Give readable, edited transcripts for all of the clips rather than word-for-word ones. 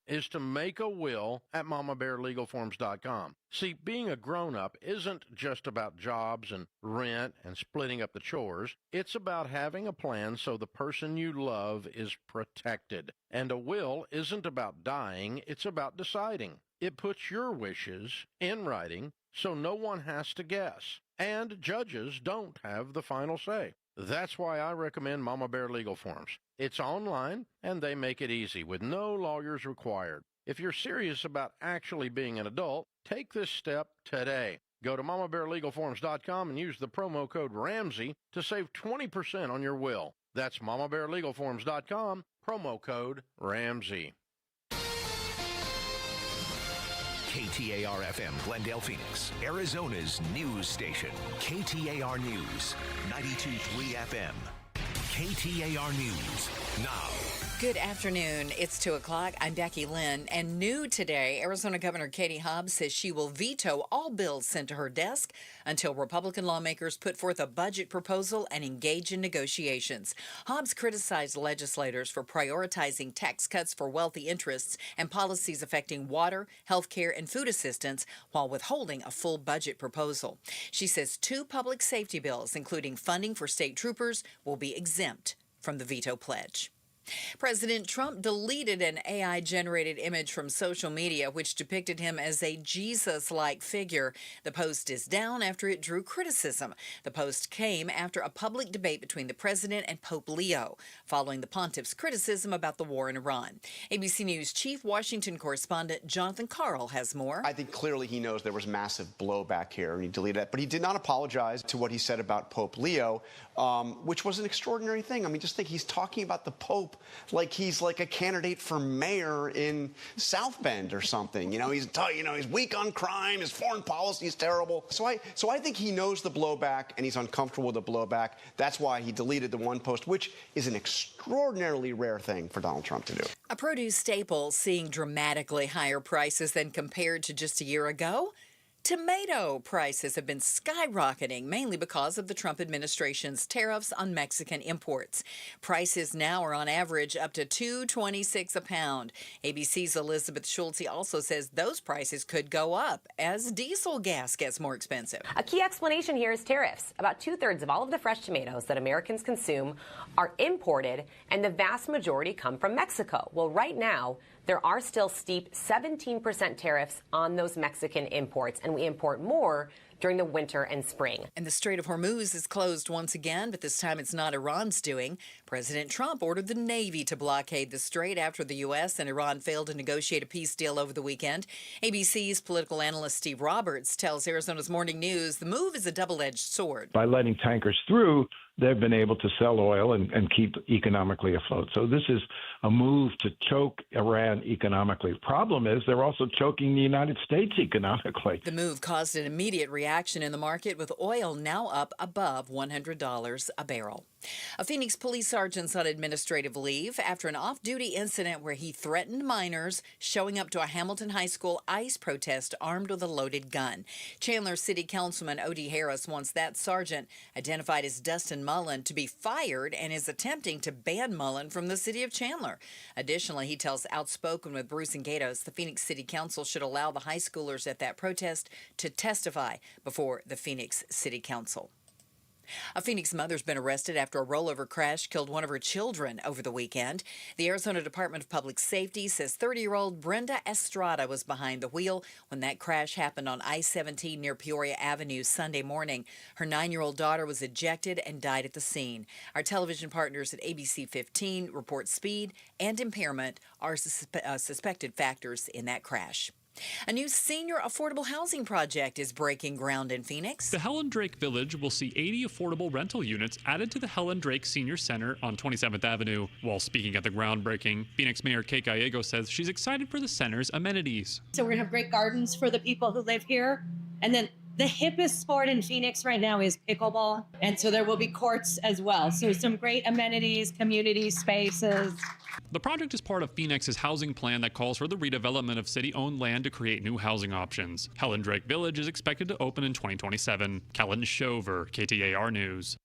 is to make a will at mamabearlegalforms.com. See, being a grown-up isn't just about jobs and rent and splitting up the chores. It's about having a plan so the person you love is protected. And a will isn't about dying, it's about deciding. It puts your wishes in writing so no one has to guess. And judges don't have the final say. That's why I recommend Mama Bear Legal Forms. It's online, and they make it easy with no lawyers required. If you're serious about actually being an adult, take this step today. Go to mamabearlegalforms.com and use the promo code Ramsey to save 20% on your will. That's mamabearlegalforms.com, promo code Ramsey. KTAR-FM, Glendale, Phoenix, Arizona's news station. KTAR News, 92.3 FM. KTAR News, now. Good afternoon. It's 2 o'clock. I'm Becky Lynn. And new today, Arizona Governor Katie Hobbs says she will veto all bills sent to her desk until Republican lawmakers put forth a budget proposal and engage in negotiations. Hobbs criticized legislators for prioritizing tax cuts for wealthy interests and policies affecting water, health care, and food assistance while withholding a full budget proposal. She says 2 public safety bills, including funding for state troopers, will be exempt from the veto pledge. President Trump deleted an AI-generated image from social media which depicted him as a Jesus-like figure. The post is down after it drew criticism. The post came after a public debate between the president and Pope Leo, following the pontiff's criticism about the war in Iran. ABC News chief Washington correspondent Jonathan Karl has more. I think clearly he knows there was massive blowback here, and he deleted it. But he did not apologize to what he said about Pope Leo, which was an extraordinary thing. I mean, just think he's talking about the Pope like he's like a candidate for mayor in South Bend or something. You know, he's weak on crime. His foreign policy is terrible. So I think he knows the blowback and he's uncomfortable with the blowback. That's why he deleted the one post, which is an extraordinarily rare thing for Donald Trump to do. A produce staple seeing dramatically higher prices than compared to just a year ago. Tomato prices have been skyrocketing, mainly because of the Trump administration's tariffs on Mexican imports. Prices now are on average up to $2.26 a pound. ABC's Elizabeth Schultze also says those prices could go up as diesel gas gets more expensive. A key explanation here is tariffs. About 2/3 of all of the fresh tomatoes that Americans consume are imported, and the vast majority come from Mexico. Well, right now, there are still steep 17% tariffs on those Mexican imports, and we import more during the winter and spring. And the Strait of Hormuz is closed once again, but this time it's not Iran's doing. President Trump ordered the Navy to blockade the strait after the U.S. and Iran failed to negotiate a peace deal over the weekend. ABC's political analyst Steve Roberts tells Arizona's Morning News the move is a double-edged sword. By letting tankers through, they've been able to sell oil and keep economically afloat. So this is a move to choke Iran economically. The problem is they're also choking the United States economically. The move caused an immediate reaction in the market, with oil now up above $100 a barrel. A Phoenix police sergeant's on administrative leave after an off-duty incident where he threatened minors showing up to a Hamilton High School ICE protest armed with a loaded gun. Chandler City Councilman O.D. Harris wants that sergeant, identified as Dustin Mullen, to be fired and is attempting to ban Mullen from the city of Chandler. Additionally, he tells Outspoken with Bruce and Gatos the Phoenix City Council should allow the high schoolers at that protest to testify before the Phoenix City Council. A Phoenix mother's been arrested after a rollover crash killed one of her children over the weekend. The Arizona Department of Public Safety says 30-year-old Brenda Estrada was behind the wheel when that crash happened on I-17 near Peoria Avenue Sunday morning. Her 9-year-old daughter was ejected and died at the scene. Our television partners at ABC 15 report speed and impairment are suspected factors in that crash. A new senior affordable housing project is breaking ground in Phoenix. The Helen Drake Village will see 80 affordable rental units added to the Helen Drake Senior Center on 27th Avenue. While speaking at the groundbreaking, Phoenix Mayor Kate Gallego says she's excited for the center's amenities. So we're going to have great gardens for the people who live here. And then the hippest sport in Phoenix right now is pickleball. And so there will be courts as well. So some great amenities, community spaces. The project is part of Phoenix's housing plan that calls for the redevelopment of city-owned land to create new housing options. Helen Drake Village is expected to open in 2027. Kellen Shover, KTAR News.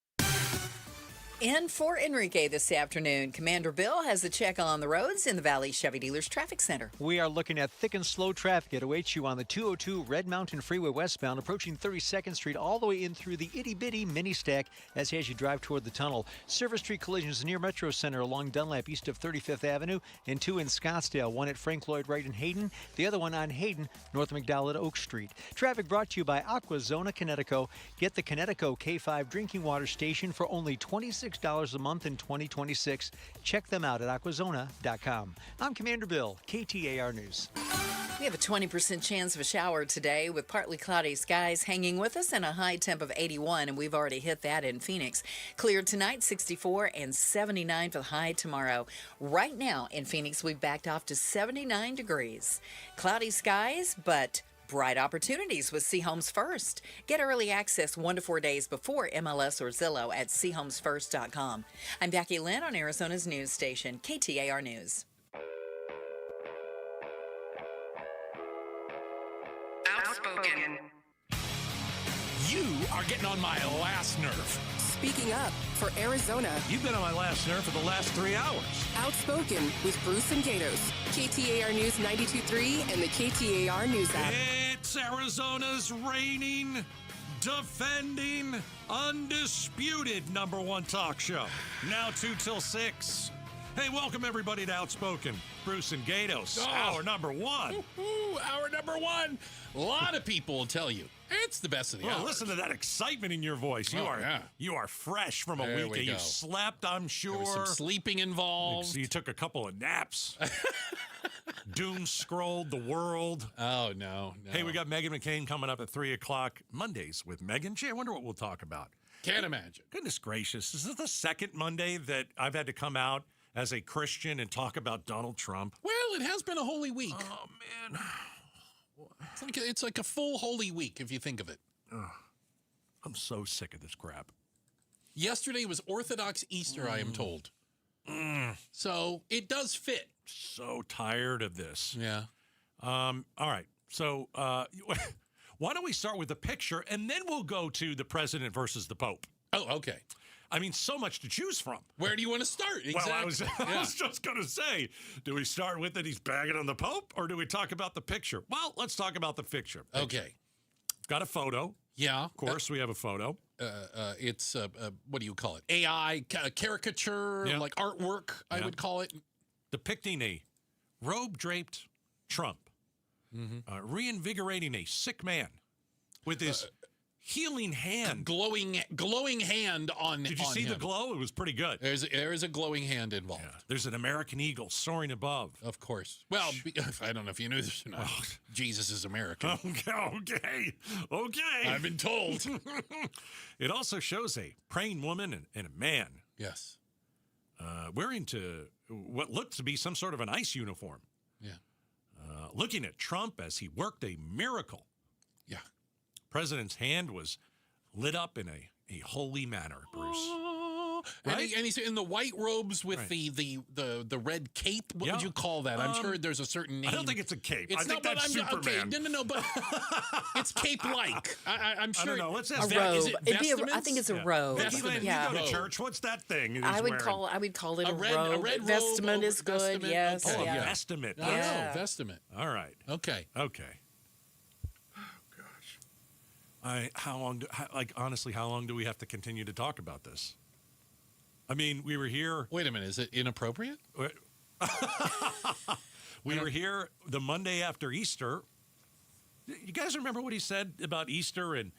In for Enrique this afternoon, Commander Bill has a check on the roads in the Valley Chevy Dealers Traffic Center. We are looking at thick and slow traffic. It awaits you on the 202 Red Mountain Freeway westbound, approaching 32nd Street all the way in through the itty-bitty mini-stack as you drive toward the tunnel. Service Street collisions near Metro Center along Dunlap east of 35th Avenue, and 2 in Scottsdale, one at Frank Lloyd Wright in Hayden, the other one on Hayden, north of McDowell at Oak Street. Traffic brought to you by Aquazona Connecticut. Get the Connecticut K5 drinking water station for only $26 a month in 2026. Check them out at aquazona.com. I'm Commander Bill, KTAR News. We have a 20% chance of a shower today with partly cloudy skies hanging with us and a high temp of 81, and we've already hit that in Phoenix. Clear tonight, 64 and 79 for the high tomorrow. Right now in Phoenix, we've backed off to 79 degrees. Cloudy skies, but bright opportunities with Seahomes First. Get early access 1 to 4 days before MLS or Zillow at SeahomesFirst.com. I'm Becky Lynn on Arizona's news station, KTAR News. Outspoken. You are getting on my last nerve. Speaking up for Arizona. You've been on my last nerve for the last 3 hours. Outspoken with Bruce and Gatos. KTAR News 92.3 and the KTAR News app. It's Arizona's reigning, defending, undisputed #1 talk show. Now 2 till 6. Hey, welcome everybody to Outspoken. Bruce and Gatos, hour number 1. Hour number 1. A lot of people will tell you it's the best of the hours. Listen to that excitement in your voice. You are fresh from a weekend. You slept, I'm sure. There was some sleeping involved. So you took a couple of naps. Doom scrolled the world. Oh, no. Hey, we got Meghan McCain coming up at 3 o'clock Mondays with Meghan. Gee, I wonder what we'll talk about. Can't imagine. Goodness gracious. Is this the second Monday that I've had to come out as a Christian and talk about Donald Trump? Well, it has been a holy week. Oh, man. It's like a full holy week, if you think of it. I'm so sick of this crap. Yesterday was Orthodox Easter, I am told. So it does fit. So tired of this. Yeah. All right. So why don't we start with the picture, and then we'll go to the president versus the Pope. Oh, okay. I mean, so much to choose from. Where do you want to start? Exactly. Well, I was just going to say, do we start with that he's bagging on the Pope, or do we talk about the picture? Well, let's talk about the picture. Okay. Got a photo. Yeah. Of course, we have a photo. It's, what do you call it? AI, caricature, like artwork, I would call it. Depicting a robe-draped Trump, reinvigorating a sick man with his healing hand. Glowing hand on Did you see the glow? It was pretty good. There is a glowing hand involved. Yeah. There's an American eagle soaring above. Of course. Well, I don't know if you knew this or not. Jesus is American. Okay. I've been told. It also shows a praying woman and a man. Yes. Wearing what looked to be some sort of an ICE uniform. Yeah. Looking at Trump as he worked a miracle. Yeah. President's hand was lit up in a holy manner, Bruce. Right? And he's in the white robes with the red cape. What would you call that? I'm sure there's a certain name. I don't think it's a cape. I think that's Superman. Okay. No, but it's cape-like. I'm sure. I don't know. Let's ask. A robe. I think it's a robe. You go to church. What's that thing? I would call it a robe. A red vestment is good. Yes. Oh, yeah. Vestment. Yeah. Vestment. All right. Okay. Honestly, how long do we have to continue to talk about this? I mean, we were here. Wait a minute. Is it inappropriate? We were here the Monday after Easter. You guys remember what he said about Easter? And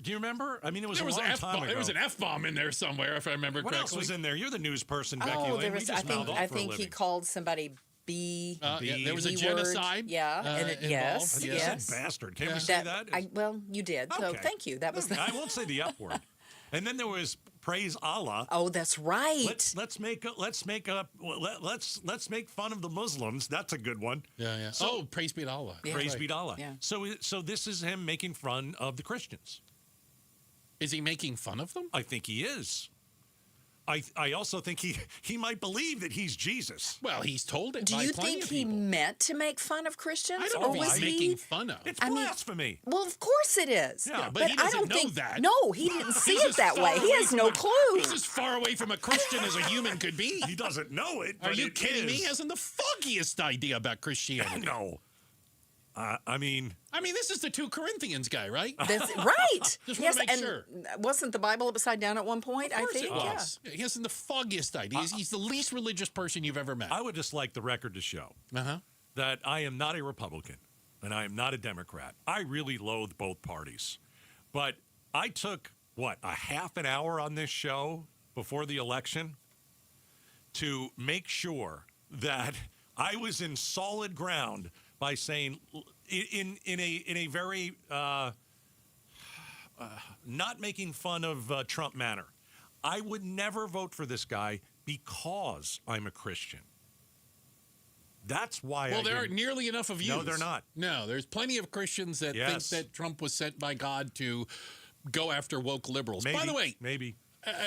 do you remember? I mean, it was a long time ago. There was an F-bomb in there somewhere, if I remember correctly. What else was in there? You're the news person, Becky. I think he called somebody B. There was a genocide. Yes. Bastard. Can we say that? You did. So thank you. That was. I won't say the F word. And then there was praise Allah. Oh, that's right. Let's make fun of the Muslims. That's a good one. Yeah. So, praise be to Allah. Yeah. Praise be to Allah. Yeah. So this is him making fun of the Christians. Is he making fun of them? I think he is. I also think he might believe that he's Jesus. Well, he's told it. Do you think he meant to make fun of Christians? I don't know if he's making fun of. It's blasphemy. Well, of course it is. Yeah, but he doesn't know that. No, he didn't see it that way. He has no clue. He's as far away from a Christian as a human could be. He doesn't know it. Are you kidding me? He hasn't the foggiest idea about Christianity. No. I mean, this is the 2 Corinthians guy, right? That's right. Just yes, want to make and sure. wasn't the Bible upside down at one point? I think. Yeah. He hasn't the foggiest idea. He's the least religious person you've ever met. I would just like the record to show that I am not a Republican and I am not a Democrat. I really loathe both parties. But I took, a half an hour on this show before the election to make sure that I was in solid ground by saying, in a very not making fun of Trump manner, I would never vote for this guy because I'm a Christian. That's why. Well, there aren't nearly enough of you. No, they're not. No, there's plenty of Christians that think that Trump was sent by God to go after woke liberals. Maybe, by the way,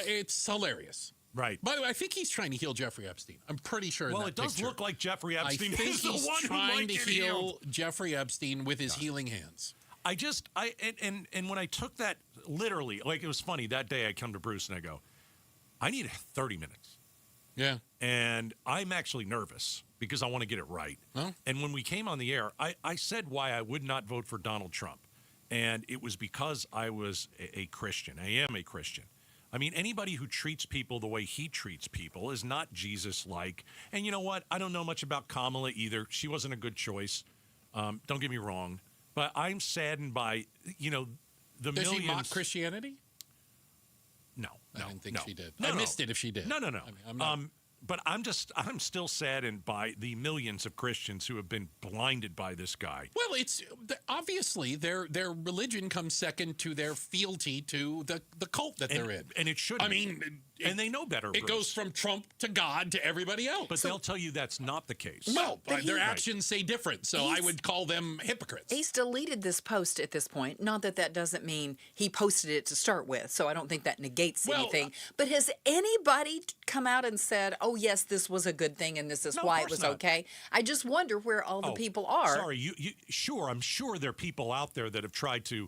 it's hilarious. Right. By the way, I think he's trying to heal Jeffrey Epstein. I'm pretty sure. Well, in that it does picture. look like Jeffrey Epstein I think is the he's one trying who to heal Jeffrey Epstein with his healing hands. And when I took that literally, like it was funny that day. I come to Bruce and I go, I need 30 minutes. Yeah. And I'm actually nervous because I want to get it right. Huh? And when we came on the air, I said why I would not vote for Donald Trump. And it was because I was a Christian. I am a Christian. I mean, anybody who treats people the way he treats people is not Jesus-like. And you know what? I don't know much about Kamala either. She wasn't a good choice. Don't get me wrong. But I'm saddened by, the Does millions. Does she mock Christianity? No. I didn't think she did. No, I missed it if she did. No. I mean, I'm not... But I'm still saddened by the millions of Christians who have been blinded by this guy. Well, it's obviously their religion comes second to their fealty to the cult that they're in, and it should. I mean, and they know better. It goes from Trump to God to everybody else. But they'll tell you that's not the case. Well, their actions say different, so I would call them hypocrites. He's deleted this post at this point. Not that doesn't mean he posted it to start with, so I don't think that negates anything. But has anybody come out and said, oh, yes, this was a good thing and this is why it was okay? I just wonder where all the people are. Sorry, I'm sure there are people out there that have tried to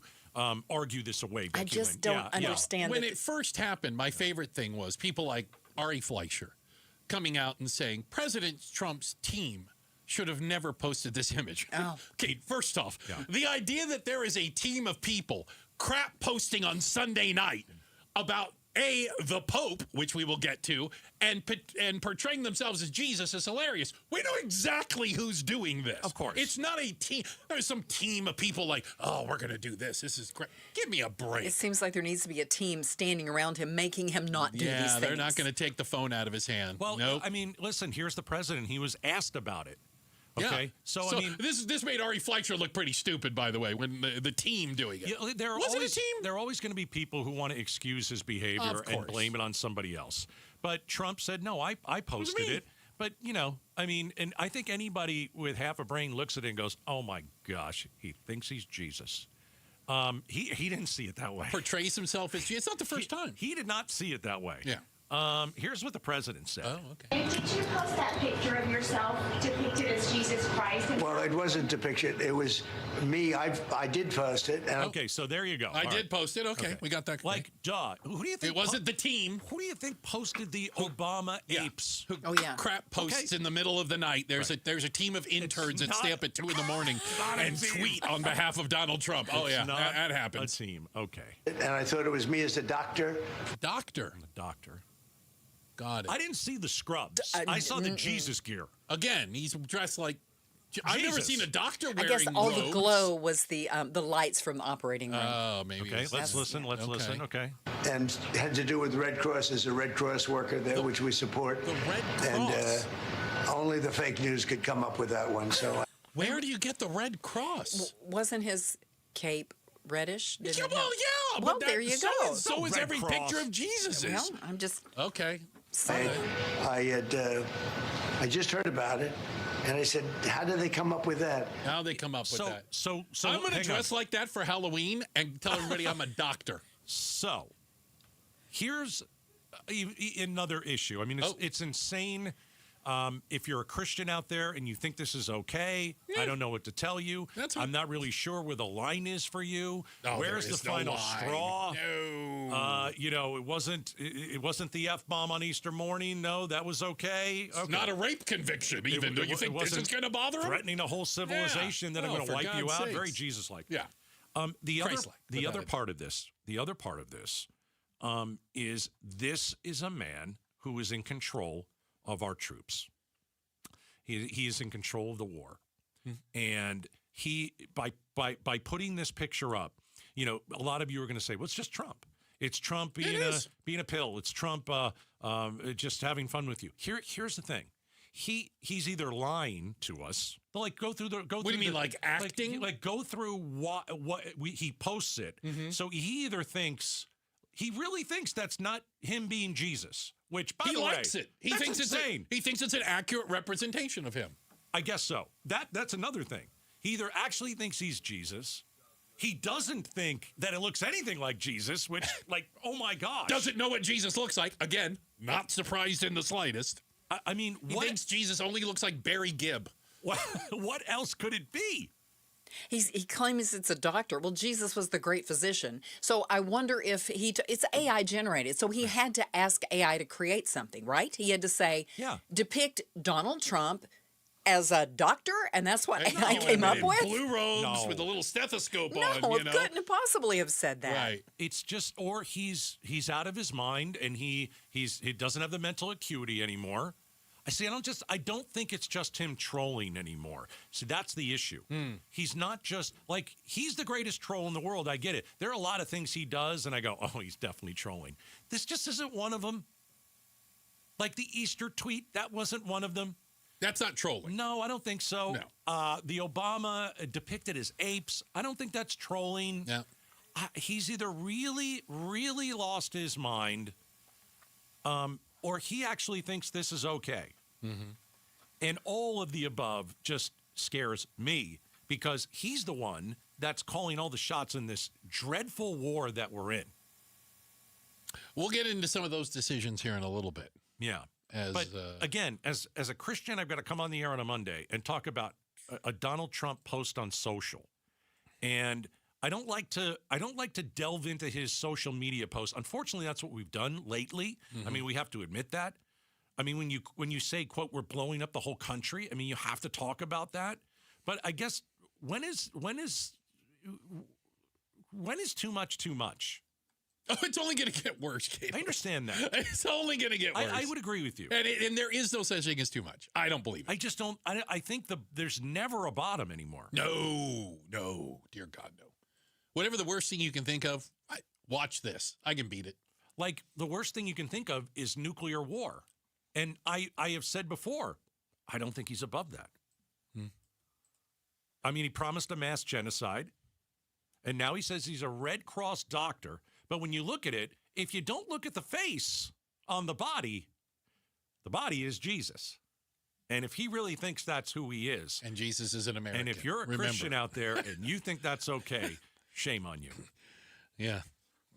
argue this away. I just don't understand. When it first happened, my favorite thing was people like Ari Fleischer coming out and saying President Trump's team should have never posted this image. Oh. Okay, first off, the idea that there is a team of people crap posting on Sunday night about the Pope, which we will get to, and portraying themselves as Jesus is hilarious. We know exactly who's doing this. Of course. It's not a team. There's some team of people like, oh, we're going to do this. This is great. Give me a break. It seems like there needs to be a team standing around him, making him not do these things. Yeah, they're not going to take the phone out of his hand. Well, nope. I mean, listen, here's the president. He was asked about it. Okay, yeah. so I mean, this made Ari Fleischer look pretty stupid, by the way, when the team doing it. Yeah, there are always going to be people who want to excuse his behavior and blame it on somebody else. But Trump said, no, I posted it. But, I mean, and I think anybody with half a brain looks at it and goes, oh, my gosh, he thinks he's Jesus. He didn't see it that way. Portrays himself as Jesus. It's not the first time. He did not see it that way. Yeah. Here's what the president said. Oh, okay. And did you post that picture of yourself depicted as Jesus Christ? Well, it wasn't depicted. It was me. I did post it. Okay, so there you go. I did post it. Okay, we got that. Like, duh. Who do you think? It wasn't the team. Who do you think posted the Obama apes? Who crap posts in the middle of the night. There's a team of interns that stay up at 2 in.morning and tweet on behalf of Donald Trump. Oh, yeah, that happens. A team. Okay. And I thought it was me as a doctor. Doctor. Got it. I didn't see the scrubs. I saw the Jesus gear. Again, he's dressed like... I've never seen a doctor wearing I guess all robes. the glow was the lights from the operating room. Oh, maybe. Okay, let's listen. Let's listen. Okay. And had to do with Red Cross. As a Red Cross worker there, which we support. The Red Cross. And only the fake news could come up with that one. So. Where do you get the Red Cross? Wasn't his cape reddish? Yeah, well, there you go. So is every picture of Jesus. Well, I'm just... Okay. I just heard about it, and I said, how did they come up with that? How they come up with that? So I'm going to dress like that for Halloween and tell everybody I'm a doctor. So, here's another issue. I mean, it's insane. If you're a Christian out there and you think this is okay, I don't know what to tell you. I'm not really sure where the line is for you. Where's the final straw? No. It wasn't the F-bomb on Easter morning. No, that was okay. It's not a rape conviction, even. Do you think this is going to bother him? Threatening a whole civilization that I'm going to wipe you out. Very Jesus-like. Yeah. The other part of this is a man who is in control of our troops. He is in control of the war. And he by putting this picture up, a lot of you are going to say, well, it's just Trump. It's Trump being a pill. It's Trump just having fun with you. Here's the thing. He's either lying to us. Like go through. What do you mean, like acting? Like go through what he posts it. So he really thinks that's not him being Jesus. Which, by the way, he likes it. He thinks insane. He thinks it's an accurate representation of him. I guess so. That's another thing. He either actually thinks he's Jesus. He doesn't think that it looks anything like Jesus, which, oh my gosh. Doesn't know what Jesus looks like. Again, not surprised in the slightest. I mean, he thinks Jesus only looks like Barry Gibb. What else could it be? He claims it's a doctor. Well, Jesus was the great physician. So I wonder if it's AI generated. So he had to ask AI to create something, right? He had to say, depict Donald Trump as a doctor, and that's what AI came up with? Blue robes with a little stethoscope on, No, it couldn't possibly have said that. Right. It's just, or he's out of his mind, and he doesn't have the mental acuity anymore. I don't think it's just him trolling anymore. So that's the issue. He's not just, he's the greatest troll in the world. I get it. There are a lot of things he does, and I go, oh, he's definitely trolling. This just isn't one of them. Like the Easter tweet, that wasn't one of them. That's not trolling. No, I don't think so. No. The Obama depicted as apes, I don't think that's trolling. Yeah. He's either really, really lost his mind, or he actually thinks this is okay. And all of the above just scares me because he's the one that's calling all the shots in this dreadful war that we're in. We'll get into some of those decisions here in a little bit. Yeah. Again, as a Christian, I've got to come on the air on a Monday and talk about a Donald Trump post on social. And I don't like to delve into his social media posts. Unfortunately, that's what we've done lately. I mean, we have to admit that. I mean, when you say, quote, we're blowing up the whole country, I mean, you have to talk about that. But I guess when is too much too much? Oh, it's only going to get worse, Kate. I understand that. It's only going to get worse. I would agree with you. And there is no such thing as too much. I don't believe it. I just don't. I think there's never a bottom anymore. No, dear God, no. Whatever the worst thing you can think of, watch this. I can beat it. Like the worst thing you can think of is nuclear war. And I have said before, I don't think he's above that. I mean, he promised a mass genocide, and now he says he's a Red Cross doctor. But when you look at it, if you don't look at the face on the body is Jesus. And if he really thinks that's who he is. And Jesus is an American. And if you're a Christian out there and you think that's okay, shame on you. Yeah,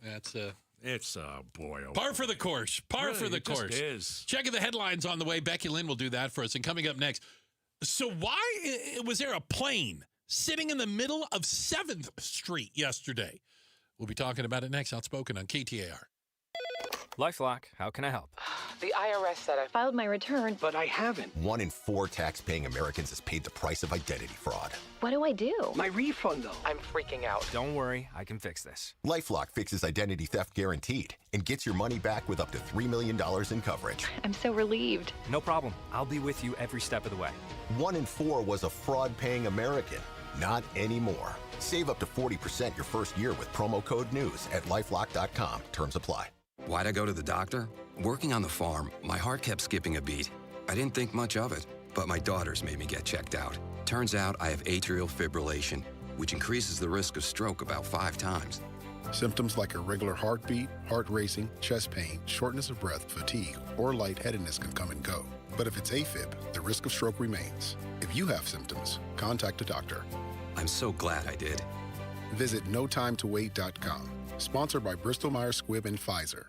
that's It's boy. Oh par for the course. Par for the course. Just is. Checking the headlines on the way. Becky Lynn will do that for us. And coming up next, so why was there a plane sitting in the middle of 7th Street yesterday? We'll be talking about it next. Outspoken on KTAR. LifeLock, how can I help? The IRS said I filed my return, but I haven't. 1 in 4 tax-paying Americans has paid the price of identity fraud. What do I do? My refund, though. I'm freaking out. Don't worry, I can fix this. LifeLock fixes identity theft guaranteed and gets your money back with up to $3 million in coverage. I'm so relieved. No problem. I'll be with you every step of the way. 1 in 4 was a fraud-paying American. Not anymore. Save up to 40% your first year with promo code NEWS at LifeLock.com. Terms apply. Why'd I go to the doctor? Working on the farm, my heart kept skipping a beat. I didn't think much of it, but my daughters made me get checked out. Turns out I have atrial fibrillation, which increases the risk of stroke about 5 times. Symptoms like irregular heartbeat, heart racing, chest pain, shortness of breath, fatigue, or lightheadedness can come and go. But if it's AFib, the risk of stroke remains. If you have symptoms, contact a doctor. I'm so glad I did. Visit NoTimeToWait.com. Sponsored by Bristol Myers Squibb and Pfizer.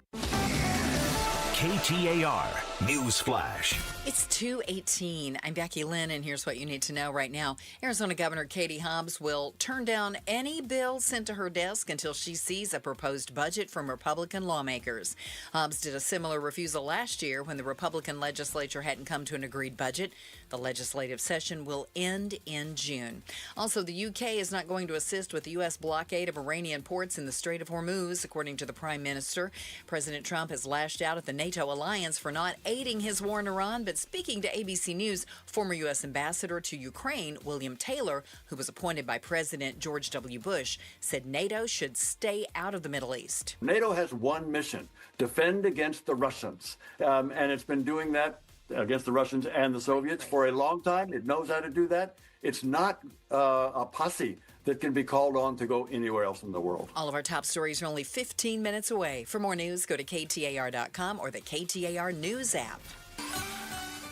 KTAR News Flash. It's 2:18. I'm Becky Lynn, and here's what you need to know right now. Arizona Governor Katie Hobbs will turn down any bill sent to her desk until she sees a proposed budget from Republican lawmakers. Hobbs did a similar refusal last year when the Republican legislature hadn't come to an agreed budget. The legislative session will end in June. Also, the UK is not going to assist with the U.S. blockade of Iranian ports in the Strait of Hormuz, according to the Prime Minister. President Trump has lashed out at the NATO alliance for not aiding his war in Iran, but speaking to ABC News, former U.S. Ambassador to Ukraine, William Taylor, who was appointed by President George W. Bush, said NATO should stay out of the Middle East. NATO has one mission: defend against the Russians. And it's been doing that against the Russians and the Soviets for a long time. It knows how to do that. It's not a posse that can be called on to go anywhere else in the world. All of our top stories are only 15 minutes away. For more news, go to KTAR.com or the KTAR News app.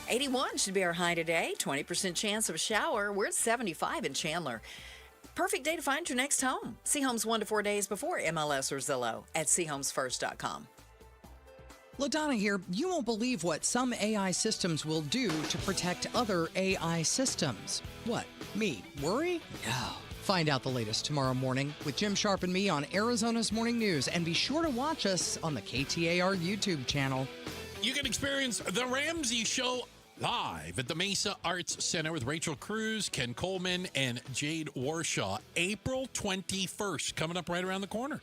81 should be our high today. 20% chance of a shower. We're at 75 in Chandler. Perfect day to find your next home. See homes 1 to 4 days before MLS or Zillow at seehomesfirst.com. LaDonna here. You won't believe what some AI systems will do to protect other AI systems. What? Me? Worry? No. Find out the latest tomorrow morning with Jim Sharp and me on Arizona's Morning News. And be sure to watch us on the KTAR YouTube channel. You can experience The Ramsey Show live at the Mesa Arts Center with Rachel Cruz, Ken Coleman, and Jade Warshaw. April 21st, coming up right around the corner.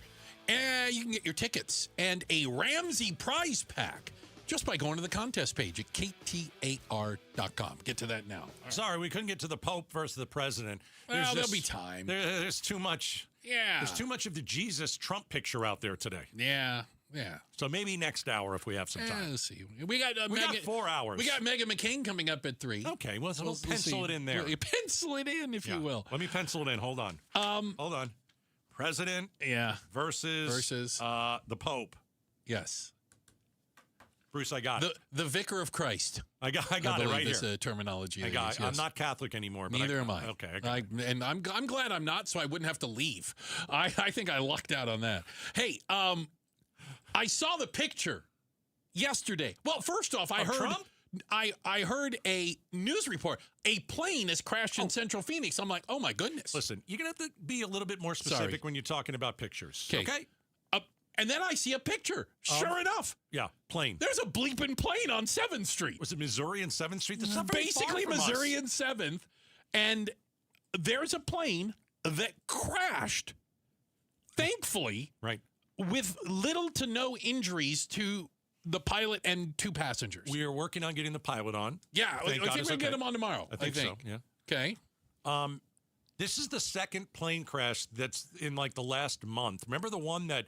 And you can get your tickets and a Ramsey prize pack just by going to the contest page at KTAR.com. Get to that now. Sorry, we couldn't get to the Pope versus the president. Well, there'll be time. There's too much. Yeah. There's too much of the Jesus Trump picture out there today. Yeah. So maybe next hour if we have some time. Let's see. We got 4 hours. We got Meghan McCain coming up at 3. Okay, well, we'll pencil it in there. We'll pencil it in, if you will. Let me pencil it in. Hold on. Hold on. President versus the Pope. Yes. Bruce, I got it. The Vicar of Christ. I got it right here. This terminology. I got it. Yes. I'm not Catholic anymore. But Neither am I. Okay. And I'm glad I'm not, so I wouldn't have to leave. I think I lucked out on that. Hey, I saw the picture yesterday. Well, first off, I heard Trump? I heard a news report. A plane has crashed in Central Phoenix. I'm like, oh my goodness. Listen, you're gonna have to be a little bit more specific when you're talking about pictures. Okay. And then I see a picture. Sure enough. Yeah, plane. There's a bleeping plane on 7th Street. Was it Missouri and 7th Street? That's not very basically far from Missouri us. and 7th. And there's a plane that crashed, thankfully, right, with little to no injuries to the pilot and 2 passengers. We are working on getting the pilot on. Yeah, I think we can get him on tomorrow. I think so, yeah. Okay. This is the second plane crash that's in like the last month. Remember the one that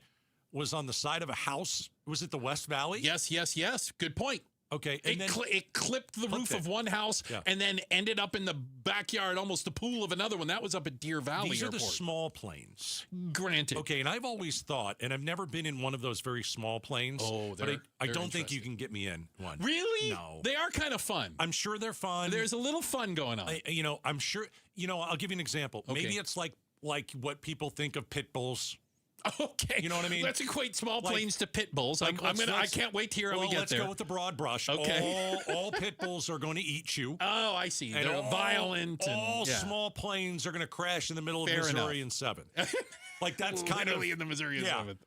was on the side of a house? Was it the West Valley? Yes. Good point. Okay. And It clipped the roof of one house and then ended up in the backyard, almost the pool of another one. That was up at Deer Valley These Airport. are the small planes. Granted. Okay, and I've always thought, and I've never been in one of those very small planes. Oh, but I don't think you can get me in one. Really? No. They are kind of fun. I'm sure they're fun. There's a little fun going on. I'm sure, I'll give you an example. Okay. Maybe it's like what people think of pit bulls. Okay. You know what I mean? Let's equate small planes to pit bulls. I can't wait to hear how we get let's there. Go with the broad brush. Okay. All pit bulls are going to eat you. Oh, I see. And They're violent. All small planes are going to crash in the middle of Missouri and 7th. Like that's kind of in the Missouri and 7th.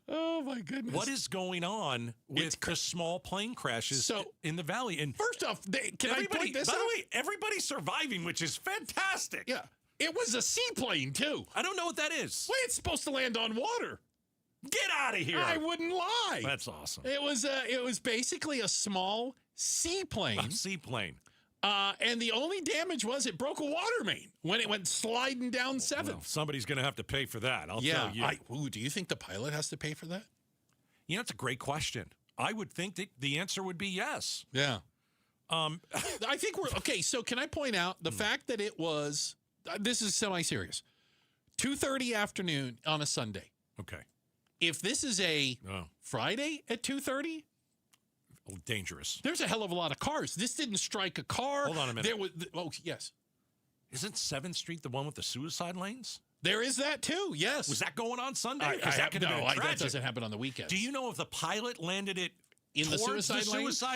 Oh my goodness. What is going on with the small plane crashes in the valley? And first off, can I point this out? By the way, everybody's surviving, which is fantastic. Yeah. It was a seaplane, too. I don't know what that is. Well, it's supposed to land on water. Get out of here. I wouldn't lie. That's awesome. It was basically a small seaplane. A seaplane. And the only damage was it broke a water main when it went sliding down 7th. Well, somebody's going to have to pay for that. I'll tell you. Do you think the pilot has to pay for that? It's a great question. I would think that the answer would be yes. Yeah. I think we're okay. So can I point out the fact that it was, this is semi-serious, 2:30 afternoon on a Sunday. Okay. If this is a Friday at 2:30, dangerous. There's a hell of a lot of cars. This didn't strike a car. Hold on a minute. Yes. Isn't 7th Street the one with the suicide lanes? There is that too. Yes. Was that going on Sunday? That doesn't happen on the weekend. Do you know if the pilot landed it in the suicide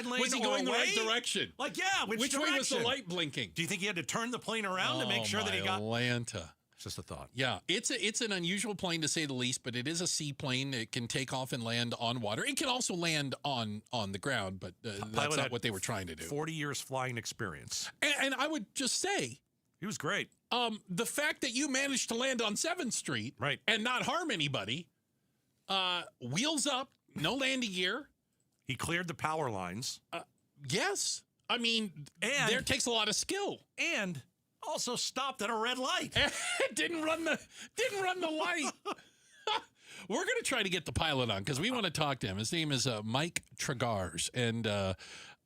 lane? Was he going the right direction? Like, yeah, which way was the light blinking? Do you think he had to turn the plane around to make sure that he got... Atlanta. It's just a thought. Yeah, it's an unusual plane to say the least, but it is a seaplane. It can take off and land on water. It can also land on the ground, but that's not what they were trying to do. 40 years flying experience. And I would just say... He was great. The fact that you managed to land on 7th Street and not harm anybody, wheels up, no landing gear. He cleared the power lines. Yes. I mean, there takes a lot of skill. And also stopped at a red light. didn't run the light. We're going to try to get the pilot on because we want to talk to him. His name is Mike Tragars, and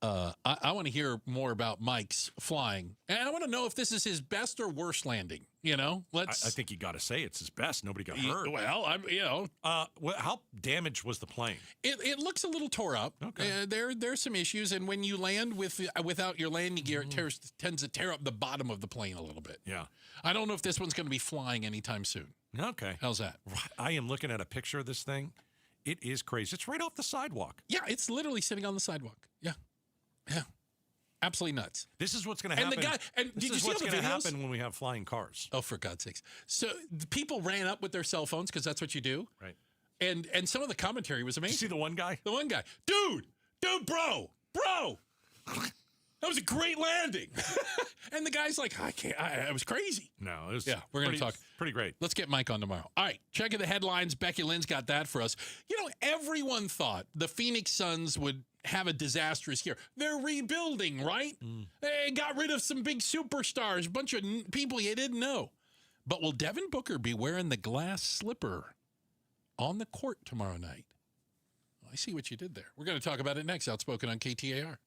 I want to hear more about Mike's flying. And I want to know if this is his best or worst landing. You know, I think you got to say it's his best. Nobody got hurt. Well, how damaged was the plane? It looks a little tore up. Okay. There's some issues, and when you land without your landing gear, it tends to tear up the bottom of the plane a little bit. Yeah. I don't know if this one's going to be flying anytime soon. Okay. How's that? I am looking at a picture of this thing. It is crazy. It's right off the sidewalk. Yeah, it's literally sitting on the sidewalk. Yeah. Absolutely nuts. This is what's going to happen. This is what's going to happen when we have flying cars. Oh, for God's sakes. So the people ran up with their cell phones because that's what you do. Right. And some of the commentary was amazing. Did you see the one guy? The one guy. Dude, bro. That was a great landing. And the guy's like, I was crazy. No, it was we're going to talk. Pretty great. Let's get Mike on tomorrow. All right, checking the headlines. Becky Lynn's got that for us. You know, everyone thought the Phoenix Suns would have a disastrous year. They're rebuilding, right? They got rid of some big superstars, a bunch of people you didn't know. But will Devin Booker be wearing the glass slipper on the court tomorrow night? I see what you did there. We're going to talk about it next. Outspoken on KTAR.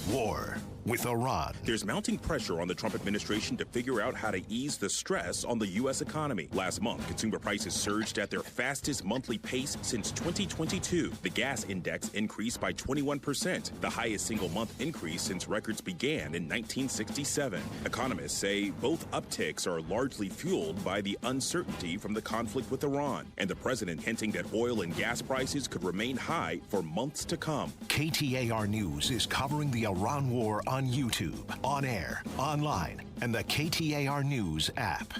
War with Iran. There's mounting pressure on the Trump administration to figure out how to ease the stress on the U.S. economy. Last month, consumer prices surged at their fastest monthly pace since 2022. The gas index increased by 21%, the highest single-month increase since records began in 1967. Economists say both upticks are largely fueled by the uncertainty from the conflict with Iran, and the president hinting that oil and gas prices could remain high for months to come. KTAR News is covering the Iran war on YouTube, on air, online, and the KTAR News app.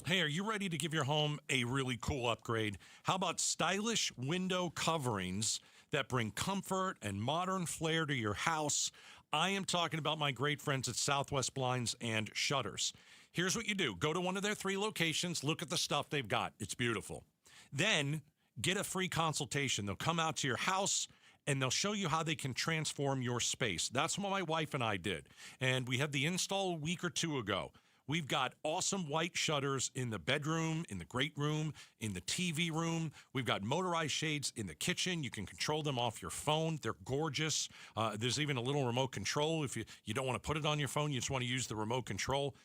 Hey, are you ready to give your home a really cool upgrade? How about stylish window coverings that bring comfort and modern flair to your house? I am talking about my great friends at Southwest Blinds and Shutters. Here's what you do. Go to one of their 3 locations, look at the stuff they've got. It's beautiful. Then get a free consultation. They'll come out to your house, and they'll show you how they can transform your space. That's what my wife and I did. And we had the install a week or 2 ago. We've got awesome white shutters in the bedroom, in the great room, in the TV room. We've got motorized shades in the kitchen. You can control them off your phone. They're gorgeous. There's even a little remote control. If you don't want to put it on your phone, you just want to use the remote control.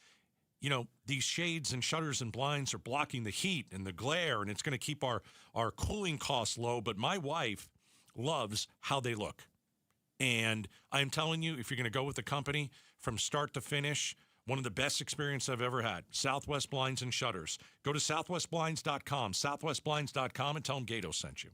You know, these shades and shutters and blinds are blocking the heat and the glare, and it's going to keep our cooling costs low. But my wife loves how they look. And I'm telling you, if you're going to go with the company from start to finish, one of the best experiences I've ever had. Southwest Blinds and Shutters. Go to southwestblinds.com, southwestblinds.com, and tell them Gato sent you.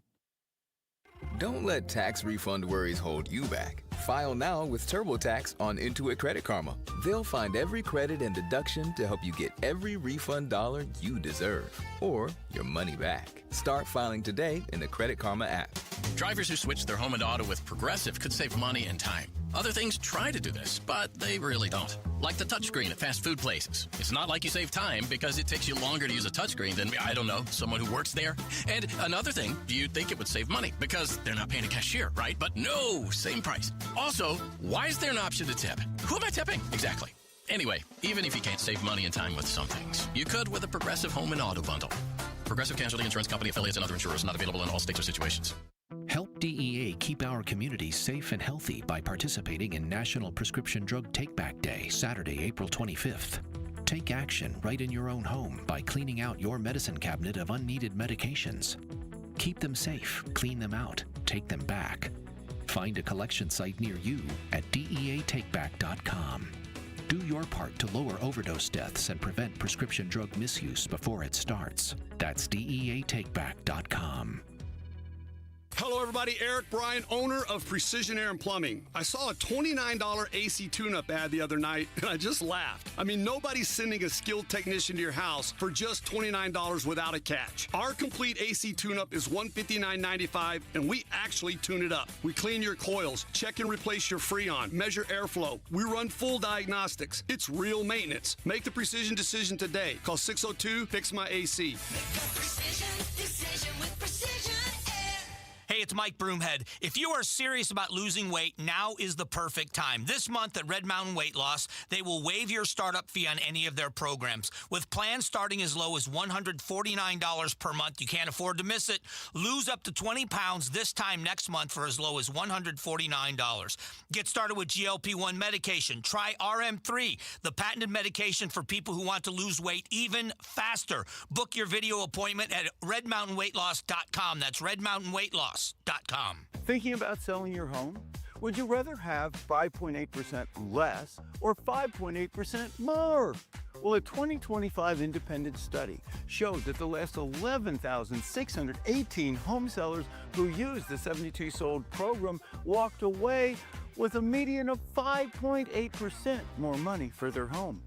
Don't let tax refund worries hold you back. File now with TurboTax on Intuit Credit Karma. They'll find every credit and deduction to help you get every refund dollar you deserve, or your money back. Start filing today in the Credit Karma app. Drivers who switch their home and auto with Progressive could save money and time. Other things try to do this, but they really don't. Like the touchscreen at fast food places. It's not like you save time because it takes you longer to use a touchscreen than, I don't know, someone who works there. And another thing, you'd think it would save money because they're not paying a cashier, right? But no, same price. Also, why is there an option to tip? Who am I tipping? Exactly. Anyway, even if you can't save money and time with some things, you could with a Progressive Home and Auto Bundle. Progressive Casualty Insurance Company, affiliates, and other insurers not available in all states or situations. Help DEA keep our communities safe and healthy by participating in National Prescription Drug Take-Back Day, Saturday, April 25th. Take action right in your own home by cleaning out your medicine cabinet of unneeded medications. Keep them safe, clean them out, take them back. Find a collection site near you at DEATakeback.com. Do your part to lower overdose deaths and prevent prescription drug misuse before it starts. That's DEATakeback.com. Hello, everybody. Eric Bryan, owner of Precision Air and Plumbing. I saw a $29 AC tune-up ad the other night, and I just laughed. I mean, nobody's sending a skilled technician to your house for just $29 without a catch. Our complete AC tune-up is $159.95, and we actually tune it up. We clean your coils, check and replace your Freon, measure airflow. We run full diagnostics. It's real maintenance. Make the precision decision today. Call 602-FIX-MY-AC. Decision with Precision Air. Hey, it's Mike Broomhead. If you are serious about losing weight, now is the perfect time. This month at Red Mountain Weight Loss, they will waive your startup fee on any of their programs. With plans starting as low as $149 per month, you can't afford to miss it. Lose up to 20 pounds this time next month for as low as $149. Get started with GLP-1 medication. Try RM3, the patented medication for people who want to lose weight even faster. Book your video appointment at redmountainweightloss.com. That's redmountainweightloss.com. Thinking about selling your home? Would you rather have 5.8% less or 5.8% more? Well, a 2025 independent study showed that the last 11,618 home sellers who used the 72 Sold program walked away with a median of 5.8% more money for their home.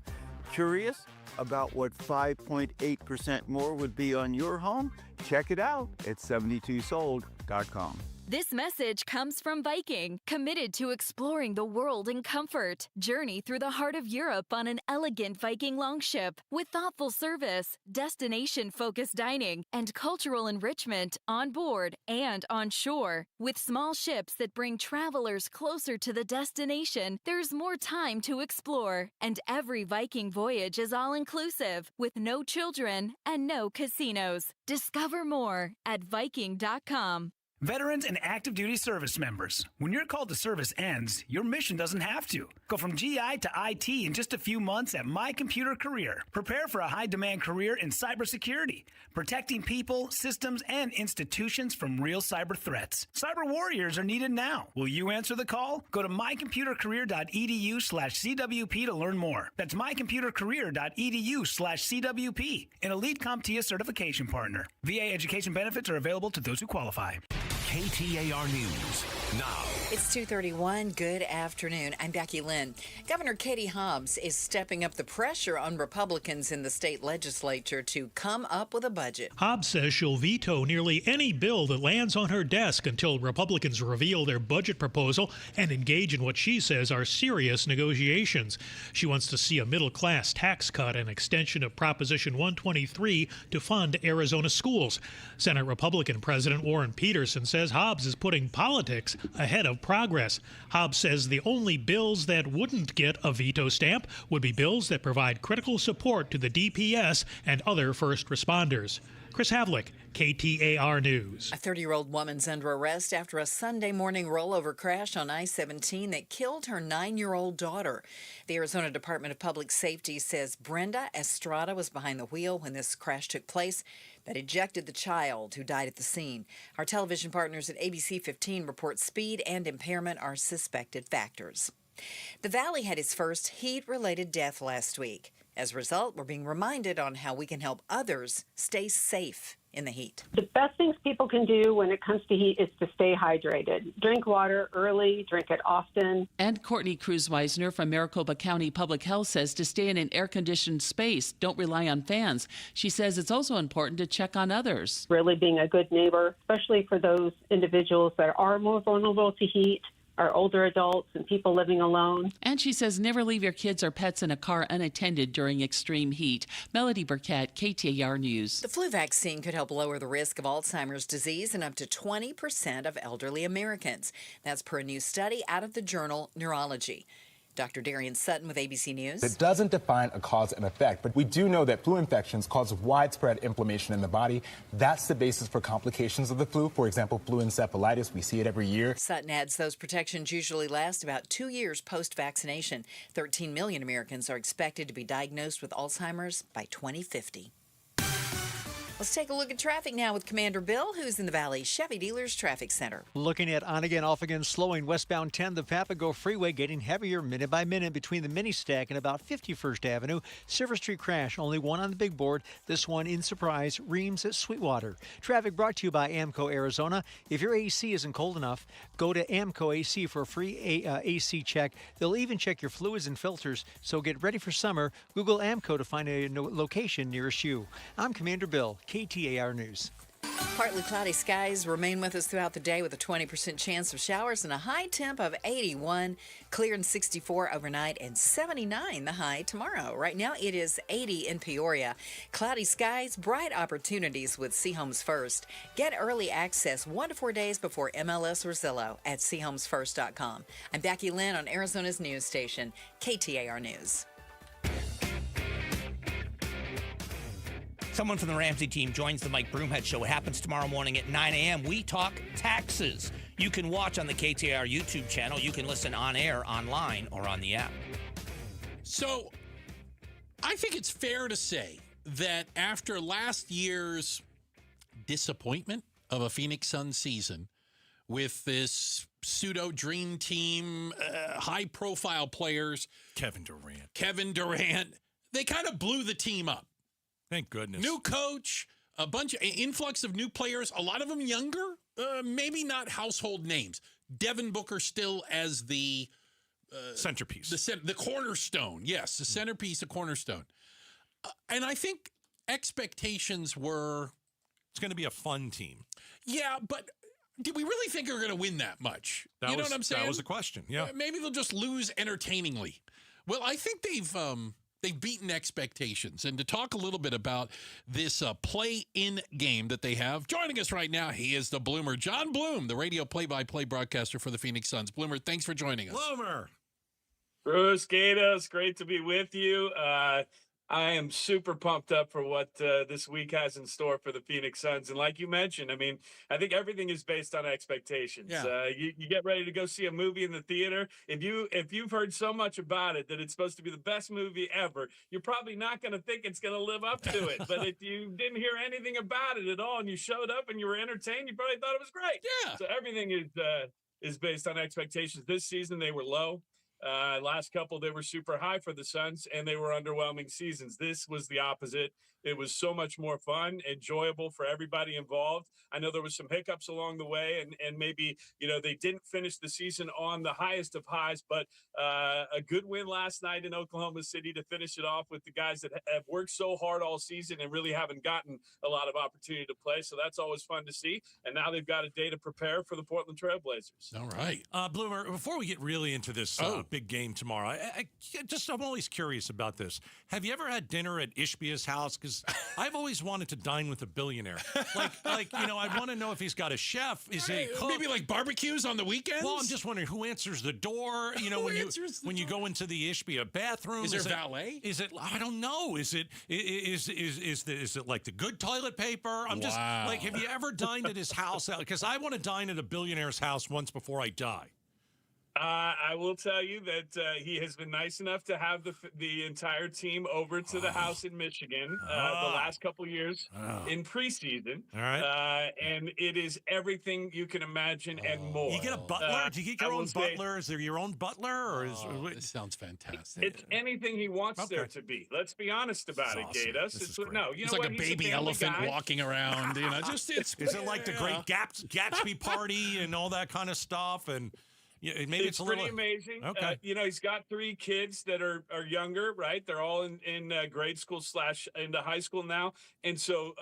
Curious about what 5.8% more would be on your home? Check it out at 72sold.com. This message comes from Viking, committed to exploring the world in comfort. Journey through the heart of Europe on an elegant Viking longship with thoughtful service, destination-focused dining, and cultural enrichment on board and on shore. With small ships that bring travelers closer to the destination, there's more time to explore. And every Viking voyage is all-inclusive, with no children and no casinos. Discover more at Viking.com. Veterans and active duty service members, when your call to service ends, your mission doesn't have to. Go from GI to IT in just a few months at My Computer Career. Prepare for a high-demand career in cybersecurity, protecting people, systems, and institutions from real cyber threats. Cyber warriors are needed now. Will you answer the call? Go to mycomputercareer.edu/CWP to learn more. That's mycomputercareer.edu/CWP, an elite CompTIA certification partner. VA education benefits are available to those who qualify. KTAR News now. It's 2:31. Good afternoon. I'm Becky Lynn. Governor Katie Hobbs is stepping up the pressure on Republicans in the state legislature to come up with a budget. Hobbs says she'll veto nearly any bill that lands on her desk until Republicans reveal their budget proposal and engage in what she says are serious negotiations. She wants to see a middle-class tax cut and extension of Proposition 123 to fund Arizona schools. Senate Republican President Warren Peterson says Hobbs is putting politics ahead of progress. Hobbs says the only bills that wouldn't get a veto stamp would be bills that provide critical support to the DPS and other first responders. Chris Havlick, KTAR News. A 30-year-old woman's under arrest after a Sunday morning rollover crash on I-17 that killed her 9-year-old daughter. The Arizona Department of Public Safety says Brenda Estrada was behind the wheel when this crash took place. That ejected the child, who died at the scene. Our television partners at ABC 15 report speed and impairment are suspected factors. The Valley had its first heat-related death last week. As a result, we're being reminded on how we can help others stay safe in the heat. The best things people can do when it comes to heat is to stay hydrated. Drink water early, drink it often. And Courtney Cruz-Weisner from Maricopa County Public Health says to stay in an air-conditioned space, don't rely on fans. She says it's also important to check on others. Really being a good neighbor, especially for those individuals that are more vulnerable to heat, our older adults and people living alone. And she says never leave your kids or pets in a car unattended during extreme heat. Melody Burkett, KTAR News. The flu vaccine could help lower the risk of Alzheimer's disease in up to 20% of elderly Americans. That's per a new study out of the journal Neurology. Dr. Darian Sutton with ABC News. It doesn't define a cause and effect, but we do know that flu infections cause widespread inflammation in the body. That's the basis for complications of the flu. For example, flu encephalitis, we see it every year. Sutton adds those protections usually last about 2 years post-vaccination. 13 million Americans are expected to be diagnosed with Alzheimer's by 2050. Let's take a look at traffic now with Commander Bill, who's in the Valley Chevy Dealers Traffic Center. Looking at on-again, off-again slowing westbound 10, the Papago Freeway getting heavier minute by minute between the mini stack and about 51st Avenue. Silver Street crash, only one on the big board. This one in Surprise, Reams at Sweetwater. Traffic brought to you by AMCO Arizona. If your AC isn't cold enough, go to AMCO AC for a free AC check. They'll even check your fluids and filters, so get ready for summer. Google AMCO to find a location nearest you. I'm Commander Bill, KTAR News. Partly cloudy skies remain with us throughout the day with a 20% chance of showers and a high temp of 81, clear and 64 overnight and 79 the high tomorrow. Right now it is 80 in Peoria. Cloudy skies, bright opportunities with Seahomes First. Get early access 1 to 4 days before MLS or Zillow at SeahomesFirst.com. I'm Becky Lynn on Arizona's news station, KTAR News. Someone from the Ramsey team joins the Mike Broomhead Show. It happens tomorrow morning at 9 a.m. We talk taxes. You can watch on the KTAR YouTube channel. You can listen on air, online, or on the app. So I think it's fair to say that after last year's disappointment of a Phoenix Suns season with this pseudo dream team, high-profile players, Kevin Durant, they kind of blew the team up. Thank goodness. New coach, a bunch of influx of new players, a lot of them younger, maybe not household names. Devin Booker still as the centerpiece, the cornerstone. Yes, the centerpiece, the cornerstone. And I think expectations were it's going to be a fun team. Yeah, but did we really think we were going to win that much? You know what I'm saying? That was the question. Yeah, maybe they'll just lose entertainingly. Well, I think they've beaten expectations. And to talk a little bit about this play-in game that they have, joining us right now, he is the Bloomer, John Bloom, the radio play-by-play broadcaster for the Phoenix Suns. Bloomer, thanks for joining us. Bloomer. Bruce, Gatos, great to be with you. I am super pumped up for what this week has in store for the Phoenix Suns. And like you mentioned, I mean, I think everything is based on expectations. Yeah. You get ready to go see a movie in the theater. If you've heard so much about it that it's supposed to be the best movie ever, you're probably not going to think it's going to live up to it. But if you didn't hear anything about it at all and you showed up and you were entertained, you probably thought it was great. Yeah. So everything is based on expectations. This season, they were low. Last couple, they were super high for the Suns, and they were underwhelming seasons. This was the opposite. It was so much more fun, enjoyable for everybody involved. I know there was some hiccups along the way, and maybe, they didn't finish the season on the highest of highs, but a good win last night in Oklahoma City to finish it off with the guys that have worked so hard all season and really haven't gotten a lot of opportunity to play. So that's always fun to see. And now they've got a day to prepare for the Portland Trailblazers. All right. Bloomer, before we get really into this big game tomorrow, I'm always curious about this. Have you ever had dinner at Ishbia's house? Because I've always wanted to dine with a billionaire. I want to know if he's got a chef. Is he a cook? Maybe like barbecues on the weekends? Well, I'm just wondering who answers the door. When you go into the Ishbia bathroom. Is there valet? Is it? I don't know. Is it like the good toilet paper? I'm just like, have you ever dined at his house? Because I want to dine at a billionaire's house once before I die. I will tell you that he has been nice enough to have the entire team over to the house in Michigan the last couple years in preseason. All right. And it is everything you can imagine and more. You get a butler? Do you get your own butler? Is there your own butler? This sounds fantastic. It's anything he wants there to be. Let's be honest about it, Gatos. It's like a baby elephant walking around. Is it like the Great Gatsby party and all that kind of stuff? And yeah, maybe it's a pretty amazing. Okay. He's got 3 kids that are younger, right? They're all in grade school / into high school now. And so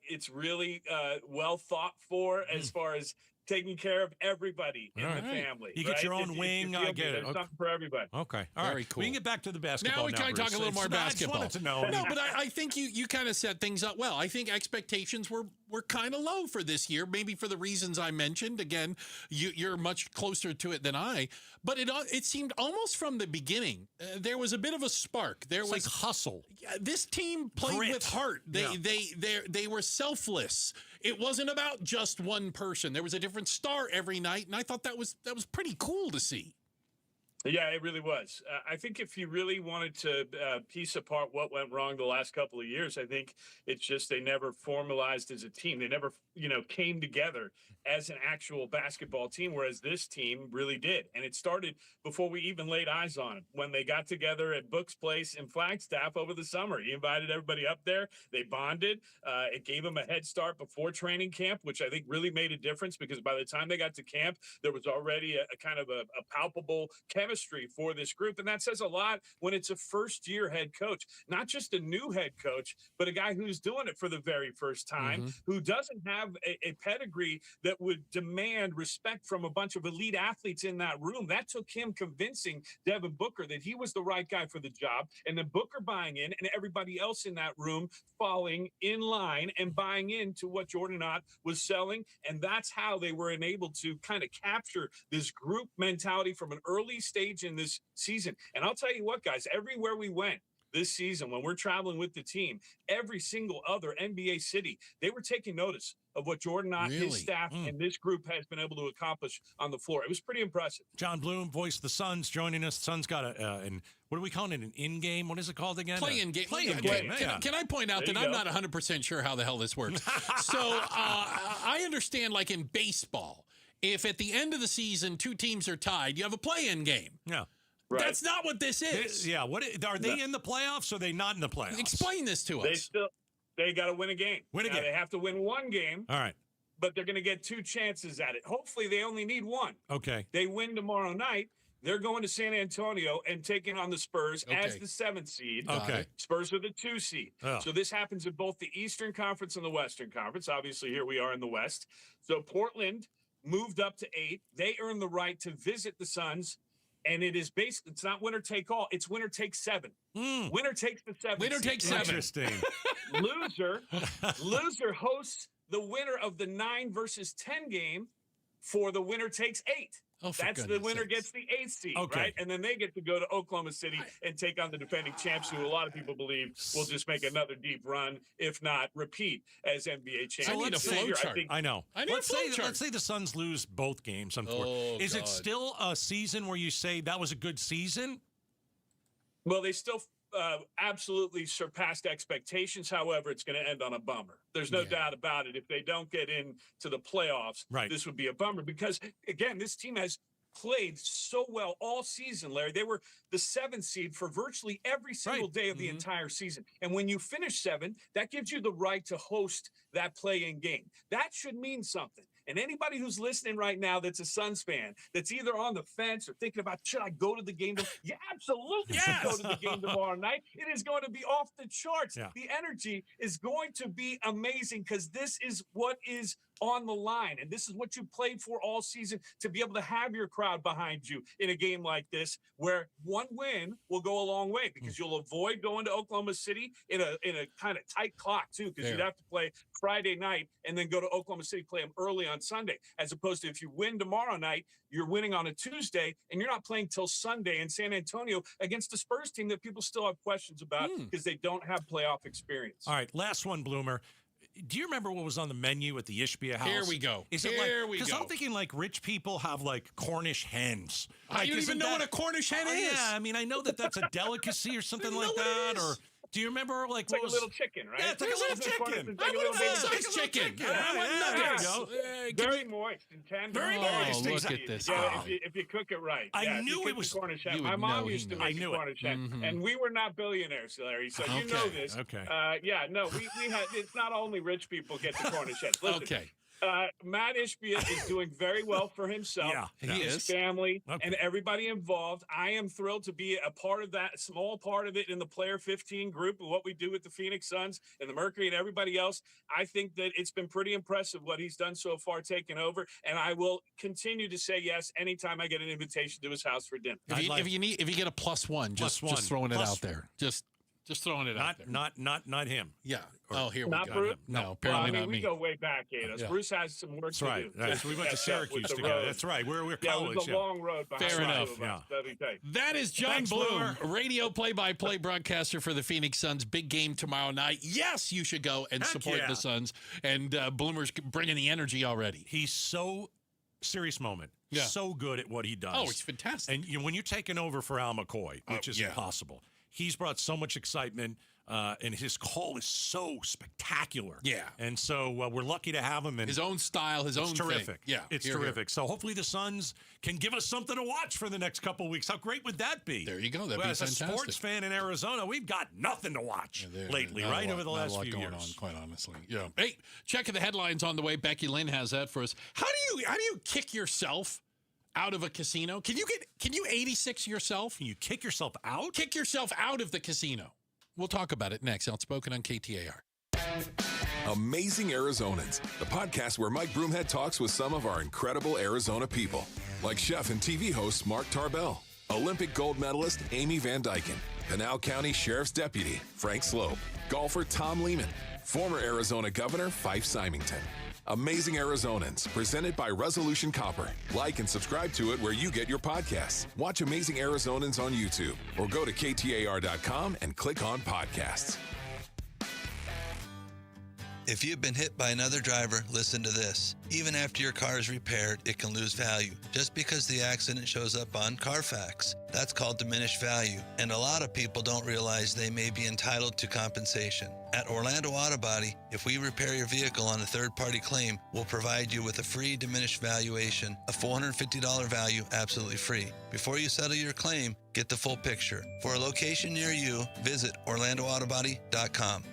it's really well thought for as far as taking care of everybody in the family. You get your own wing. I get it. There's something for everybody. Okay. All Very right. cool. We can get back to the basketball now. We kind of talk a little more basketball. I just wanted to know. No, but I think you kind of set things up well. I think expectations were kind of low for this year, maybe for the reasons I mentioned. Again, you're much closer to it than I. But it seemed almost from the beginning there was a bit of a spark. There was like hustle. This team played with heart. They were selfless. It wasn't about just one person. There was a different star every night, and I thought that was pretty cool to see. Yeah, it really was. I think if you really wanted to piece apart what went wrong the last couple of years, I think it's just they never formalized as a team. They never, came together as an actual basketball team, whereas this team really did. And it started before we even laid eyes on them. When they got together at Book's place in Flagstaff over the summer, he invited everybody up there. They bonded. It gave them a head start before training camp, which I think really made a difference because by the time they got to camp, there was already a kind of a palpable chemistry for this group. And that says a lot when it's a first-year head coach, not just a new head coach, but a guy who's doing it for the very first time, who doesn't have a pedigree that would demand respect from a bunch of elite athletes in that room. That took him convincing Devin Booker that he was the right guy for the job, and then Booker buying in and everybody else in that room falling in line and buying into what Jordan Ott was selling. And that's how they were enabled to kind of capture this group mentality from an early stage in this season. And I'll tell you what, guys, everywhere we went this season, when we're traveling with the team, every single other NBA city, they were taking notice of what Jordan Ott, his staff, and this group has been able to accomplish on the floor. It was pretty impressive. John Bloom, voice of the Suns, joining us. Suns got what are we calling it, an in-game? What is it called again? Play-in game. Play-in game. Can I point out that I'm not 100% sure how the hell this works? So I understand, like in baseball, if at the end of the season 2 teams are tied, you have a play-in game. Yeah. Right. That's not what this is. What are they in the playoffs or are they not in the playoffs? Explain this to us. They got to win a game. They have to win one game. All right. But they're going to get 2 chances at it. Hopefully, they only need one. Okay. They win tomorrow night. They're going to San Antonio and taking on the Spurs as the 7th seed. Okay. Spurs are the 2 seed. Oh. So this happens in both the Eastern Conference and the Western Conference. Obviously, here we are in the West. So Portland moved up to 8. They earned the right to visit the Suns. And it is basically, it's not winner take all. It's winner take 7. Winner takes the 7. Winner takes 7. Interesting. Loser hosts the winner of the 9 versus 10 game for the winner takes 8. Oh, that's the winner gets the 8th seed, right? And then they get to go to Oklahoma City and take on the defending champs, who a lot of people believe will just make another deep run, if not repeat, as NBA champs. I need a flow chart. I know. Let's say the Suns lose both games. Is it still a season where you say that was a good season? Well, they still absolutely surpassed expectations. However, it's going to end on a bummer. There's no doubt about it. If they don't get into the playoffs, this would be a bummer because, again, this team has played so well all season, Larry. They were the 7th seed for virtually every single day of the entire season. And when you finish 7, that gives you the right to host that play-in game. That should mean something. And anybody who's listening right now that's a Suns fan, that's either on the fence or thinking about, should I go to the game? You absolutely should go to the game tomorrow night. It is going to be off the charts. Yeah. The energy is going to be amazing because this is what is on the line. And this is what you played for all season, to be able to have your crowd behind you in a game like this, where one win will go a long way because you'll avoid going to Oklahoma City in a kind of tight clock too, because you'd have to play Friday night and then go to Oklahoma City, play them early on Sunday, as opposed to if you win tomorrow night, you're winning on a Tuesday and you're not playing till Sunday in San Antonio against the Spurs team that people still have questions about because they don't have playoff experience. All right, last one, Bloomer. Do you remember what was on the menu at the Ishbia house? Here we go. Because I'm thinking like rich people have like Cornish hens. I don't even know what a Cornish hen is. Yeah, I mean, I know that's a delicacy or something like that. Or do you remember like it's like a little chicken, right? Yeah, it's like a little chicken. Like a little chicken. There you go. Very moist and tender. Very moist. Look at this. Yeah, if you cook it right. I knew it was Cornish hen. My mom used to make Cornish hen, and we were not billionaires, Larry. So you know this. Okay. We had. It's not only rich people get the Cornish hen. Listen, okay. Matt Ishbia is doing very well for himself, his family, and everybody involved. I am thrilled to be a part of that, small part of it in the Player 15 group and what we do with the Phoenix Suns and the Mercury and everybody else. I think that it's been pretty impressive what he's done so far, taking over, and I will continue to say yes anytime I get an invitation to his house for dinner. If you get a +1, just throwing it out there. Just throwing it out there. Not him. Yeah. Here we not go. Bruce? No, apparently not me. We go way back, Gatos. Yeah. Bruce has some work to do. Right. So we went to Syracuse together. That's right. We're college. It was a long road behind Fair enough. That is John Bloom, radio play-by-play broadcaster for the Phoenix Suns. Big game tomorrow night. Yes, you should go and support the Suns. And Bloomer's bringing the energy already. He's so serious moment. so good at what he does. Oh, he's fantastic. And when you're taking over for Al McCoy, which is impossible, he's brought so much excitement, and his call is so spectacular. Yeah. And so we're lucky to have him. And his own style, his own terrific. thing. Yeah, it's terrific. So hopefully the Suns can give us something to watch for the next couple of weeks. How great would that be? There you go. That'd be as fantastic. a sports fan in Arizona, we've got nothing to watch lately, right? Over the last few years. Going on, quite honestly. Yeah. Hey, checking the headlines on the way. Becky Lynn has that for us. How do you kick yourself out of a casino? Can you 86 yourself? Can you kick yourself out? Kick yourself out of the casino. We'll talk about it next. Outspoken on KTAR. Amazing Arizonans, the podcast where Mike Broomhead talks with some of our incredible Arizona people, like chef and TV host Mark Tarbell, Olympic gold medalist Amy Van Dyken, Pinal County Sheriff's Deputy Frank Slope, golfer Tom Lehman, former Arizona Governor Fife Symington. Amazing Arizonans, presented by Resolution Copper. Like and subscribe to it where you get your podcasts. Watch Amazing Arizonans on YouTube or go to KTAR.com and click on podcasts. If you've been hit by another driver, listen to this. Even after your car is repaired, it can lose value just because the accident shows up on Carfax. That's called diminished value, and a lot of people don't realize they may be entitled to compensation. At Orlando Auto Body, if we repair your vehicle on a third-party claim, we'll provide you with a free diminished valuation, a $450 value absolutely free. Before you settle your claim, get the full picture. For a location near you, visit OrlandoAutobody.com.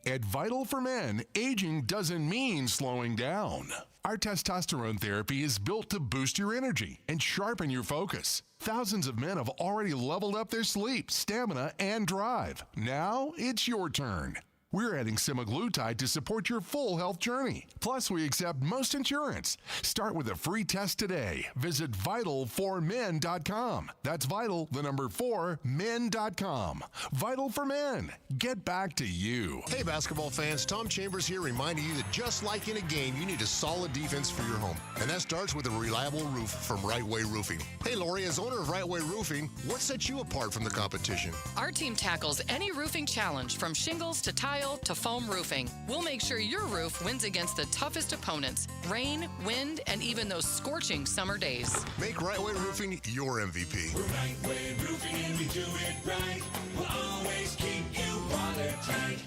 At Vital for Men, aging doesn't mean slowing down. Our testosterone therapy is built to boost your energy and sharpen your focus. Thousands of men have already leveled up their sleep, stamina, and drive. Now it's your turn. We're adding semaglutide to support your full health journey. Plus, we accept most insurance. Start with a free test today. Visit vital4men.com. That's vital, the number 4, men.com. Vital for Men. Get back to you. Hey, basketball fans. Tom Chambers here reminding you that just like in a game, you need a solid defense for your home. And that starts with a reliable roof from Right Way Roofing. Hey, Lori, as owner of Right Way Roofing, what sets you apart from the competition? Our team tackles any roofing challenge from shingles to tile to foam roofing. We'll make sure your roof wins against the toughest opponents, rain, wind, and even those scorching summer days. Make Right Way Roofing your MVP. We're Right Way Roofing and we do it right. We'll always keep you watertight.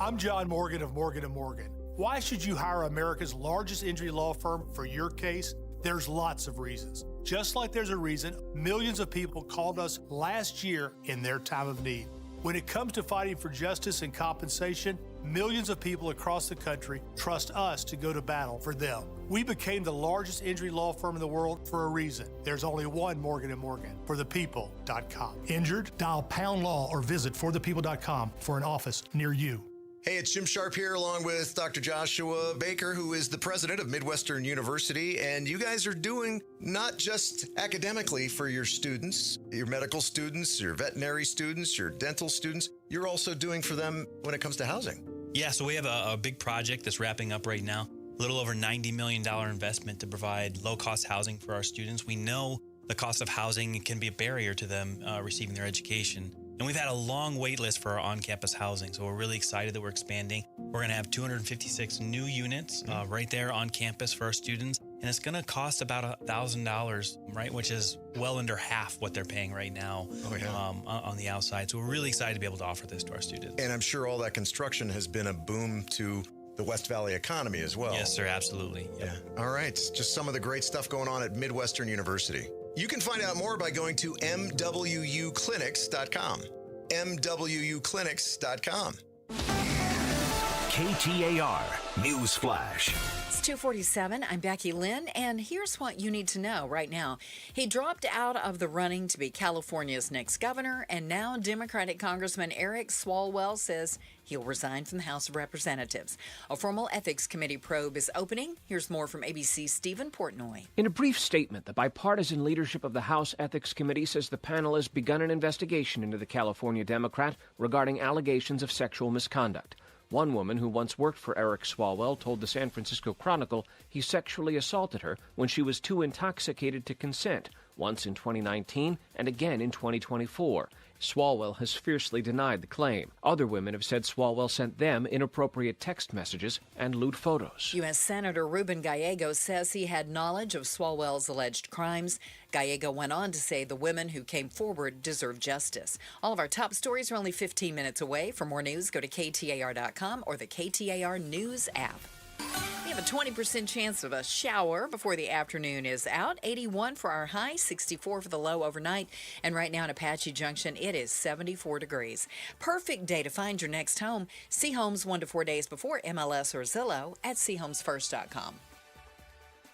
I'm John Morgan of Morgan & Morgan. Why should you hire America's largest injury law firm for your case? There's lots of reasons. Just like there's a reason millions of people called us last year in their time of need. When it comes to fighting for justice and compensation, millions of people across the country trust us to go to battle for them. We became the largest injury law firm in the world for a reason. There's only one Morgan & Morgan, forthepeople.com. Injured? Dial #law or visit forthepeople.com for an office near you. Hey, it's Jim Sharp here along with Dr. Joshua Baker, who is the president of Midwestern University. And you guys are doing not just academically for your students, your medical students, your veterinary students, your dental students, you're also doing for them when it comes to housing. Yeah, so we have a big project that's wrapping up right now. A little over $90 million investment to provide low-cost housing for our students. We know the cost of housing can be a barrier to them receiving their education. And we've had a long wait list for our on-campus housing, so we're really excited that we're expanding. We're going to have 256 new units right there on campus for our students, and it's going to cost about $1,000, right, which is well under half what they're paying right now on the outside. So we're really excited to be able to offer this to our students. And I'm sure all that construction has been a boom to the West Valley economy as well. Yes, sir, absolutely. Yep. Yeah. All right, just some of the great stuff going on at Midwestern University. You can find out more by going to MWUclinics.com. MWUclinics.com. KTAR News Flash. It's 2:47. I'm Becky Lynn, and here's what you need to know right now. He dropped out of the running to be California's next governor, and now Democratic Congressman Eric Swalwell says he'll resign from the House of Representatives. A formal ethics committee probe is opening. Here's more from ABC's Stephen Portnoy. In a brief statement, the bipartisan leadership of the House Ethics Committee says the panel has begun an investigation into the California Democrat regarding allegations of sexual misconduct. One woman who once worked for Eric Swalwell told the San Francisco Chronicle he sexually assaulted her when she was too intoxicated to consent, once in 2019 and again in 2024. Swalwell has fiercely denied the claim. Other women have said Swalwell sent them inappropriate text messages and lewd photos. U.S. Senator Ruben Gallego says he had knowledge of Swalwell's alleged crimes. Gallego went on to say the women who came forward deserve justice. All of our top stories are only 15 minutes away. For more news, go to KTAR.com or the KTAR News app. We have a 20% chance of a shower before the afternoon is out. 81 for our high, 64 for the low overnight. And right now in Apache Junction, it is 74 degrees. Perfect day to find your next home. See homes 1 to 4 days before MLS or Zillow at seehomesfirst.com.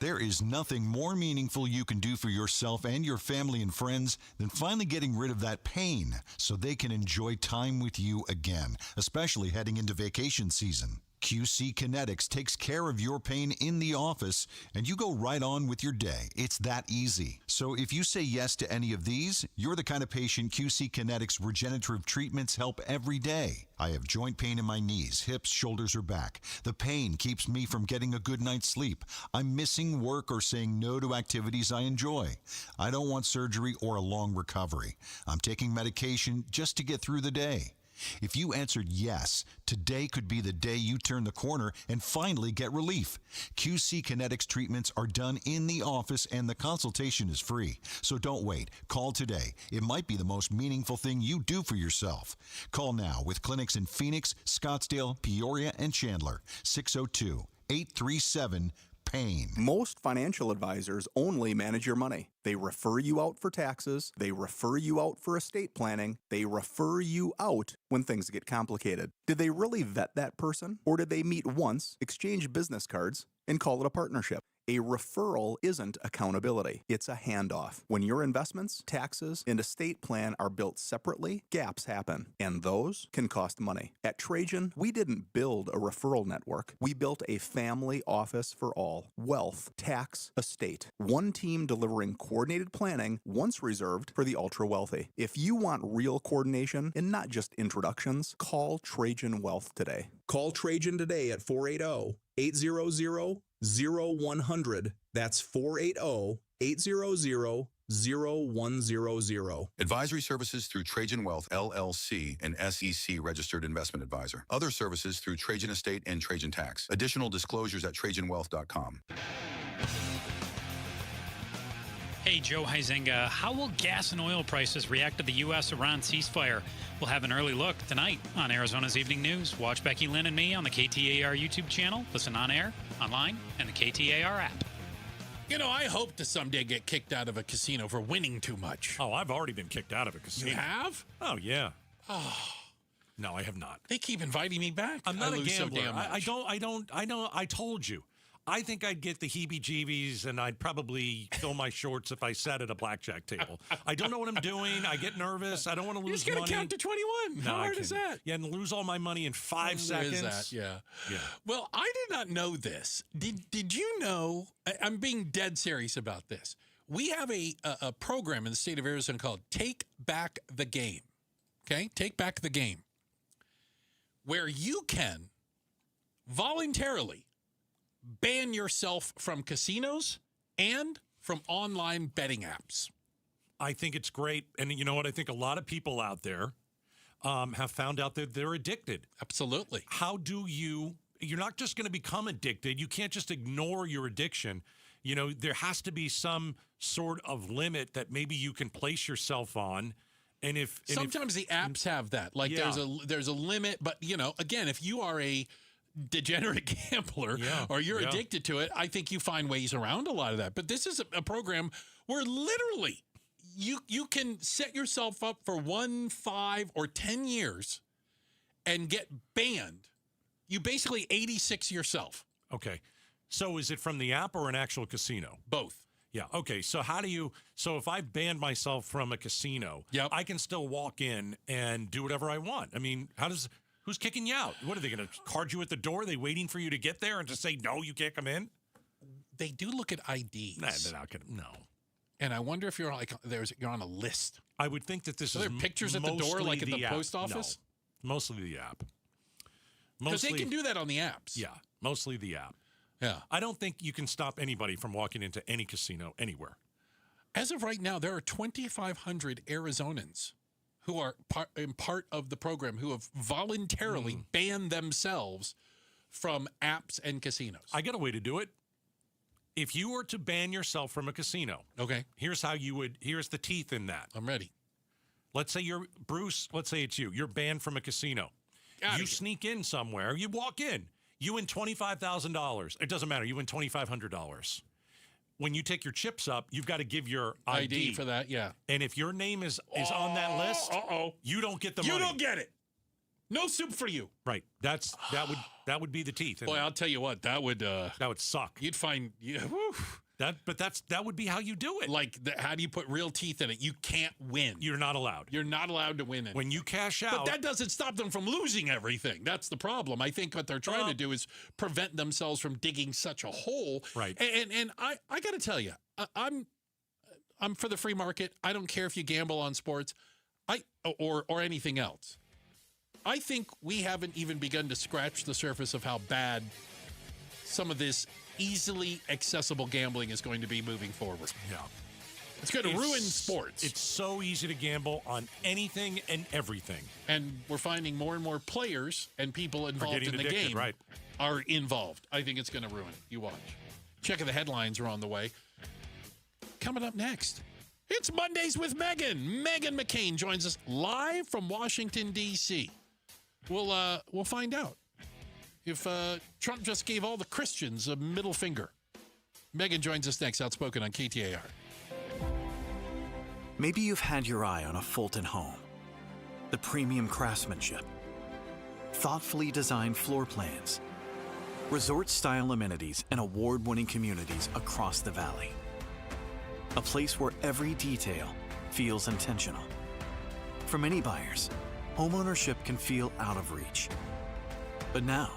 There is nothing more meaningful you can do for yourself and your family and friends than finally getting rid of that pain so they can enjoy time with you again, especially heading into vacation season. QC Kinetics takes care of your pain in the office, and you go right on with your day. It's that easy. So if you say yes to any of these, you're the kind of patient QC Kinetics regenerative treatments help every day. I have joint pain in my knees, hips, shoulders, or back. The pain keeps me from getting a good night's sleep. I'm missing work or saying no to activities I enjoy. I don't want surgery or a long recovery. I'm taking medication just to get through the day. If you answered yes, today could be the day you turn the corner and finally get relief. QC Kinetics treatments are done in the office and the consultation is free. So don't wait. Call today. It might be the most meaningful thing you do for yourself. Call now with clinics in Phoenix, Scottsdale, Peoria, and Chandler. 602-837-PAIN. Most financial advisors only manage your money. They refer you out for taxes. They refer you out for estate planning. They refer you out when things get complicated. Did they really vet that person? Or did they meet once, exchange business cards, and call it a partnership? A referral isn't accountability. It's a handoff. When your investments, taxes, and estate plan are built separately, gaps happen, and those can cost money. At Trajan, we didn't build a referral network. We built a family office for all. Wealth, tax, estate. One team delivering coordinated planning, once reserved for the ultra-wealthy. If you want real coordination and not just introductions, call Trajan Wealth today. Call Trajan today at 480-800-0100. That's 480-800-0100. Advisory services through Trajan Wealth, LLC, an SEC registered investment advisor. Other services through Trajan Estate and Trajan Tax. Additional disclosures at TrajanWealth.com. Hey, Joe Huizenga, how will gas and oil prices react to the U.S.-Iran ceasefire? We'll have an early look tonight on Arizona's Evening News. Watch Becky Lynn and me on the KTAR YouTube channel. Listen on air, online, and the KTAR app. You know, I hope to someday get kicked out of a casino for winning too much. Oh, I've already been kicked out of a casino. You have? Oh, yeah. Oh. No, I have not. They keep inviting me back. I'm not a gambler. So I know. I told you. I think I'd get the heebie-jeebies, and I'd probably fill my shorts if I sat at a blackjack table. I don't know what I'm doing. I get nervous. I don't want to lose money. You just got to count to 21. How hard is that? Yeah, and lose all my money in 5 seconds. That, yeah. Well, I did not know this. Did you know? I'm being dead serious about this. We have a program in the state of Arizona called Take Back the Game. Okay? Take Back the Game. Where you can voluntarily ban yourself from casinos and from online betting apps. I think it's great. And you know what? I think a lot of people out there have found out that they're addicted. Absolutely. How do you're not just going to become addicted. You can't just ignore your addiction. You know, there has to be some sort of limit that maybe you can place yourself on. And sometimes the apps have that. Like there's a limit. But, you know, again, if you are a degenerate gambler or you're addicted to it, I think you find ways around a lot of that. But this is a program where literally you can set yourself up for 1, 5, or 10 years and get banned. You basically 86 yourself. Okay. So is it from the app or an actual casino? Both. Yeah. Okay. So so if I banned myself from a casino, I can still walk in and do whatever I want. I mean, who's kicking you out? What are they going to card you at the door? Are they waiting for you to get there and to say, no, you can't come in? They do look at IDs. Nah, they're not going to. No. And I wonder if you're on a list. I would think that this are there pictures at the door like at the post office? No, mostly the app. Because they can do that on the apps. Yeah, mostly the app. Yeah. I don't think you can stop anybody from walking into any casino anywhere. As of right now, there are 2,500 Arizonans who are part of the program who have voluntarily banned themselves from apps and casinos. I got a way to do it. If you were to ban yourself from a casino, okay, here's the teeth in that. I'm ready. Let's say you're Bruce, let's say it's you. You're banned from a casino. You sneak in somewhere, you walk in, you win $25,000. It doesn't matter, you win $2,500. When you take your chips up, you've got to give your ID for that, yeah. And if your name is on that list, you don't get the money. You don't get it. No soup for you. Right. That would be the teeth. Boy, I'll tell you what, that would suck. You'd find that would be how you do it. Like, how do you put real teeth in it? You can't win. You're not allowed. You're not allowed to win it. When you cash out. But that doesn't stop them from losing everything. That's the problem. I think what they're trying to do is prevent themselves from digging such a hole. Right. And I got to tell you, I'm for the free market. I don't care if you gamble on sports, or anything else. I think we haven't even begun to scratch the surface of how bad some of this easily accessible gambling is going to be moving forward. Yeah. It's going to ruin sports. It's so easy to gamble on anything and everything. And we're finding more and more players and people involved in the game are involved. I think it's going to ruin it. You watch. Check of the headlines are on the way. Coming up next, it's Mondays with Megan. Meghan McCain joins us live from Washington, D.C. We'll find out if Trump just gave all the Christians a middle finger. Megan joins us next, Outspoken on KTAR. Maybe you've had your eye on a Fulton home. The premium craftsmanship, thoughtfully designed floor plans, resort-style amenities, and award-winning communities across the valley. A place where every detail feels intentional. For many buyers, homeownership can feel out of reach. But now,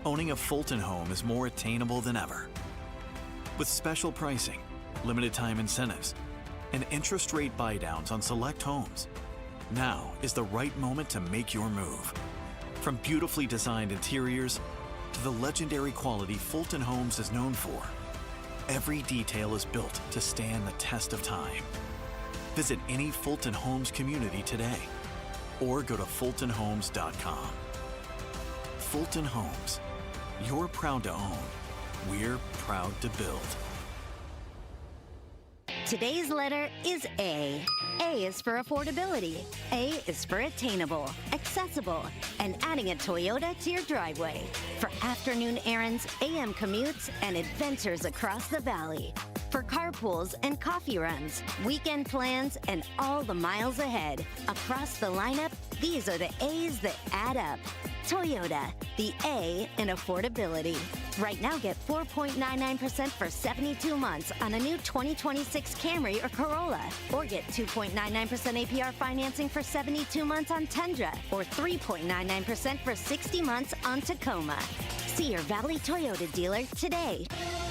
owning a Fulton home is more attainable than ever. With special pricing, limited time incentives, and interest rate buydowns on select homes, now is the right moment to make your move. From beautifully designed interiors to the legendary quality Fulton Homes is known for, every detail is built to stand the test of time. Visit any Fulton Homes community today, or go to fultonhomes.com. Fulton Homes. You're proud to own. We're proud to build. Today's letter is A. A is for affordability. A is for attainable, accessible, and adding a Toyota to your driveway. For afternoon errands, AM commutes, and adventures across the valley. For carpools and coffee runs, weekend plans, and all the miles ahead. Across the lineup, these are the A's that add up. Toyota, the A in affordability. Right now, get 4.99% for 72 months on a new 2026 Camry or Corolla. Or get 2.99% APR financing for 72 months on Tundra. Or 3.99% for 60 months on Tacoma. See your Valley Toyota dealer today.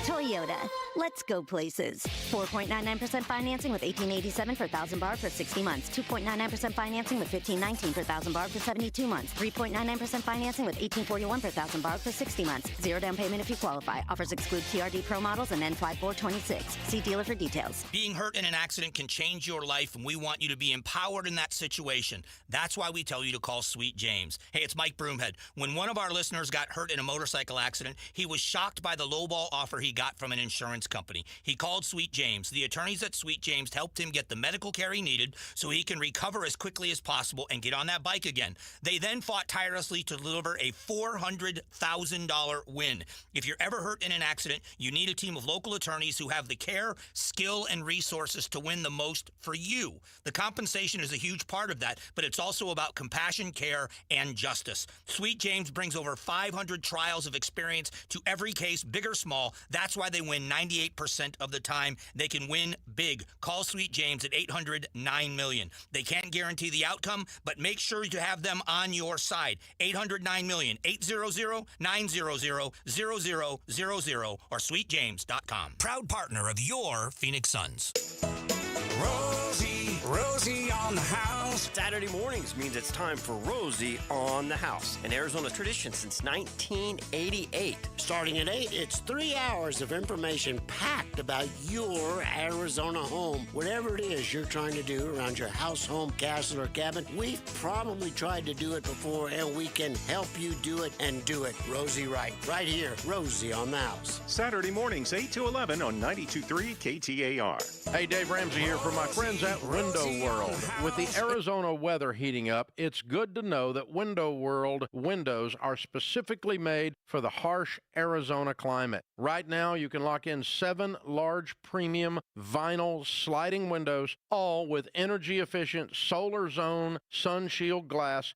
Toyota, let's go places. 4.99% financing with $1,887 for 1,000 bar for 60 months. 2.99% financing with $1,519 for 1,000 bar for 72 months. 3.99% financing with $1,841 for 1,000 bar for 60 months. Zero down payment if you qualify. Offers exclude TRD Pro models and N5426. See dealer for details. Being hurt in an accident can change your life, and we want you to be empowered in that situation. That's why we tell you to call Sweet James. Hey, it's Mike Broomhead. When one of our listeners got hurt in a motorcycle accident, he was shocked by the lowball offer he got from an insurance company. He called Sweet James. The attorneys at Sweet James helped him get the medical care he needed so he can recover as quickly as possible and get on that bike again. They then fought tirelessly to deliver a $400,000 win. If you're ever hurt in an accident, you need a team of local attorneys who have the care, skill, and resources to win the most for you. The compensation is a huge part of that, but it's also about compassion, care, and justice. Sweet James brings over 500 trials of experience to every case, big or small. That's why they win 98% of the time. They can win big. Call Sweet James at 800-9-MILLION. They can't guarantee the outcome, but make sure to have them on your side. 800-9-MILLION, 800-900-0000, or sweetjames.com. Proud partner of your Phoenix Suns. Rosie on the house. house. Saturday mornings means it's time for Rosie on the House, an Arizona tradition since 1988. Starting at 8, it's 3 hours of information packed about your Arizona home. Whatever it is you're trying to do around your house, home, castle, or cabin, we've probably tried to do it before, and we can help you do it and do it Rosie right. Right here, Rosie on the House. Saturday mornings, 8 to 11 on 92.3 KTAR. Hey, Dave Ramsey here for my friends at Window World. With the Arizona weather heating up, it's good to know that Window World windows are specifically made for the harsh Arizona climate. Right now, you can lock in 7 large premium vinyl sliding windows, all with energy-efficient solar zone sun shield glass.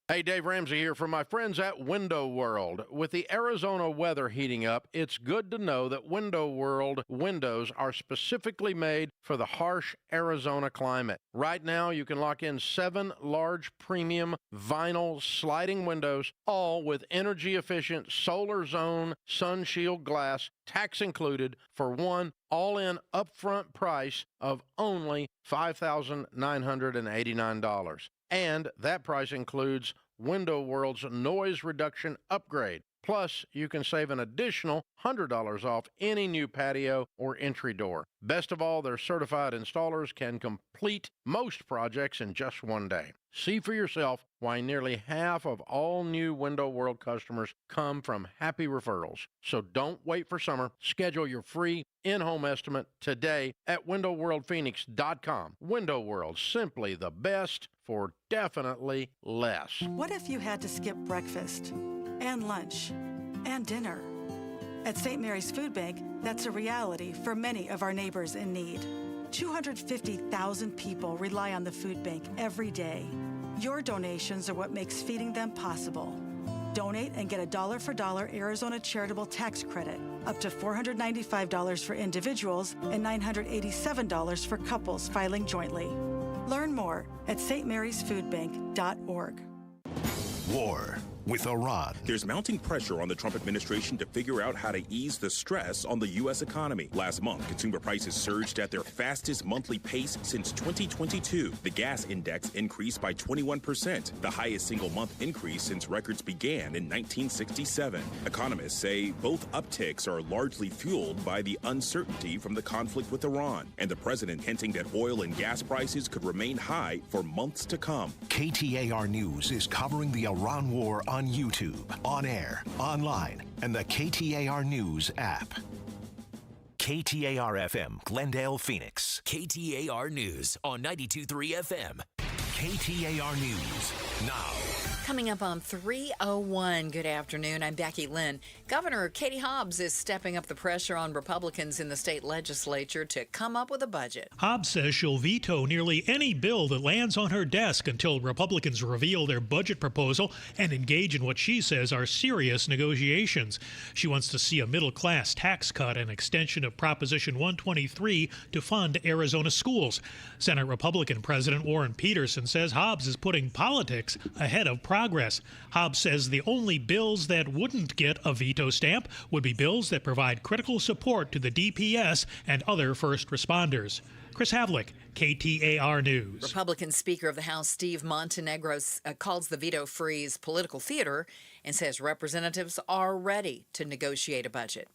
Hey, Dave Ramsey here for my friends at Window World. With the Arizona weather heating up, it's good to know that Window World windows are specifically made for the harsh Arizona climate. Right now, you can lock in 7 large premium vinyl sliding windows, all with energy-efficient solar zone sun shield glass, tax included, for one all-in upfront price of only $5,989. And that price includes Window World's noise reduction upgrade. Plus, you can save an additional $100 off any new patio or entry door. Best of all, their certified installers can complete most projects in just one day. See for yourself why nearly half of all new Window World customers come from happy referrals. So don't wait for summer. Schedule your free in-home estimate today at windowworldphoenix.com. Window World, simply the best for definitely less. What if you had to skip breakfast and lunch and dinner? At St. Mary's Food Bank, that's a reality for many of our neighbors in need. 250,000 people rely on the food bank every day. Your donations are what makes feeding them possible. Donate and get a dollar-for-dollar Arizona charitable tax credit, up to $495 for individuals and $987 for couples filing jointly. Learn more at stmarysfoodbank.org. War with Iran. There's mounting pressure on the Trump administration to figure out how to ease the stress on the U.S. economy. Last month, consumer prices surged at their fastest monthly pace since 2022. The gas index increased by 21%, the highest single-month increase since records began in 1967. Economists say both upticks are largely fueled by the uncertainty from the conflict with Iran, and the president hinting that oil and gas prices could remain high for months to come. KTAR News is covering the Iran war on YouTube, on air, online, and the KTAR News app. KTAR-FM, Glendale, Phoenix. KTAR News on 92.3 FM. KTAR News now. Coming up on 3:01, good afternoon. I'm Becky Lynn. Governor Katie Hobbs is stepping up the pressure on Republicans in the state legislature to come up with a budget. Hobbs says she'll veto nearly any bill that lands on her desk until Republicans reveal their budget proposal and engage in what she says are serious negotiations. She wants to see a middle-class tax cut and extension of Proposition 123 to fund Arizona schools. Senate Republican President Warren Peterson says Hobbs is putting politics ahead of progress. Hobbs says the only bills that wouldn't get a veto stamp would be bills that provide critical support to the DPS and other first responders. Chris Havlick, KTAR News. Republican Speaker of the House Steve Montenegro calls the veto freeze political theater and says representatives are ready to negotiate a budget.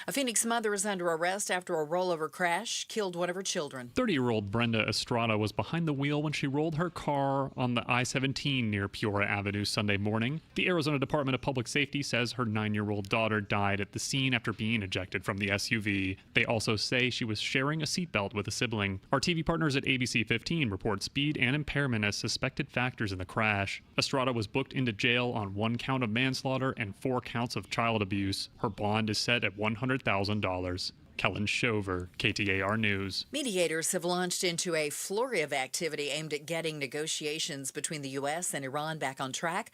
A Phoenix mother is under arrest after a rollover crash killed one of her children. 30-year-old Brenda Estrada was behind the wheel when she rolled her car on the I-17 near Peoria Avenue Sunday morning. The Arizona Department of Public Safety says her 9-year-old daughter died at the scene after being ejected from the SUV. They also say she was sharing a seatbelt with a sibling. Our TV partners at ABC 15 report speed and impairment as suspected factors in the crash. Estrada was booked into jail on 1 count of manslaughter and 4 counts of child abuse. Her bond is set at $100,000. Kellen Shover, KTAR News. Mediators have launched into a flurry of activity aimed at getting negotiations between the U.S. and Iran back on track.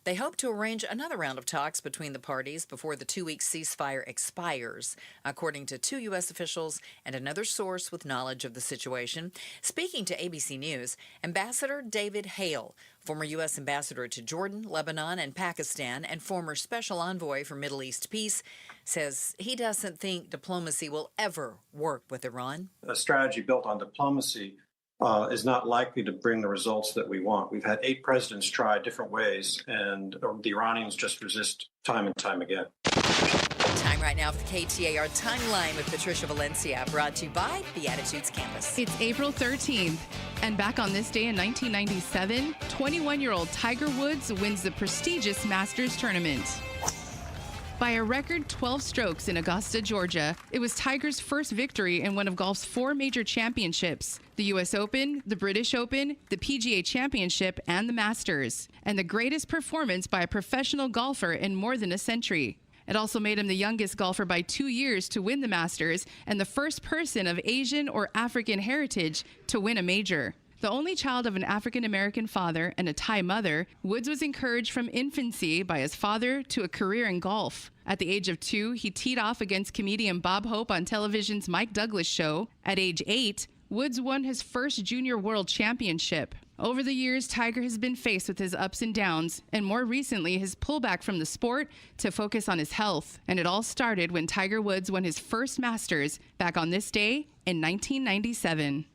They hope to arrange another round of talks between the parties before the 2-week ceasefire expires, according to 2 U.S. officials and another source with knowledge of the situation. Speaking to ABC News, Ambassador David Hale, former U.S. ambassador to Jordan, Lebanon, and Pakistan, and former special envoy for Middle East peace, says he doesn't think diplomacy will ever work with Iran. A strategy built on diplomacy is not likely to bring the results that we want. We've had 8 presidents try different ways, and the Iranians just resist time and time again. Time right now for the KTAR Timeline with Patricia Valencia, brought to you by Beatitudes Campus. It's April 13th, and back on this day in 1997, 21-year-old Tiger Woods wins the prestigious Masters tournament. By a record 12 strokes in Augusta, Georgia, it was Tiger's first victory in one of golf's 4 major championships: the U.S. Open, the British Open, the PGA Championship, and the Masters, and the greatest performance by a professional golfer in more than a century. It also made him the youngest golfer by 2 years to win the Masters and the first person of Asian or African heritage to win a major. The only child of an African-American father and a Thai mother, Woods was encouraged from infancy by his father to a career in golf. At the age of 2, he teed off against comedian Bob Hope on television's Mike Douglas show. At age 8, Woods won his first junior world championship. Over the years, Tiger has been faced with his ups and downs, and more recently his pullback from the sport to focus on his health. And it all started when Tiger Woods won his first Masters back on this day in 1997.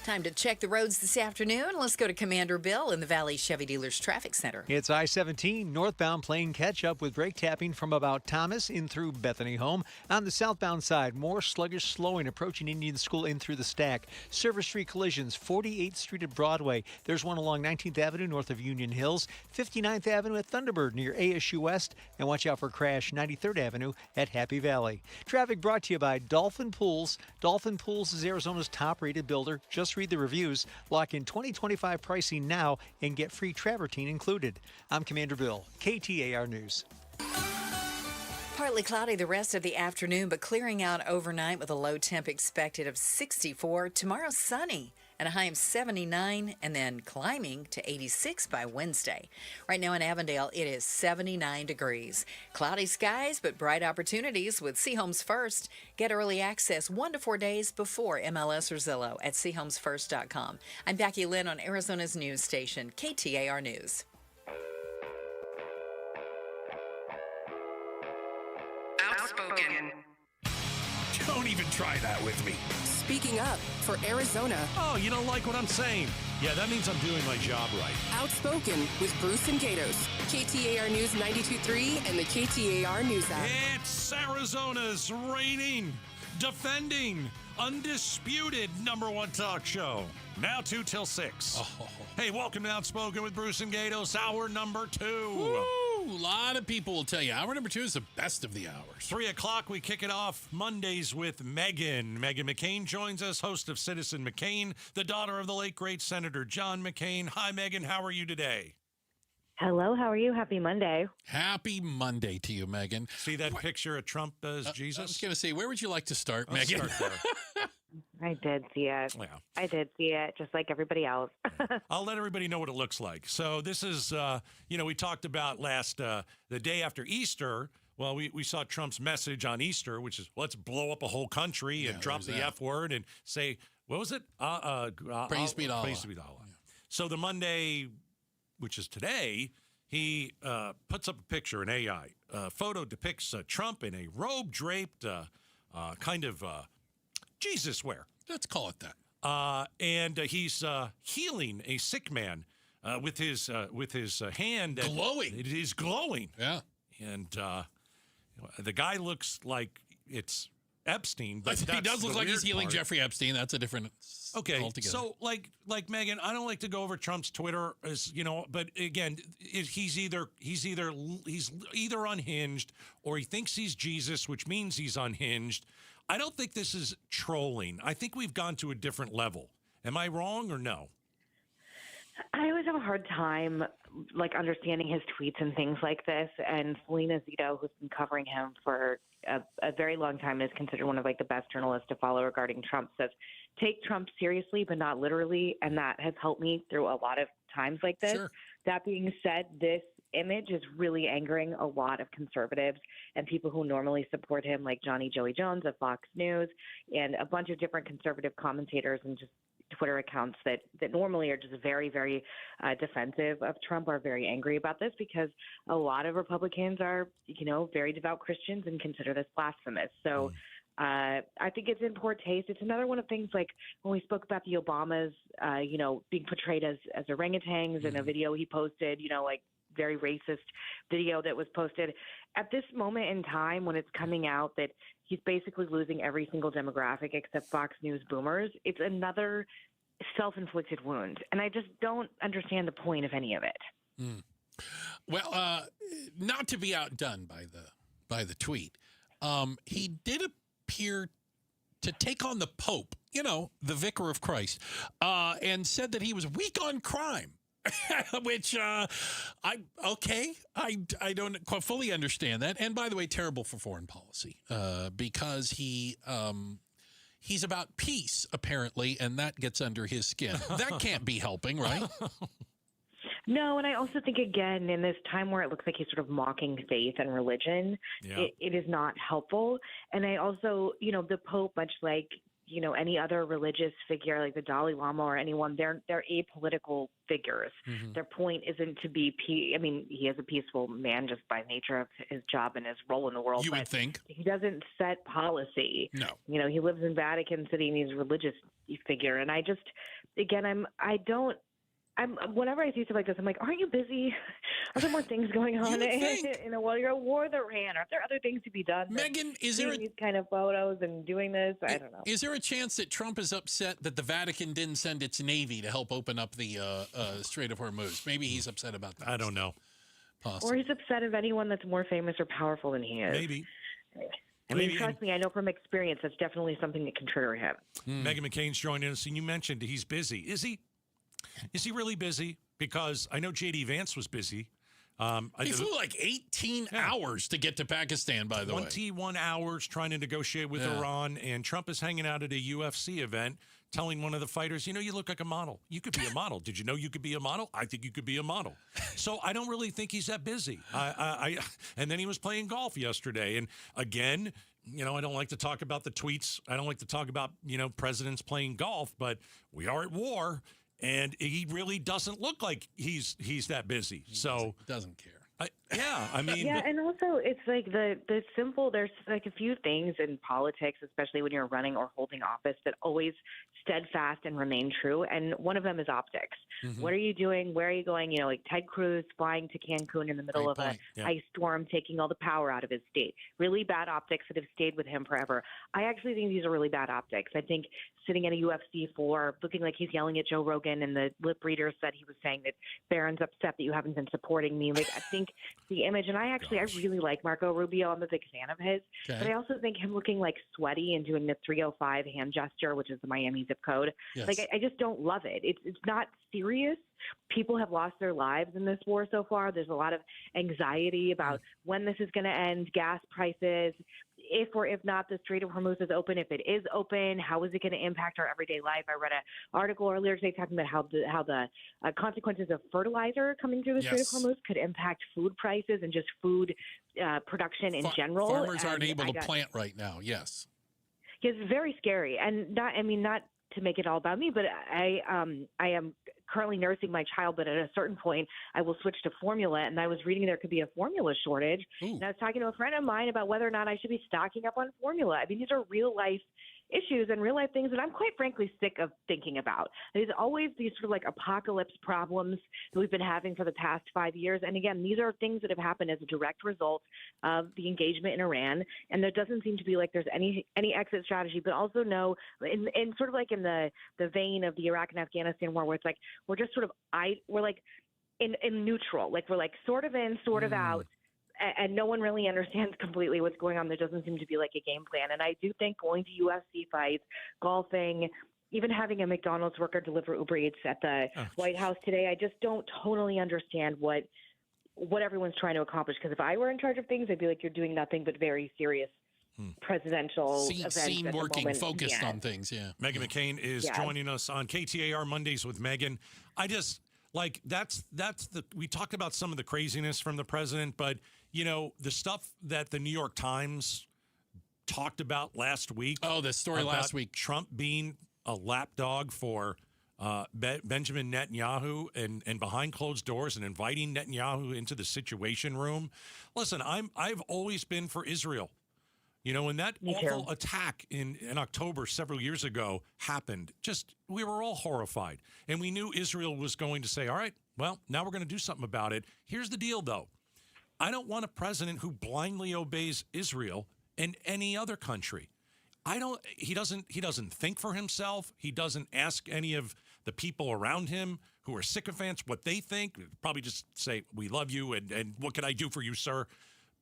Time to check the roads this afternoon. Let's go to Commander Bill in the Valley Chevy Dealers Traffic Center. It's I-17 northbound playing catch-up with brake tapping from about Thomas in through Bethany Home. On the southbound side, more sluggish slowing approaching Indian School in through the Stack. Service Street collisions, 48th Street at Broadway. There's one along 19th Avenue north of Union Hills, 59th Avenue at Thunderbird near ASU West, and watch out for crash 93rd Avenue at Happy Valley. Traffic brought to you by Dolphin Pools. Dolphin Pools is Arizona's top-rated builder. Just read the reviews, lock in 2025 pricing now, and get free travertine included. I'm Commander Bill, KTAR News. Partly cloudy the rest of the afternoon, but clearing out overnight with a low temp expected of 64. Tomorrow, sunny and a high of 79, and then climbing to 86 by Wednesday. Right now in Avondale, it is 79 degrees. Cloudy skies, but bright opportunities with Seahomes First. Get early access 1 to 4 days before MLS or Zillow at SeahomesFirst.com. I'm Becky Lynn on Arizona's news station, KTAR News. Outspoken. Don't even try that with me. Speaking up for Arizona. Oh, you don't like what I'm saying? Yeah, that means I'm doing my job right. Outspoken with Bruce and Gatos. KTAR News 92.3 and the KTAR News app. It's Arizona's reigning, defending, undisputed #1 talk show. Now 2 till 6. Oh. Hey, welcome to Outspoken with Bruce and Gatos, hour number 2. Woo! A lot of people will tell you hour number 2 is the best of the hours. 3 o'clock, we kick it off Mondays with Megan. Megan McCain joins us, host of Citizen McCain, the daughter of the late, great Senator John McCain. Hi, Megan. How are you today? Hello. How are you? Happy Monday. Happy Monday to you, Megan. See that picture of Trump as Jesus? I was going to say, where would you like to start, Let's Megan? start there. I did see it. Yeah. I did see it, just like everybody else. I'll let everybody know what it looks like. So this is, we talked about the day after Easter. Well, we saw Trump's message on Easter, which is let's blow up a whole country and drop the F word and say, what was it? Praise be to Allah. Praise be to Allah. So the Monday, which is today, he puts up a picture, an AI. Photo depicts Trump in a robe draped kind of Jesus wear. Let's call it that. And he's healing a sick man with his hand. Glowing. It is glowing. Yeah. And the guy looks like it's Epstein, but he does look like he's healing part. Jeffrey Epstein. That's a different. Okay, altogether. so like Megan, I don't like to go over Trump's Twitter, but again, he's either unhinged or he thinks he's Jesus, which means he's unhinged. I don't think this is trolling. I think we've gone to a different level. Am I wrong or no? I always have a hard time, understanding his tweets and things like this. And Selena Zito, who's been covering him for a very long time, is considered one of the best journalists to follow regarding Trump. Says, take Trump seriously, but not literally. And that has helped me through a lot of times like this. Sure. That being said, this image is really angering a lot of conservatives and people who normally support him, like Johnny Joey Jones of Fox News and a bunch of different conservative commentators and just Twitter accounts that normally are just very, very defensive of Trump are very angry about this because a lot of Republicans are, very devout Christians and consider this blasphemous. So I think it's in poor taste. It's another one of things like when we spoke about the Obamas, being portrayed as orangutans in a video he posted, like very racist video that was posted. At this moment in time when it's coming out that he's basically losing every single demographic except Fox News boomers, it's another self-inflicted wound. And I just don't understand the point of any of it. Well, not to be outdone by the tweet, he did appear to take on the Pope, the Vicar of Christ, and said that he was weak on crime. Which I don't quite fully understand that. And by the way, terrible for foreign policy because he's about peace apparently, and that gets under his skin. That can't be helping, right? No, and I also think, again, in this time where it looks like he's sort of mocking faith and religion, it is not helpful. And I also, the Pope, much like, any other religious figure like the Dalai Lama or anyone, they're apolitical figures. Mm-hmm. Their point isn't to be he is a peaceful man just by nature of his job and his role in the world. You would think. He doesn't set policy. No. He lives in Vatican City and he's a religious figure. And I just, again, whenever I see stuff like this, I'm like, aren't you busy? Are there more things going on while you're at war with Iran? Aren't there other things to be done? Megan, is there these kind of photos and doing this? I don't know. Is there a chance that Trump is upset that the Vatican didn't send its Navy to help open up the Strait of Hormuz? Maybe he's upset about that. I don't know. Possibly. Or he's upset of anyone that's more famous or powerful than he is. Maybe. Trust me, I know from experience that's definitely something that can trigger him. Meghan McCain's joining us, and you mentioned he's busy. Is he? Is he really busy? Because I know J.D. Vance was busy. He flew like 18 hours to get to Pakistan, by the way. 21 hours trying to negotiate with Iran, and Trump is hanging out at a UFC event telling one of the fighters, you look like a model. You could be a model. Did you know you could be a model? I think you could be a model. So I don't really think he's that busy. And then he was playing golf yesterday. And again, I don't like to talk about the tweets. I don't like to talk about, presidents playing golf, but we are at war. And he really doesn't look like he's that busy. So doesn't care. And also it's like the simple. There's like a few things in politics, especially when you're running or holding office, that always steadfast and remain true. And one of them is optics. Mm-hmm. What are you doing? Where are you going? Like Ted Cruz flying to Cancun in the middle of an ice storm, taking all the power out of his state. Really bad optics that have stayed with him forever. I actually think these are really bad optics. I think sitting at a UFC floor, looking like he's yelling at Joe Rogan, and the lip reader said he was saying that Barron's upset that you haven't been supporting me. Like, I think the image, and I really like Marco Rubio. I'm a big fan of his. Okay. But I also think him looking like sweaty and doing the 305 hand gesture, which is the Miami zip code. Yes. Like, I just don't love it. It's not serious. People have lost their lives in this war so far. There's a lot of anxiety about when this is going to end, gas prices, if or if not the Strait of Hormuz is open. If it is open, how is it going to impact our everyday life? I read an article earlier today talking about how the consequences of fertilizer coming through the Strait of Hormuz could impact food prices and just food production in general. Farmers aren't able to plant right now. Yes. It's very scary. And not to make it all about me, but I am currently nursing my child, but at a certain point I will switch to formula. And I was reading there could be a formula shortage. Ooh. And I was talking to a friend of mine about whether or not I should be stocking up on formula. I mean, these are real life issues and real life things that I'm quite frankly sick of thinking about. There's always these sort of like apocalypse problems that we've been having for the past 5 years. And again, these are things that have happened as a direct result of the engagement in Iran. And there doesn't seem to be like there's any exit strategy, but also no, in sort of like in the vein of the Iraq and Afghanistan war, where it's like, we're just sort of, we're like in neutral, like we're like sort of in, sort of out. And no one really understands completely what's going on. There doesn't seem to be like a game plan. And I do think going to UFC fights, golfing, even having a McDonald's worker deliver Uber Eats at the White House today, I just don't totally understand what everyone's trying to accomplish. Because if I were in charge of things, I'd be like, you're doing nothing but very serious presidential events. Scene working, focused on things, Meghan McCain is joining us on KTAR Mondays with Meghan. Like we talked about some of the craziness from the president, but the stuff that the New York Times talked about last week. Oh, the story last week. Trump being a lapdog for Benjamin Netanyahu and behind closed doors and inviting Netanyahu into the Situation Room. Listen, I've always been for Israel. When that awful attack in October several years ago happened, we were all horrified. And we knew Israel was going to say, all right, well, now we're going to do something about it. Here's the deal, though. I don't want a president who blindly obeys Israel and any other country. He doesn't think for himself. He doesn't ask any of the people around him who are sycophants what they think. Probably just say, we love you and what can I do for you, sir?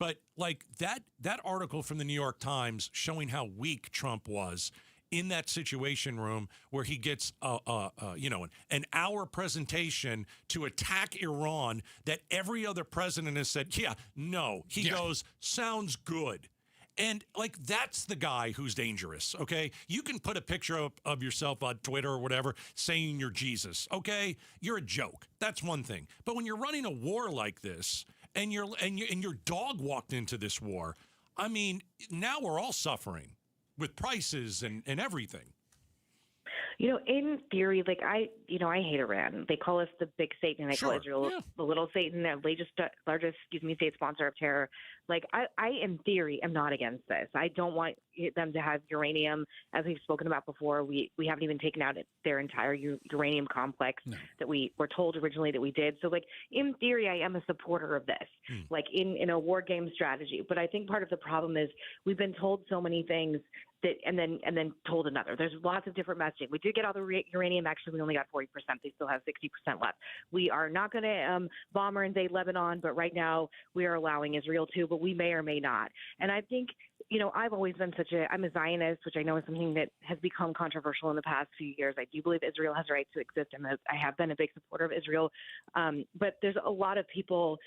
But like that article from the New York Times showing how weak Trump was in that Situation Room where he gets an hour presentation to attack Iran that every other president has said, he goes, sounds good. And like that's the guy who's dangerous, okay? You can put a picture of yourself on Twitter or whatever saying you're Jesus, okay? You're a joke. That's one thing. But when you're running a war like this and your dog walked into this war, I mean, now we're all suffering with prices and everything. In theory, like I hate Iran. They call us the big Satan. I call Israel the little Satan, the largest state sponsor of terror. Like I, in theory, am not against this. I don't want them to have uranium, as we've spoken about before. We haven't even taken out their entire uranium complex that we were told originally that we did. So, like in theory, I am a supporter of this, like in a war game strategy. But I think part of the problem is we've been told so many things and then told another. There's lots of different messaging. We did get all the uranium. Actually, we only got 40%. They still have 60% left. We are not going to bomb or invade Lebanon, but right now we are allowing Israel to, but we may or may not. And I think, I've always been I'm a Zionist, which I know is something that has become controversial in the past few years. I do believe Israel has a right to exist, and I have been a big supporter of Israel. But there's a lot of people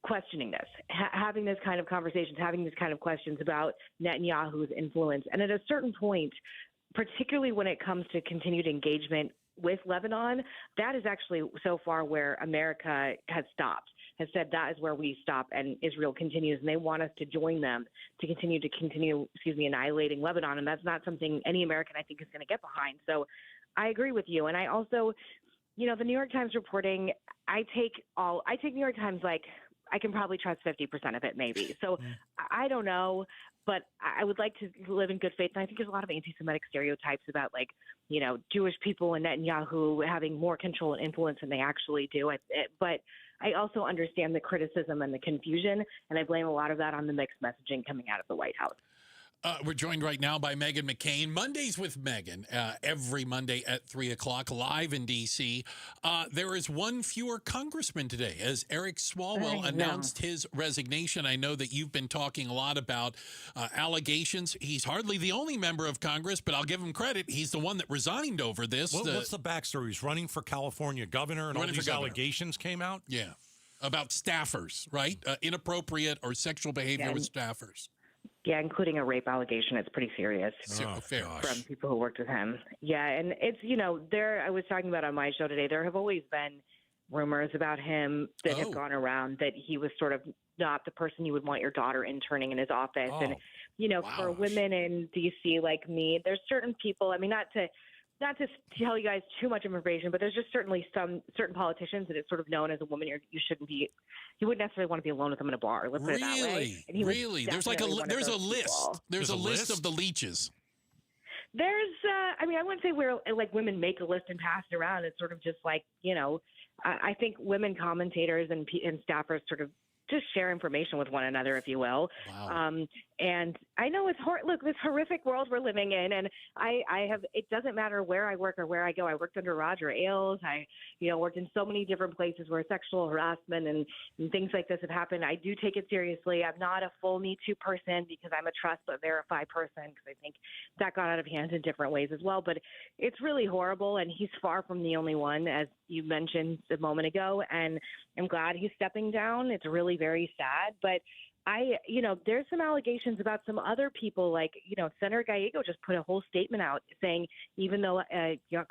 questioning this, having this kind of conversations, having these kind of questions about Netanyahu's influence. And at a certain point, particularly when it comes to continued engagement with Lebanon, that is actually so far where America has stopped, has said that is where we stop and Israel continues. And they want us to join them to continue annihilating Lebanon. And that's not something any American, I think, is going to get behind. So I agree with you. And I also, the New York Times reporting, I take New York Times like I can probably trust 50% of it maybe. So I don't know, but I would like to live in good faith. And I think there's a lot of anti-Semitic stereotypes about Jewish people and Netanyahu having more control and influence than they actually do. But I also understand the criticism and the confusion, and I blame a lot of that on the mixed messaging coming out of the White House. We're joined right now by Meghan McCain. Mondays with Meghan, every Monday at 3 o'clock, live in D.C. There is one fewer congressman today, as Eric Swalwell announced his resignation. I know that you've been talking a lot about allegations. He's hardly the only member of Congress, but I'll give him credit. He's the one that resigned over this. What's the backstory? He's running for California governor, and all these allegations came out? Yeah, about staffers, right? Inappropriate or sexual behavior with staffers. Yeah, including a rape allegation. It's pretty serious from people who worked with him. Yeah, and it's, I was talking about on my show today, there have always been rumors about him that have gone around that he was sort of not the person you would want your daughter interning in his office. And, for women in D.C. like me, there's certain people, I mean, not to tell you guys too much information, but there's just certainly certain politicians that it's sort of known as a woman you wouldn't necessarily want to be alone with them in a bar. Let's put it that way. And really? There's a list. There's a list of the leeches. There's, I wouldn't say where women make a list and pass it around. It's sort of just I think women commentators and staffers sort of just share information with one another, if you will. Wow. And I know it's this horrific world we're living in, and it doesn't matter where I work or where I go. I worked under Roger Ailes. I, worked in so many different places where sexual harassment and things like this have happened. I do take it seriously. I'm not a full Me Too person because I'm a trust but verify person, because I think that got out of hand in different ways as well. But it's really horrible, and he's far from the only one, as you mentioned a moment ago, and I'm glad he's stepping down. It's really very sad, but there's some allegations about some other people, like, Senator Gallego just put a whole statement out saying, even though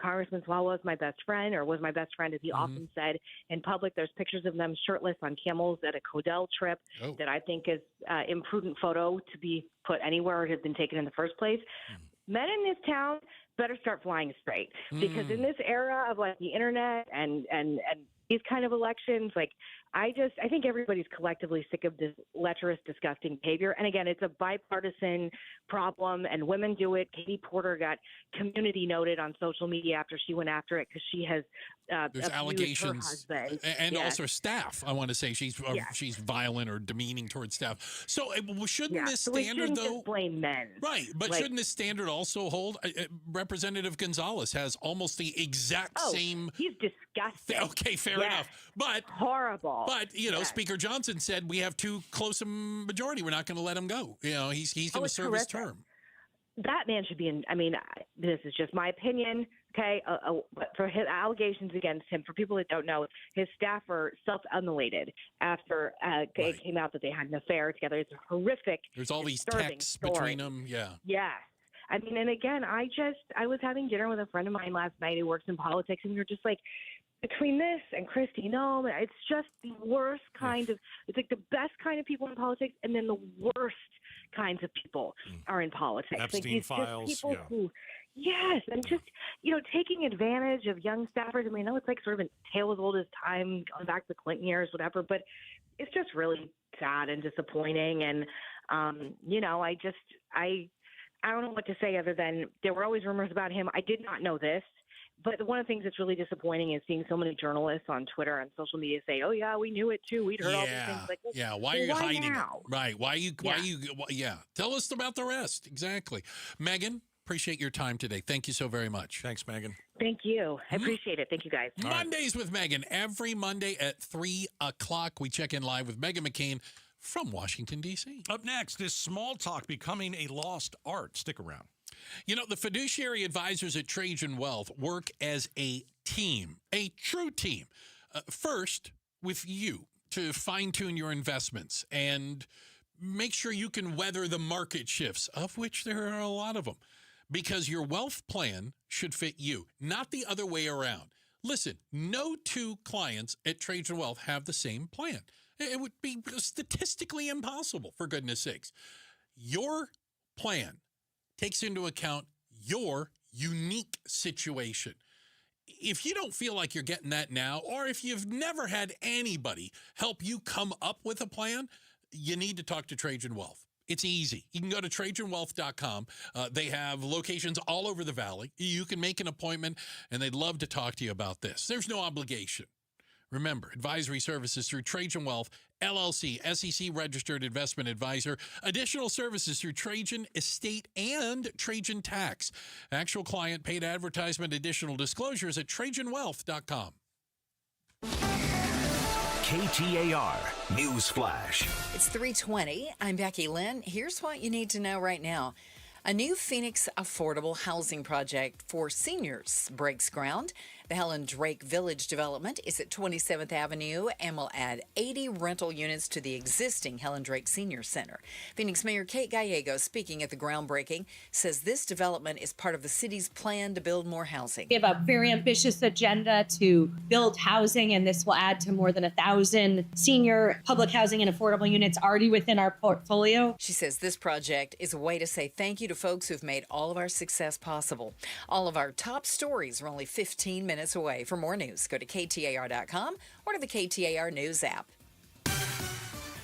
Congressman Swalwell was my best friend, or was my best friend, as he often said in public, there's pictures of them shirtless on camels at a Codell trip that I think is imprudent photo to be put anywhere it had been taken in the first place. Men in this town better start flying straight, because in this era of like the internet and these kind of elections, like, I think everybody's collectively sick of this lecherous, disgusting behavior. And again, it's a bipartisan problem, and women do it. Katie Porter got community noted on social media after she went after it, because she has there's allegations, her husband. and also staff. I want to say she's violent or demeaning towards staff. So shouldn't this standard, we shouldn't though, just blame men, right? But shouldn't this standard also hold? Representative Gonzalez has almost the exact same. He's disgusting. Okay, fair enough. But horrible. But Speaker Johnson said we have too close a majority. We're not going to let him go. He's going to serve his term. That man should be in. I mean, this is just my opinion. Okay, for his allegations against him, for people that don't know, his staff are self-immolated after it came out that they had an affair together. It's a horrific. There's all these texts between them. Yeah. Yes. I mean, and again, I was having dinner with a friend of mine last night who works in politics, and we were just like, between this and Kristi Noem, it's just the worst kind of, it's like the best kind of people in politics, and then the worst kinds of people are in politics. Epstein files. Just people who, and just, taking advantage of young staffers. I mean, I know it's like sort of a tale as old as time, going back to the Clinton years, whatever, but it's just really sad and disappointing. And, I don't know what to say other than there were always rumors about him. I did not know this. But one of the things that's really disappointing is seeing so many journalists on Twitter and social media say, "Oh yeah, we knew it too. We'd heard all these things." Like, why are you hiding it? Right? Why you? Tell us about the rest. Exactly, Megan. Appreciate your time today. Thank you so very much. Thanks, Megan. Thank you. I appreciate it. Thank you, guys. Mondays with Megan. Every Monday at 3:00, we check in live with Megan McCain from Washington, D.C. Up next is Small Talk becoming a lost art. Stick around. The fiduciary advisors at Trajan Wealth work as a team, a true team. First, with you to fine-tune your investments and make sure you can weather the market shifts, of which there are a lot of them, because your wealth plan should fit you, not the other way around. Listen, no two clients at Trajan Wealth have the same plan. It would be statistically impossible, for goodness sakes. Your plan takes into account your unique situation. If you don't feel like you're getting that now, or if you've never had anybody help you come up with a plan, you need to talk to Trajan Wealth. It's easy. You can go to TrajanWealth.com. They have locations all over the valley. You can make an appointment, and they'd love to talk to you about this. There's no obligation. Remember, advisory services through Trajan Wealth, LLC, SEC-registered investment advisor. Additional services through Trajan Estate and Trajan Tax. Actual client paid advertisement, additional disclosures at TrajanWealth.com. KTAR News Flash. It's 3:20. I'm Becky Lynn. Here's what you need to know right now. A new Phoenix affordable housing project for seniors breaks ground. The Helen Drake Village development is at 27th Avenue and will add 80 rental units to the existing Helen Drake Senior Center. Phoenix Mayor Kate Gallego, speaking at the groundbreaking, says this development is part of the city's plan to build more housing. We have a very ambitious agenda to build housing, and this will add to more than 1,000 senior public housing and affordable units already within our portfolio. She says this project is a way to say thank you to folks who've made all of our success possible. All of our top stories are only 15 minutes away. For more news, go to KTAR.com or to the KTAR News app.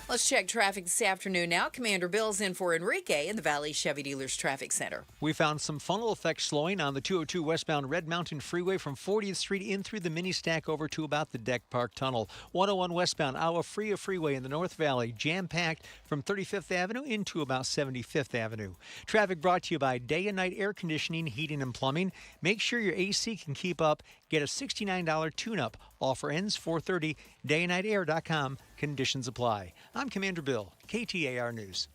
Let's check traffic this afternoon now. Commander Bill's in for Enrique in the Valley Chevy Dealers Traffic Center. We found some funnel effect slowing on the 202 westbound Red Mountain Freeway from 40th Street in through the mini stack over to about the Deck Park Tunnel. 101 westbound Awa Fria Freeway in the North Valley, jam-packed from 35th Avenue into about 75th Avenue. Traffic brought to you by Day and Night Air Conditioning, Heating, and Plumbing. Make sure your AC can keep up. Get a $69 tune-up. Offer ends 4/30. Dayandnightair.com. Conditions apply. I'm Commander Bill, KTAR News.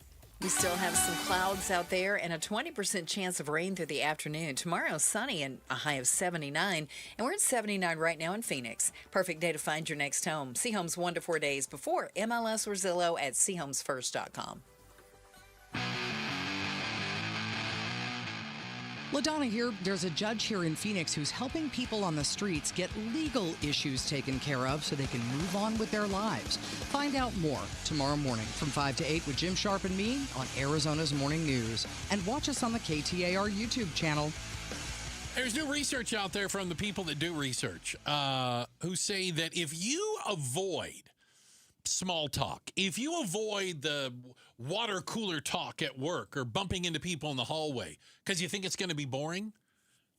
We still have some clouds out there and a 20% chance of rain through the afternoon. Tomorrow, sunny and a high of 79. And we're at 79 right now in Phoenix. Perfect day to find your next home. See homes 1 to 4 days before MLS or Zillow at seehomesfirst.com. LaDonna here. There's a judge here in Phoenix who's helping people on the streets get legal issues taken care of so they can move on with their lives. Find out more tomorrow morning from 5 to 8 with Jim Sharp and me on Arizona's Morning News. And watch us on the KTAR YouTube channel. There's new research out there from the people that do research who say that if you avoid small talk, if you avoid the water cooler talk at work or bumping into people in the hallway because you think it's going to be boring,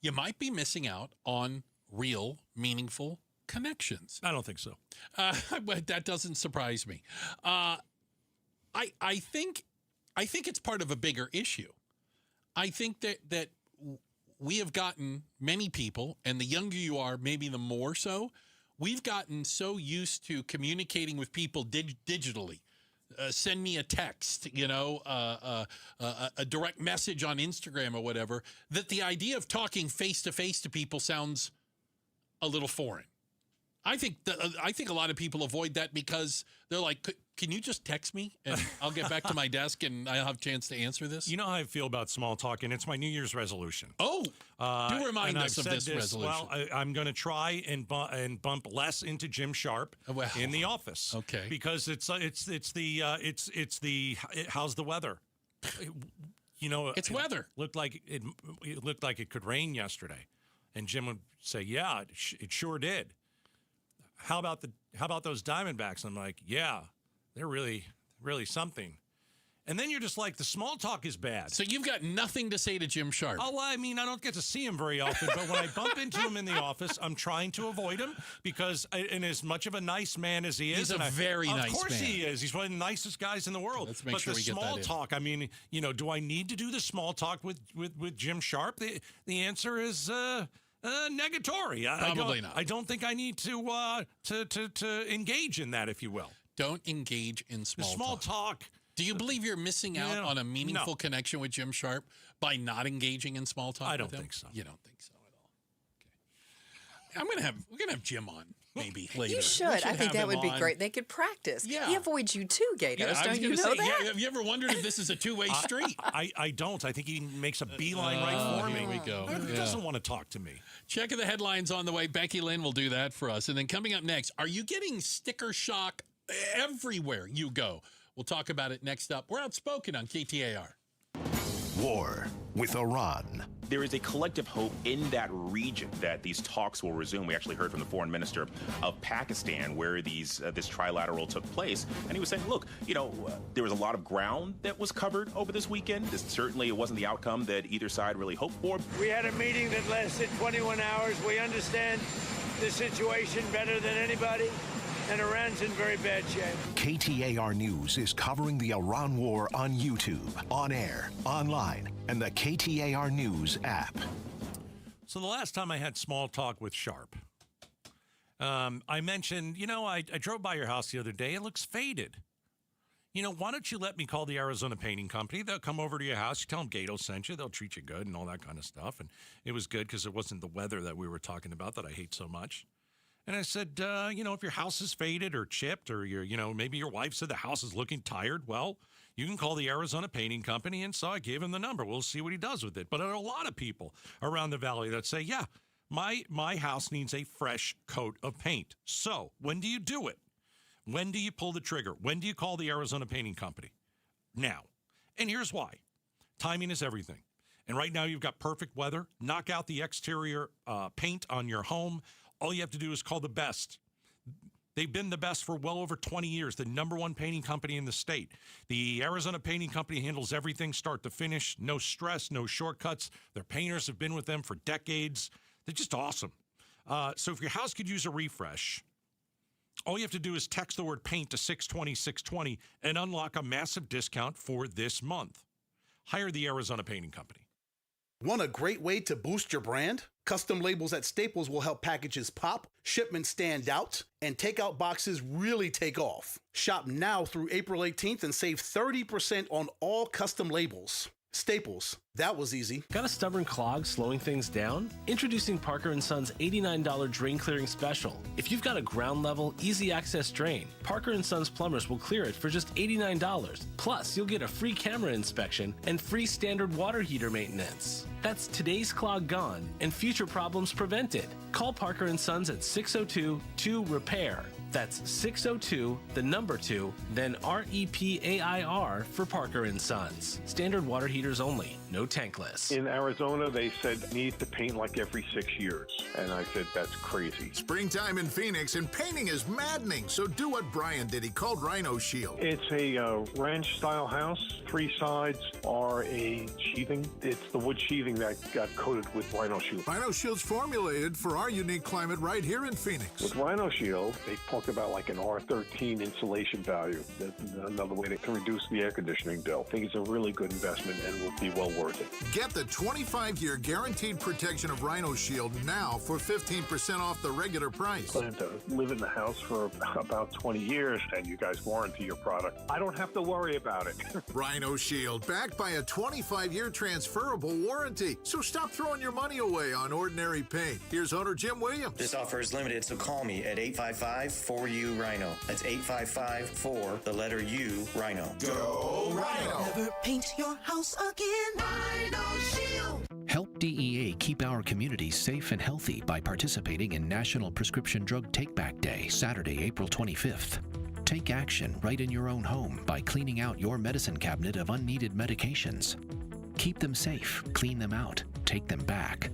you might be missing out on real, meaningful connections. I don't think so. But that doesn't surprise me. I think it's part of a bigger issue. I think that we have gotten many people, and the younger you are, maybe the more so, we've gotten so used to communicating with people digitally. Send me a text, a direct message on Instagram or whatever, that the idea of talking face-to-face to people sounds a little foreign. I think a lot of people avoid that because they're like, can you just text me and I'll get back to my desk and I'll have a chance to answer this? You know how I feel about small talk, and it's my New Year's resolution. Oh, do remind us of this resolution. Well, I'm going to try and bump less into Jim Sharp in the office. Okay, because it's the how's the weather? It's weather. It looked like it could rain yesterday, and Jim would say, "Yeah, it sure did." How about those Diamondbacks? I'm like, yeah, they're really, really something. And then you're just like, the small talk is bad. So you've got nothing to say to Jim Sharp. Oh, well, I mean, I don't get to see him very often, but when I bump into him in the office, I'm trying to avoid him because, and as much of a nice man as he is, he's a very nice man. Of course he is. He's one of the nicest guys in the world. Let's make sure we get that in. But the small talk, I mean, do I need to do the small talk with Jim Sharp? The answer is negatory. Probably not. I don't think I need to engage in that, if you will. Don't engage in small talk. Do you believe you're missing out on a meaningful connection with Jim Sharp by not engaging in small talk? I don't think so. You don't think so at all? Okay. We're gonna have Jim on maybe later. You should. I think that would be great. They could practice. Yeah. He avoids you too, Gatos. Don't you know that? Yeah, have you ever wondered if this is a two-way street? I don't. I think he makes a beeline right for me. Here we go. He doesn't want to talk to me. Checking the headlines on the way. Becky Lynn will do that for us. And then coming up next, are you getting sticker shock everywhere you go? We'll talk about it next up. We're Outspoken on KTAR. War with Iran. There is a collective hope in that region that these talks will resume. We actually heard from the foreign minister of Pakistan where this trilateral took place. And he was saying, look, there was a lot of ground that was covered over this weekend. Certainly it wasn't the outcome that either side really hoped for. We had a meeting that lasted 21 hours. We understand the situation better than anybody. And Iran's in very bad shape. KTAR News is covering the Iran war on YouTube, on air, online, and the KTAR News app. So the last time I had small talk with Sharp, I mentioned, I drove by your house the other day. It looks faded. Why don't you let me call the Arizona Painting Company? They'll come over to your house. You tell them Gato sent you. They'll treat you good and all that kind of stuff. And it was good because it wasn't the weather that we were talking about that I hate so much. And I said, if your house is faded or chipped or maybe your wife said the house is looking tired, well, you can call the Arizona Painting Company. And so I gave him the number. We'll see what he does with it. But there are a lot of people around the valley that say, yeah, my house needs a fresh coat of paint. So when do you do it? When do you pull the trigger? When do you call the Arizona Painting Company? Now. And here's why. Timing is everything. And right now you've got perfect weather. Knock out the exterior paint on your home. All you have to do is call the best. They've been the best for well over 20 years, the number one painting company in the state. The Arizona Painting Company handles everything start to finish. No stress, no shortcuts. Their painters have been with them for decades. They're just awesome. So if your house could use a refresh, all you have to do is text the word paint to 620-620 and unlock a massive discount for this month. Hire the Arizona Painting Company. Want a great way to boost your brand? Custom labels at Staples will help packages pop, shipments stand out, and takeout boxes really take off. Shop now through April 18th and save 30% on all custom labels. Staples. That was easy. Got a stubborn clog slowing things down? Introducing Parker & Son's $89 drain clearing special. If you've got a ground level, easy access drain, Parker & Son's plumbers will clear it for just $89. Plus, you'll get a free camera inspection and free standard water heater maintenance. That's today's clog gone and future problems prevented. Call Parker & Sons at 602-2-REPAIR. That's 602, the number 2, then REPAIR for Parker & Sons. Standard water heaters only, no tankless. In Arizona, they said need to paint like every 6 years. And I said, that's crazy. Springtime in Phoenix and painting is maddening. So do what Brian did. He called Rhino Shield. It's a ranch-style house. 3 sides are a sheathing. It's the wood sheathing that got coated with Rhino Shield. Rhino Shield's formulated for our unique climate right here in Phoenix. With Rhino Shield, they talk about like an R13 insulation value. That's another way to reduce the air conditioning bill. I think it's a really good investment and will be well worth it. Get the 25-year guaranteed protection of Rhino Shield now for 15% off the regular price. I plan to live in the house for about 20 years, and you guys warranty your product. I don't have to worry about it. Rhino Shield, backed by a 25-year transferable warranty. So stop throwing your money away on ordinary paint. Here's owner Jim Williams. This offer is limited, so call me at 855-4U-RHINO. That's 855-4, the letter U, Rhino. Go Rhino! Never paint your house again. Rhino Shield. Help DEA keep our communities safe and healthy by participating in National Prescription Drug Take-Back Day, Saturday, April 25th. Take action right in your own home by cleaning out your medicine cabinet of unneeded medications. Keep them safe, clean them out, take them back.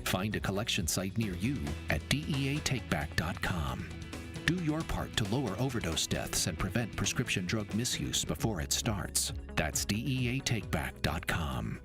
Find a collection site near you at DEATakeback.com. Do your part to lower overdose deaths and prevent prescription drug misuse before it starts. That's DEATakeback.com.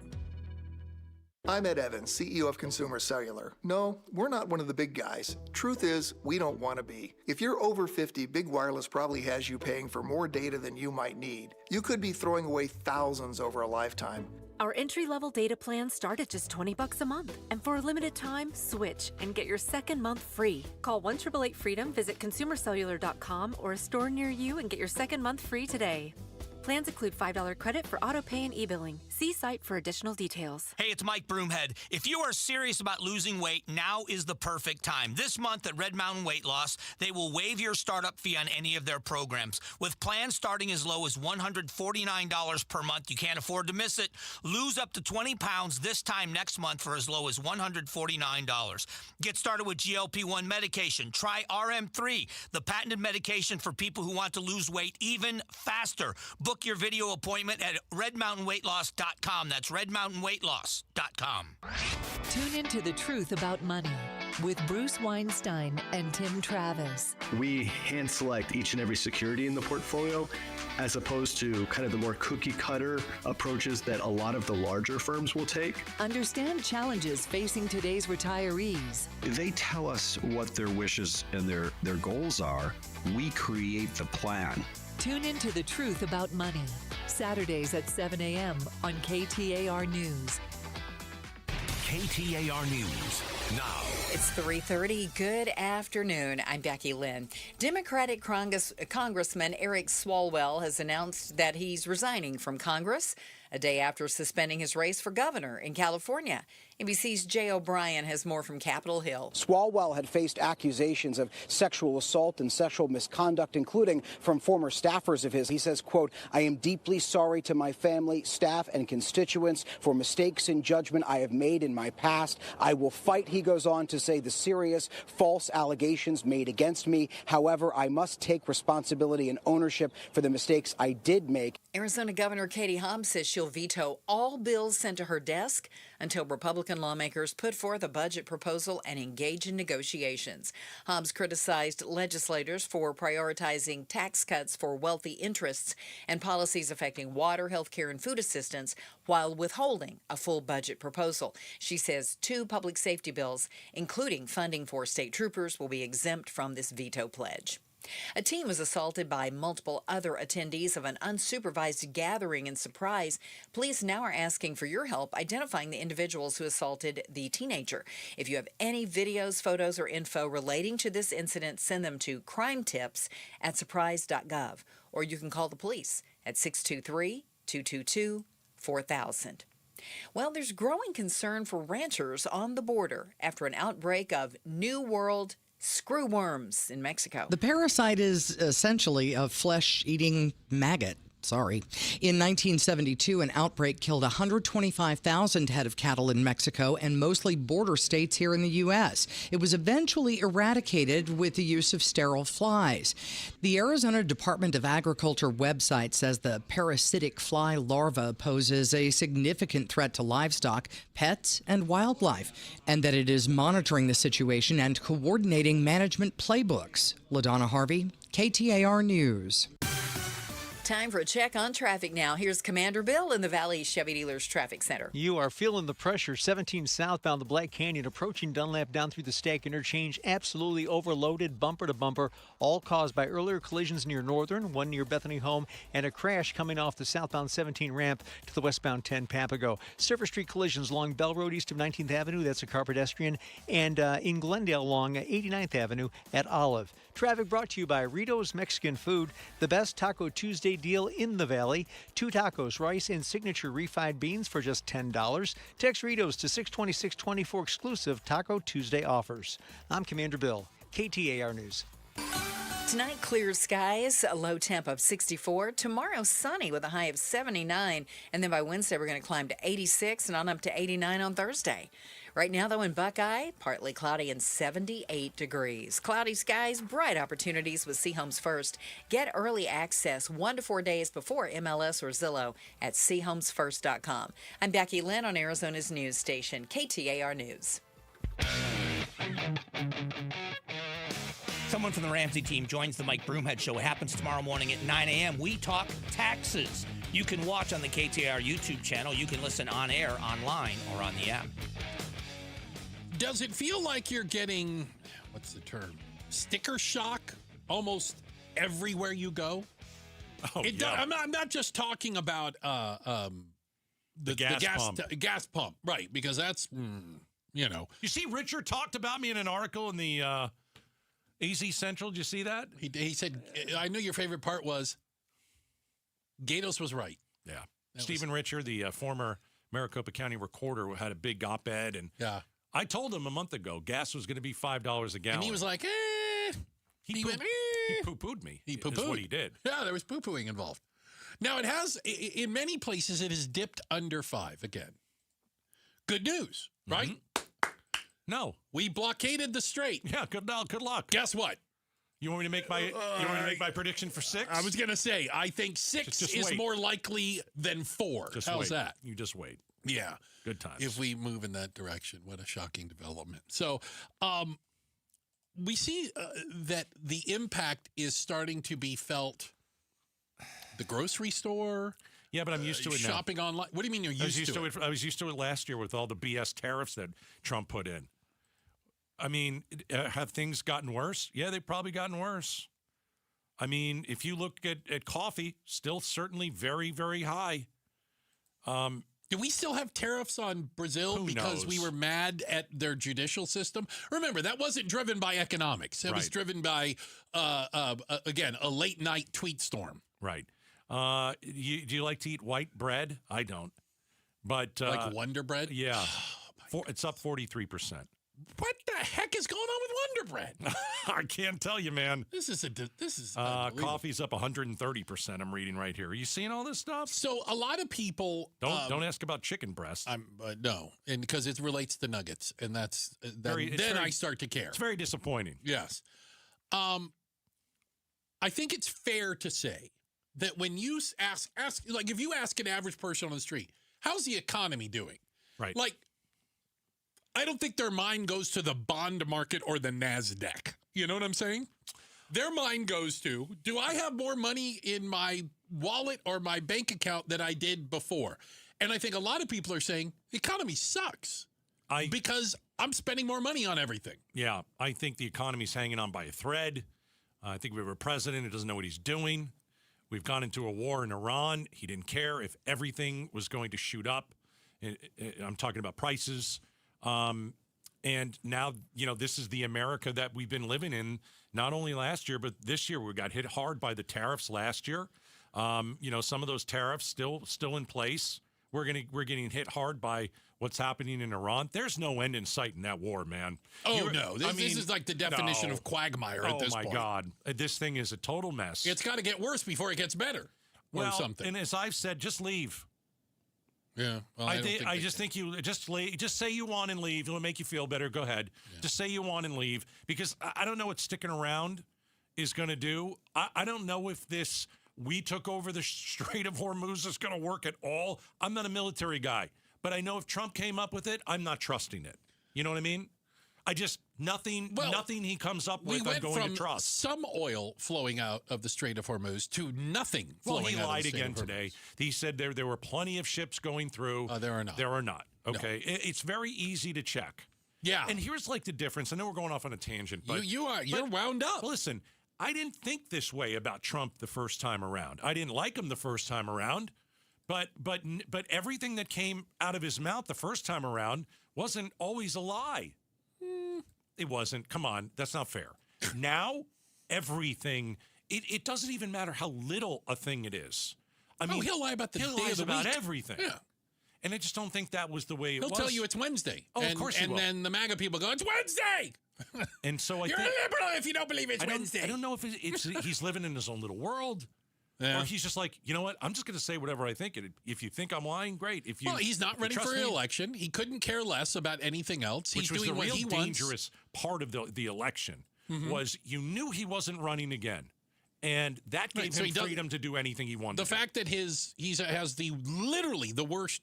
I'm Ed Evans, CEO of Consumer Cellular. No, we're not one of the big guys. Truth is, we don't want to be. If you're over 50, Big Wireless probably has you paying for more data than you might need. You could be throwing away thousands over a lifetime. Our entry-level data plans start at just $20 a month. And for a limited time, switch and get your second month free. Call 1-888-FREEDOM, visit consumercellular.com or a store near you and get your second month free today. Plans include $5 credit for auto pay and e-billing. See site for additional details. Hey, it's Mike Broomhead. If you are serious about losing weight, now is the perfect time. This month at Red Mountain Weight Loss, they will waive your startup fee on any of their programs. With plans starting as low as $149 per month, you can't afford to miss it. Lose up to 20 pounds this time next month for as low as $149. Get started with GLP-1 medication. Try RM3, the patented medication for people who want to lose weight even faster. Book your video appointment at redmountainweightloss.com. That's redmountainweightloss.com. Tune into The Truth About Money with Bruce Weinstein and Tim Travis. We hand select each and every security in the portfolio as opposed to kind of the more cookie cutter approaches that a lot of the larger firms will take. Understand challenges facing today's retirees. They tell us what their wishes and their goals are. We create the plan. Tune into The Truth About Money, Saturdays at 7 a.m. on KTAR News. KTAR News now. It's 3:30. Good afternoon. I'm Becky Lynn. Democratic Congressman Eric Swalwell has announced that he's resigning from Congress a day after suspending his race for governor in California. NBC's Jay O'Brien has more from Capitol Hill. Swalwell had faced accusations of sexual assault and sexual misconduct, including from former staffers of his. He says, quote, "I am deeply sorry to my family, staff, and constituents for mistakes in judgment I have made in my past. I will fight," he goes on to say, "the serious false allegations made against me. However, I must take responsibility and ownership for the mistakes I did make." Arizona Governor Katie Hobbs says she'll veto all bills sent to her desk until Republican lawmakers put forth a budget proposal and engage in negotiations. Hobbs criticized legislators for prioritizing tax cuts for wealthy interests and policies affecting water, health care, and food assistance while withholding a full budget proposal. She says 2 public safety bills, including funding for state troopers, will be exempt from this veto pledge. A teen was assaulted by multiple other attendees of an unsupervised gathering in Surprise. Police now are asking for your help identifying the individuals who assaulted the teenager. If you have any videos, photos, or info relating to this incident, send them to crimetips@surprise.gov, or you can call the police at 623-222-4000. Well, there's growing concern for ranchers on the border after an outbreak of New World screwworms in Mexico. The parasite is essentially a flesh-eating maggot. In 1972, an outbreak killed 125,000 head of cattle in Mexico and mostly border states here in the U.S. It was eventually eradicated with the use of sterile flies. The Arizona Department of Agriculture website says the parasitic fly larva poses a significant threat to livestock, pets, and wildlife, and that it is monitoring the situation and coordinating management playbooks. LaDonna Harvey, KTAR News. Time for a check on traffic now. Here's Commander Bill in the Valley Chevy Dealers Traffic Center. You are feeling the pressure. 17 southbound the Black Canyon approaching Dunlap down through the Stack Interchange. Absolutely overloaded bumper to bumper, all caused by earlier collisions near Northern, one near Bethany Home, and a crash coming off the southbound 17 ramp to the westbound 10 Papago. Surface Street collisions along Bell Road east of 19th Avenue. That's a car pedestrian. And in Glendale along 89th Avenue at Olive. Traffic brought to you by Rito's Mexican Food, the best Taco Tuesday deal in the Valley. 2 tacos, rice, and signature refried beans for just $10. Text Rito's to 62620 for exclusive Taco Tuesday offers. I'm Commander Bill, KTAR News. Tonight, clear skies, a low temp of 64. Tomorrow, sunny with a high of 79. And then by Wednesday, we're going to climb to 86 and on up to 89 on Thursday. Right now, though, in Buckeye, partly cloudy and 78 degrees. Cloudy skies, bright opportunities with Seahomes First. Get early access 1 to 4 days before MLS or Zillow at seahomesfirst.com. I'm Becky Lynn on Arizona's news station, KTAR News. Someone from the Ramsey team joins the Mike Broomhead Show. It happens tomorrow morning at 9 a.m. We talk taxes. You can watch on the KTAR YouTube channel. You can listen on air, online, or on the app. Does it feel like you're getting, what's the term, sticker shock almost everywhere you go? Oh, yeah. I'm not just talking about the gas pump, right? Because that's, you know. You see, Richard talked about me in an article in the AZ Central. Did you see that? He said, I knew your favorite part was Gatos was right. Yeah. Stephen Richard, the former Maricopa County recorder, had a big op-ed, and I told him a month ago gas was going to be $5 a gallon. And he was like, He poo-pooed me. He poo-pooed. Is what he did. Yeah, there was poo-pooing involved. Now, it has, in many places, it has dipped under 5 again. Good news, right? No. We blockaded the strait. Yeah, good luck. Guess what? You want me to make my prediction for 6? I was going to say, I think 6 just is wait. more likely than 4. How's that? You just wait. Yeah. Good times. If we move in that direction, what a shocking development. So, we see that the impact is starting to be felt. The grocery store. Yeah, but I'm used to it now. Shopping online. What do you mean you're used to it? I was used to it last year with all the BS tariffs that Trump put in. I mean, have things gotten worse? Yeah, they've probably gotten worse. I mean, if you look at coffee, still certainly very, very high. Do we still have tariffs on Brazil because we were mad at their judicial system? Remember, that wasn't driven by economics. It was driven by, again, a late night tweet storm. Right. Do you like to eat white bread? I don't. But like Wonder Bread? Yeah. It's up 43%. What the heck is going on with Wonder Bread? I can't tell you, man. This is coffee's up 130%. I'm reading right here. Are you seeing all this stuff? So a lot of people don't ask about chicken breasts. No, and because it relates to nuggets, and I start to care. It's very disappointing. Yes, I think it's fair to say that when you ask like if you ask an average person on the street, how's the economy doing? Right, like. I don't think their mind goes to the bond market or the NASDAQ. You know what I'm saying? Their mind goes to, do I have more money in my wallet or my bank account than I did before? And I think a lot of people are saying the economy sucks because I'm spending more money on everything. Yeah, I think the economy's hanging on by a thread. I think we have a president who doesn't know what he's doing. We've gone into a war in Iran. He didn't care if everything was going to shoot up. I'm talking about prices. And now, this is the America that we've been living in, not only last year, but this year. We got hit hard by the tariffs last year. Some of those tariffs still in place. We're getting hit hard by what's happening in Iran. There's no end in sight in that war, man. Oh, no. This is like the definition of quagmire at this point. Oh, my God. This thing is a total mess. It's got to get worse before it gets better or something. And as I've said, just leave. Yeah. Well, I just think you just say you want and leave. It'll make you feel better. Go ahead. Yeah. Just say you want and leave, because I don't know what sticking around is going to do. I don't know if this we took over the Strait of Hormuz is going to work at all. I'm not a military guy, but I know if Trump came up with it, I'm not trusting it. You know what I mean? Nothing he comes up with, I'm going to trust. Some oil flowing out of the Strait of Hormuz to nothing flowing out of the Strait of Hormuz. Well, he lied again today. He said there were plenty of ships going through. There are not. There are not. Okay. No. It's very easy to check. Yeah. And here's the difference. I know we're going off on a tangent, but you're wound up. Listen, I didn't think this way about Trump the first time around. I didn't like him the first time around, but everything that came out of his mouth the first time around wasn't always a lie. It wasn't. Come on. That's not fair. Now, everything, it doesn't even matter how little a thing it is. I mean, he'll lie about the day of the week. About everything. Yeah. And I just don't think that was the way it was. He'll tell you it's Wednesday. Oh, of course he will. And then the MAGA people go, it's Wednesday! And so You're a liberal if you don't believe it's Wednesday. I don't know if he's living in his own little world. Yeah. Or he's just like, you know what? I'm just going to say whatever I think. If you think I'm lying, great. He's not running for re-election. He couldn't care less about anything else. He's doing what he wants. The real dangerous part of the election was you knew he wasn't running again. And that gave him freedom to do anything he wanted. The fact that he has literally the worst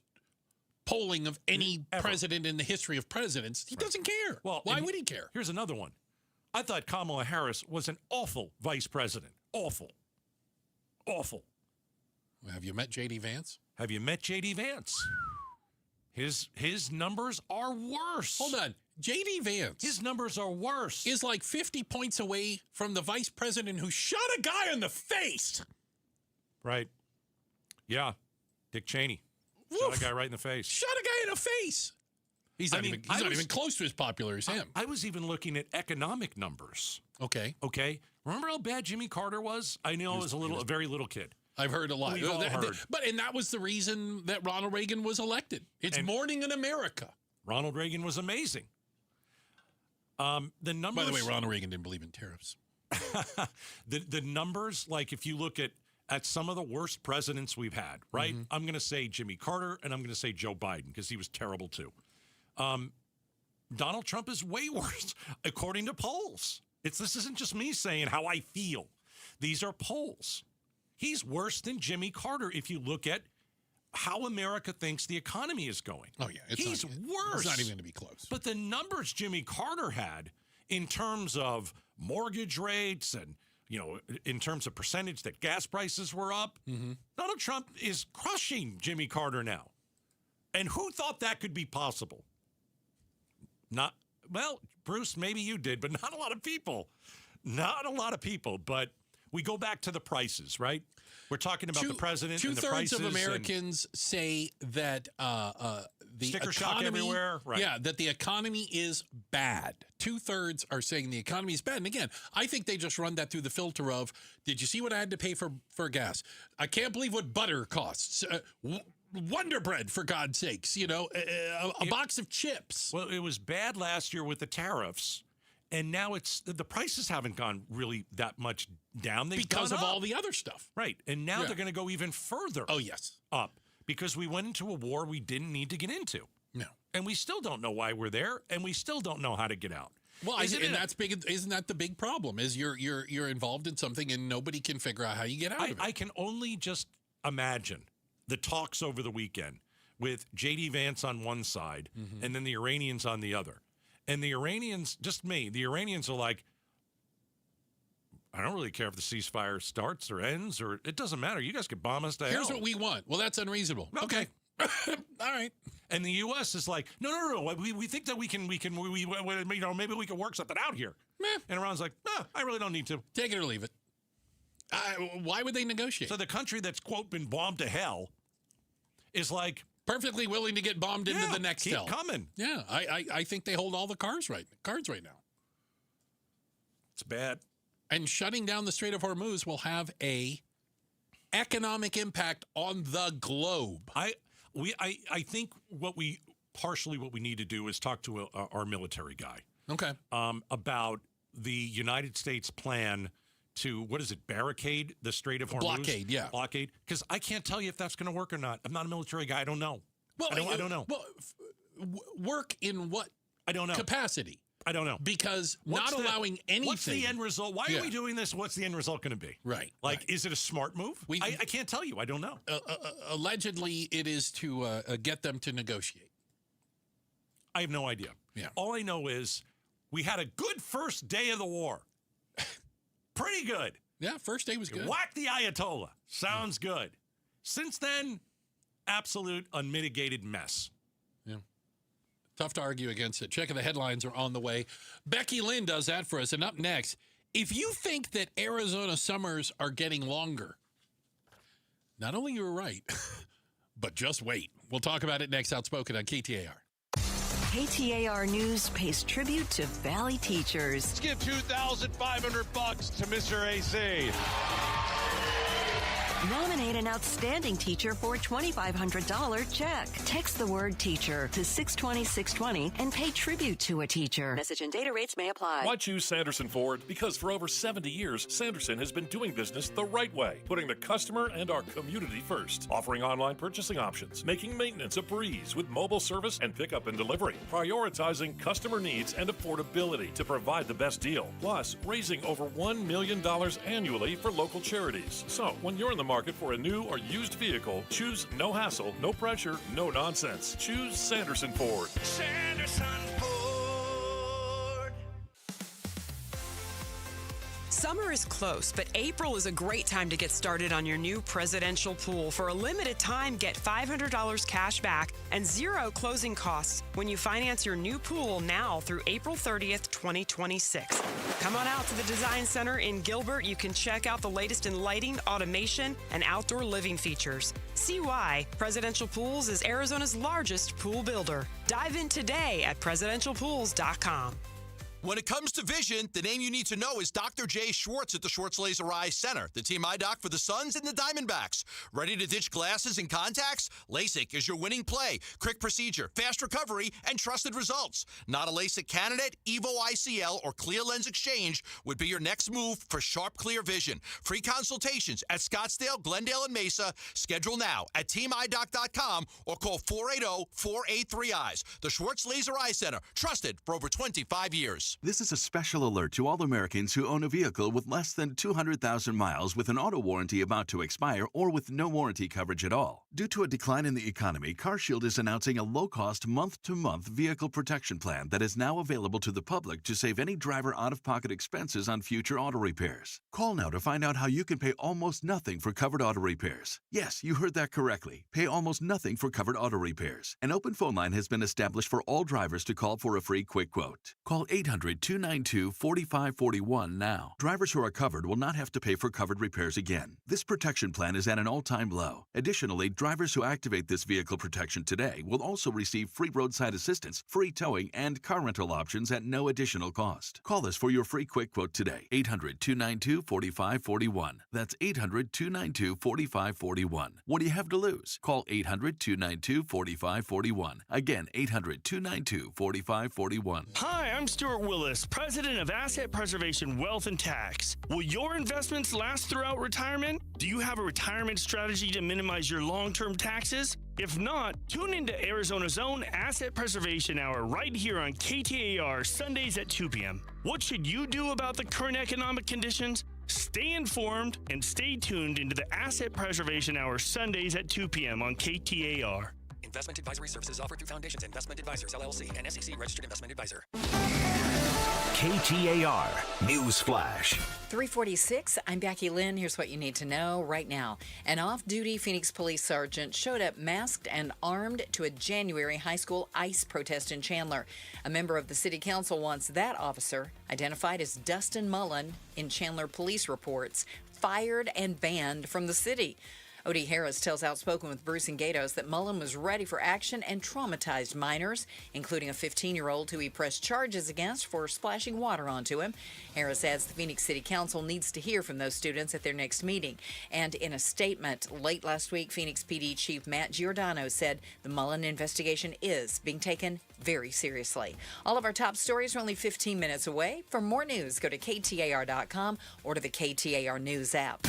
polling of any president in the history of presidents, he doesn't care. Well, why would he care? Here's another one. I thought Kamala Harris was an awful vice president. Awful. Have you met J.D. Vance? Have you met J.D. Vance? His numbers are worse. Hold on. J.D. Vance. His numbers are worse. Is like 50 points away from the vice president who shot a guy in the face. Right. Yeah. Dick Cheney. Shot a guy right in the face. Shot a guy in the face. He's not even close to as popular as him. I was even looking at economic numbers. Okay. Remember how bad Jimmy Carter was? I know I was a very little kid. I've heard a lot. We've all heard. And that was the reason that Ronald Reagan was elected. It's morning in America. Ronald Reagan was amazing. The numbers. By the way, Ronald Reagan didn't believe in tariffs. the numbers, like if you look at some of the worst presidents we've had, right? Mm-hmm. I'm going to say Jimmy Carter, and I'm going to say Joe Biden, because he was terrible too. Donald Trump is way worse, according to polls. This isn't just me saying how I feel. These are polls. He's worse than Jimmy Carter if you look at how America thinks the economy is going. Oh, yeah. He's worse. It's not even going to be close. But the numbers Jimmy Carter had in terms of mortgage rates and, in terms of percentage that gas prices were up, Donald Trump is crushing Jimmy Carter now. And who thought that could be possible? Bruce, maybe you did, but not a lot of people. Not a lot of people, but we go back to the prices, right? We're talking about the president and the prices. 2/3 of Americans say that the sticker economy, shock everywhere. Right. Yeah, that the economy is bad. 2/3 are saying the economy is bad. And again, I think they just run that through the filter of, did you see what I had to pay for gas? I can't believe what butter costs. Wonder Bread, for God's sakes, a box of chips. Well, it was bad last year with the tariffs. And now the prices haven't gone really that much down. Because of all the other stuff. Right. And now they're going to go even further up because we went into a war we didn't need to get into. No. And we still don't know why we're there, and we still don't know how to get out. Well, that's big. Isn't that the big problem? Is you're involved in something and nobody can figure out how you get out of it. I can only just imagine the talks over the weekend with J.D. Vance on one side and then the Iranians on the other. And the Iranians, the Iranians are like, I don't really care if the ceasefire starts or ends, or it doesn't matter. You guys can bomb us to hell. Here's what we want. Well, that's unreasonable. Okay. All right. And the U.S. is like, no. We think that we can, maybe we can work something out here. And Iran's like, I really don't need to. Take it or leave it. Why would they negotiate? So the country that's, quote, been bombed to hell is like... perfectly willing to get bombed into the next hell. Keep coming. Yeah, I think they hold all the cards right now. It's bad. And shutting down the Strait of Hormuz will have a economic impact on the globe. I think what we need to do is talk to our military guy. Okay. About the United States plan to, barricade the Strait of Hormuz? Blockade, yeah. Blockade. Because I can't tell you if that's going to work or not. I'm not a military guy. I don't know. Well, I don't know. Well, work in what I don't know. capacity? I don't know. Because allowing anything. What's the end result? Why are we doing this? What's the end result going to be? Right. Is it a smart move? I can't tell you. I don't know. Allegedly, it is to get them to negotiate. I have no idea. Yeah. All I know is we had a good first day of the war. Pretty good. Yeah, first day was good. Whack the Ayatollah. Sounds good. Since then, absolute unmitigated mess. Yeah. Tough to argue against it. Check of the headlines are on the way. Becky Lynn does that for us. And up next, if you think that Arizona summers are getting longer, not only you're right, but just wait. We'll talk about it next. Outspoken on KTAR. KTAR News pays tribute to Valley teachers. Let's give $2,500 to Mr. AC. Nominate an outstanding teacher for a $2,500 check. Text the word teacher to 620-620 and pay tribute to a teacher. Message and data rates may apply. Why choose Sanderson Ford? Because for over 70 years, Sanderson has been doing business the right way, putting the customer and our community first, offering online purchasing options, making maintenance a breeze with mobile service and pickup and delivery, prioritizing customer needs and affordability to provide the best deal, plus raising over $1 million annually for local charities. So when you're in the market for a new or used vehicle, choose no hassle, no pressure, no nonsense. Choose Sanderson Ford. Sanderson Ford. Summer is close, but April is a great time to get started on your new presidential pool. For a limited time, get $500 cash back and zero closing costs when you finance your new pool now through April 30th, 2026. Come on out to the Design Center in Gilbert. You can check out the latest in lighting, automation, and outdoor living features. See why Presidential Pools is Arizona's largest pool builder. Dive in today at presidentialpools.com. When it comes to vision, the name you need to know is Dr. Jay Schwartz at the Schwartz Laser Eye Center, the team eye doc for the Suns and the Diamondbacks. Ready to ditch glasses and contacts? LASIK is your winning play. Quick procedure, fast recovery, and trusted results. Not a LASIK candidate? Evo ICL or Clear Lens Exchange would be your next move for sharp, clear vision. Free consultations at Scottsdale, Glendale, and Mesa. Schedule now at teamidoc.com or call 480-483-EYES. The Schwartz Laser Eye Center, trusted for over 25 years. This is a special alert to all Americans who own a vehicle with less than 200,000 miles with an auto warranty about to expire or with no warranty coverage at all. Due to a decline in the economy, CarShield is announcing a low-cost month-to-month vehicle protection plan that is now available to the public to save any driver out-of-pocket expenses on future auto repairs. Call now to find out how you can pay almost nothing for covered auto repairs. Yes, you heard that correctly. Pay almost nothing for covered auto repairs. An open phone line has been established for all drivers to call for a free quick quote. Call 800-292-4541 now. Drivers who are covered will not have to pay for covered repairs again. This protection plan is at an all-time low. Additionally, drivers who activate this vehicle protection today will also receive free roadside assistance, free towing, and car rental options at no additional cost. Call us for your free quick quote today. 800-292-4541. That's 800-292-4541. What do you have to lose? Call 800-292-4541. Again, 800-292-4541. Hi, I'm Stuart Willis, president of Asset Preservation Wealth and Tax. Will your investments last throughout retirement? Do you have a retirement strategy to minimize your long-term taxes? If not, tune into Arizona's own Asset Preservation Hour right here on KTAR Sundays at 2 p.m. What should you do about the current economic conditions? Stay informed and stay tuned into the Asset Preservation Hour Sundays at 2 p.m. on KTAR. Investment advisory services offered through Foundations Investment Advisors, LLC, and SEC registered investment advisor. KTAR News Flash. 346, I'm Becky Lynn. Here's what you need to know right now. An off-duty Phoenix police sergeant showed up masked and armed to a January high school ICE protest in Chandler. A member of the city council wants that officer, identified as Dustin Mullen in Chandler police reports, fired and banned from the city. O.D. Harris tells Outspoken with Bruce and Gatos that Mullen was ready for action and traumatized minors, including a 15-year-old who he pressed charges against for splashing water onto him. Harris adds the Phoenix City Council needs to hear from those students at their next meeting. And in a statement late last week, Phoenix PD Chief Matt Giordano said the Mullen investigation is being taken very seriously. All of our top stories are only 15 minutes away. For more news, go to KTAR.com or to the KTAR News app.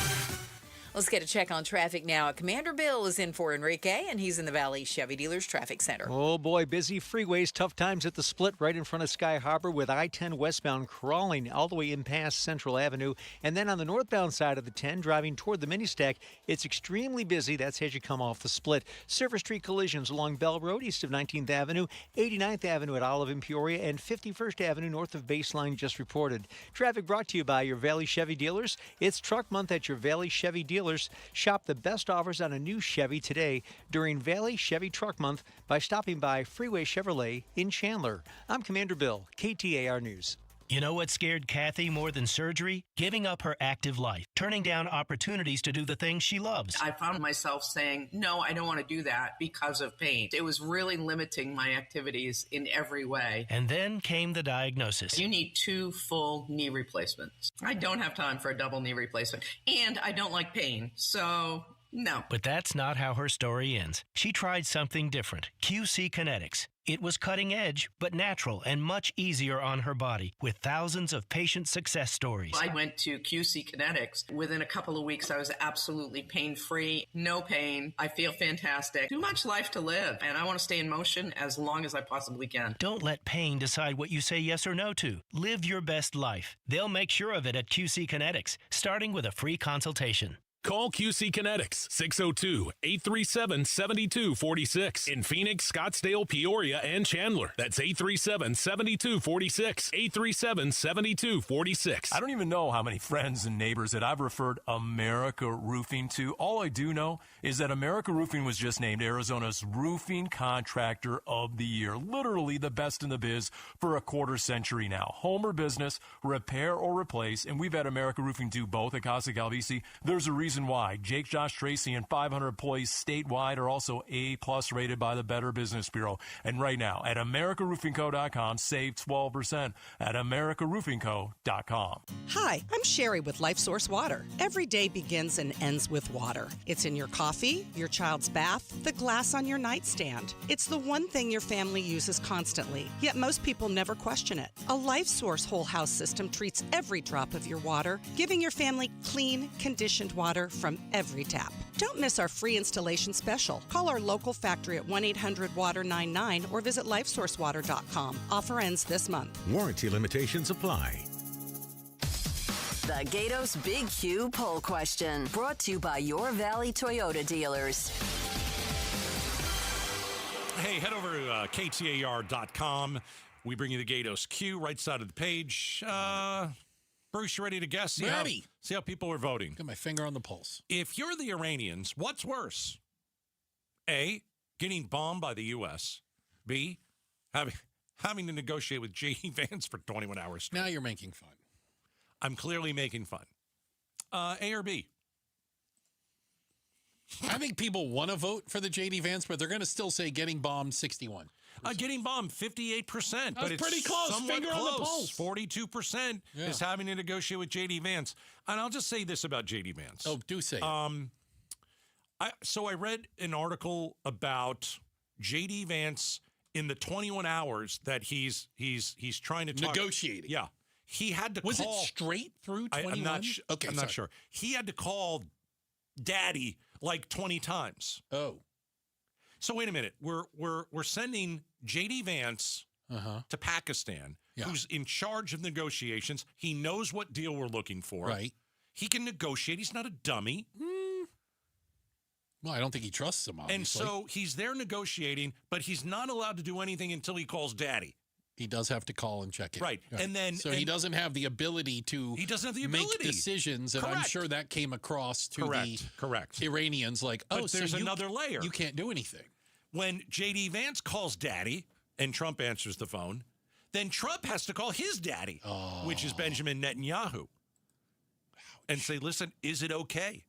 Let's get a check on traffic now. Commander Bill is in for Enrique, and he's in the Valley Chevy Dealers Traffic Center. Oh, boy, busy freeways. Tough times at the split right in front of Sky Harbor with I-10 westbound crawling all the way in past Central Avenue. And then on the northbound side of the 10, driving toward the mini-stack, it's extremely busy. That's as you come off the split. Silver Street collisions along Bell Road east of 19th Avenue, 89th Avenue at Olive in Peoria, and 51st Avenue north of Baseline just reported. Traffic brought to you by your Valley Chevy Dealers. It's Truck Month at your Valley Chevy Dealers. Shop the best offers on a new Chevy today during Valley Chevy Truck Month by stopping by Freeway Chevrolet in Chandler. I'm Commander Bill, KTAR News. You know what scared Kathy more than surgery? Giving up her active life, turning down opportunities to do the things she loves. I found myself saying, no, I don't want to do that because of pain. It was really limiting my activities in every way. And then came the diagnosis. You need 2 full knee replacements. I don't have time for a double knee replacement, and I don't like pain, so no. But that's not how her story ends. She tried something different, QC Kinetics. It was cutting edge, but natural and much easier on her body, with thousands of patient success stories. I went to QC Kinetics. Within a couple of weeks, I was absolutely pain-free, no pain. I feel fantastic. Too much life to live, and I want to stay in motion as long as I possibly can. Don't let pain decide what you say yes or no to. Live your best life. They'll make sure of it at QC Kinetics, starting with a free consultation. Call QC Kinetics, 602-837-7246. In Phoenix, Scottsdale, Peoria, and Chandler. That's 837-7246. 837-7246. I don't even know how many friends and neighbors that I've referred America Roofing to. All I do know is that America Roofing was just named Arizona's Roofing Contractor of the Year. Literally the best in the biz for a quarter century now. Home or business, repair or replace, and we've had America Roofing do both at Casa Calvisi. There's a reason why. Jake, Josh, Tracy, and 500 employees statewide are also A+ rated by the Better Business Bureau. And right now, at AmericaRoofingCo.com, save 12% at AmericaRoofingCo.com. Hi, I'm Sherry with LifeSource Water. Every day begins and ends with water. It's in your coffee, your child's bath, the glass on your nightstand. It's the one thing your family uses constantly, yet most people never question it. A LifeSource whole house system treats every drop of your water, giving your family clean, conditioned water from every tap. Don't miss our free installation special. Call our local factory at 1-800-WATER-99 or visit LifeSourceWater.com. Offer ends this month. Warranty limitations apply. The Gatos Big Q poll question, brought to you by your Valley Toyota dealers. Hey, head over to KTAR.com. We bring you the Gatos Q, right side of the page. Bruce, you ready to guess? See how people are voting. Got my finger on the pulse. If you're the Iranians, what's worse? A, getting bombed by the U.S. B, having to negotiate with J.D. Vance for 21 hours straight. Now you're making fun. I'm clearly making fun. A or B? I think people want to vote for the J.D. Vance, but they're going to still say getting bombed 61. Getting bombed 58%. But it's pretty close. Finger close. on the pulse. 42% is having to negotiate with J.D. Vance. And I'll just say this about J.D. Vance. Oh, do say it. So I read an article about J.D. Vance in the 21 hours that he's trying to talk. Negotiating. Yeah. He had to Was call. it straight through 21? I'm not sorry. sure. He had to call Daddy like 20 times. Oh. So wait a minute. We're sending J.D. Vance to Pakistan, who's in charge of negotiations. He knows what deal we're looking for. Right. He can negotiate. He's not a dummy. Well, I don't think he trusts him, obviously. And so he's there negotiating, but he's not allowed to do anything until he calls Daddy. He does have to call and check it. Right. And then he doesn't have the ability to make decisions, and I'm sure that came across to the Iranians like, but there's another layer. You can't do anything. When J.D. Vance calls daddy and Trump answers the phone, then Trump has to call his daddy, which is Benjamin Netanyahu, and say, listen, is it okay?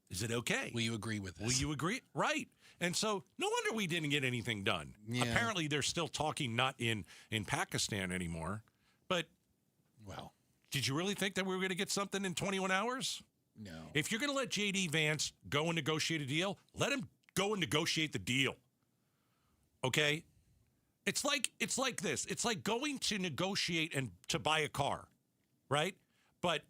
Is it okay? Will you agree with this? Will you agree? Right. And so no wonder we didn't get anything done. Yeah. Apparently they're still talking not in Pakistan anymore. But, well, did you really think that we were going to get something in 21 hours? No. If you're going to let J.D. Vance go and negotiate a deal, let him go and negotiate the deal. Okay? It's like this. It's like going to negotiate and to buy a car, right? But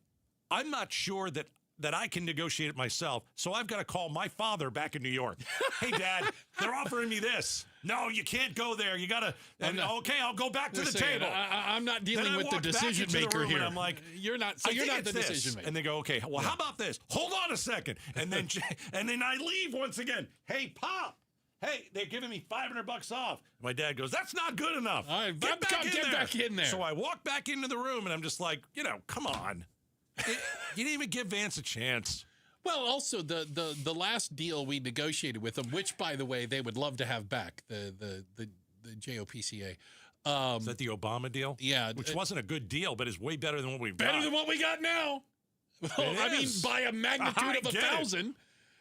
I'm not sure that I can negotiate it myself, so I've got to call my father back in New York. Hey, Dad, they're offering me this. No, you can't go there. You got to. Okay, I'll go back to the table. I'm not dealing with the decision maker here. I'm like, you're not. So you're not the decision maker. And they go, okay. Well, how about this? Hold on a second, and then I leave once again. Hey, Pop. Hey, they're giving me $500 off. My dad goes, that's not good enough. All right, get back in there. So I walk back into the room, and I'm just like, come on. You didn't even give Vance a chance. Well, also the last deal we negotiated with them, which, by the way, they would love to have back, the JOPCA. Is that the Obama deal? Yeah. Which wasn't a good deal, but is way better than what we've got. Better than what we got now. Well, I mean, by a magnitude of 1,000.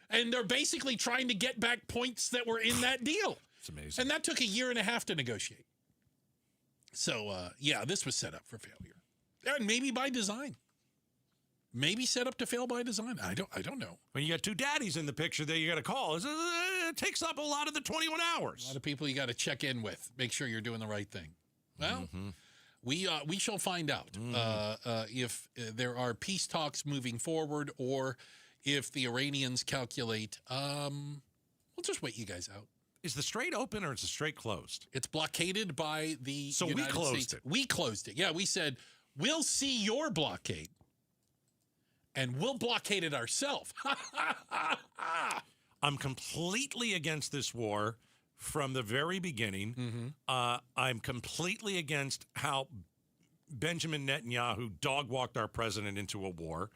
And they're basically trying to get back points that were in that deal. It's amazing. And that took 1.5 years to negotiate. So, this was set up for failure. And maybe by design. Maybe set up to fail by design. I don't know. When you got two daddies in the picture that you got to call, it takes up a lot of the 21 hours. A lot of people you got to check in with. Make sure you're doing the right thing. Well, we shall find out if there are peace talks moving forward or if the Iranians calculate. We'll just wait you guys out. Is the strait open or is the strait closed? It's blockaded by the So United we closed States. it. We closed it. Yeah, we said, we'll see your blockade. And we'll blockade it ourselves. I'm completely against this war from the very beginning. I'm completely against how Benjamin Netanyahu dog-walked our president into a war.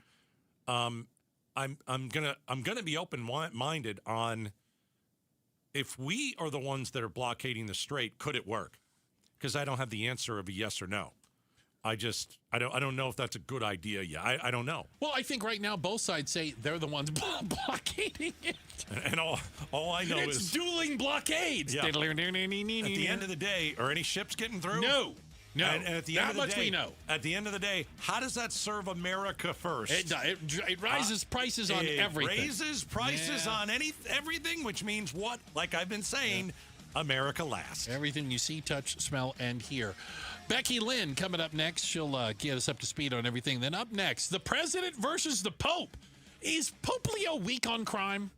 I'm gonna be open-minded on if we are the ones that are blockading the strait, could it work? Because I don't have the answer of a yes or no. I don't know if that's a good idea yet. I don't know. Well, I think right now both sides say they're the ones blockading it. And all I know it's is dueling blockades. Yeah. At the end of the day, are any ships getting through? No. And at the end of the much day, we know. At the end of the day, how does that serve America first? It raises prices on everything. It raises prices on everything, which means what? Like I've been saying, America last. Everything you see, touch, smell, and hear. Becky Lynn coming up next. She'll get us up to speed on everything. Then up next, the president versus the Pope. Is Pope Leo weak on crime?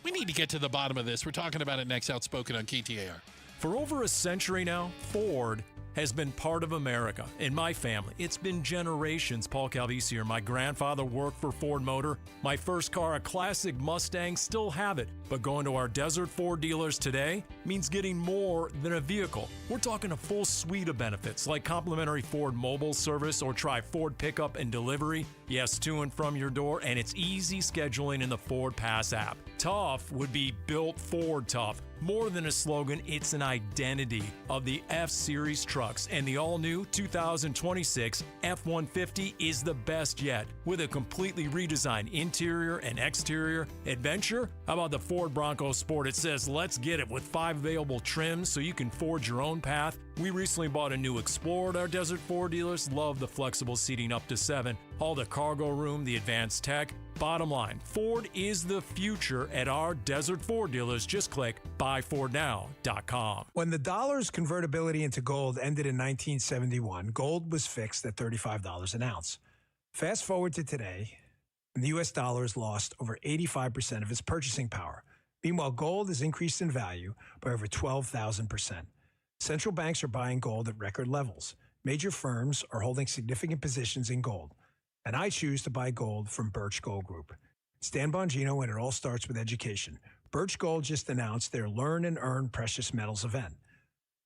We need to get to the bottom of this. We're talking about it next. Outspoken on KTAR. For over a century now, Ford has been part of America. In my family, it's been generations. Paul Calvisi here. My grandfather worked for Ford Motor. My first car, a classic Mustang, still have it. But going to our Desert Ford dealers today means getting more than a vehicle. We're talking a full suite of benefits like complimentary Ford mobile service or try Ford pickup and delivery. Yes, to and from your door, and it's easy scheduling in the Ford Pass app. Tough would be built Ford tough. More than a slogan, it's an identity of the F-Series trucks, and the all-new 2026 F-150 is the best yet. With a completely redesigned interior and exterior adventure, how about the Ford Bronco Sport? It says, let's get it, with 5 available trims so you can forge your own path. We recently bought a new Explorer at our Desert Ford dealers. Love the flexible seating up to 7. All the cargo room, the advanced tech. Bottom line, Ford is the future at our Desert Ford dealers. Just click buyfordnow.com. When the dollar's convertibility into gold ended in 1971, gold was fixed at $35 an ounce. Fast forward to today, and the U.S. dollar has lost over 85% of its purchasing power. Meanwhile, gold has increased in value by over 12,000%. Central banks are buying gold at record levels. Major firms are holding significant positions in gold. And I choose to buy gold from Birch Gold Group. It's Dan Bongino, and it all starts with education. Birch Gold just announced their Learn and Earn Precious Metals event.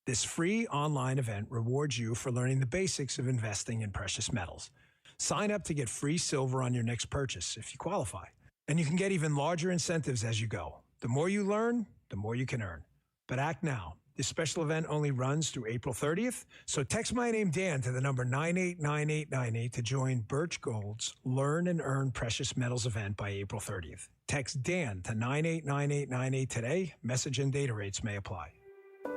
This free online event rewards you for learning the basics of investing in precious metals. Sign up to get free silver on your next purchase if you qualify. And you can get even larger incentives as you go. The more you learn, the more you can earn. But act now. This special event only runs through April 30th, so text my name Dan to the number 989898 to join Birch Gold's Learn and Earn Precious Metals event by April 30th. Text Dan to 989898 today. Message and data rates may apply.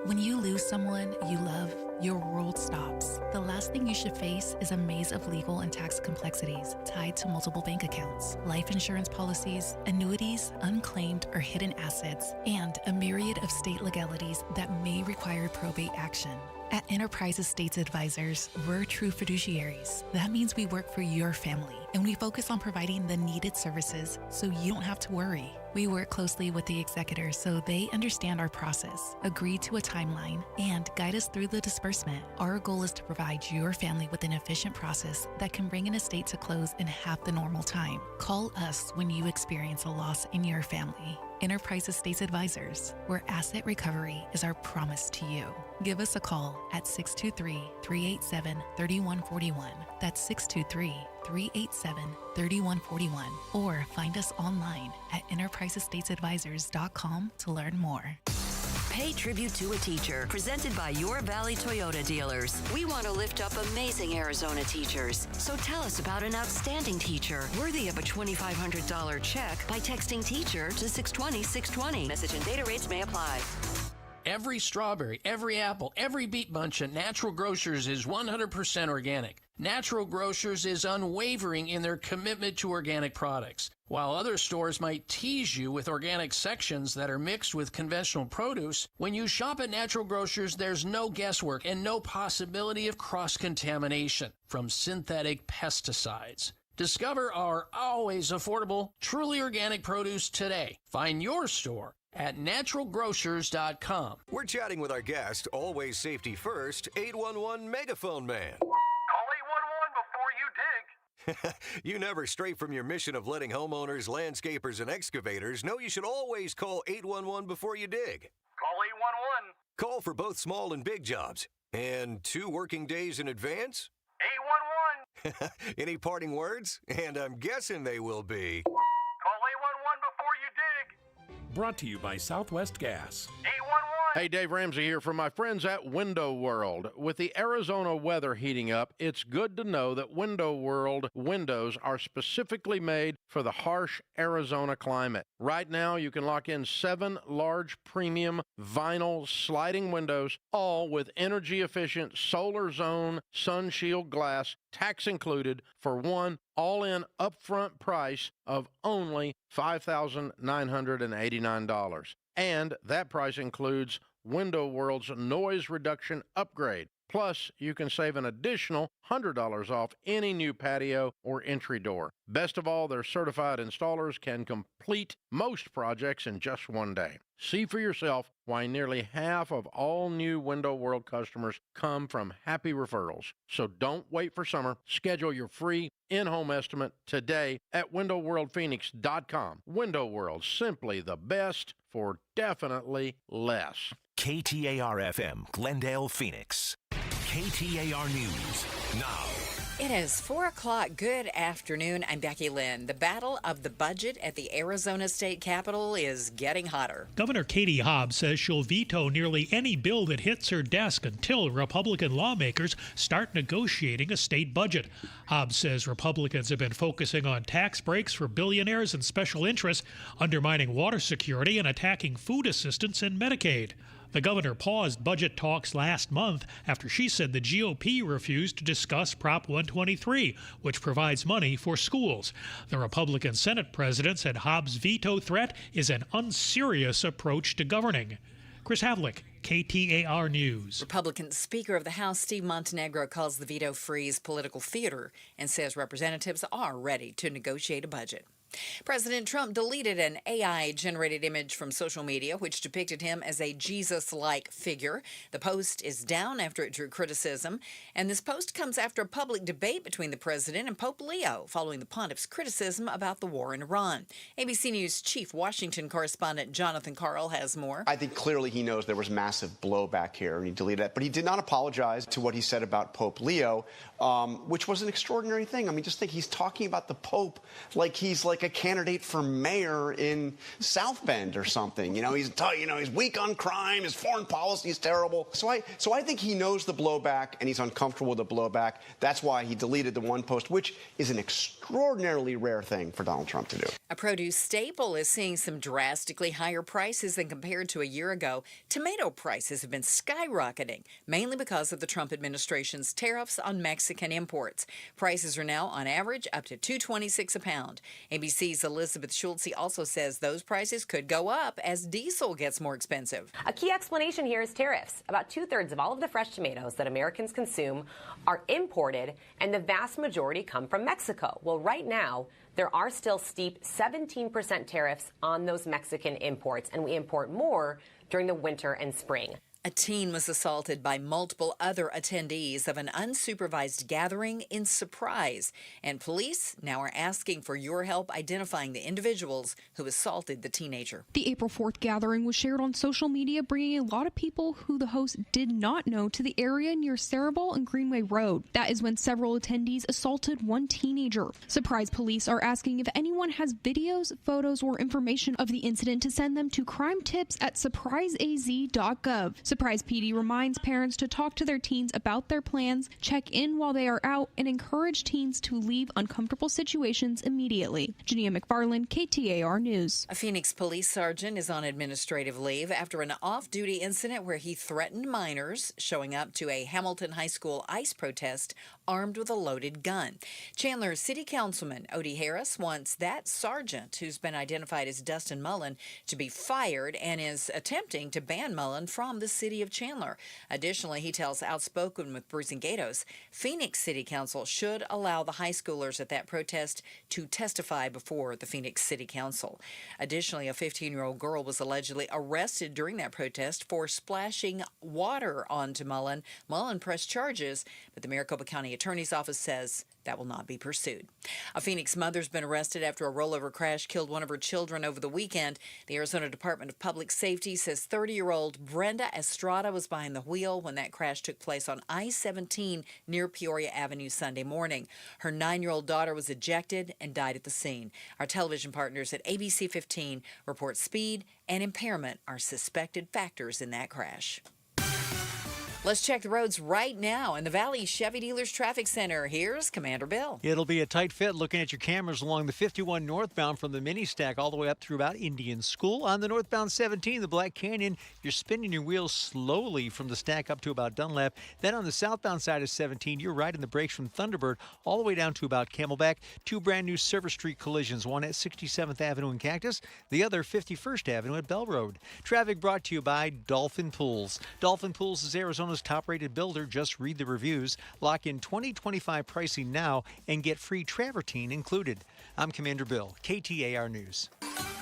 When you lose someone you love, your world stops. The last thing you should face is a maze of legal and tax complexities tied to multiple bank accounts, life insurance policies, annuities, unclaimed or hidden assets, and a myriad of state legalities that may require probate action. At Enterprise Estates Advisors, we're true fiduciaries. That means we work for your family, and we focus on providing the needed services so you don't have to worry. We work closely with the executors so they understand our process, agree to a timeline, and guide us through the disbursement. Our goal is to provide your family with an efficient process that can bring an estate to close in half the normal time. Call us when you experience a loss in your family. Enterprise Estates Advisors, where asset recovery is our promise to you. Give us a call at 623-387-3141. That's 623-387-3141. Or find us online at enterpriseestatesadvisors.com to learn more. Pay tribute to a teacher, presented by Your Valley Toyota dealers. We want to lift up amazing Arizona teachers. So tell us about an outstanding teacher worthy of a $2,500 check by texting teacher to 620-620. Message and data rates may apply. Every strawberry, every apple, every beet bunch at Natural Grocers is 100% organic. Natural Grocers is unwavering in their commitment to organic products. While other stores might tease you with organic sections that are mixed with conventional produce, when you shop at Natural Grocers, there's no guesswork and no possibility of cross-contamination from synthetic pesticides. Discover our always affordable, truly organic produce today. Find your store at naturalgrocers.com. We're chatting with our guest, always safety first, 811 Megaphone Man. Call 811 before you dig. You never stray from your mission of letting homeowners, landscapers, and excavators know you should always call 811 before you dig. Call 811. Call for both small and big jobs. And 2 working days in advance? 811. Any parting words? And I'm guessing they will be. Call 811 before you dig. Brought to you by Southwest Gas. 811. Hey, Dave Ramsey here from my friends at Window World. With the Arizona weather heating up, it's good to know that Window World windows are specifically made for the harsh Arizona climate. Right now, you can lock in 7 large premium vinyl sliding windows, all with energy-efficient solar zone sun shield glass, tax included, for one all-in upfront price of only $5,989. And that price includes Window World's noise reduction upgrade. Plus, you can save an additional $100 off any new patio or entry door. Best of all, their certified installers can complete most projects in just one day. See for yourself why nearly half of all new Window World customers come from happy referrals. So don't wait for summer. Schedule your free in-home estimate today at windowworldphoenix.com. Window World, simply the best for definitely less. KTAR-FM, Glendale, Phoenix. KTAR News now. It is 4 o'clock. Good afternoon. I'm Becky Lynn. The battle of the budget at the Arizona State Capitol is getting hotter. Governor Katie Hobbs says she'll veto nearly any bill that hits her desk until Republican lawmakers start negotiating a state budget. Hobbs says Republicans have been focusing on tax breaks for billionaires and special interests, undermining water security and attacking food assistance and Medicaid. The governor paused budget talks last month after she said the GOP refused to discuss Prop 123, which provides money for schools. The Republican Senate president said Hobbs' veto threat is an unserious approach to governing. Chris Havlick, KTAR News. Republican Speaker of the House Steve Montenegro calls the veto freeze political theater and says representatives are ready to negotiate a budget. President Trump deleted an AI-generated image from social media, which depicted him as a Jesus-like figure. The post is down after it drew criticism, and this post comes after a public debate between the president and Pope Leo, following the pontiff's criticism about the war in Iran. ABC News chief Washington correspondent Jonathan Karl has more. I think clearly he knows there was massive blowback here, and he deleted it. But he did not apologize to what he said about Pope Leo, which was an extraordinary thing. I mean, just think he's talking about the Pope like he's like a candidate for mayor in South Bend or something. He's weak on crime. His foreign policy is terrible. So I think he knows the blowback, and he's uncomfortable with the blowback. That's why he deleted the one post, which is an extraordinarily rare thing for Donald Trump to do. A produce staple is seeing some drastically higher prices than compared to a year ago. Tomato prices have been skyrocketing, mainly because of the Trump administration's tariffs on Mexican imports. Prices are now, on average, up to $2.26 a pound. ABC's Elizabeth Schultze also says those prices could go up as diesel gets more expensive. A key explanation here is tariffs. About 2/3 of all of the fresh tomatoes that Americans consume are imported, and the vast majority come from Mexico. Well, right now, there are still steep 17% tariffs on those Mexican imports, and we import more during the winter and spring. A teen was assaulted by multiple other attendees of an unsupervised gathering in Surprise, and police now are asking for your help identifying the individuals who assaulted the teenager. The April 4th gathering was shared on social media, bringing a lot of people who the host did not know to the area near Cerebral and Greenway Road. That is when several attendees assaulted one teenager. Surprise police are asking if anyone has videos, photos, or information of the incident to send them to crimetips@surpriseaz.gov. Surprise PD reminds parents to talk to their teens about their plans, check in while they are out, and encourage teens to leave uncomfortable situations immediately. Jania McFarland, KTAR News. A Phoenix police sergeant is on administrative leave after an off-duty incident where he threatened minors, showing up to a Hamilton High School ICE protest armed with a loaded gun. Chandler City Councilman Odie Harris wants that sergeant, who's been identified as Dustin Mullen, to be fired and is attempting to ban Mullen from the city of Chandler. Additionally, he tells Outspoken with Bruce and Gatos, Phoenix City Council should allow the high schoolers at that protest to testify before the Phoenix City Council. Additionally, a 15-year-old girl was allegedly arrested during that protest for splashing water onto Mullen. Mullen pressed charges, but the Maricopa County Attorney's Office says that will not be pursued. A Phoenix mother's been arrested after a rollover crash killed one of her children over the weekend. The Arizona Department of Public Safety says 30-year-old Brenda Estrada was behind the wheel when that crash took place on I-17 near Peoria Avenue Sunday morning. Her 9-year-old daughter was ejected and died at the scene. Our television partners at ABC 15 report speed and impairment are suspected factors in that crash. Let's check the roads right now in the Valley Chevy Dealers Traffic Center. Here's Commander Bill. It'll be a tight fit looking at your cameras along the 51 northbound from the mini stack all the way up through about Indian School. On the northbound 17, the Black Canyon, you're spinning your wheels slowly from the stack up to about Dunlap. Then on the southbound side of 17, you're riding the brakes from Thunderbird all the way down to about Camelback. Two brand new Service Street collisions, one at 67th Avenue and Cactus, the other 51st Avenue at Bell Road. Traffic brought to you by Dolphin Pools. Dolphin Pools is Arizona's top-rated builder. Just read the reviews. Lock in 2025 pricing now and get free travertine included. I'm Commander Bill, KTAR News.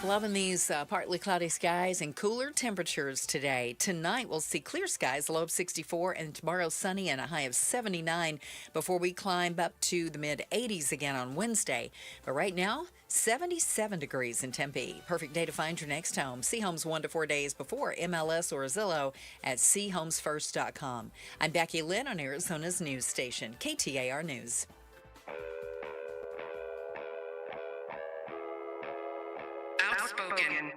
Loving these partly cloudy skies and cooler temperatures today. Tonight we'll see clear skies, a low of 64, and tomorrow sunny and a high of 79 before we climb up to the mid-80s again on Wednesday. But right now, 77 degrees in Tempe. Perfect day to find your next home. See homes 1 to 4 days before MLS or Zillow at seehomesfirst.com. I'm Becky Lynn on Arizona's news station, KTAR News. Outspoken.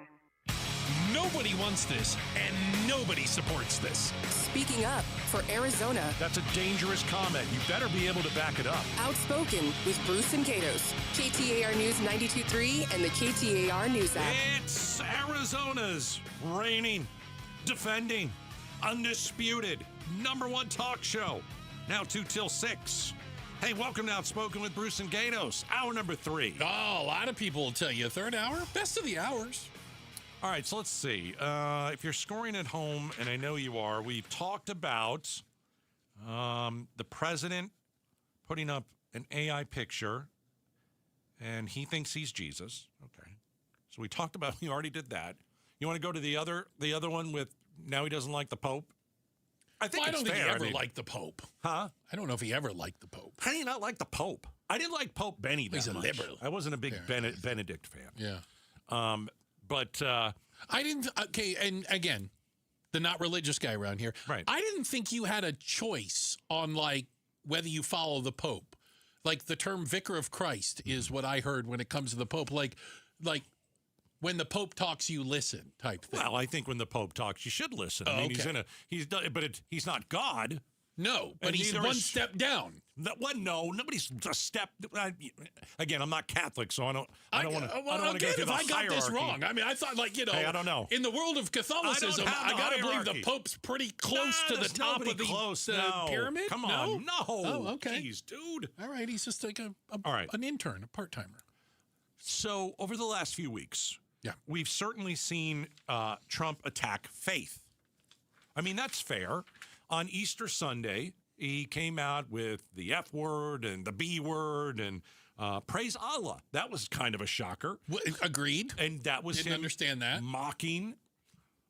Nobody wants this, and nobody supports this. Speaking up for Arizona. That's a dangerous comment. You better be able to back it up. Outspoken with Bruce and Gatos. KTAR News 92.3 and the KTAR News app. It's Arizona's reigning, defending, undisputed #1 talk show. Now 2 till 6. Hey, welcome to Outspoken with Bruce and Gatos. Hour number 3. Oh, a lot of people will tell you third hour, best of the hours. All right, so let's see. If you're scoring at home, and I know you are, we've talked about the president putting up an AI picture, and he thinks he's Jesus. So we talked about, we already did that. You want to go to the other one with now he doesn't like the Pope? I think I don't think fair. he ever liked the Pope. Huh? I don't know if he ever liked the Pope. How do you not like the Pope? I didn't like Pope Benny that He's a much. liberal. I wasn't a big Benedict fan. Yeah. But I didn't. Okay, and again, the not religious guy around here. Right. I didn't think you had a choice on like whether you follow the Pope. Like the term "vicar of Christ" is what I heard when it comes to the Pope. Like when the Pope talks, you listen type thing. Well, I think when the Pope talks, you should listen. I mean, he's not God. No, but And he's neither one is- step down. No, nobody's a step. Again, I'm not Catholic, so I don't want to. Well, I don't want to again, go through if the I got this hierarchy. wong, I mean, I thought Hey, I don't know. In the world of Catholicism, have I the got to believe the hierarchy. Pope's pretty close to the there's top nobody of the close. No. pyramid. Come No? on, no. Oh, okay. Jeez, dude. All right, he's just like All right. an intern, a part timer. So over the last few weeks, we've certainly seen Trump attack faith. I mean, that's fair. On Easter Sunday, he came out with the F word and the B word and praise Allah. That was kind of a shocker. Agreed. And that was Didn't him understand that. mocking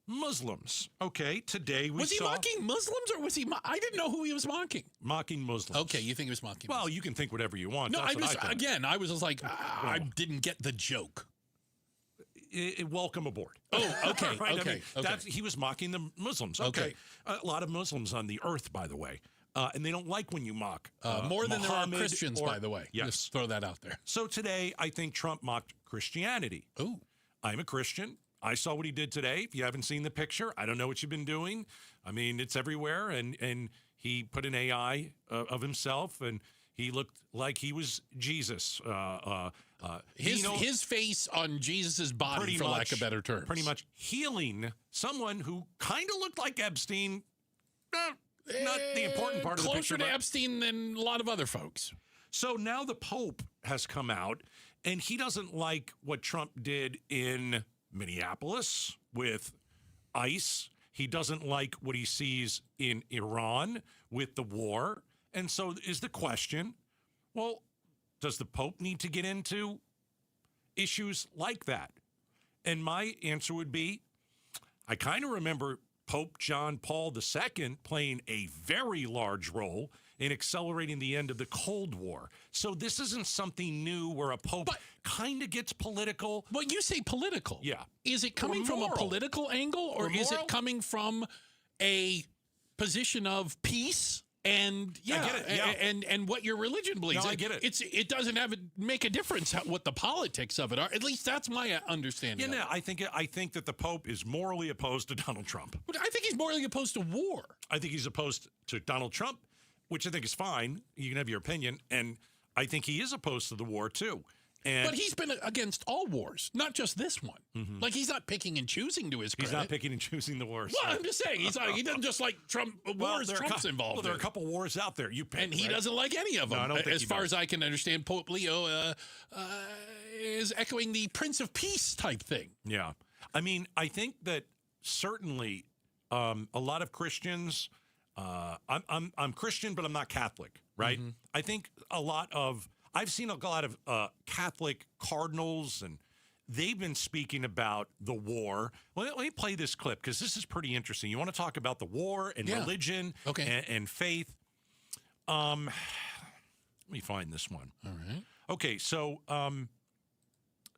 Muslims. Okay, today we Was he saw mocking Muslims or was he? I didn't know who he was mocking. mocking Muslims. Okay, you think he was mocking? Well, you can think whatever you want. No, That's I what just think. again, I was just like, I didn't get the joke. Welcome aboard. Oh, okay, Right? okay, I mean, okay. he was mocking the Muslims. Okay. A lot of Muslims on the earth, by the way. And they don't like when you mock More than there are Muhammad Christians, or- by the way. Yes. Just throw that out there. So today, I think Trump mocked Christianity. Ooh. I'm a Christian. I saw what he did today. If you haven't seen the picture, I don't know what you've been doing. I mean, it's everywhere. And he put an AI of himself, and he looked like he was Jesus. His face on Jesus' body, for lack of better terms. Pretty much healing someone who kind of looked like Epstein. Not the important part of the picture. Closer to but- Epstein than a lot of other folks. So now the Pope has come out, and he doesn't like what Trump did in Minneapolis with ICE. He doesn't like what he sees in Iran with the war. And so is the question, well, does the Pope need to get into issues like that? And my answer would be, I kind of remember Pope John Paul II playing a very large role in accelerating the end of the Cold War. So this isn't something new where a Pope kind of gets political. Well, you say political. Yeah. Is it coming from a moral. political angle, or is it coming from a position of peace? And I get it, yeah. and what your religion believes. No, I get it. It doesn't make a difference what the politics of it are. At least that's my understanding. Yeah, of no, I think that the Pope is morally opposed to Donald Trump. But I think he's morally opposed to war. I think he's opposed to Donald Trump, which I think is fine. You can have your opinion, and I think he is opposed to the war too. And But he's been against all wars, not just this one. Like he's not picking and choosing to his credit. he's not picking and choosing the wars. Well, I'm just saying he doesn't just like Trump wars. Trump's involved. Well, there are a in. couple wars out there. You pick, And he right? doesn't like any of them. No, I don't think as he far does. as I can understand, Pope Leo is echoing the Prince of Peace type thing. Yeah. I mean, I think that certainly a lot of Christians, I'm Christian, but I'm not Catholic, right? I think I've seen a lot of Catholic cardinals, and they've been speaking about the war. Well, let me play this clip because this is pretty interesting. You want to talk about the war and religion and faith? Let me find this one. All right. Okay, so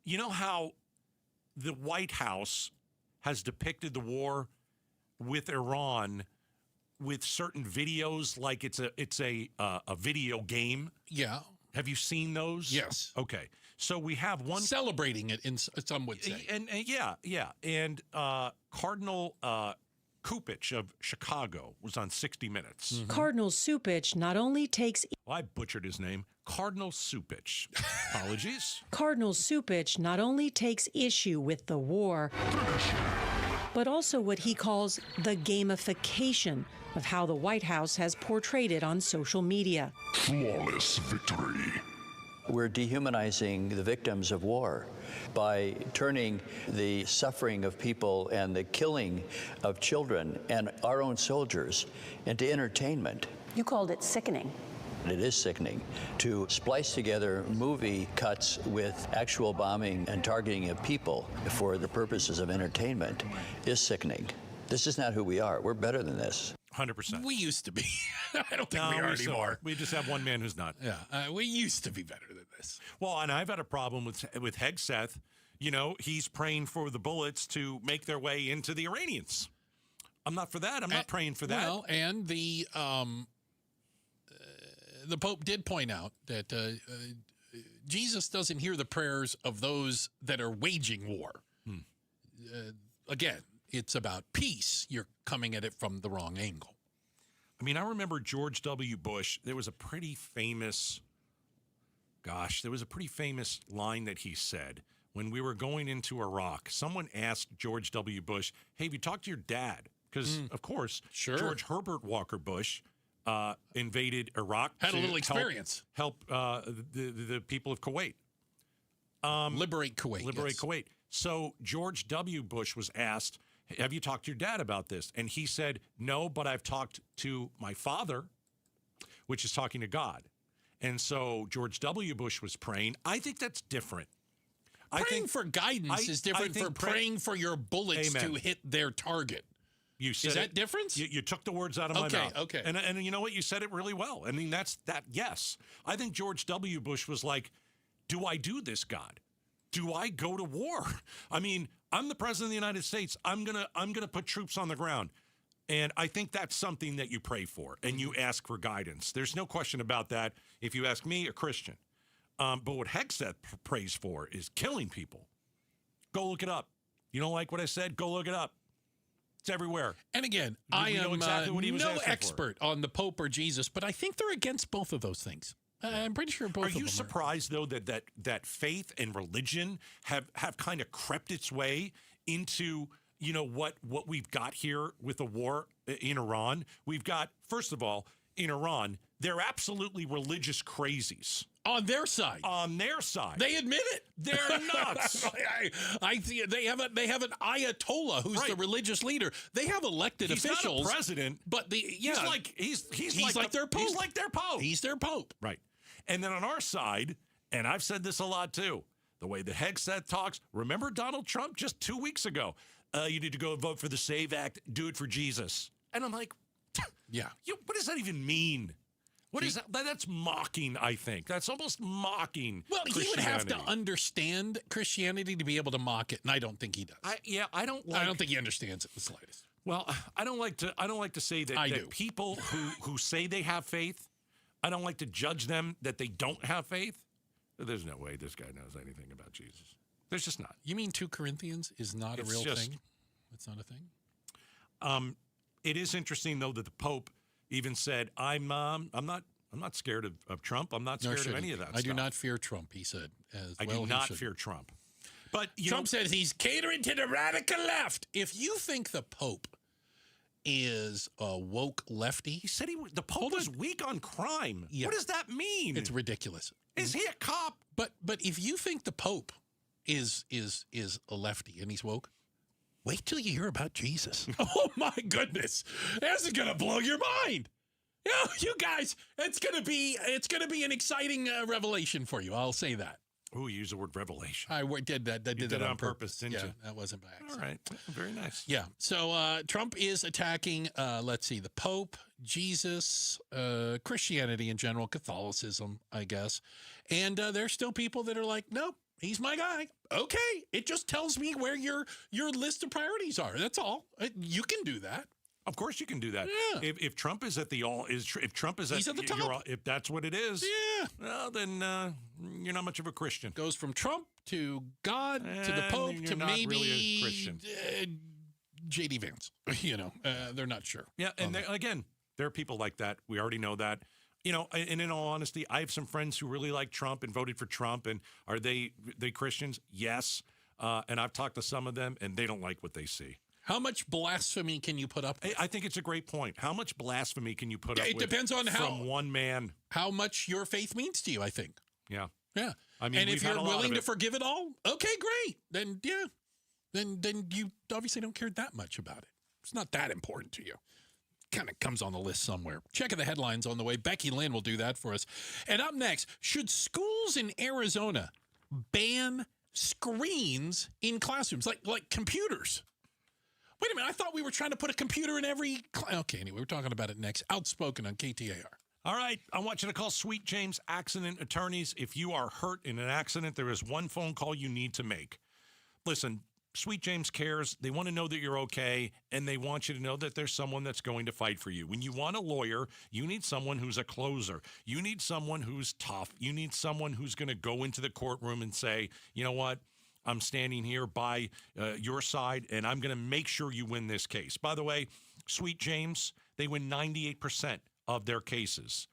you know how the White House has depicted the war with Iran with certain videos like it's a video game? Yeah. Have you seen those? Yes. Okay. So we have one celebrating it, some would say. And yeah. And Cardinal Kupich of Chicago was on 60 Minutes. Cardinal Supich not only takes Well, I butchered his name. Cardinal Supich. Apologies. Cardinal Supich not only takes issue with the war, but also what he calls the gamification of how the White House has portrayed it on social media. Flawless victory. We're dehumanizing the victims of war by turning the suffering of people and the killing of children and our own soldiers into entertainment. You called it sickening. It is sickening. To splice together movie cuts with actual bombing and targeting of people for the purposes of entertainment is sickening. This is not who we are. We're better than this. 100%. We used to be. I don't think we are anymore. We just have one man who's not. Yeah, we used to be better than this. Well, and I've had a problem with Hegseth. You know, he's praying for the bullets to make their way into the Iranians. I'm not for that. I'm not praying for that. Well, and the Pope did point out that Jesus doesn't hear the prayers of those that are waging war. Again, it's about peace. You're coming at it from the wrong angle. I mean, I remember George W. Bush. There was a pretty famous line that he said when we were going into Iraq. Someone asked George W. Bush, "Hey, have you talked to your dad?" Because, of course, George Herbert Walker Bush invaded Iraq. Had a little experience. Help the people of Kuwait. Liberate Kuwait. Kuwait. So George W. Bush was asked, "Have you talked to your dad about this?" And he said, "No, but I've talked to my father," which is talking to God. And so George W. Bush was praying. I think that's different. Praying for guidance is different from praying for your bullets to hit their target. You said is that different? You took the words out of my mouth. Okay. And you know what? You said it really well. I mean, that's that. Yes, I think George W. Bush was like, "Do I do this, God? Do I go to war? I mean, I'm the president of the United States. I'm gonna put troops on the ground." And I think that's something that you pray for and you ask for guidance. There's no question about that. If you ask me, a Christian. But what Hegseth prays for is killing people. Go look it up. You don't like what I said? Go look it up. It's everywhere. And again, I am no expert on the Pope or Jesus, but I think they're against both of those things. I'm pretty sure both of them are. Are you surprised, though, that faith and religion have kind of crept its way into, you know, what we've got here with the war in Iran? We've got, first of all, in Iran, they're absolutely religious crazies. On their side. On their side. They admit it. They're nuts. I they have an Ayatollah who's the religious leader. They have elected officials. He's not a president, but he's like their pope. He's like their pope. He's their pope. Right. And then on our side, and I've said this a lot too, the way the Hegseth talks, remember Donald Trump just 2 weeks ago? You need to go vote for the SAVE Act, do it for Jesus. And I'm like, yeah. What does that even mean? What is that? That's mocking, I think. That's almost mocking. Well, he would have to understand Christianity to be able to mock it, and I don't think he does. I don't think he understands it the slightest. Well, I don't like to say that people who say they have faith, I don't like to judge them that they don't have faith. There's no way this guy knows anything about Jesus. There's just not. You mean 2 Corinthians is not a real thing? It's not a thing? It is interesting, though, that the Pope even said, I'm not scared of Trump. I'm not scared of any of that stuff. I do not fear Trump, he said. I do not fear Trump. But Trump says he's catering to the radical left. If you think the Pope is a woke lefty. He said the Pope was weak on crime. Yeah. What does that mean? It's ridiculous. Is he a cop? But if you think the Pope is a lefty and he's woke, wait till you hear about Jesus. Oh my goodness. This is gonna blow your mind. Yeah, you guys, it's gonna be an exciting revelation for you. I'll say that. Oh, you used the word revelation. I did that. Did that on purpose, didn't you? That wasn't by accident. All right, very nice. Yeah. So Trump is attacking. Let's see, the Pope, Jesus, Christianity in general, Catholicism, I guess, and there's still people that are like, nope, he's my guy. Okay, it just tells me where your list of priorities are. That's all. You can do that. Of course, you can do that. Yeah. If Trump is at if Trump is he's at the top, if that's what it is, yeah. Well, then you're not much of a Christian. Goes from Trump to God to the Pope to maybe really a Christian. J.D. Vance. They're not sure. Yeah, and again, there are people like that. We already know that. And in all honesty, I have some friends who really like Trump and voted for Trump. And are they Christians? Yes. And I've talked to some of them, and they don't like what they see. How much blasphemy can you put up with? I think it's a great point. How much blasphemy can you put up with? It depends on from one man. How much your faith means to you, I think. Yeah. Yeah. I mean, and if you're willing to forgive it all, okay, great. Then, yeah. Then you obviously don't care that much about it. It's not that important to you. kind of comes on the list somewhere. Checking the headlines on the way. Becky Lynn will do that for us. And up next, should schools in Arizona ban screens in classrooms, like computers? Wait a minute, I thought we were trying to put a computer in every class. Okay, anyway, we're talking about it next. Outspoken on KTAR. All right, I want you to call Sweet James Accident Attorneys. If you are hurt in an accident, there is one phone call you need to make. Listen, Sweet James cares. They want to know that you're okay, and they want you to know that there's someone that's going to fight for you. When you want a lawyer, you need someone who's a closer. You need someone who's tough. You need someone who's going to go into the courtroom and say, you know what? I'm standing here by your side, and I'm going to make sure you win this case. By the way, Sweet James, they win 98% of their cases.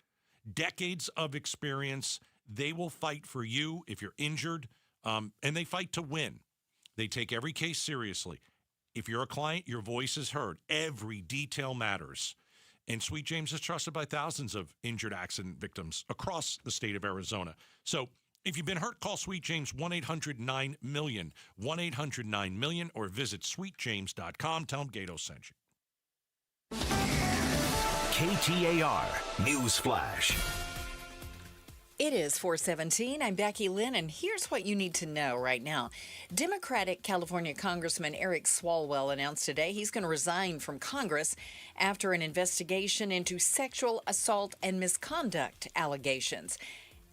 Decades of experience. They will fight for you if you're injured, and they fight to win. They take every case seriously. If you're a client, your voice is heard. Every detail matters. And Sweet James is trusted by thousands of injured accident victims across the state of Arizona. So if you've been hurt, call Sweet James 1-800-9-MILLION, 1-800-9-MILLION, or visit sweetjames.com. Tell them Gato sent you. KTAR News Flash. It is 4:17. I'm Becky Lynn, and here's what you need to know right now. Democratic California Congressman Eric Swalwell announced today he's going to resign from Congress after an investigation into sexual assault and misconduct allegations.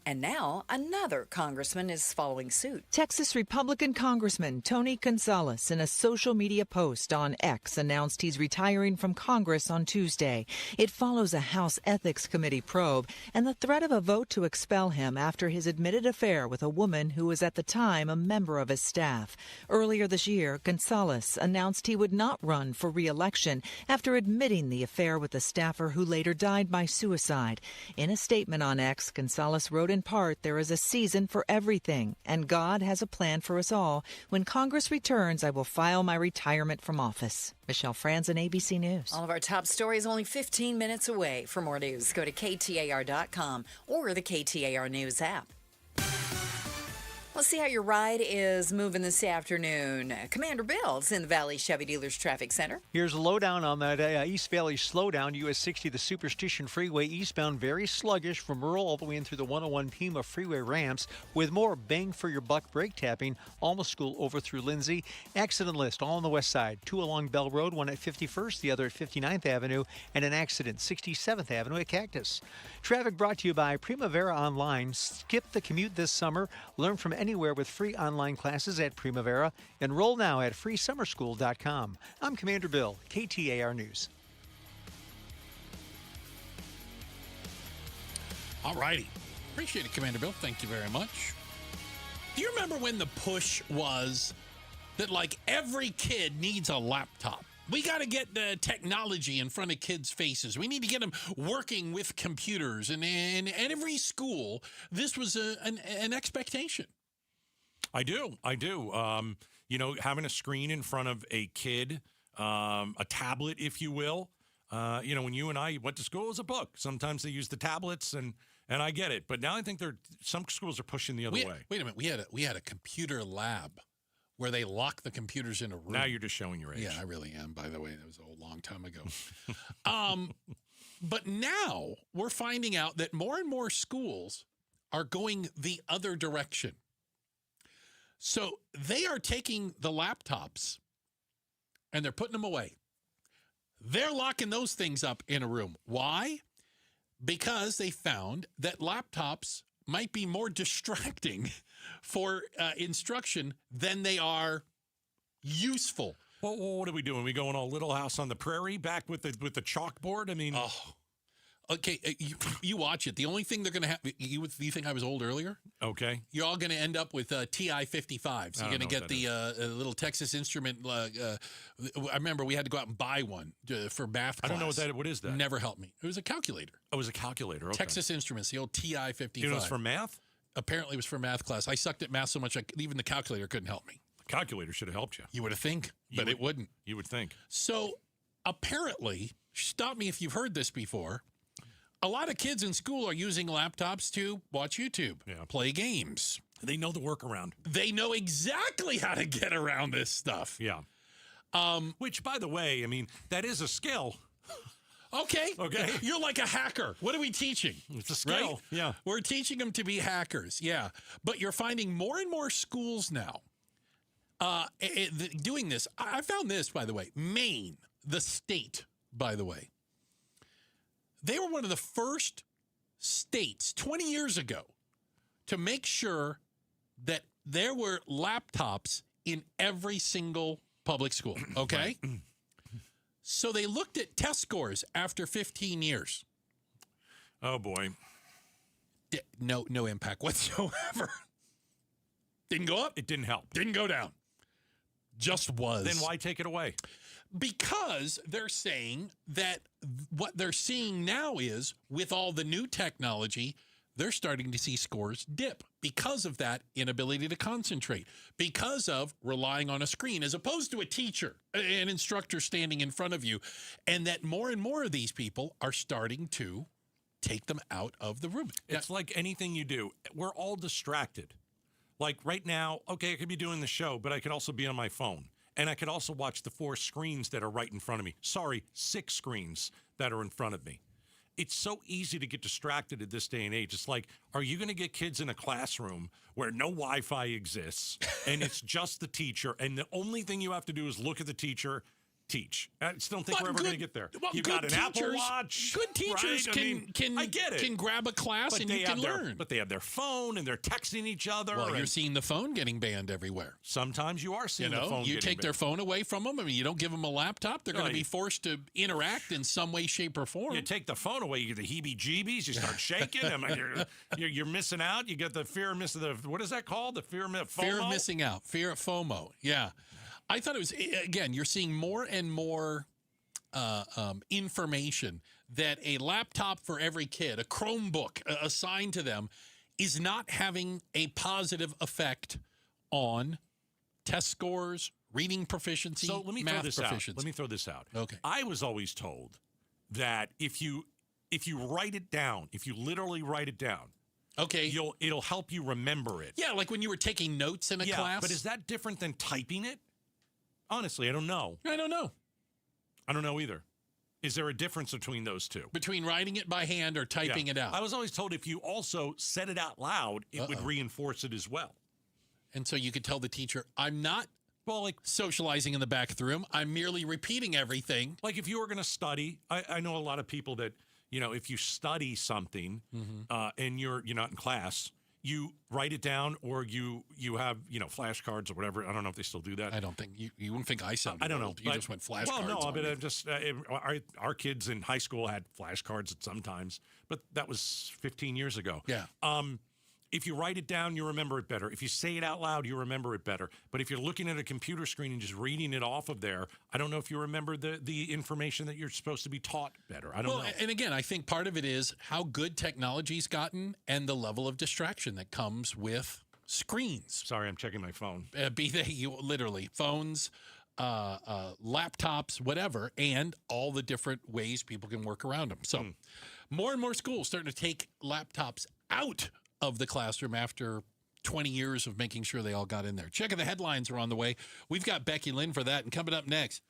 And now another congressman is following suit. Texas Republican Congressman Tony Gonzalez, in a social media post on X, announced he's retiring from Congress on Tuesday. It follows a House Ethics Committee probe and the threat of a vote to expel him after his admitted affair with a woman who was at the time a member of his staff. Earlier this year, Gonzalez announced he would not run for re-election after admitting the affair with a staffer who later died by suicide. In a statement on X, Gonzalez wrote in part, "There is a season for everything, and God has a plan for us all. When Congress returns, I will file my retirement from office." Michelle Franzen, ABC News. All of our top stories only 15 minutes away. For more news, go to KTAR.com or the KTAR News app. Let's see how your ride is moving this afternoon. Commander Bill's in the Valley Chevy Dealers Traffic Center. Here's a lowdown on that East Valley slowdown. US 60, the Superstition Freeway eastbound, very sluggish from Rural all the way in through the 101 Pima Freeway ramps, with more bang for your buck brake tapping. Alma School over through Lindsay. Accident list all on the west side. 2 along Bell Road, one at 51st, the other at 59th Avenue, and an accident 67th Avenue at Cactus. Traffic brought to you by Primavera Online. Skip the commute this summer. Learn from anywhere with free online classes at Primavera. Enroll now at freesummerschool.com. I'm Commander Bill, KTAR News. All righty. Appreciate it, Commander Bill. Thank you very much. Do you remember when the push was that, like, every kid needs a laptop? We got to get the technology in front of kids' faces. We need to get them working with computers. And in every school, this was an expectation. I do. Having a screen in front of a kid, a tablet, if you will. When you and I went to school, it was a book. Sometimes they use the tablets, and I get it. But now I think some schools are pushing the other way. Wait a minute. We had a computer lab where they lock the computers in a room. Now you're just showing your age. Yeah, I really am, by the way. That was a long time ago. But now we're finding out that more and more schools are going the other direction. So they are taking the laptops and they're putting them away. They're locking those things up in a room. Why? Because they found that laptops might be more distracting for instruction than they are useful. Well, what are we doing? We going all Little House on the Prairie back with the chalkboard? I mean, okay, you watch it. The only thing they're going to have, you think I was old earlier? Okay. You're all going to end up with TI-55s. You're going to get the little Texas Instrument. I remember we had to go out and buy one for math class. I don't know what is that? Never helped me. It was a calculator. Oh, it was a calculator. Okay. Texas Instruments, the old TI-55. You know, it was for math? Apparently it was for math class. I sucked at math so much, even the calculator couldn't help me. The calculator should have helped you. You would have think, but it wouldn't. You would think. So apparently, stop me if you've heard this before, a lot of kids in school are using laptops to watch YouTube, play games. They know the workaround. They know exactly how to get around this stuff. Yeah. Which, by the way, I mean, that is a skill. Okay. You're like a hacker. What are we teaching? It's a skill. Right? Yeah. We're teaching them to be hackers. Yeah. But you're finding more and more schools now doing this. I found this, by the way. Maine, the state, by the way. They were one of the first states 20 years ago to make sure that there were laptops in every single public school, okay? Right. So they looked at test scores after 15 years. Oh, boy. No impact whatsoever. Didn't go up. It didn't help. Didn't go down. Just was. Then why take it away? Because they're saying that what they're seeing now is, with all the new technology, they're starting to see scores dip because of that inability to concentrate, because of relying on a screen as opposed to a teacher, an instructor standing in front of you, and that more and more of these people are starting to take them out of the room. It's like anything you do. We're all distracted. Like right now, okay, I could be doing the show, but I could also be on my phone. And I could also watch the 4 screens that are right in front of me. Sorry, 6 screens that are in front of me. It's so easy to get distracted at this day and age. It's like, are you going to get kids in a classroom where no Wi-Fi exists and it's just the teacher, and the only thing you have to do is look at the teacher, teach? I just don't think we're ever going to get there. Well, You've got an Apple Watch. Good teachers right? I get it. can grab a class But and they you can have their- learn. But they have their phone and they're texting each other. Well, you're and seeing the phone getting banned everywhere. sometimes you are seeing the phone You getting take their banned. phone away from them. I mean, you don't give them a laptop. They're going to Right. be forced to interact in some way, shape, or form. You take the phone away, you get the heebie-jeebies, you start shaking. I mean, you're missing out. You get the fear of missing what is that called? The fear of FOMO? Fear of missing out. Fear of FOMO. Yeah. I thought it was, again, you're seeing more and more information that a laptop for every kid, a Chromebook assigned to them, is not having a positive effect on test scores, reading proficiency, So let me math throw this proficiency. out. Let me throw this out. Okay. I was always told that if you write it down, if you literally write it down, okay, it'll help you remember it. Yeah, like when you were taking notes in a Yeah, class. but is that different than typing it? Honestly, I don't know. I don't know. I don't know either. Is there a difference between those two? Between writing it by hand or typing Yeah. it out. I was always told if you also said it out loud, it would reinforce it as well. And so you could tell the teacher, I'm not socializing in the back of the room. I'm merely repeating everything. Like if you were going to study, I know a lot of people that, if you study something and you're not in class, you write it down or you have, flashcards or whatever. I don't know if they still do that. I don't think you wouldn't think I sounded I don't know. old. You just went flashcards. Well, no, on but me. I'm just our kids in high school had flashcards at sometimes, but that was 15 years ago. Yeah. If you write it down, you remember it better. If you say it out loud, you remember it better. But if you're looking at a computer screen and just reading it off of there, I don't know if you remember the information that you're supposed to be taught better. I don't know. And again, I think part of it is how good technology's gotten and the level of distraction that comes with screens. Sorry, I'm checking my phone. Be they literally phones, laptops, whatever, and all the different ways people can work around them. So more and more schools starting to take laptops out of the classroom after 20 years of making sure they all got in there. Checking the headlines are on the way. We've got Becky Lynn for that, and coming up next.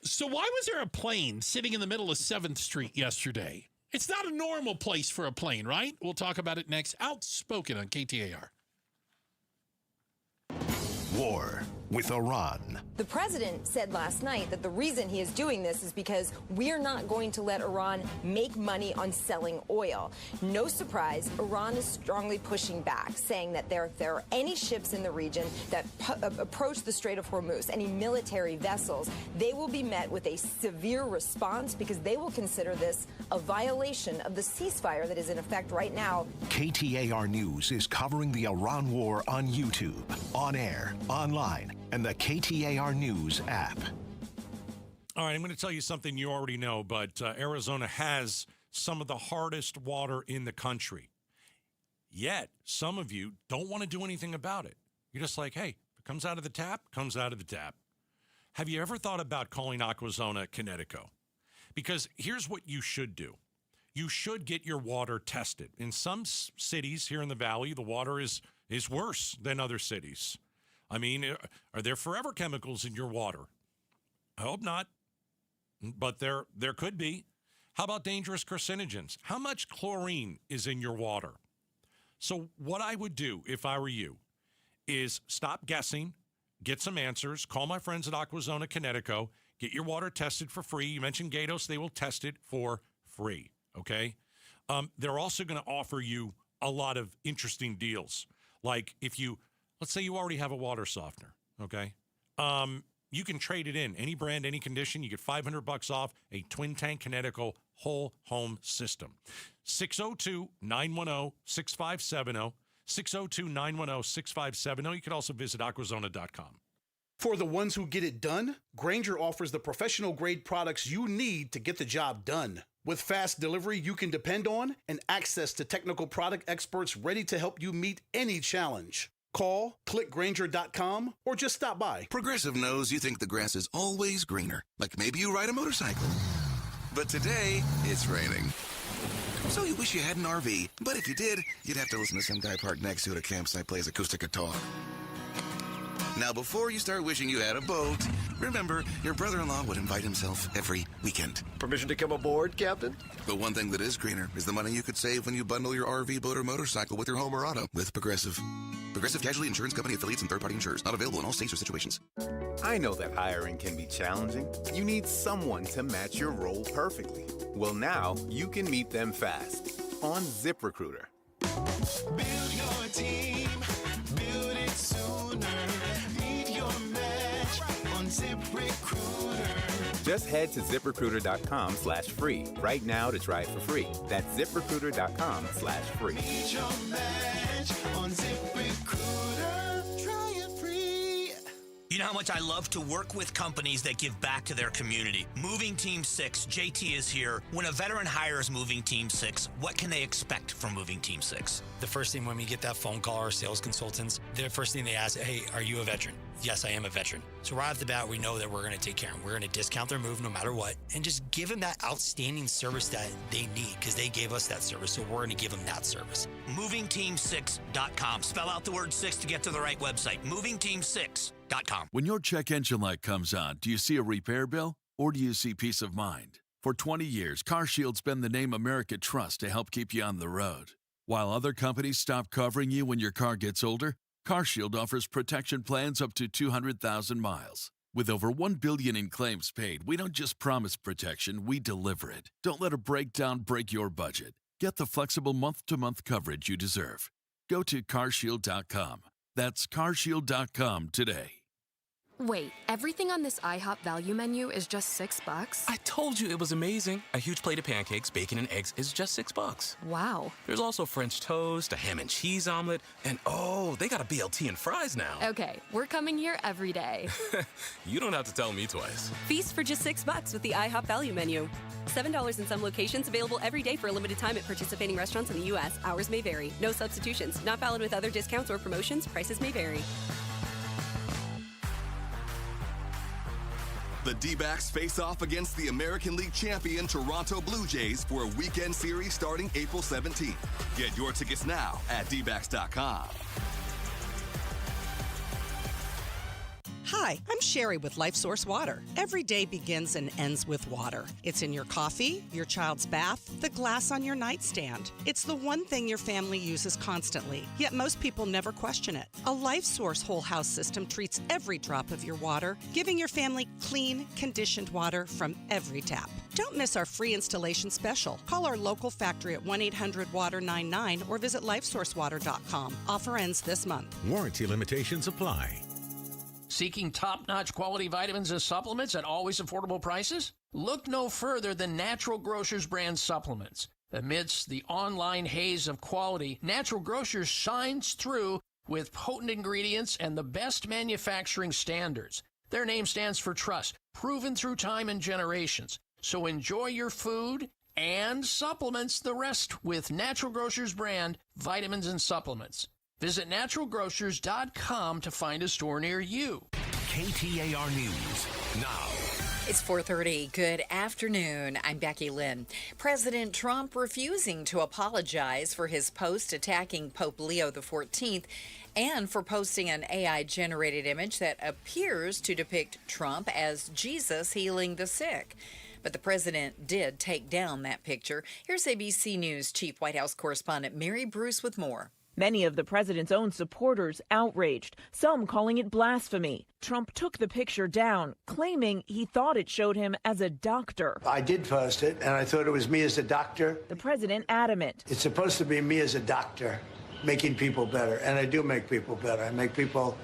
So why was there a plane sitting in the middle of 7th Street yesterday? It's not a normal place for a plane, right? We'll talk about it next. Outspoken on KTAR. War with Iran. The president said last night that the reason he is doing this is because we're not going to let Iran make money on selling oil. No surprise, Iran is strongly pushing back, saying that if there are any ships in the region that approach the Strait of Hormuz, any military vessels, they will be met with a severe response because they will consider this a violation of the ceasefire that is in effect right now. KTAR News is covering the Iran war on YouTube, on air, online, and the KTAR News app. All right, I'm going to tell you something you already know, but Arizona has some of the hardest water in the country. Yet, some of you don't want to do anything about it. You're just like, hey, if it comes out of the tap, it comes out of the tap. Have you ever thought about calling Aquazona Connecticut? Because here's what you should do. You should get your water tested. In some cities here in the valley, the water is worse than other cities. I mean, are there forever chemicals in your water? I hope not, but there could be. How about dangerous carcinogens? How much chlorine is in your water? So what I would do if I were you is stop guessing, get some answers, call my friends at Aquazona Connecticut, get your water tested for free. You mentioned Gatos, they will test it for free, okay? They're also going to offer you a lot of interesting deals. Like if you, let's say you already have a water softener, okay? You can trade it in. Any brand, any condition, you get $500 off a Twin Tank Connecticut whole home system. 602-910-6570. 602-910-6570. You can also visit aquazona.com. For the ones who get it done, Grainger offers the professional-grade products you need to get the job done. With fast delivery you can depend on and access to technical product experts ready to help you meet any challenge. Call, click Grainger.com, or just stop by. Progressive knows you think the grass is always greener. Like maybe you ride a motorcycle. But today, it's raining. So you wish you had an RV. But if you did, you'd have to listen to some guy parked next to it at a campsite plays acoustic guitar. Now, before you start wishing you had a boat, remember, your brother-in-law would invite himself every weekend. Permission to come aboard, Captain? But one thing that is greener is the money you could save when you bundle your RV, boat, or motorcycle with your home or auto with Progressive. Progressive Casualty Insurance Company affiliates and third-party insurers. Not available in all states or situations. I know that hiring can be challenging. You need someone to match your role perfectly. Well, now you can meet them fast on ZipRecruiter. Build your team. Build it sooner. Meet your match on ZipRecruiter. Just head to ZipRecruiter.com/free right now to try it for free. That's ZipRecruiter.com/free. Meet your match on ZipRecruiter. Try it free. You know how much I love to work with companies that give back to their community. Moving Team 6, JT is here. When a veteran hires Moving Team 6, what can they expect from Moving Team 6? The first thing when we get that phone call, our sales consultants, the first thing they ask, hey, are you a veteran? Yes, I am a veteran. So right off the bat, we know that we're going to take care of them. We're going to discount their move no matter what and just give them that outstanding service that they need because they gave us that service. So we're going to give them that service. MovingTeam6.com. Spell out the word 6 to get to the right website. MovingTeam6.com. When your check engine light comes on, do you see a repair bill or do you see peace of mind? For 20 years, CarShield's been the name America trusts to help keep you on the road. While other companies stop covering you when your car gets older, CarShield offers protection plans up to 200,000 miles. With over $1 billion in claims paid, we don't just promise protection, we deliver it. Don't let a breakdown break your budget. Get the flexible month-to-month coverage you deserve. Go to carshield.com. That's carshield.com today. Wait, everything on this IHOP value menu is just $6? I told you it was amazing. A huge plate of pancakes, bacon, and eggs is just $6. Wow. There's also French toast, a ham and cheese omelet, and oh, they got a BLT and fries now. Okay, we're coming here every day. You don't have to tell me twice. Feast for just $6 with the IHOP value menu. $7 in some locations, available every day for a limited time at participating restaurants in the U.S. Hours may vary. No substitutions. Not valid with other discounts or promotions. Prices may vary. The D-backs face off against the American League champion Toronto Blue Jays for a weekend series starting April 17th. Get your tickets now at dbacks.com. Hi, I'm Sherry with LifeSource Water. Every day begins and ends with water. It's in your coffee, your child's bath, the glass on your nightstand. It's the one thing your family uses constantly, yet most people never question it. A LifeSource whole house system treats every drop of your water, giving your family clean, conditioned water from every tap. Don't miss our free installation special. Call our local factory at 1-800-WATER-99 or visit lifesourcewater.com. Offer ends this month. Warranty limitations apply. Seeking top-notch quality vitamins and supplements at always affordable prices? Look no further than Natural Grocers brand supplements. Amidst the online haze of quality, Natural Grocers shines through with potent ingredients and the best manufacturing standards. Their name stands for trust, proven through time and generations. So enjoy your food and supplements the rest with Natural Grocers brand vitamins and supplements. Visit naturalgrocers.com to find a store near you. KTAR News now. It's 4:30. Good afternoon. I'm Becky Lynn. President Trump refusing to apologize for his post attacking Pope Leo XIV and for posting an AI-generated image that appears to depict Trump as Jesus healing the sick. But the president did take down that picture. Here's ABC News Chief White House correspondent Mary Bruce with more. Many of the president's own supporters outraged, some calling it blasphemy. Trump took the picture down, claiming he thought it showed him as a doctor. I did post it, and I thought it was me as a doctor. The president adamant. It's supposed to be me as a doctor making people better, and I do make people better. I make people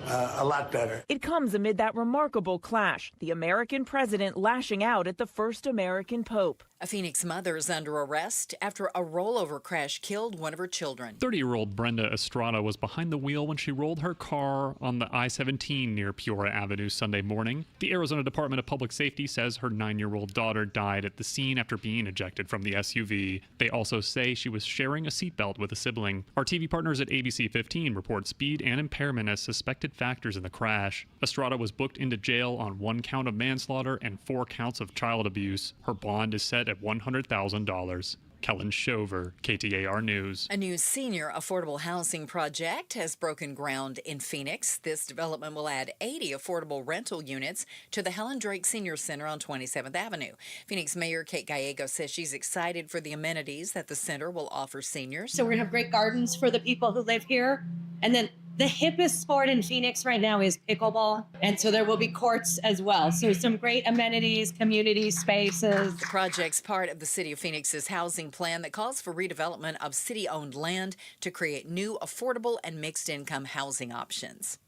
a lot better. It comes amid that remarkable clash, the American president lashing out at the first American pope. A Phoenix mother is under arrest after a rollover crash killed one of her children. 30-year-old Brenda Estrada was behind the wheel when she rolled her car on the I-17 near Peoria Avenue Sunday morning. The Arizona Department of Public Safety says her 9-year-old daughter died at the scene after being ejected from the SUV. They also say she was sharing a seatbelt with a sibling. Our TV partners at ABC 15 report speed and impairment as suspected factors in the crash. Estrada was booked into jail on 1 count of manslaughter and 4 counts of child abuse. Her bond is set at $100,000. Kellen Shover, KTAR News. A new senior affordable housing project has broken ground in Phoenix. This development will add 80 affordable rental units to the Helen Drake Senior Center on 27th Avenue. Phoenix Mayor Kate Gallego says she's excited for the amenities that the center will offer seniors. So we're going to have great gardens for the people who live here. And then the hippest sport in Phoenix right now is pickleball. And so there will be courts as well. So some great amenities, community spaces. The project's part of the City of Phoenix's housing plan that calls for redevelopment of city-owned land to create new affordable and mixed-income housing options.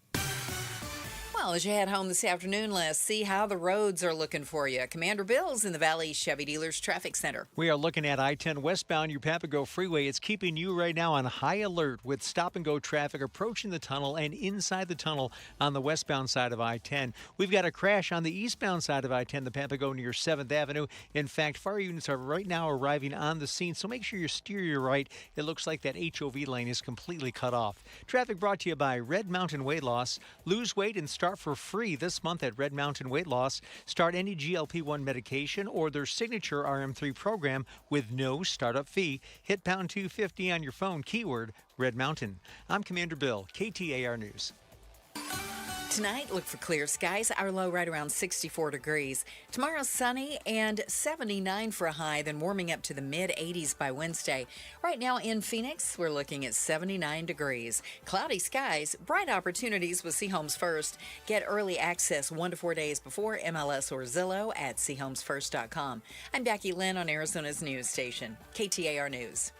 Well, as you head home this afternoon, let's see how the roads are looking for you. Commander Bill's in the Valley Chevy Dealers Traffic Center. We are looking at I-10 westbound, your Papago Freeway. It's keeping you right now on high alert with stop-and-go traffic approaching the tunnel and inside the tunnel on the westbound side of I-10. We've got a crash on the eastbound side of I-10, the Papago near 7th Avenue. In fact, fire units are right now arriving on the scene, so make sure you steer your right. It looks like that HOV lane is completely cut off. Traffic brought to you by Red Mountain Weight Loss. Lose weight and start for free this month at Red Mountain Weight Loss. Start any GLP-1 medication or their signature RM3 program with no startup fee. Hit pound 250 on your phone, keyword Red Mountain. I'm Commander Bill, KTAR News. Tonight, look for clear skies. Our low right around 64 degrees. Tomorrow, sunny and 79 for a high, then warming up to the mid-80s by Wednesday. Right now in Phoenix, we're looking at 79 degrees. Cloudy skies, bright opportunities with Seahomes First. Get early access 1 to 4 days before MLS or Zillow at SeahomesFirst.com. I'm Becky Lynn on Arizona's news station, KTAR News.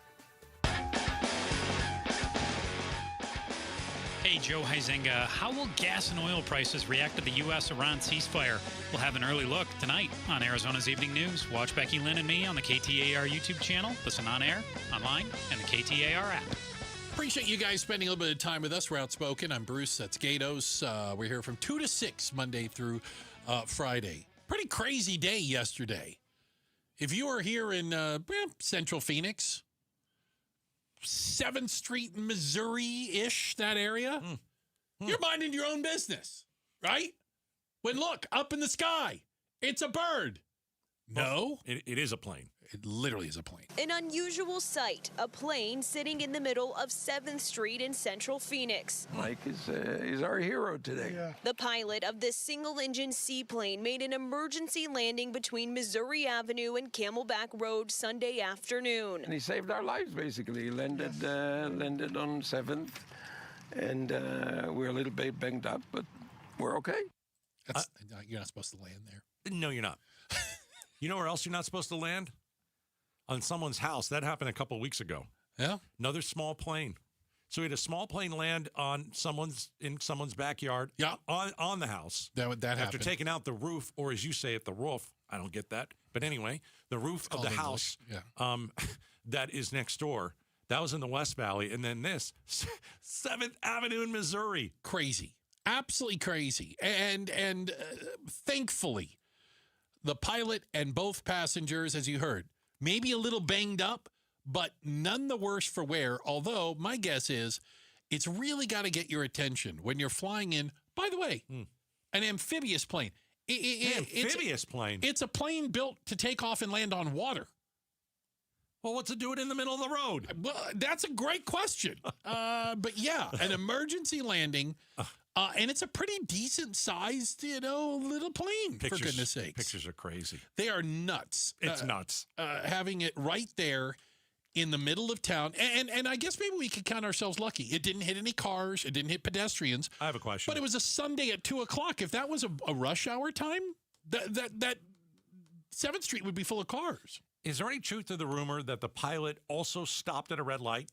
Hey, Joe Huizenga, how will gas and oil prices react to the U.S.-Iran ceasefire? We'll have an early look tonight on Arizona's Evening News. Watch Becky Lynn and me on the KTAR YouTube channel. Listen on air, online, and the KTAR app. Appreciate you guys spending a little bit of time with us. We're Outspoken. I'm Bruce. That's Gatos. We're here from 2 to 6, Monday through Friday. Pretty crazy day yesterday. If you were here in Central Phoenix, 7th Street, Missouri-ish, that area, you're minding your own business, right? When look, up in the sky, it's a bird. No. It is a plane. It literally is a plane. An unusual sight, a plane sitting in the middle of 7th Street in Central Phoenix. Mike is our hero today. Yeah. The pilot of this single-engine seaplane made an emergency landing between Missouri Avenue and Camelback Road Sunday afternoon. And he saved our lives, basically. He landed on 7th, and we're a little bit banged up, but we're okay. You're not supposed to land there. No, you're not. You know where else you're not supposed to land? On someone's house. That happened a couple of weeks ago. Yeah? Another small plane. So we had a small plane land in someone's backyard. Yeah. On the house. That happened. After taking out the roof, or as you say it, the roof. I don't get that. But anyway, the roof of the house that is next door. That was in the West Valley. And then this, 7th Avenue in Missouri. Crazy. Absolutely crazy. And thankfully, the pilot and both passengers, as you heard, maybe a little banged up, but none the worse for wear. Although my guess is it's really got to get your attention when you're flying in, by the way, an amphibious plane. Plane? It's a plane built to take off and land on water. Well, what's it doing in the middle of the road? Well, that's a great question. But yeah, an emergency landing And it's a pretty decent-sized, little plane, for goodness sakes. Pictures are crazy. They are nuts. It's nuts. Having it right there in the middle of town. And I guess maybe we could count ourselves lucky. It didn't hit any cars. It didn't hit pedestrians. I have a question. But it was a Sunday at 2 o'clock. If that was a rush hour time, that 7th Street would be full of cars. Is there any truth to the rumor that the pilot also stopped at a red light?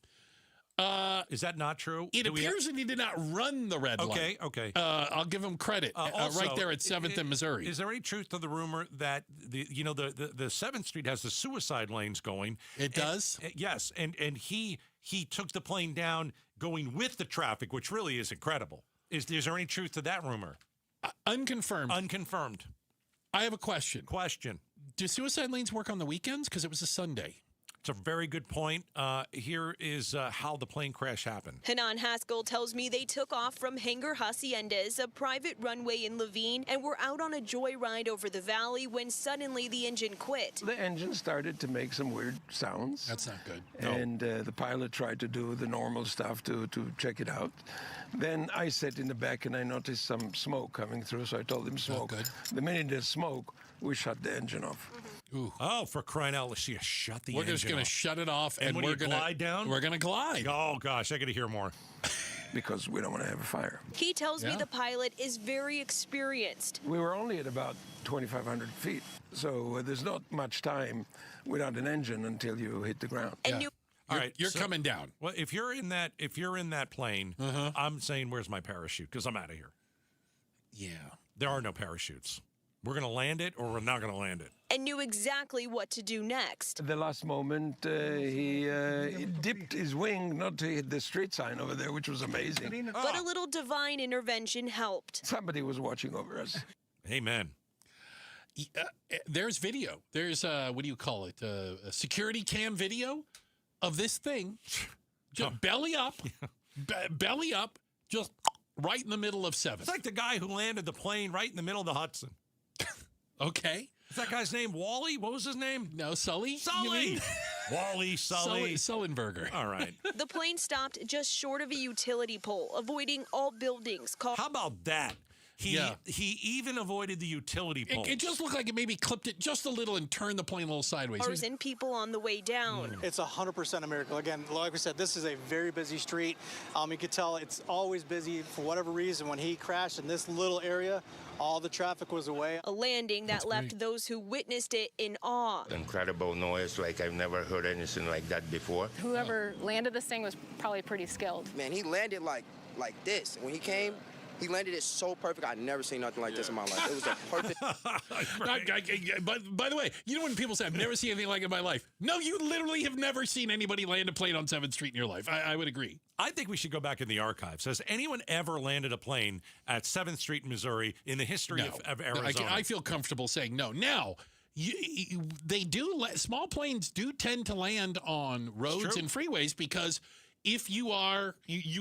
Is that not true? It appears that he did not run the red light. Okay. I'll give him credit. Also, right there at 7th and Missouri. Is there any truth to the rumor that the 7th Street has the suicide lanes going? It does? Yes, and he took the plane down going with the traffic, which really is incredible. Is there any truth to that rumor? Unconfirmed. Unconfirmed. I have a question. Question. Do suicide lanes work on the weekends? Because it was a Sunday. It's a very good point. Here is how the plane crash happened. Hanan Haskell tells me they took off from Hangar Haciendas, a private runway in Levine, and were out on a joyride over the valley when suddenly the engine quit. The engine started to make some weird sounds. That's not good. And the pilot tried to do the normal stuff to check it out. Then I sat in the back and I noticed some smoke coming through, so I told him smoke. The minute there's smoke, we shut the engine off. Ooh. Oh, for crying out loud, she shut the engine off. We're just going to shut it off, and we're going to glide down? We're going to glide. Oh, gosh, I got to hear more. Because we don't want to have a fire. He tells me the pilot is very experienced. We were only at about 2,500 feet, so there's not much time without an engine until you hit the ground. And all right, you're coming down. Well, if you're in that plane, I'm saying, where's my parachute? Because I'm out of here. Yeah. There are no parachutes. We're going to land it or we're not going to land it. And knew exactly what to do next. At the last moment, he dipped his wing not to hit the street sign over there, which was amazing. But a little divine intervention helped. Somebody was watching over us. Amen. There's video. There's, what do you call it? A security cam video of this thing. Just belly up, just right in the middle of 7th. It's like the guy who landed the plane right in the middle of the Hudson. Okay. Is that guy's name Wally? What was his name? No, Sully. Sully. Wally, Sully. Sullenberger. All right. The plane stopped just short of a utility pole, avoiding all buildings. How about that? He even avoided the utility poles. It just looked like it maybe clipped it just a little and turned the plane a little sideways. Cars and people on the way down. It's 100% a miracle. Again, like we said, this is a very busy street. You could tell it's always busy for whatever reason. When he crashed in this little area, all the traffic was away. A landing that left those who witnessed it in awe. Incredible noise, like I've never heard anything like that before. Whoever landed this thing was probably pretty skilled. Man, he landed like this. When he came, he landed it so perfect. I've never seen nothing like this in my life. It was a perfect. But by the way, you know when people say, I've never seen anything like it in my life? No, you literally have never seen anybody land a plane on 7th Street in your life. I would agree. I think we should go back in the archives. Has anyone ever landed a plane at 7th Street, Missouri in the history of Arizona? I feel comfortable saying no. Now, small planes do tend to land on roads and freeways because if you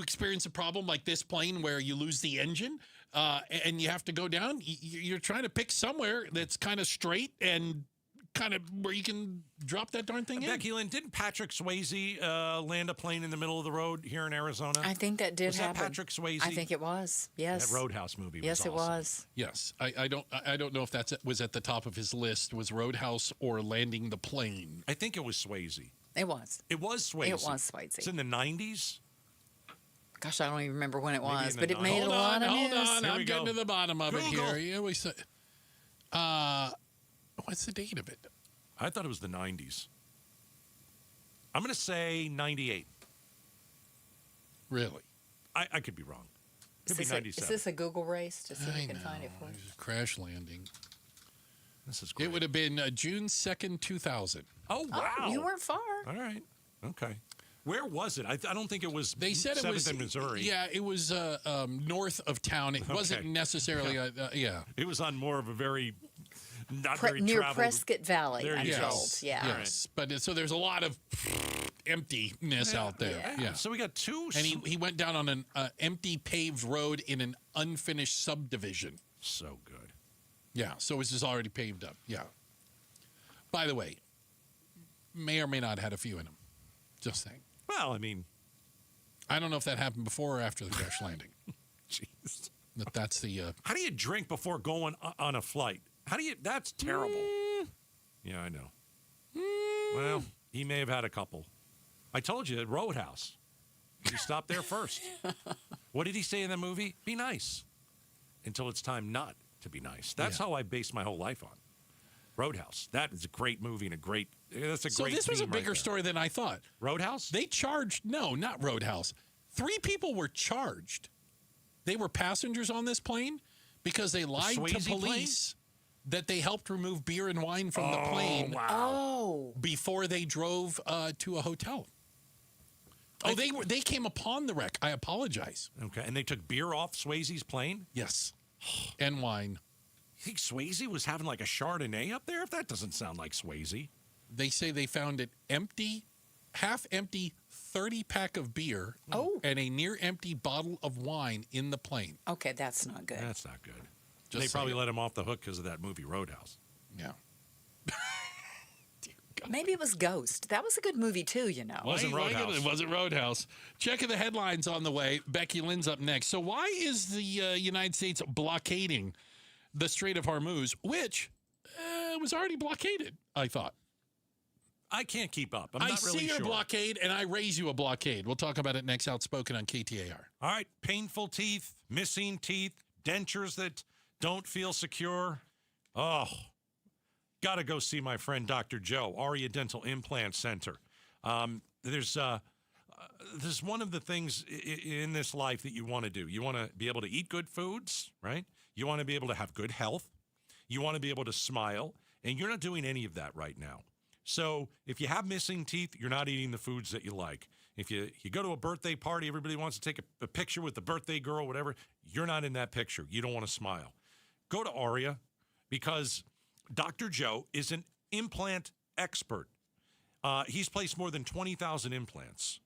experience a problem like this plane where you lose the engine and you have to go down, you're trying to pick somewhere that's kind of straight and kind of where you can drop that darn thing in. Becky Lynn, didn't Patrick Swayze land a plane in the middle of the road here in Arizona? I think that did happen. Was that Patrick Swayze? I think it was. Yes. That Roadhouse movie was Yes, awesome. it was. Yes. I don't know if that was at the top of his list, was Roadhouse or landing the plane. I think it was Swayze. It was. It was Swayze. It was Swayze. It's in the 90s? Gosh, I don't even remember when it was, but it Hold made a lot of news. Hold on, I'm getting to the bottom of Google. it here. Yeah, we said, what's the date of it? I thought it was the 90s. I'm going to say 98. Really? I could be wrong. Could be 97. Is this a Google race to see if you can find it for us? Crash landing. This is great. It would have been June 2nd, 2000. Oh, wow. Oh, you weren't far. All right. Okay. Where was it? I don't think it was. They said it was in Missouri. Yeah, it was north of town. It wasn't necessarily. It was on more of a very near traveled. Prescott Valley. There I'm you go. told. Yeah. Yes, but so there's a lot of emptiness out there. Yeah. So we got two. And he went down on an empty paved road in an unfinished subdivision. So good. Yeah. So it was just already paved up. Yeah. By the way, may or may not have had a few in them. Just saying. Well, I mean, I don't know if that happened before or after the crash landing. Jeez. That's the. How do you drink before going on a flight? That's terrible. Yeah, I know. Well, he may have had a couple. I told you, at Roadhouse. He stopped there first. What did he say in the movie? Be nice. Until it's time not to be nice. That's how I base my whole life on. Roadhouse. That is a great movie and that's a so great this was a theme right bigger there. story than I thought. Roadhouse? They charged, no, not Roadhouse. 3 people were charged. They were passengers on this plane because they lied to police that they helped remove beer and wine from the plane before they drove to a hotel. Oh, they came upon the wreck. I apologize. Okay, and they took beer off Swayze's plane? Yes, and wine. You think Swayze was having like a Chardonnay up there? That doesn't sound like Swayze. They say they found an half-empty 30-pack of beer and a near-empty bottle of wine in the plane. Okay, that's not good. That's not good. They probably let him off the hook because of that movie Roadhouse. Yeah. Maybe it was Ghost. That was a good movie, too, you know. Wasn't Roadhouse. It wasn't Roadhouse. Checking the headlines on the way. Becky Lynn's up next. So why is the United States blockading the Strait of Hormuz, which was already blockaded, I thought? I can't keep up. I'm not really see sure. your blockade, and I raise you a blockade. We'll talk about it next. Outspoken on KTAR. All right. Painful teeth, missing teeth, dentures that don't feel secure. Oh, got to go see my friend Dr. Joe, Aria Dental Implant Center. There's one of the things in this life that you want to do. You want to be able to eat good foods, right? You want to be able to have good health. You want to be able to smile, and you're not doing any of that right now. So if you have missing teeth, you're not eating the foods that you like. If you go to a birthday party, everybody wants to take a picture with the birthday girl, whatever, you're not in that picture. You don't want to smile. Go to Aria because Dr. Joe is an implant expert. He's placed more than 20,000 implants,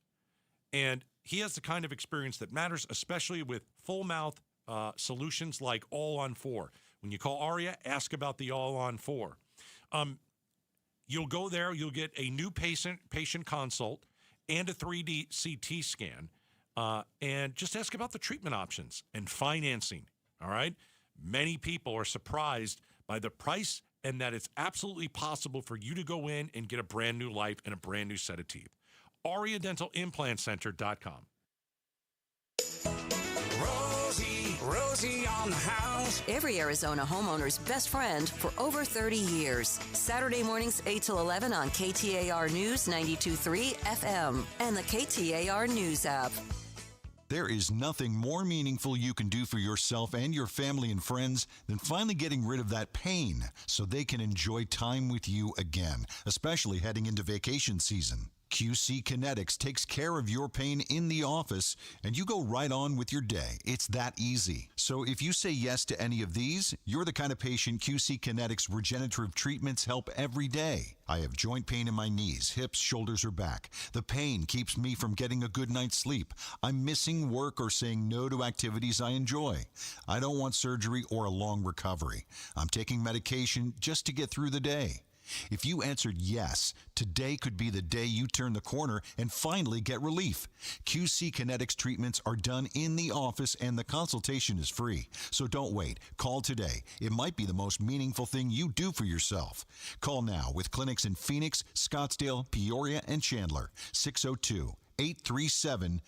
and he has the kind of experience that matters, especially with full mouth solutions like All-on-4. When you call Aria, ask about the All-on-4. You'll go there, you'll get a new patient consult and a 3D CT scan, and just ask about the treatment options and financing, all right? Many people are surprised by the price and that it's absolutely possible for you to go in and get a brand new life and a brand new set of teeth. AriaDentalImplantCenter.com. Rosie on the house. Every Arizona homeowner's best friend for over 30 years. Saturday mornings 8 till 11 on KTAR News 92.3 FM and the KTAR News app. There is nothing more meaningful you can do for yourself and your family and friends than finally getting rid of that pain so they can enjoy time with you again, especially heading into vacation season. QC Kinetics takes care of your pain in the office, and you go right on with your day. It's that easy. So if you say yes to any of these, you're the kind of patient QC Kinetics regenerative treatments help every day. I have joint pain in my knees, hips, shoulders, or back. The pain keeps me from getting a good night's sleep. I'm missing work or saying no to activities I enjoy. I don't want surgery or a long recovery. I'm taking medication just to get through the day. If you answered yes, today could be the day you turn the corner and finally get relief. QC Kinetics treatments are done in the office and the consultation is free. So don't wait. Call today. It might be the most meaningful thing you do for yourself. Call now with clinics in Phoenix, Scottsdale, Peoria, and Chandler. 602-837-PAIN.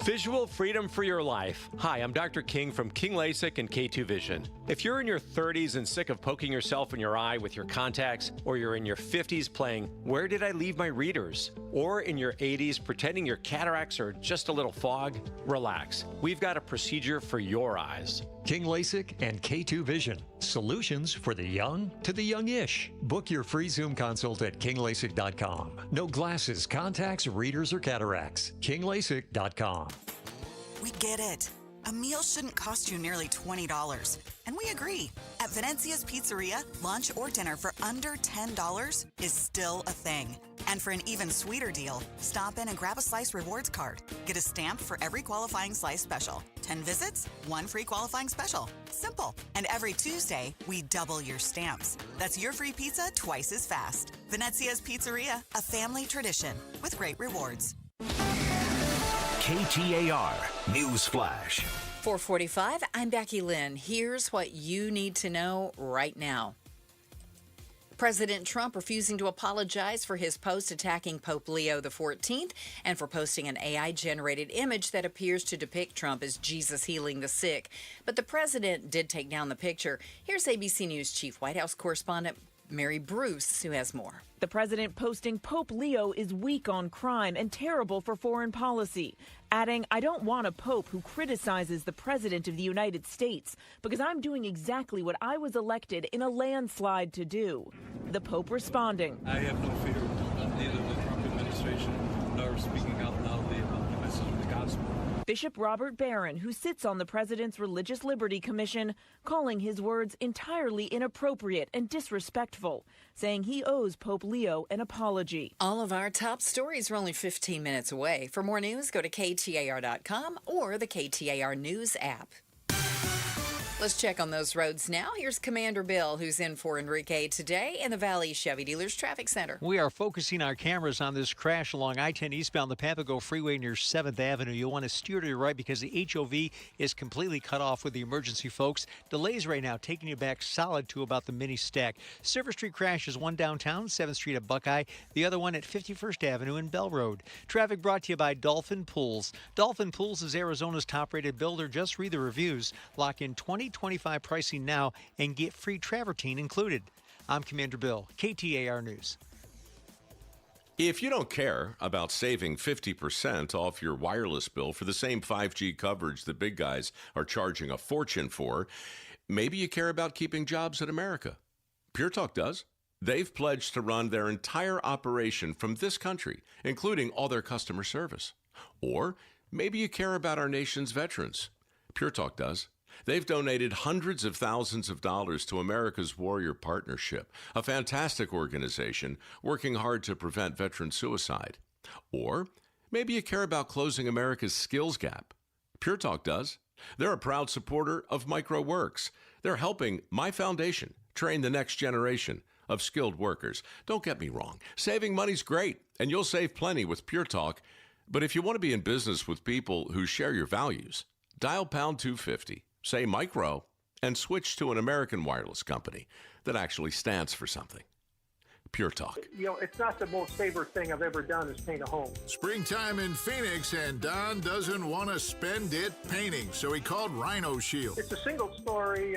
Visual freedom for your life. Hi, I'm Dr. King from King LASIK and K2 Vision. If you're in your 30s and sick of poking yourself in your eye with your contacts, or you're in your 50s playing Where Did I Leave My Readers? Or in your 80s pretending your cataracts are just a little fog, relax. We've got a procedure for your eyes. King LASIK and K2 Vision. Solutions for the young to the youngish. Book your free Zoom consult at kinglasik.com. No glasses, contacts, readers, or cataracts. kinglasik.com. We get it. A meal shouldn't cost you nearly $20. And we agree. At Venezia's Pizzeria, lunch or dinner for under $10 is still a thing. And for an even sweeter deal, stop in and grab a Slice Rewards card. Get a stamp for every qualifying Slice special. 10 visits, 1 free qualifying special. Simple. And every Tuesday, we double your stamps. That's your free pizza twice as fast. Venezia's Pizzeria, a family tradition with great rewards. KTAR News Flash. 4:45, I'm Becky Lynn. Here's what you need to know right now. President Trump refusing to apologize for his post attacking Pope Leo XIV and for posting an AI-generated image that appears to depict Trump as Jesus healing the sick. But the president did take down the picture. Here's ABC News Chief White House correspondent Mary Bruce, who has more. The president posting Pope Leo is weak on crime and terrible for foreign policy, adding, "I don't want a pope who criticizes the president of the United States because I'm doing exactly what I was elected in a landslide to do." The pope responding, "I have no fear of neither the Trump administration nor speaking out loudly about the message of the gospel." Bishop Robert Barron, who sits on the president's Religious Liberty Commission, calling his words entirely inappropriate and disrespectful, saying he owes Pope Leo an apology. All of our top stories are only 15 minutes away. For more news, go to KTAR.com or the KTAR News app. Let's check on those roads now. Here's Commander Bill, who's in for Enrique today in the Valley Chevy Dealers Traffic Center. We are focusing our cameras on this crash along I-10 eastbound the Papago Freeway near 7th Avenue. You'll want to steer to your right because the HOV is completely cut off with the emergency folks. Delays right now taking you back solid to about the mini stack. Silver Street crash is one downtown, 7th Street at Buckeye, the other one at 51st Avenue and Bell Road. Traffic brought to you by Dolphin Pools. Dolphin Pools is Arizona's top-rated builder. Just read the reviews. Lock in 2025 pricing now and get free travertine included. I'm Commander Bill, KTAR News. If you don't care about saving 50% off your wireless bill for the same 5G coverage the big guys are charging a fortune for, maybe you care about keeping jobs in America. Pure Talk does. They've pledged to run their entire operation from this country, including all their customer service. Or maybe you care about our nation's veterans. Pure Talk does. They've donated hundreds of thousands of dollars to America's Warrior Partnership, a fantastic organization working hard to prevent veteran suicide. Or maybe you care about closing America's skills gap. Pure Talk does. They're a proud supporter of MicroWorks. They're helping my foundation train the next generation of skilled workers. Don't get me wrong. Saving money's great, and you'll save plenty with Pure Talk. But if you want to be in business with people who share your values, dial pound 250. Say micro, and switch to an American wireless company that actually stands for something. Pure Talk. You know, it's not the most favorite thing I've ever done is paint a home. Springtime in Phoenix, and Don doesn't want to spend it painting, so he called Rhino Shield. It's a single story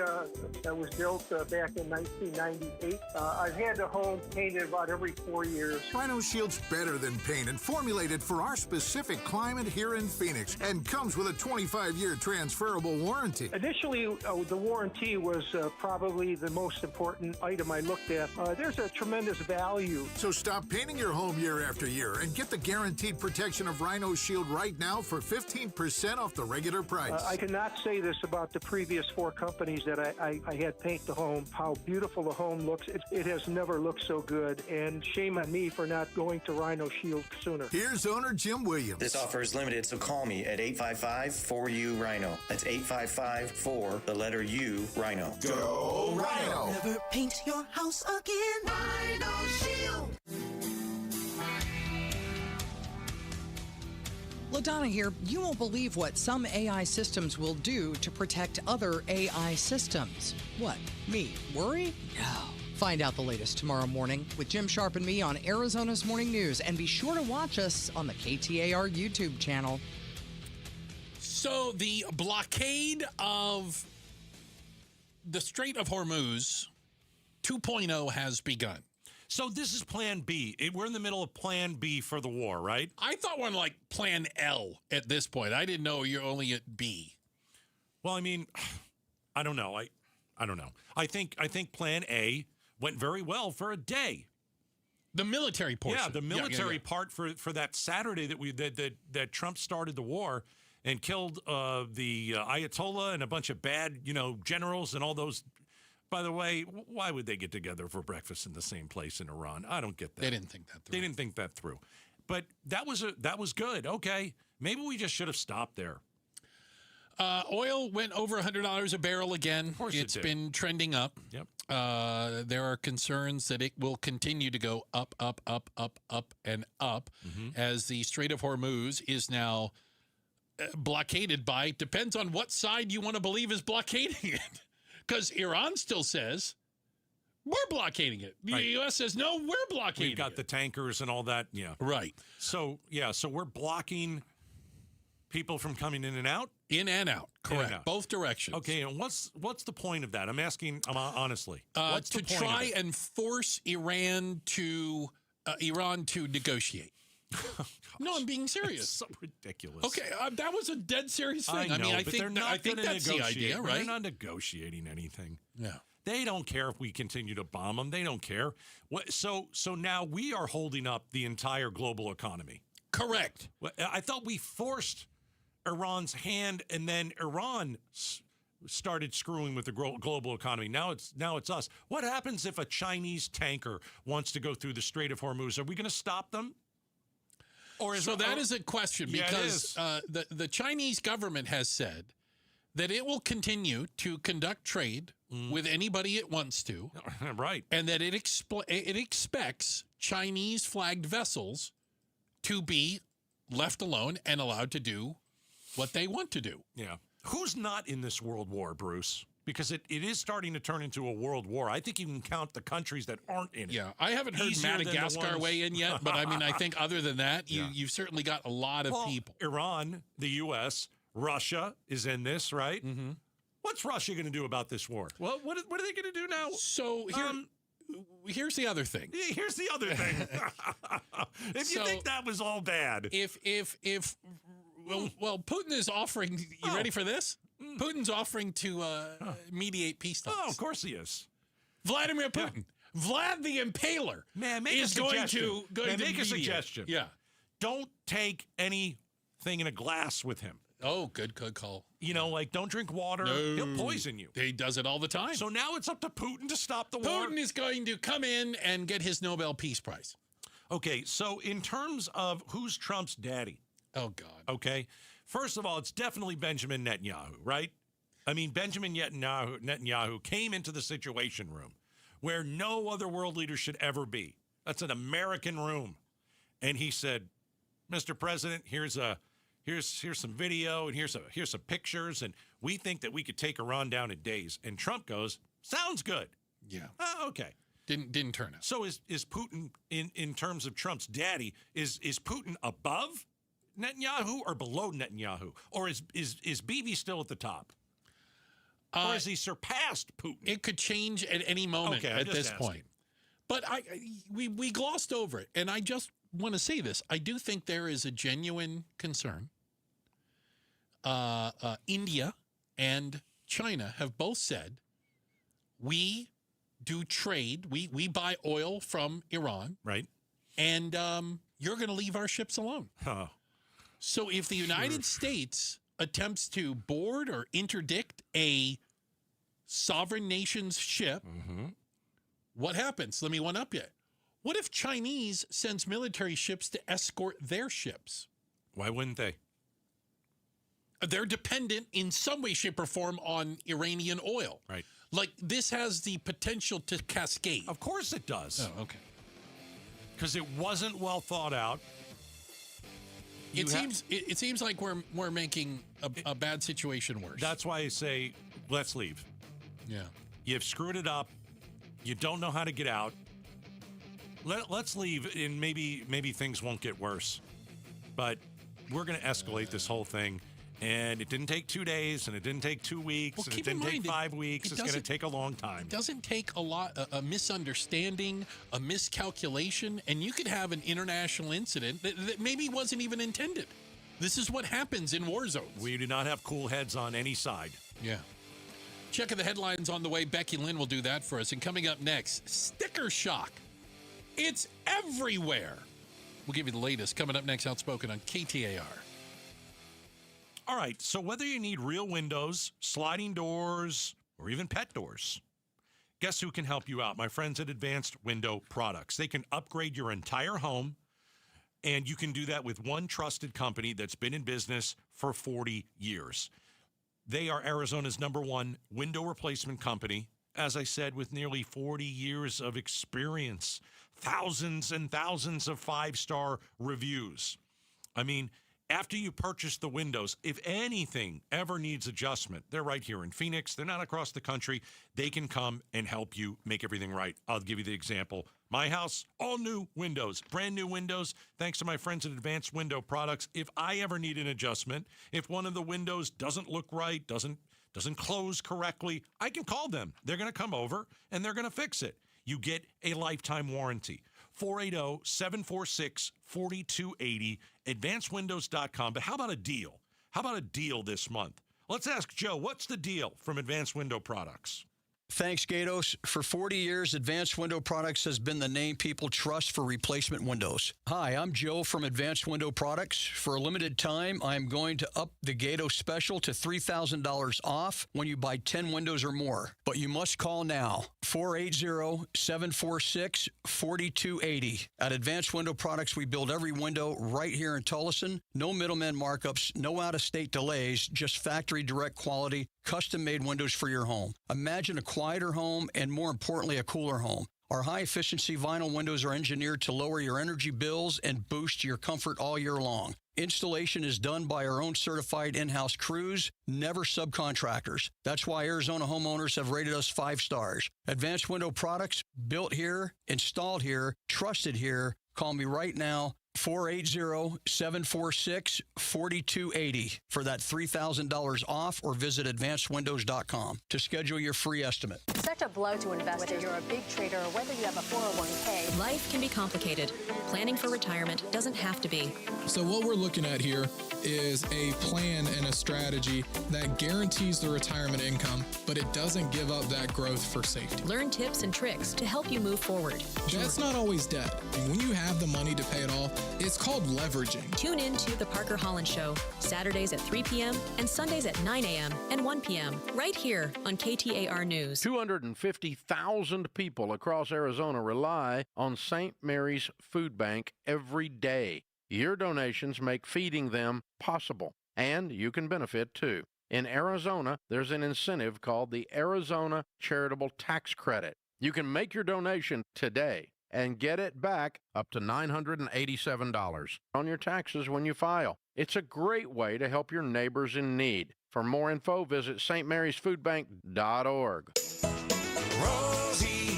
that was built back in 1998. I've had the home painted about every 4 years. Rhino Shield's better than paint and formulated for our specific climate here in Phoenix and comes with a 25-year transferable warranty. Initially, the warranty was probably the most important item I looked at. There's a tremendous value. So stop painting your home year after year and get the guaranteed protection of Rhino Shield right now for 15% off the regular price. I cannot say this about the previous 4 companies that I had paint the home, how beautiful the home looks. It has never looked so good, and shame on me for not going to Rhino Shield sooner. Here's owner Jim Williams. This offer is limited, so call me at 855-4U-RHINO. That's 855-4, the letter U, Rhino. Go Rhino! Never paint your house again. Rhino Shield. LaDonna here. You won't believe what some AI systems will do to protect other AI systems. What? Me? Worry? No. Find out the latest tomorrow morning with Jim Sharp and me on Arizona's Morning News. And be sure to watch us on the KTAR YouTube channel. So the blockade of the Strait of Hormuz 2.0 has begun. So this is Plan B. We're in the middle of Plan B for the war, right? I thought one like Plan L at this point. I didn't know you're only at B. Well, I mean, I don't know. I don't know. I think Plan A went very well for a day. The military portion. Yeah, the military part for that Saturday that Trump started the war and killed the Ayatollah and a bunch of bad, generals and all those. By the way, why would they get together for breakfast in the same place in Iran? I don't get that. They didn't think that through. They didn't think that through. But that was good. Okay, maybe we just should have stopped there. Oil went over $100 a barrel again. Of course it's it did. been trending up. Yep. There are concerns that it will continue to go up, and up, as the Strait of Hormuz is now blockaded by depends on what side you want to believe is blockading it. Because Iran still says, we're blockading it. The U.S. says, no, we're blockading it. We've got the tankers and all that. Yeah. Right. So we're blocking people from coming in and out? In and out. Correct. And out. Both directions. Okay, and what's the point of that? I'm asking honestly. What's to the point try of it? and force Iran to negotiate. No, I'm being serious. It's so ridiculous. Okay, that was a dead serious thing. I know, but think they're not I think gonna that's the negotiate. idea, right? They're not negotiating anything. Yeah. They don't care if we continue to bomb them. They don't care. So now we are holding up the entire global economy. Correct. I thought we forced Iran's hand, and then Iran started screwing with the global economy. Now it's us. What happens if a Chinese tanker wants to go through the Strait of Hormuz? Are we going to stop them? Or that is a question, because the Chinese government has said that it will continue to conduct trade with anybody it wants to. Right. And that it expects Chinese flagged vessels to be left alone and allowed to do what they want to do. Yeah. Who's not in this world war, Bruce? Because it is starting to turn into a world war. I think you can count the countries that aren't in it. Yeah, I haven't heard Easier than the Madagascar ones- weigh in yet, but I mean, I think other than that, you've certainly got a lot of people. Iran, the U.S., Russia is in this, right? Mm-hmm. What's Russia going to do about this war? Well, what are they going to do now? So here's the other thing. Here's the other thing. If you think that was all bad. Well, Putin is offering, you ready for this? Putin's offering to mediate peace talks. Oh, of course he is. Vladimir Putin. Yeah. Vlad the Impaler is going to make mediate. a suggestion. Yeah. Don't take anything in a glass with him. Oh, good call. Don't drink water. No. He'll poison you. He does it all the time. So now it's up to Putin to stop the war. Putin is going to come in and get his Nobel Peace Prize. Okay, so in terms of who's Trump's daddy? Oh, God. Okay. First of all, it's definitely Benjamin Netanyahu, right? I mean, Benjamin Netanyahu came into the Situation Room where no other world leader should ever be. That's an American room. And he said, Mr. President, here's some video and here's some pictures, and we think that we could take Iran down in days. And Trump goes, sounds good. Yeah. Okay. Didn't turn out. So is Putin, in terms of Trump's daddy, is Putin above Netanyahu or below Netanyahu? Or is Bibi still at the top? Or has he surpassed Putin? It could change at any moment at this point. But we glossed over it, and I just want to say this. I do think there is a genuine concern. India and China have both said, we do trade. We buy oil from Iran. Right. And you're going to leave our ships alone. Oh. So if the United States attempts to board or interdict a sovereign nation's ship, what happens? Let me one up you. What if Chinese sends military ships to escort their ships? Why wouldn't they? They're dependent in some way, shape, or form on Iranian oil. Right. Like, this has the potential to cascade. Of course it does. Oh, okay. Because it wasn't well thought out. It seems like we're making a bad situation worse. That's why I say, let's leave. Yeah. You've screwed it up. You don't know how to get out. Let's leave, and maybe things won't get worse. But we're going to escalate this whole thing. And it didn't take 2 days, and it didn't take 2 weeks, and it didn't take 5 weeks. It's going to take a long time. It doesn't take a misunderstanding, a miscalculation, and you could have an international incident that maybe wasn't even intended. This is what happens in war zones. We do not have cool heads on any side. Yeah. Checking the headlines on the way. Becky Lynn will do that for us. And coming up next, sticker shock. It's everywhere. We'll give you the latest coming up next, Outspoken on KTAR. All right, so whether you need real windows, sliding doors, or even pet doors, guess who can help you out? My friends at Advanced Window Products. They can upgrade your entire home, and you can do that with one trusted company that's been in business for 40 years. They are Arizona's #1 window replacement company, as I said, with nearly 40 years of experience, thousands and thousands of 5-star reviews. I mean, After you purchase the windows, if anything ever needs adjustment, they're right here in Phoenix. They're not across the country. They can come and help you make everything right. I'll give you the example. My house, all new windows, brand new windows, thanks to my friends at Advanced Window Products. If I ever need an adjustment, if one of the windows doesn't look right, doesn't close correctly, I can call them. They're going to come over, and they're going to fix it. You get a lifetime warranty. 480-746-4280, advancedwindows.com. But how about a deal? How about a deal this month? Let's ask Joe, what's the deal from Advanced Window Products? Thanks, Gatos. For 40 years, Advanced Window Products has been the name people trust for replacement windows. Hi, I'm Joe from Advanced Window Products. For a limited time, I'm going to up the Gatos special to $3,000 off when you buy 10 windows or more. But you must call now, 480-746-4280. At Advanced Window Products, we build every window right here in Tullison. No middleman markups, no out-of-state delays, just factory direct quality, custom-made windows for your home. Imagine a quieter home and, more importantly, a cooler home. Our high-efficiency vinyl windows are engineered to lower your energy bills and boost your comfort all year long. Installation is done by our own certified in-house crews, never subcontractors. That's why Arizona homeowners have rated us 5 stars. Advanced Window Products, built here, installed here, trusted here. Call me right now, 480-746-4280 for that $3,000 off, or visit advancedwindows.com to schedule your free estimate. Such a blow to investors. Whether you're a big trader or whether you have a 401k. Life can be complicated. Planning for retirement doesn't have to be. So what we're looking at here is a plan and a strategy that guarantees the retirement income, but it doesn't give up that growth for safety. Learn tips and tricks to help you move forward. That's not always debt. And when you have the money to pay it off, it's called leveraging. Tune in to The Parker Holland Show, Saturdays at 3 p.m. and Sundays at 9 a.m. and 1 p.m. right here on KTAR News. 250,000 people across Arizona rely on St. Mary's Food Bank every day. Your donations make feeding them possible, and you can benefit too. In Arizona, there's an incentive called the Arizona Charitable Tax Credit. You can make your donation today and get it back up to $987 on your taxes when you file. It's a great way to help your neighbors in need. For more info, visit stmarysfoodbank.org.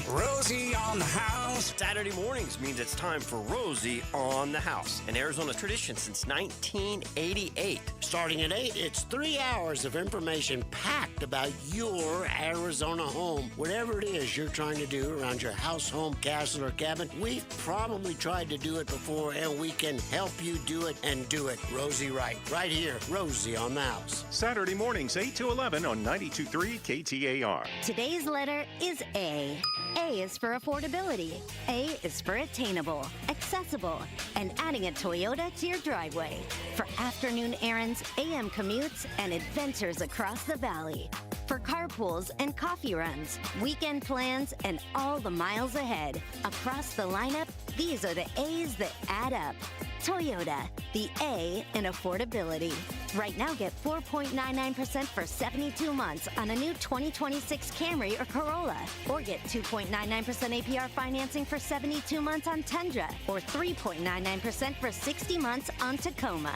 Rosie on the house. Saturday mornings means it's time for Rosie on the house, an Arizona tradition since 1988. Starting at 8, it's 3 hours of information packed about your Arizona home. Whatever it is you're trying to do around your house, home, castle, or cabin, we've probably tried to do it before, and we can help you do it and do it Rosie right. Right here, Rosie on the house. Saturday mornings, 8 to 11 on 92.3 KTAR. Today's letter is A. A is for affordability. A is for attainable, accessible, and adding a Toyota to your driveway. For afternoon errands, AM commutes, and adventures across the valley. For carpools and coffee runs, weekend plans, and all the miles ahead. Across the lineup, these are the A's that add up. Toyota, the A in affordability. Right now, get 4.99% for 72 months on a new 2026 Camry or Corolla. Or get 2.99% APR financing for 72 months on Tundra. Or 3.99% for 60 months on Tacoma.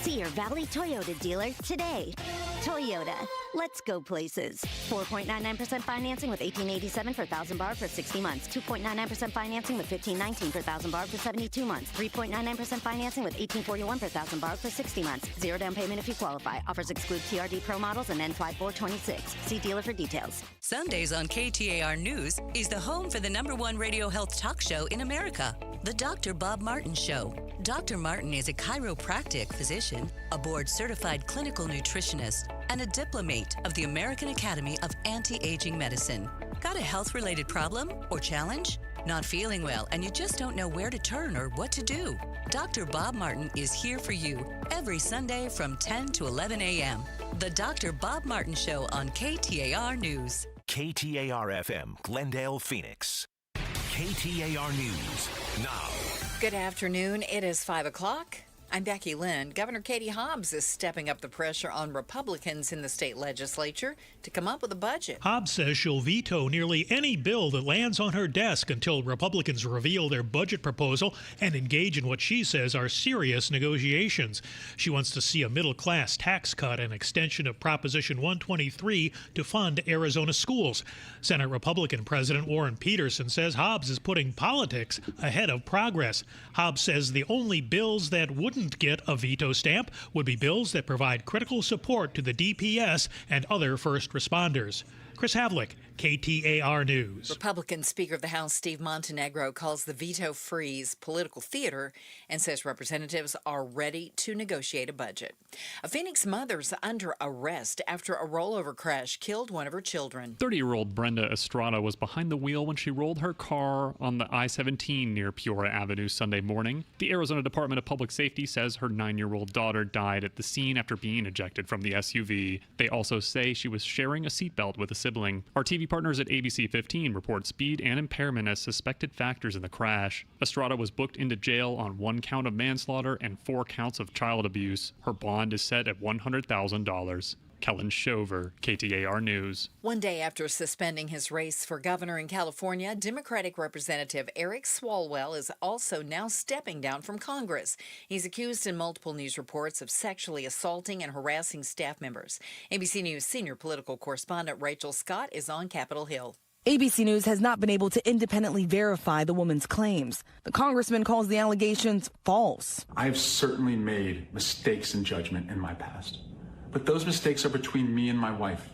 See your Valley Toyota dealer today. Toyota, let's go places. 4.99% financing with $1,887 for 1,000 borrowed for 60 months. 2.99% financing with $1,519 for 1,000 borrowed for 72 months. 3.99% financing with $1,841 for 1,000 borrowed for 60 months. Zero down payment if you qualify. Offers exclude TRD Pro models and N5426. See dealer for details. Sundays on KTAR News is the home for the #1 radio health talk show in America, The Dr. Bob Martin Show. Dr. Martin is a chiropractic physician, a board-certified clinical nutritionist, and a diplomate of the American Academy of Anti-Aging Medicine. Got a health-related problem or challenge? Not feeling well and you just don't know where to turn or what to do? Dr. Bob Martin is here for you every Sunday from 10 to 11 a.m. The Dr. Bob Martin Show on KTAR News. KTAR-FM, Glendale, Phoenix. KTAR News now. Good afternoon. It is 5 o'clock. I'm Becky Lynn. Governor Katie Hobbs is stepping up the pressure on Republicans in the state legislature to come up with a budget. Hobbs says she'll veto nearly any bill that lands on her desk until Republicans reveal their budget proposal and engage in what she says are serious negotiations. She wants to see a middle-class tax cut and extension of Proposition 123 to fund Arizona schools. Senate Republican President Warren Peterson says Hobbs is putting politics ahead of progress. Hobbs says the only bills that wouldn't get a veto stamp would be bills that provide critical support to the DPS and other first responders. Chris Havlick, KTAR News. Republican Speaker of the House Steve Montenegro calls the veto freeze political theater and says representatives are ready to negotiate a budget. A Phoenix mother's under arrest after a rollover crash killed one of her children. 30-year-old Brenda Estrada was behind the wheel when she rolled her car on the I-17 near Peoria Avenue Sunday morning. The Arizona Department of Public Safety says her 9-year-old daughter died at the scene after being ejected from the SUV. They also say she was sharing a seatbelt with a sibling. Our TV partners at ABC 15 report speed and impairment as suspected factors in the crash. Estrada was booked into jail on 1 count of manslaughter and 4 counts of child abuse. Her bond is set at $100,000. Kellen Shover, KTAR News. One day after suspending his race for governor in California, Democratic Representative Eric Swalwell is also now stepping down from Congress. He's accused in multiple news reports of sexually assaulting and harassing staff members. ABC News senior political correspondent Rachel Scott is on Capitol Hill. ABC News has not been able to independently verify the woman's claims. The congressman calls the allegations false. I've certainly made mistakes in judgment in my past. But those mistakes are between me and my wife.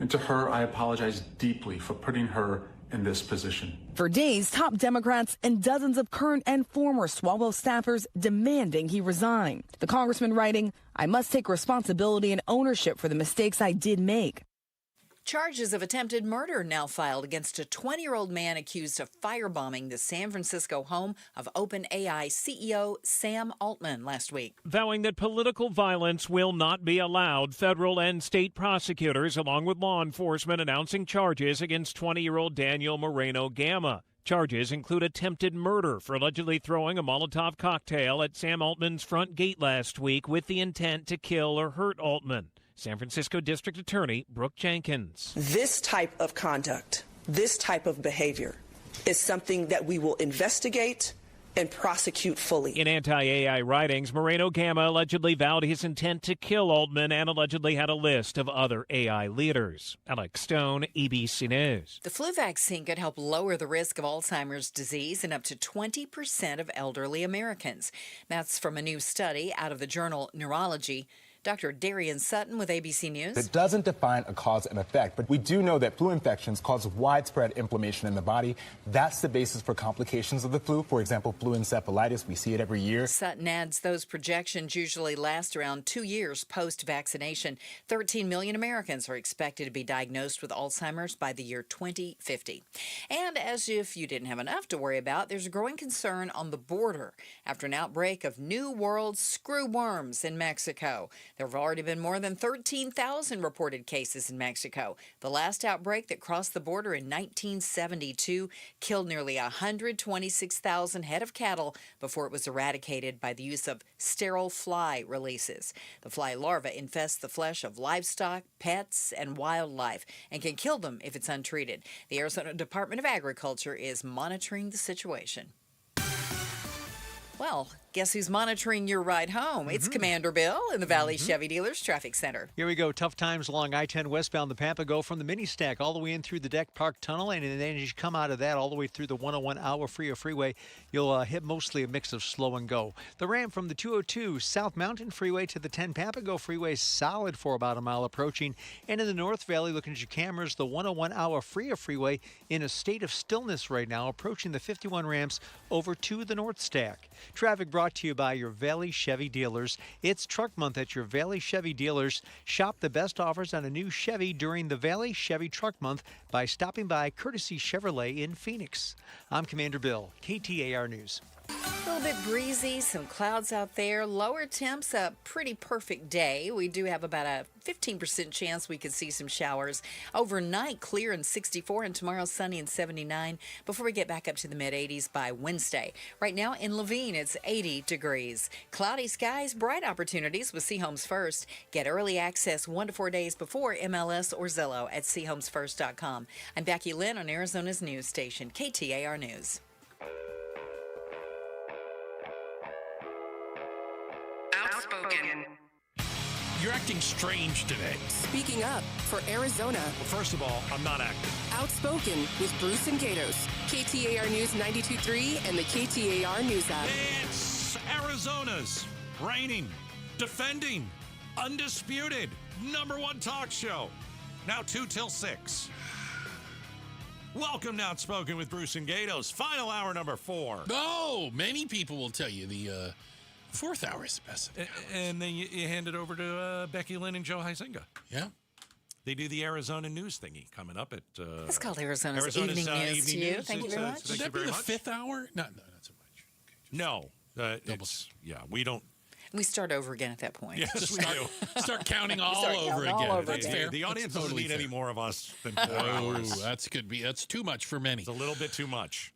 And to her, I apologize deeply for putting her in this position. For days, top Democrats and dozens of current and former Swalwell staffers demanding he resign. The congressman writing, "I must take responsibility and ownership for the mistakes I did make." Charges of attempted murder now filed against a 20-year-old man accused of firebombing the San Francisco home of OpenAI CEO Sam Altman last week. Vowing that political violence will not be allowed, federal and state prosecutors, along with law enforcement, announcing charges against 20-year-old Daniel Moreno Gama. Charges include attempted murder for allegedly throwing a Molotov cocktail at Sam Altman's front gate last week with the intent to kill or hurt Altman. San Francisco District Attorney Brooke Jenkins. This type of conduct, this type of behavior is something that we will investigate and prosecute fully. In anti-AI writings, Moreno Gama allegedly vowed his intent to kill Altman and allegedly had a list of other AI leaders. Alex Stone, ABC News. The flu vaccine could help lower the risk of Alzheimer's disease in up to 20% of elderly Americans. That's from a new study out of the journal Neurology. Dr. Darian Sutton with ABC News. It doesn't define a cause and effect, but we do know that flu infections cause widespread inflammation in the body. That's the basis for complications of the flu. For example, flu encephalitis, we see it every year. Sutton adds those projections usually last around 2 years post-vaccination. 13 million Americans are expected to be diagnosed with Alzheimer's by the year 2050. And as if you didn't have enough to worry about, there's a growing concern on the border after an outbreak of New World screwworms in Mexico. There have already been more than 13,000 reported cases in Mexico. The last outbreak that crossed the border in 1972 killed nearly 126,000 head of cattle before it was eradicated by the use of sterile fly releases. The fly larva infests the flesh of livestock, pets, and wildlife and can kill them if it's untreated. The Arizona Department of Agriculture is monitoring the situation. Well, guess who's monitoring your ride home? It's Commander Bill in the Valley Chevy Dealers Traffic Center. Here we go. Tough times along I-10 westbound the Papago from the mini stack all the way in through the Deck Park Tunnel. And then as you come out of that all the way through the 101 Hour Freeway, you'll hit mostly a mix of slow and go. The ramp from the 202 South Mountain Freeway to the 10 Papago Freeway solid for about a mile approaching. And in the North Valley, looking at your cameras, the 101 Hour Freeway in a state of stillness right now, approaching the 51 ramps over to the North Stack. Traffic brought to you by your Valley Chevy Dealers. It's Truck Month at your Valley Chevy Dealers. Shop the best offers on a new Chevy during the Valley Chevy Truck Month by stopping by Courtesy Chevrolet in Phoenix. I'm Commander Bill, KTAR News. A little bit breezy, some clouds out there. Lower temps, a pretty perfect day. We do have about a 15% chance we could see some showers. Overnight, clear and 64, and tomorrow sunny and 79 before we get back up to the mid-80s by Wednesday. Right now in Levine, it's 80 degrees. Cloudy skies, bright opportunities with Seahomes First. Get early access 1 to 4 days before MLS or Zillow at SeaHomesFirst.com. I'm Becky Lynn on Arizona's news station, KTAR News. Outspoken. You're acting strange today. Speaking up for Arizona. Well, first of all, I'm not acting. Outspoken with Bruce and Gatos. KTAR News 92.3 and the KTAR News app. It's Arizona's reigning, defending, undisputed #1 talk show. Now 2 till 6. Welcome to Outspoken with Bruce and Gatos. Final hour number 4. Oh, many people will tell you the 4th hour is the best. And then you hand it over to Becky Lynn and Joe Huizinga. Yeah. They do the Arizona news thingy coming up at... it's called Arizona's Evening News to you. Thank you very much. Would that be the 5th hour? No, not so much. No. We don't... We start over again at that point. Yes, we do. Start counting all over again. That's fair. The audience doesn't need any more of us than 4 hours. That's too much for many. It's a little bit too much.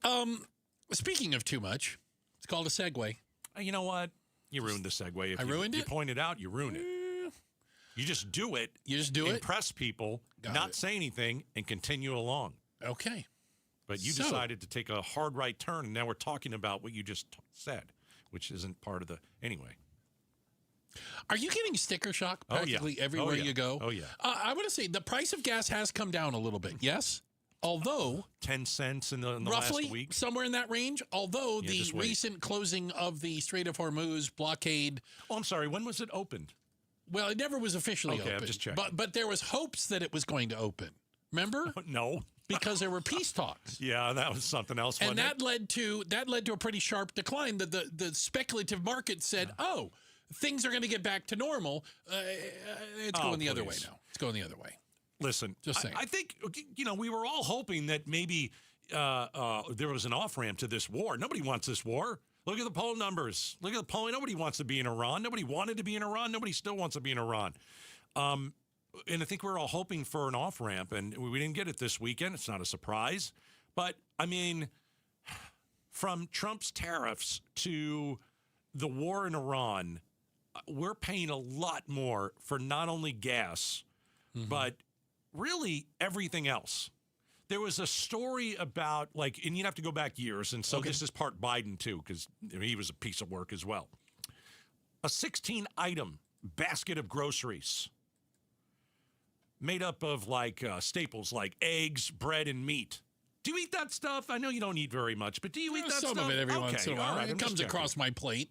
Speaking of too much, it's called a segue. You know what? You ruined the segue. I ruined it? You pointed out, you ruined it. You just do it. You just do it? Impress people, not say anything, and continue along. Okay. But you decided to take a hard right turn, and now we're talking about what you just said, which isn't part of the... Anyway. Are you getting sticker shock practically everywhere you go? Oh, yeah. I want to say the price of gas has come down a little bit, yes? Although 10 cents in the roughly last week, somewhere in that range. Although the recent closing of the Strait of Hormuz blockade. Oh, I'm sorry. When was it opened? Well, it never was officially open. I'm just checking. But there was hopes that it was going to open. Remember? No, because there were peace talks. Yeah, that was something else. And that led to a pretty sharp decline. The speculative market said, "Oh, things are going to get back to normal." It's going the other way now. It's going the other way. Listen, just saying. I think, we were all hoping that maybe there was an off-ramp to this war. Nobody wants this war. Look at the poll numbers. Look at the polling. Nobody wants to be in Iran. Nobody wanted to be in Iran. Nobody still wants to be in Iran. And I think we're all hoping for an off-ramp, and we didn't get it this weekend. It's not a surprise. But, I mean, from Trump's tariffs to the war in Iran, we're paying a lot more for not only gas, but really everything else. There was a story about, and you'd have to go back years, and so this is part Biden, too, because he was a piece of work as well. A 16-item basket of groceries made up of, staples like eggs, bread, and meat. Do you eat that stuff? I know you don't eat very much, but do you eat that stuff? Some of it every once in a while. Right, it comes across my plate.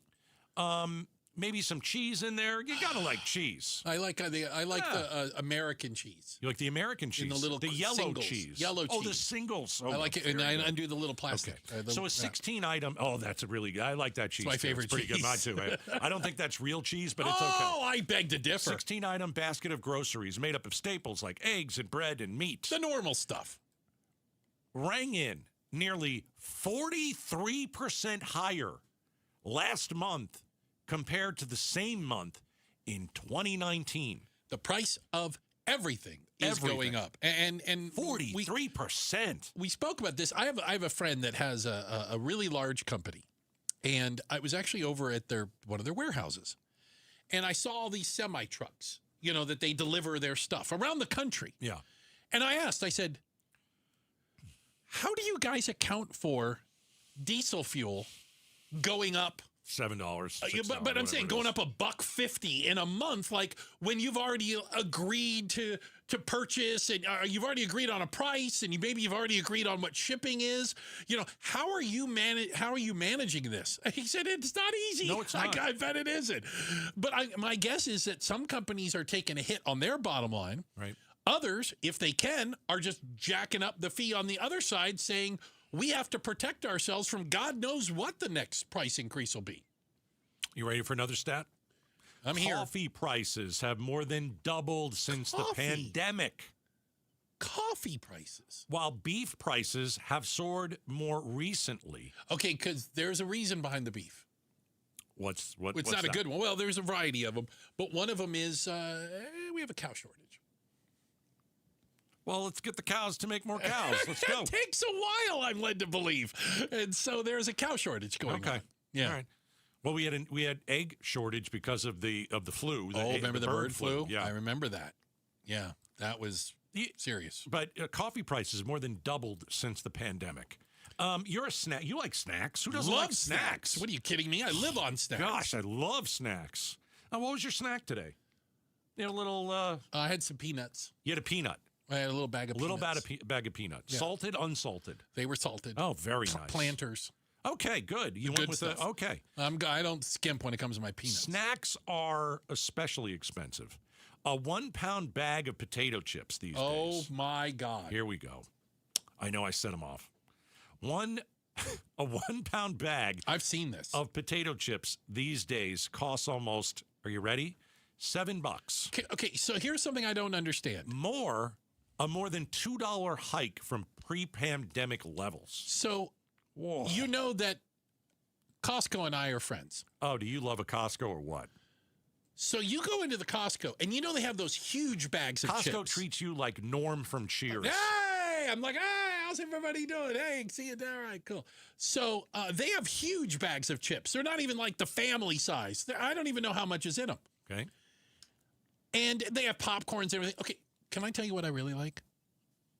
Maybe some cheese in there. You gotta like cheese. I like the American cheese. You like the American cheese? In the yellow singles. cheese. Yellow cheese. Oh, the singles. Oh, I like it, and I undo the little plastic. Okay. So a 16-item. Oh, that's a really good. I like that cheese. It's my favorite it's pretty cheese. good. Mine too. I don't think that's real cheese, but it's okay. Oh, I beg to differ. 16-item basket of groceries made up of staples like eggs and bread and meat. The normal stuff. Rang in nearly 43% higher last month compared to the same month in 2019. The price of everything is going up. And 43%. We spoke about this. I have a friend that has a really large company. And I was actually over at one of their warehouses. And I saw all these semi-trucks, that they deliver their stuff around the country. Yeah. And I said, how do you guys account for diesel fuel going up $7, $6, but I'm saying going up $1.50 in a month, when you've already agreed to purchase and you've already agreed on a price and maybe you've already agreed on what shipping is. How are you managing this? He said it's not easy. No, it's not. I bet it isn't. But my guess is that some companies are taking a hit on their bottom line. Right. Others, if they can, are just jacking up the fee on the other side, saying we have to protect ourselves from God knows what the next price increase will be. You ready for another stat? I'm here. Coffee prices have more than doubled since the pandemic. coffee prices. While beef prices have soared more recently. Okay, because there's a reason behind the beef. What's It's not a good one. Well, there's a variety of them, but one of them is we have a cow shortage. Well, let's get the cows to make more cows. Let's go. It takes a while, I'm led to believe, and so there's a cow shortage going on. Yeah. All right. Well, we had egg shortage because of the flu. Remember the bird flu? Yeah, I remember that. Yeah, that was serious. But coffee prices more than doubled since the pandemic. You're a snack. You like snacks? Who doesn't like snacks? What are you kidding me? I live on snacks. Gosh, I love snacks. What was your snack today? You had a little. I had some peanuts. You had a peanut. I had a little bag of peanuts. Bag of peanuts. Yeah. Salted, unsalted? They were salted. Oh, very nice. Planters. Okay, good. You Good went with stuff. okay. I don't skimp when it comes to my peanuts. Snacks are especially expensive. A 1 pound bag of potato chips these days. Oh my God. Here we go. I know I set them off. A 1 pound bag. I've seen this. Of potato chips these days costs almost, are you ready? $7. Okay, so here's something I don't understand. A more than $2 hike from pre-pandemic levels. So, you know that Costco and I are friends. Oh, do you love a Costco or what? So you go into the Costco, and you know they have those huge bags of chips. Costco treats you like Norm from Cheers. Hey! I'm like, hey, how's everybody doing? Hey, see you there. All right, cool. So they have huge bags of chips. They're not even like the family size. I don't even know how much is in them. Okay. And they have popcorns and everything. Okay, can I tell you what I really like?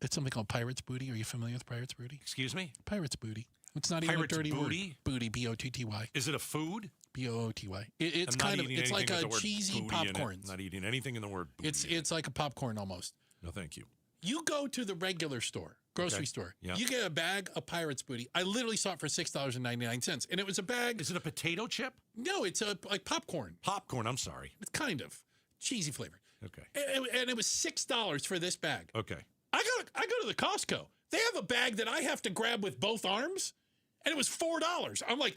It's something called Pirate's Booty. Are you familiar with Pirate's Booty? Excuse me? Pirate's Booty. It's not even a dirty word. Booty, B-O-T-T-Y. Is it a food? B-O-O-T-Y. It's like a cheesy popcorn. Not eating anything in the word booty. It's like a popcorn almost. No, thank you. You go to the regular store, grocery store. Yeah. You get a bag of Pirate's Booty. I literally saw it for $6.99, and it was a bag. Is it a potato chip? No, it's like popcorn. Popcorn. I'm sorry. It's kind of cheesy flavor. Okay. And it was $6 for this bag. Okay. I go to the Costco. They have a bag that I have to grab with both arms, and it was $4. I'm like,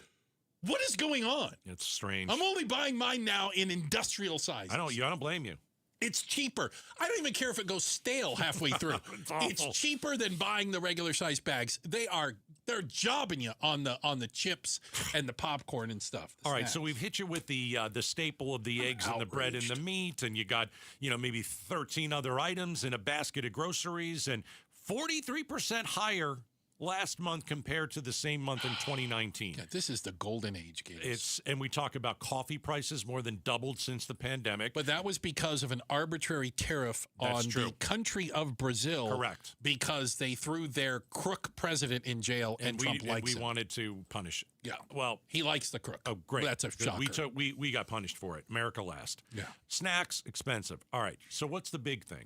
what is going on? It's strange. I'm only buying mine now in industrial size. I don't blame you. It's cheaper. I don't even care if it goes stale halfway through. It's cheaper than buying the regular size bags. They're jobbing you on the chips and the popcorn and stuff. All right, so we've hit you with the staple of the eggs and the bread and the meat, and you got maybe 13 other items in a basket of groceries, and 43% higher last month compared to the same month in 2019. Yeah, this is the golden age, Gators. And we talk about coffee prices more than doubled since the pandemic. But that was because of an arbitrary tariff on the country of Brazil. Correct. Because they threw their crook president in jail, and Trump likes it. We wanted to punish it. Yeah. Well, he likes the crook. Oh, great. That's a shocker. We got punished for it. America last. Yeah. Snacks, expensive. All right. So what's the big thing?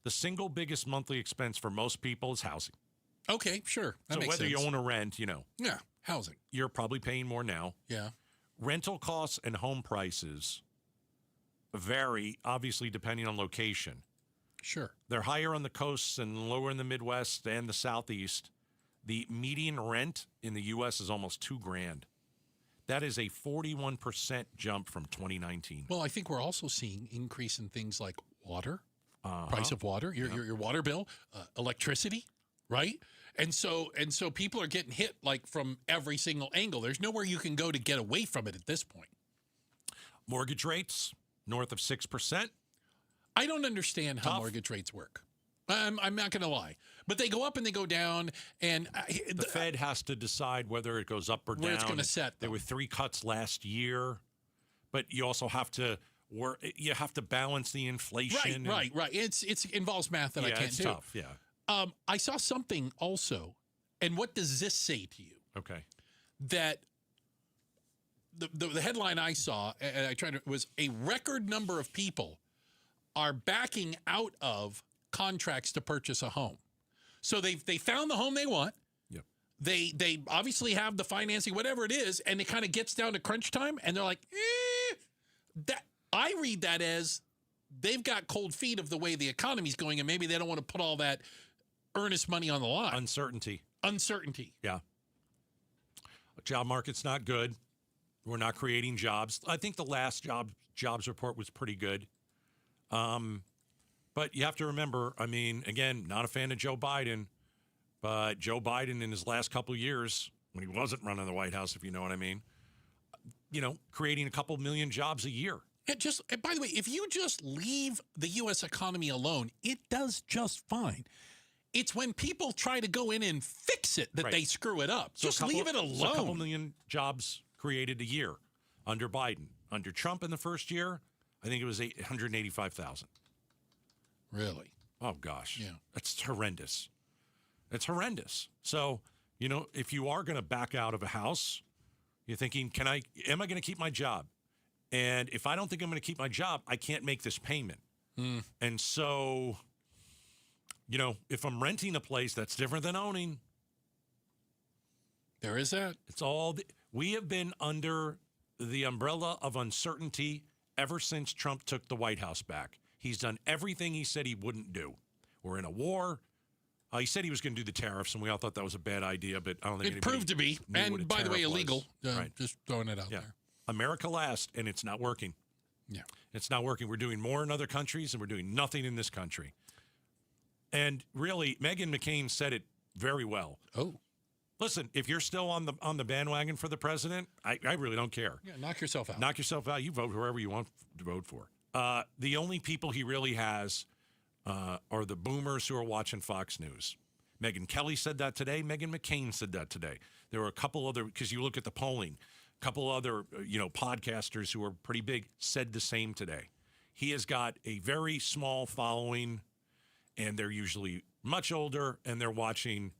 The single biggest monthly expense for most people is housing. Okay, sure. That makes whether sense. you own or rent, Yeah, housing. You're probably paying more now. Yeah. Rental costs and home prices vary, obviously, depending on location. Sure. They're higher on the coasts and lower in the Midwest and the Southeast. The median rent in the U.S. is almost $2,000. That is a 41% jump from 2019. Well, I think we're also seeing increase in things like water, price of water, your water bill, electricity, right? And so people are getting hit like from every single angle. There's nowhere you can go to get away from it at this point. Mortgage rates north of 6%. I don't understand how mortgage rates work. I'm not going to lie, but they go up and they go down, and the Fed has to decide whether it goes up or down. Where it's going to set. There were 3 cuts last year, but you also have to balance the inflation. Right. It involves math that I can't do. It's tough. Yeah. I saw something also, and what does this say to you? Okay. That the headline I saw, and was a record number of people are backing out of contracts to purchase a home. So they found the home they want. Yep. They obviously have the financing, whatever it is, and it kind of gets down to crunch time, and they're like, that. I read that as they've got cold feet of the way the economy's going, and maybe they don't want to put all that earnest money on the line. Uncertainty. Yeah. Job market's not good. We're not creating jobs. I think the last jobs report was pretty good. But you have to remember, I mean, again, not a fan of Joe Biden, but Joe Biden in his last couple of years, when he wasn't running the White House, if you know what I mean, creating a couple million jobs a year. And by the way, if you just leave the U.S. economy alone, it does just fine. It's when people try to go in and fix it that they screw it up. So just leave it alone. So a couple million jobs created a year under Biden. Under Trump in the first year, I think it was 185,000. Really? Oh, gosh. Yeah. That's horrendous. It's horrendous. So, if you are going to back out of a house, you're thinking, am I going to keep my job? And if I don't think I'm going to keep my job, I can't make this payment. And so, if I'm renting a place, that's different than owning. There is that. It's all, we have been under the umbrella of uncertainty ever since Trump took the White House back. He's done everything he said he wouldn't do. We're in a war. He said he was going to do the tariffs, and we all thought that was a bad idea, but I don't think it proved to be. And by the way, illegal. Right. Just throwing it out there. America last, and it's not working. Yeah. It's not working. We're doing more in other countries, and we're doing nothing in this country. And really, Meghan McCain said it very well. Oh. Listen, if you're still on the bandwagon for the president, I really don't care. Yeah, knock yourself out. Knock yourself out. You vote whoever you want to vote for. The only people he really has are the boomers who are watching Fox News. Megyn Kelly said that today. Meghan McCain said that today. There were a couple other, because you look at the polling, a couple other podcasters who are pretty big said the same today. He has got a very small following, and they're usually much older, and they're watching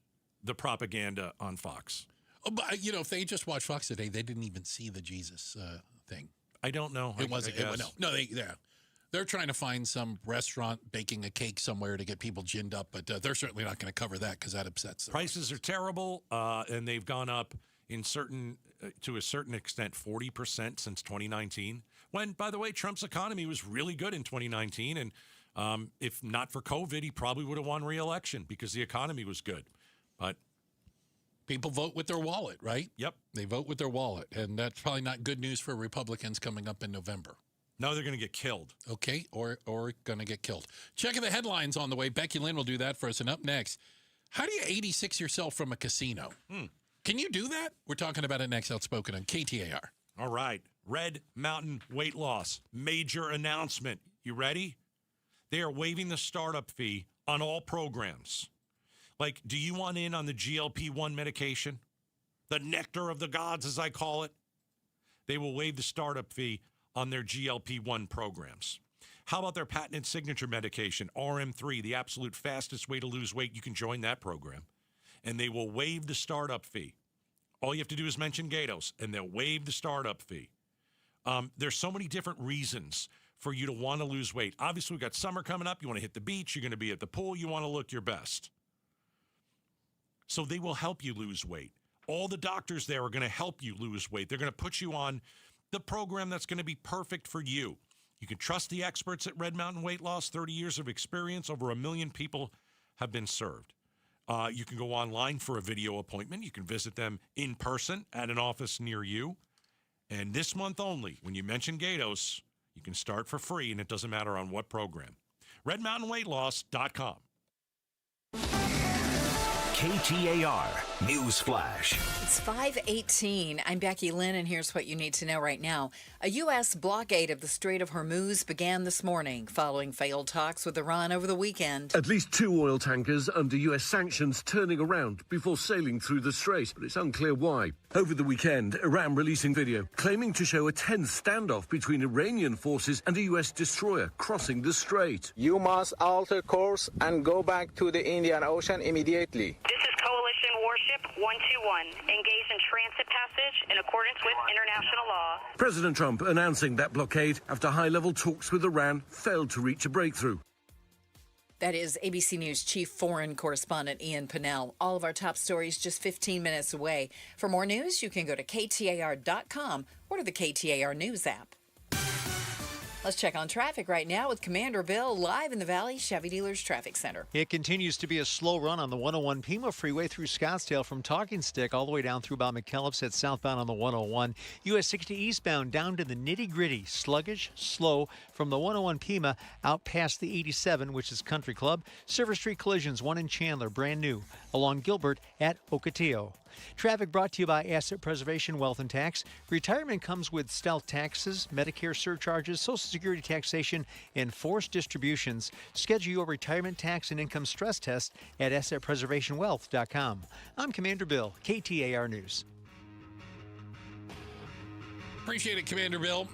the propaganda on Fox. Oh, but if they just watched Fox today, they didn't even see the Jesus thing. I don't know. It wasn't. No. They're trying to find some restaurant baking a cake somewhere to get people ginned up, but they're certainly not going to cover that because that upsets them. Prices are terrible, and they've gone up to a certain extent 40% since 2019. When, by the way, Trump's economy was really good in 2019, and if not for COVID, he probably would have won re-election because the economy was good. But people vote with their wallet, right? Yep. They vote with their wallet, and that's probably not good news for Republicans coming up in November. No, they're going to get killed. Okay, or going to get killed. Checking the headlines on the way. Becky Lynn will do that for us. And up next, how do you 86 yourself from a casino? Can you do that? We're talking about it next. Outspoken on KTAR. All right. Red Mountain Weight Loss. Major announcement. You ready? They are waiving the startup fee on all programs. Like, do you want in on the GLP-1 medication? The nectar of the gods, as I call it? They will waive the startup fee on their GLP-1 programs. How about their patented signature medication, RM3, the absolute fastest way to lose weight? You can join that program. And they will waive the startup fee. All you have to do is mention Gatos, and they'll waive the startup fee. There's so many different reasons for you to want to lose weight. Obviously, we've got summer coming up. You want to hit the beach. You're going to be at the pool. You want to look your best. So they will help you lose weight. All the doctors there are going to help you lose weight. They're going to put you on the program that's going to be perfect for you. You can trust the experts at Red Mountain Weight Loss. 30 years of experience. Over 1 million people have been served. You can go online for a video appointment. You can visit them in person at an office near you. And this month only, when you mention Gatos, you can start for free, and it doesn't matter on what program. RedMountainWeightLoss.com. KTAR News Flash. It's 5:18. I'm Becky Lynn, and here's what you need to know right now. A U.S. blockade of the Strait of Hormuz began this morning following failed talks with Iran over the weekend. At least 2 oil tankers under U.S. sanctions turning around before sailing through the strait, but it's unclear why. Over the weekend, Iran releasing video claiming to show a tense standoff between Iranian forces and a U.S. destroyer crossing the strait. You must alter course and go back to the Indian Ocean immediately. This is Coalition Warship 121, engaged in transit passage in accordance with international law. President Trump announcing that blockade after high-level talks with Iran failed to reach a breakthrough. That is ABC News Chief Foreign Correspondent Ian Pinnell. All of our top stories just 15 minutes away. For more news, you can go to KTAR.com or to the KTAR News app. Let's check on traffic right now with Commander Bill live in the Valley Chevy Dealers Traffic Center. It continues to be a slow run on the 101 Pima Freeway through Scottsdale from Talking Stick all the way down through about McKellips at southbound on the 101. US 60 eastbound down to the nitty-gritty, sluggish, slow from the 101 Pima out past the 87, which is Country Club. Service Street collisions, one in Chandler, brand new, along Gilbert at Ocotillo. Traffic brought to you by Asset Preservation Wealth and Tax. Retirement comes with stealth taxes, Medicare surcharges, Social Security taxation, and forced distributions. Schedule your retirement tax and income stress test at assetpreservationwealth.com. I'm Commander Bill, KTAR News. Appreciate it, Commander Bill.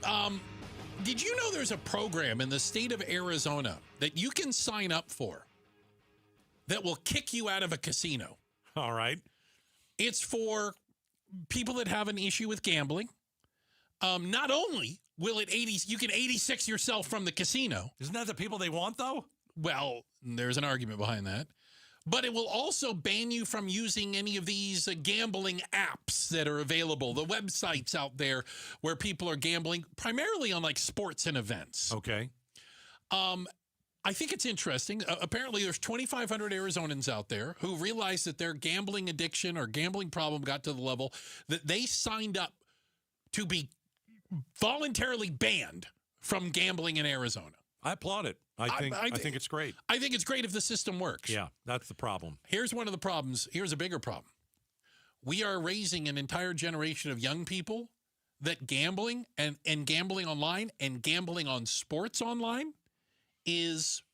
Did you know there's a program in the state of Arizona that you can sign up for that will kick you out of a casino? All right. It's for people that have an issue with gambling. Not only will you can 86 yourself from the casino. Isn't that the people they want, though? Well, there's an argument behind that. But it will also ban you from using any of these gambling apps that are available, the websites out there where people are gambling, primarily on like sports and events. Okay. I think it's interesting. Apparently, there's 2,500 Arizonans out there who realized that their gambling addiction or gambling problem got to the level that they signed up to be voluntarily banned from gambling in Arizona. I applaud it. I think it's great. I think it's great if the system works. Yeah, that's the problem. Here's one of the problems. Here's a bigger problem. We are raising an entire generation of young people that gambling and gambling online and gambling on sports online is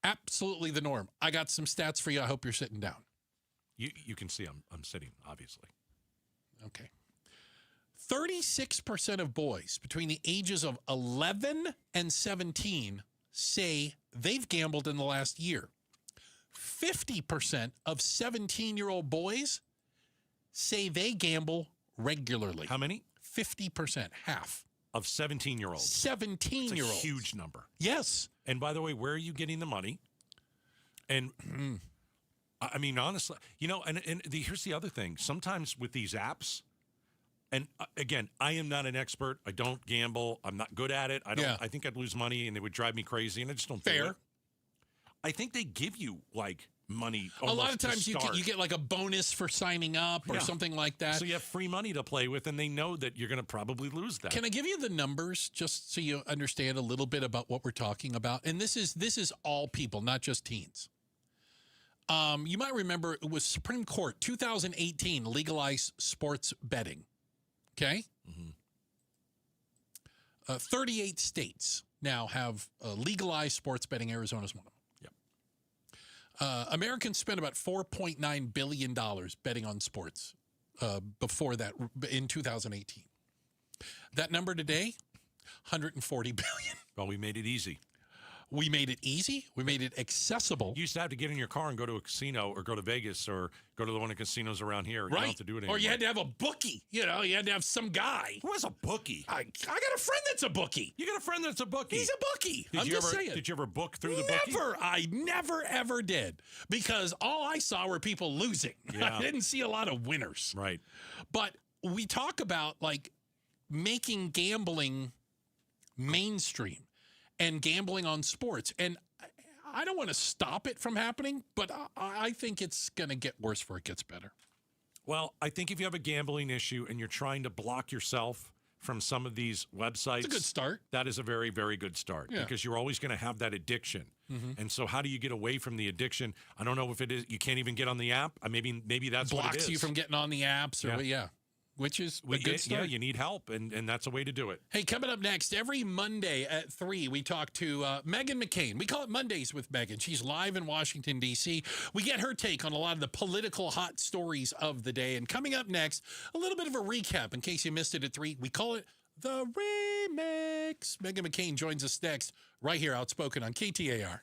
absolutely the norm. I got some stats for you. I hope you're sitting down. You can see I'm sitting, obviously. Okay. 36% of boys between the ages of 11 and 17 say they've gambled in the last year. 50% of 17-year-old boys say they gamble regularly. How many? 50%, half. Of 17-year-olds. 17-year-olds. It's a huge number. Yes. And by the way, where are you getting the money? And I mean, honestly, here's the other thing. Sometimes with these apps, and again, I am not an expert. I don't gamble. I'm not good at it. I think I'd lose money and it would drive me crazy, and I just don't do it. I think they give you like money. A lot of times you get like a bonus for signing up or something like that. So you have free money to play with, and they know that you're going to probably lose that. Can I give you the numbers just so you understand a little bit about what we're talking about? And this is all people, not just teens. You might remember it was Supreme Court 2018 legalized sports betting. Okay. 38 states now have legalized sports betting. Arizona's one of them. Americans spent about $4.9 billion betting on sports before that in 2018. That number today, $140 billion. Well, we made it easy. We made it easy. We made it accessible. You used to have to get in your car and go to a casino or go to Vegas or go to one of the casinos around here. You don't have to do it anymore. Or you had to have a bookie. You had to have some guy. Who has a bookie? I got a friend that's a bookie. You got a friend that's a bookie? He's a bookie. I'm just saying. Did you ever book through the bookie? Never. I never, ever did. Because all I saw were people losing. Yeah. I didn't see a lot of winners. Right. But we talk about like making gambling mainstream and gambling on sports. And I don't want to stop it from happening, but I think it's going to get worse before it gets better. Well, I think if you have a gambling issue and you're trying to block yourself from some of these websites, it's a good start. That is a very, very good start because you're always going to have that addiction. Mm-hmm. And so how do you get away from the addiction? I don't know if it is you can't even get on the app. Maybe that's what it is. Blocks you from getting on the apps or which is a good start. Yeah, you need help, and that's a way to do it. Hey, coming up next, every Monday at 3, we talk to Meghan McCain. We call it Mondays with Meghan. She's live in Washington, D.C. We get her take on a lot of the political hot stories of the day. And coming up next, a little bit of a recap in case you missed it at 3. We call it The Remix. Meghan McCain joins us next right here, Outspoken on KTAR.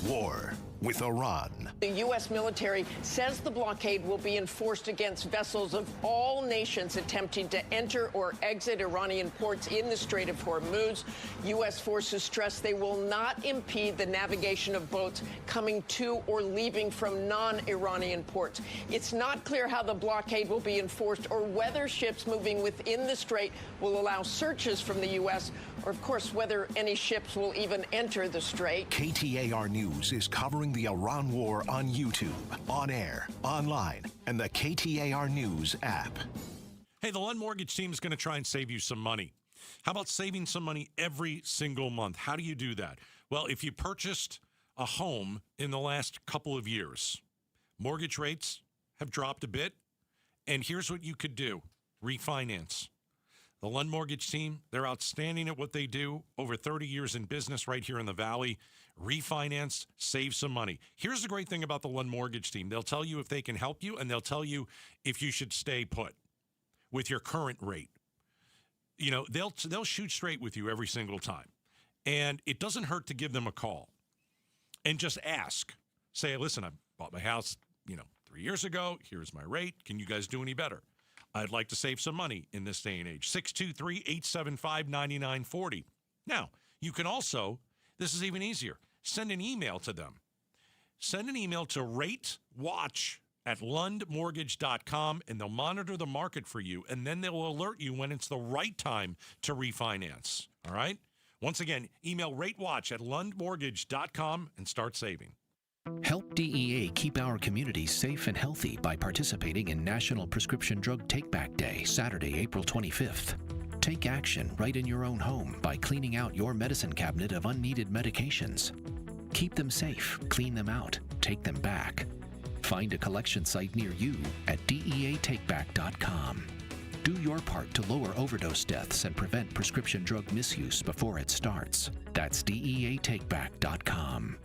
War, with Iran. The U.S. military says the blockade will be enforced against vessels of all nations attempting to enter or exit Iranian ports in the Strait of Hormuz. U.S. forces stress they will not impede the navigation of boats coming to or leaving from non-Iranian ports. It's not clear how the blockade will be enforced or whether ships moving within the strait will allow searches from the U.S. or, of course, whether any ships will even enter the strait. KTAR News is covering the Iran war on YouTube, on air, online, and the KTAR News app. Hey, the Lund Mortgage team is going to try and save you some money. How about saving some money every single month? How do you do that? Well, if you purchased a home in the last couple of years, mortgage rates have dropped a bit, and here's what you could do. Refinance. The Lund Mortgage team, they're outstanding at what they do. Over 30 years in business right here in the Valley. Refinance, save some money. Here's the great thing about the Lund Mortgage team. They'll tell you if they can help you, and they'll tell you if you should stay put with your current rate. You know, they'll shoot straight with you every single time. And it doesn't hurt to give them a call and just ask. Say, listen, I bought my house, 3 years ago. Here's my rate. Can you guys do any better? I'd like to save some money in this day and age. 623-875-9940. Now, you can also, this is even easier, send an email to them. Send an email to ratewatch@lundmortgage.com, and they'll monitor the market for you, and then they'll alert you when it's the right time to refinance. All right? Once again, email ratewatch@lundmortgage.com and start saving. Help DEA keep our communities safe and healthy by participating in National Prescription Drug Take-Back Day, Saturday, April 25th. Take action right in your own home by cleaning out your medicine cabinet of unneeded medications. Keep them safe, clean them out, take them back. Find a collection site near you at DEATakeback.com. Do your part to lower overdose deaths and prevent prescription drug misuse before it starts. That's DEATakeback.com.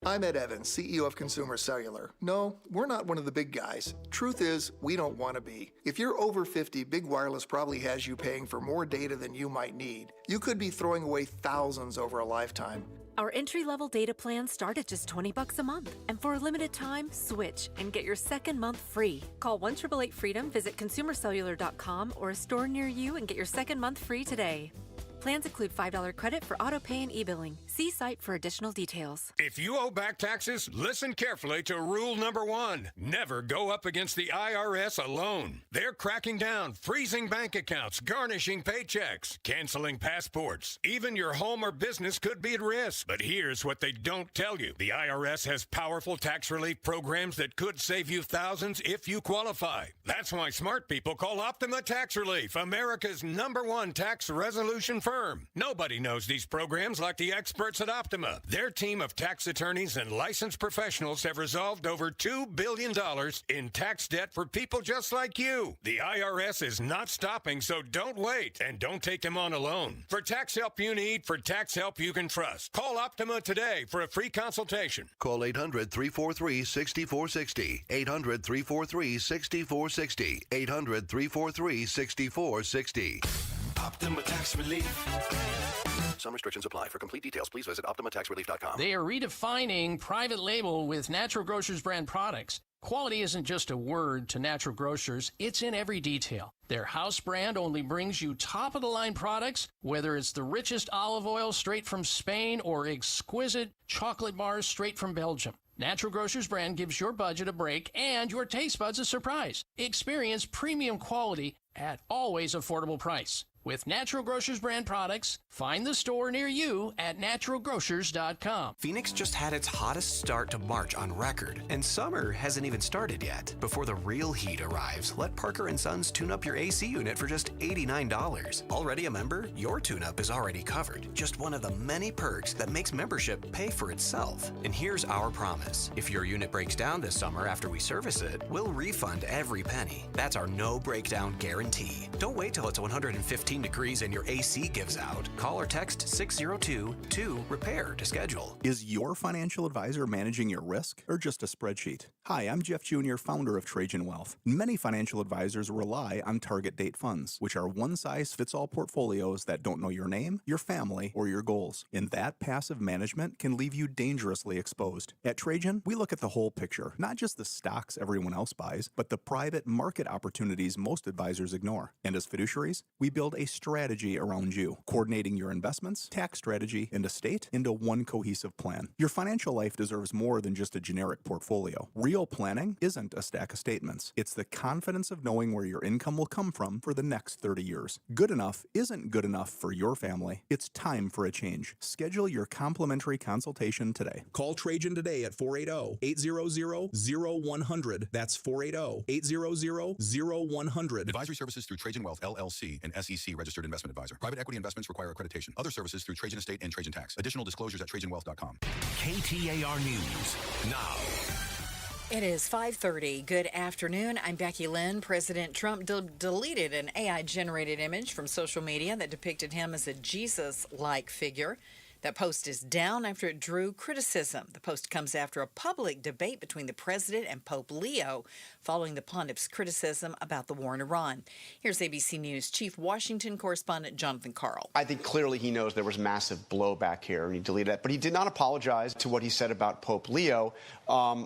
I'm Ed Evans, CEO of Consumer Cellular. No, we're not one of the big guys. Truth is, we don't want to be. If you're over 50, Big Wireless probably has you paying for more data than you might need. You could be throwing away thousands over a lifetime. Our entry-level data plans start at just $20 a month. And for a limited time, switch and get your second month free. Call 1-888-FREEDOM, visit consumercellular.com or a store near you and get your second month free today. Plans include $5 credit for auto pay and e-billing. See site for additional details. If you owe back taxes, listen carefully to rule number 1. Never go up against the IRS alone. They're cracking down, freezing bank accounts, garnishing paychecks, canceling passports. Even your home or business could be at risk. But here's what they don't tell you. The IRS has powerful tax relief programs that could save you thousands if you qualify. That's why smart people call Optima Tax Relief, America's #1 tax resolution firm. Nobody knows these programs like the experts at Optima. Their team of tax attorneys and licensed professionals have resolved over $2 billion in tax debt for people just like you. The IRS is not stopping, so don't wait and don't take them on alone. For tax help you need, for tax help you can trust, call Optima today for a free consultation. Call 800-343-6460. 800-343-6460. 800-343-6460. Optima Tax Relief. Some restrictions apply. For complete details, please visit OptimaTaxRelief.com. They are redefining private label with Natural Grocers brand products. Quality isn't just a word to Natural Grocers, it's in every detail. Their house brand only brings you top-of-the-line products, whether it's the richest olive oil straight from Spain or exquisite chocolate bars straight from Belgium. Natural Grocers brand gives your budget a break and your taste buds a surprise. Experience premium quality at always affordable price. With Natural Grocers brand products, find the store near you at naturalgrocers.com. Phoenix just had its hottest start to March on record, and summer hasn't even started yet. Before the real heat arrives, let Parker & Sons tune up your AC unit for just $89. Already a member? Your tune-up is already covered. Just one of the many perks that makes membership pay for itself. And here's our promise. If your unit breaks down this summer after we service it, we'll refund every penny. That's our no breakdown guarantee. Don't wait till it's 115 degrees and your AC gives out. Call or text 602-2-REPAIR to schedule. Is your financial advisor managing your risk or just a spreadsheet? Hi, I'm Jeff Jr., founder of Trajan Wealth. Many financial advisors rely on target date funds, which are one-size-fits-all portfolios that don't know your name, your family, or your goals. And that passive management can leave you dangerously exposed. At Trajan, we look at the whole picture, not just the stocks everyone else buys, but the private market opportunities most advisors ignore. And as fiduciaries, we build a strategy around you, coordinating your investments, tax strategy, and estate into one cohesive plan. Your financial life deserves more than just a generic portfolio. Real planning isn't a stack of statements. It's the confidence of knowing where your income will come from for the next 30 years. Good enough isn't good enough for your family. It's time for a change. Schedule your complimentary consultation today. Call Trajan today at 480-800-0100. That's 480-800-0100. Advisory services through Trajan Wealth, LLC, an SEC registered investment advisor. Private equity investments require accreditation. Other services through Trajan Estate and Trajan Tax. Additional disclosures at TrajanWealth.com. KTAR News now. It is 5:30. Good afternoon. I'm Becky Lynn. President Trump deleted an AI-generated image from social media that depicted him as a Jesus-like figure. That post is down after it drew criticism. The post comes after a public debate between the president and Pope Leo following the pontiff's criticism about the war in Iran. Here's ABC News Chief Washington correspondent Jonathan Karl. I think clearly he knows there was massive blowback here, and he deleted it. But he did not apologize to what he said about Pope Leo,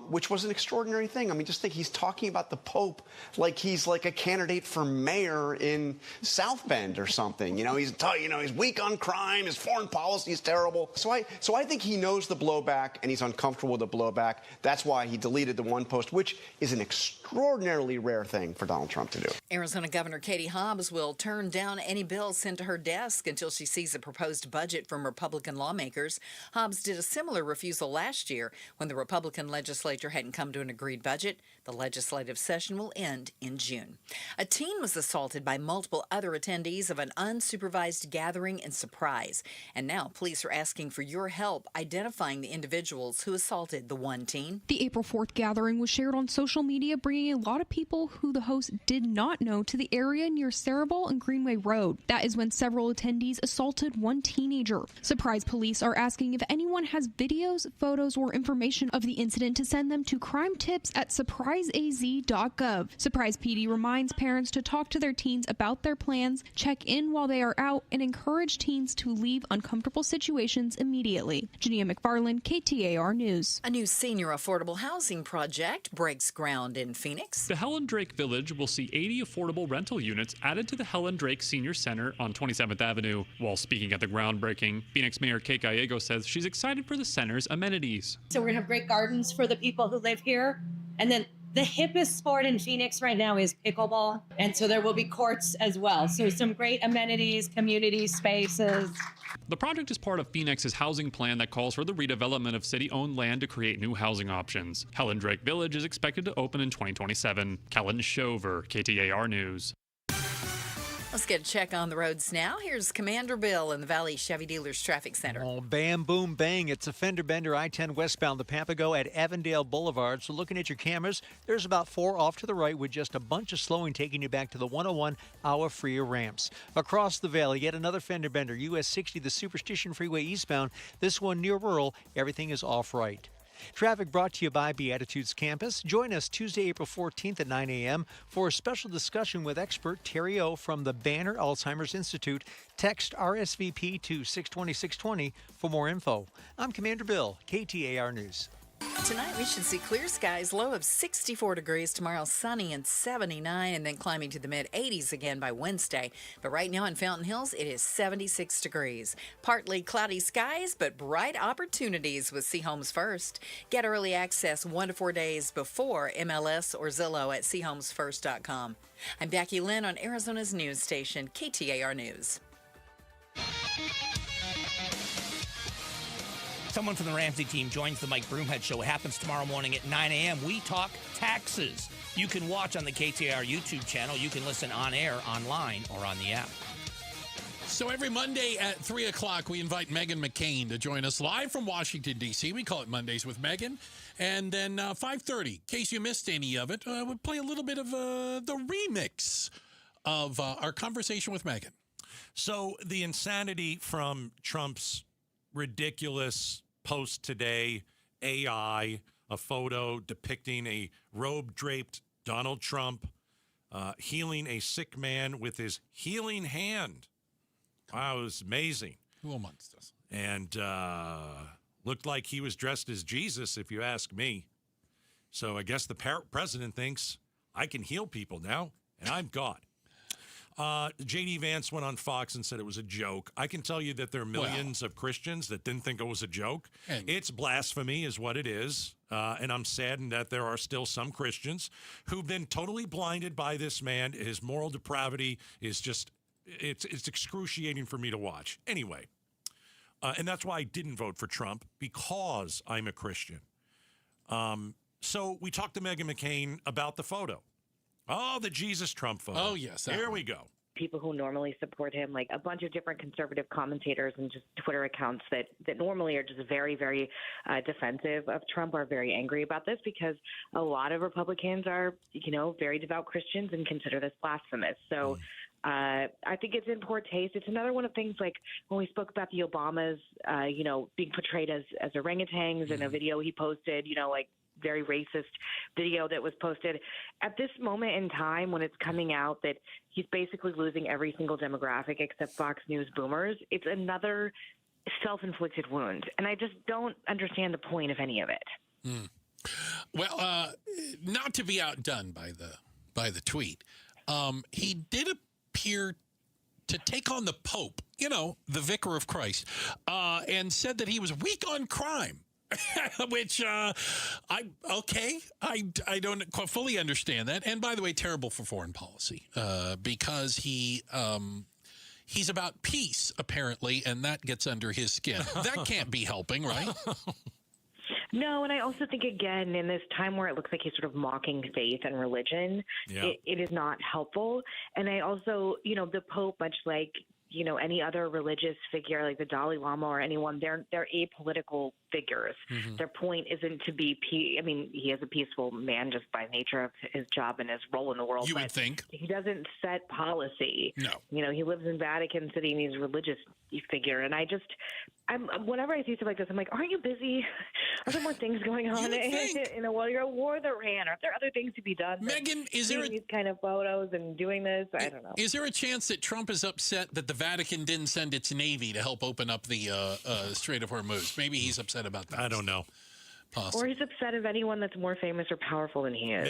which was an extraordinary thing. I mean, just think he's talking about the Pope like he's like a candidate for mayor in South Bend or something. He's weak on crime, his foreign policy is terrible. So I think he knows the blowback, and he's uncomfortable with the blowback. That's why he deleted the one post, which is an extraordinarily rare thing for Donald Trump to do. Arizona Governor Katie Hobbs will turn down any bill sent to her desk until she sees a proposed budget from Republican lawmakers. Hobbs did a similar refusal last year when the Republican legislature hadn't come to an agreed budget. The legislative session will end in June. A teen was assaulted by multiple other attendees of an unsupervised gathering in Surprise. And now police are asking for your help identifying the individuals who assaulted the one teen. The April 4th gathering was shared on social media, bringing a lot of people who the host did not know to the area near Cerebral and Greenway Road. That is when several attendees assaulted one teenager. Surprise police are asking if anyone has videos, photos, or information of the incident to send them to crimetipssurpriseaz.gov. Surprise PD reminds parents to talk to their teens about their plans, check in while they are out, and encourage teens to leave uncomfortable situations immediately. Jania McFarland, KTAR News. A new senior affordable housing project breaks ground in Phoenix. The Helen Drake Village will see 80 affordable rental units added to the Helen Drake Senior Center on 27th Avenue. While speaking at the groundbreaking, Phoenix Mayor Kate Gallego says she's excited for the center's amenities. So we're going to have great gardens for the people who live here. And then the hippest sport in Phoenix right now is pickleball. And so there will be courts as well. So some great amenities, community spaces. The project is part of Phoenix's housing plan that calls for the redevelopment of city-owned land to create new housing options. Helen Drake Village is expected to open in 2027. Kellen Shover, KTAR News. Let's get a check on the roads now. Here's Commander Bill in the Valley Chevy Dealers Traffic Center. Oh, bam, boom, bang. It's a fender bender I-10 westbound to Papago at Avondale Boulevard. So looking at your cameras, there's about 4 off to the right with just a bunch of slowing taking you back to the 101-hour freer ramps. Across the valley, yet another fender bender, US 60, the Superstition Freeway eastbound. This one near rural, everything is off right. Traffic brought to you by Beatitudes Campus. Join us Tuesday, April 14th at 9 a.m. for a special discussion with expert Terry O from the Banner Alzheimer's Institute. Text RSVP to 620-620 for more info. I'm Commander Bill, KTAR News. Tonight we should see clear skies, low of 64 degrees. Tomorrow sunny and 79, and then climbing to the mid-80s again by Wednesday. But right now in Fountain Hills, it is 76 degrees. Partly cloudy skies, but bright opportunities with Seahomes First. Get early access 1 to 4 days before MLS or Zillow at SeahomesFirst.com. I'm Becky Lynn on Arizona's news station, KTAR News. Someone from the Ramsey team joins the Mike Broomhead Show. It happens tomorrow morning at 9 a.m. We talk taxes. You can watch on the KTAR YouTube channel. You can listen on air, online, or on the app. So every Monday at 3 o'clock, we invite Meghan McCain to join us live from Washington, D.C. We call it Mondays with Meghan. And then 5:30, in case you missed any of it, we'll play a little bit of the remix of our conversation with Meghan. So the insanity from Trump's ridiculous post today, AI, a photo depicting a robe-draped Donald Trump healing a sick man with his healing hand. Wow, it was amazing. Who amongst us? And looked like he was dressed as Jesus, if you ask me. So I guess the president thinks I can heal people now, and I'm God. J.D. Vance went on Fox and said it was a joke. I can tell you that there are millions of Christians that didn't think it was a joke. It's blasphemy is what it is. And I'm saddened that there are still some Christians who've been totally blinded by this man. His moral depravity is just, it's excruciating for me to watch. Anyway, and that's why I didn't vote for Trump, because I'm a Christian. So we talked to Meghan McCain about the photo. Oh, the Jesus Trump photo. Oh, yes. Here we go. People who normally support him, like a bunch of different conservative commentators and just Twitter accounts that normally are just very, very defensive of Trump, are very angry about this, because a lot of Republicans are, very devout Christians and consider this blasphemous. So I think it's in poor taste. It's another one of things like when we spoke about the Obamas, being portrayed as orangutans in a video he posted, very racist video that was posted. At this moment in time, when it's coming out that he's basically losing every single demographic except Fox News boomers, it's another self-inflicted wound. And I just don't understand the point of any of it. Well, not to be outdone by the tweet, he did appear to take on the Pope, the vicar of Christ, and said that he was weak on crime. Which I don't quite fully understand that. And by the way, terrible for foreign policy because he's about peace, apparently, and that gets under his skin. That can't be helping, right? No, and I also think, again, in this time where it looks like he's sort of mocking faith and religion, it is not helpful. And I also, the Pope, much like, any other religious figure like the Dalai Lama or anyone, they're apolitical figures. Their point isn't to be he is a peaceful man just by nature of his job and his role in the world. You would think. He doesn't set policy. No. He lives in Vatican City and he's a religious figure. And whenever I see stuff like this, I'm like, aren't you busy? Are there more things going on while you're at war with Iran? Aren't there other things to be done? Megan, is there these kind of photos and doing this? I don't know. Is there a chance that Trump is upset that the Vatican didn't send its Navy to help open up the Strait of Hormuz? Maybe he's upset about that. I don't know. Possibly. Or he's upset of anyone that's more famous or powerful than he is.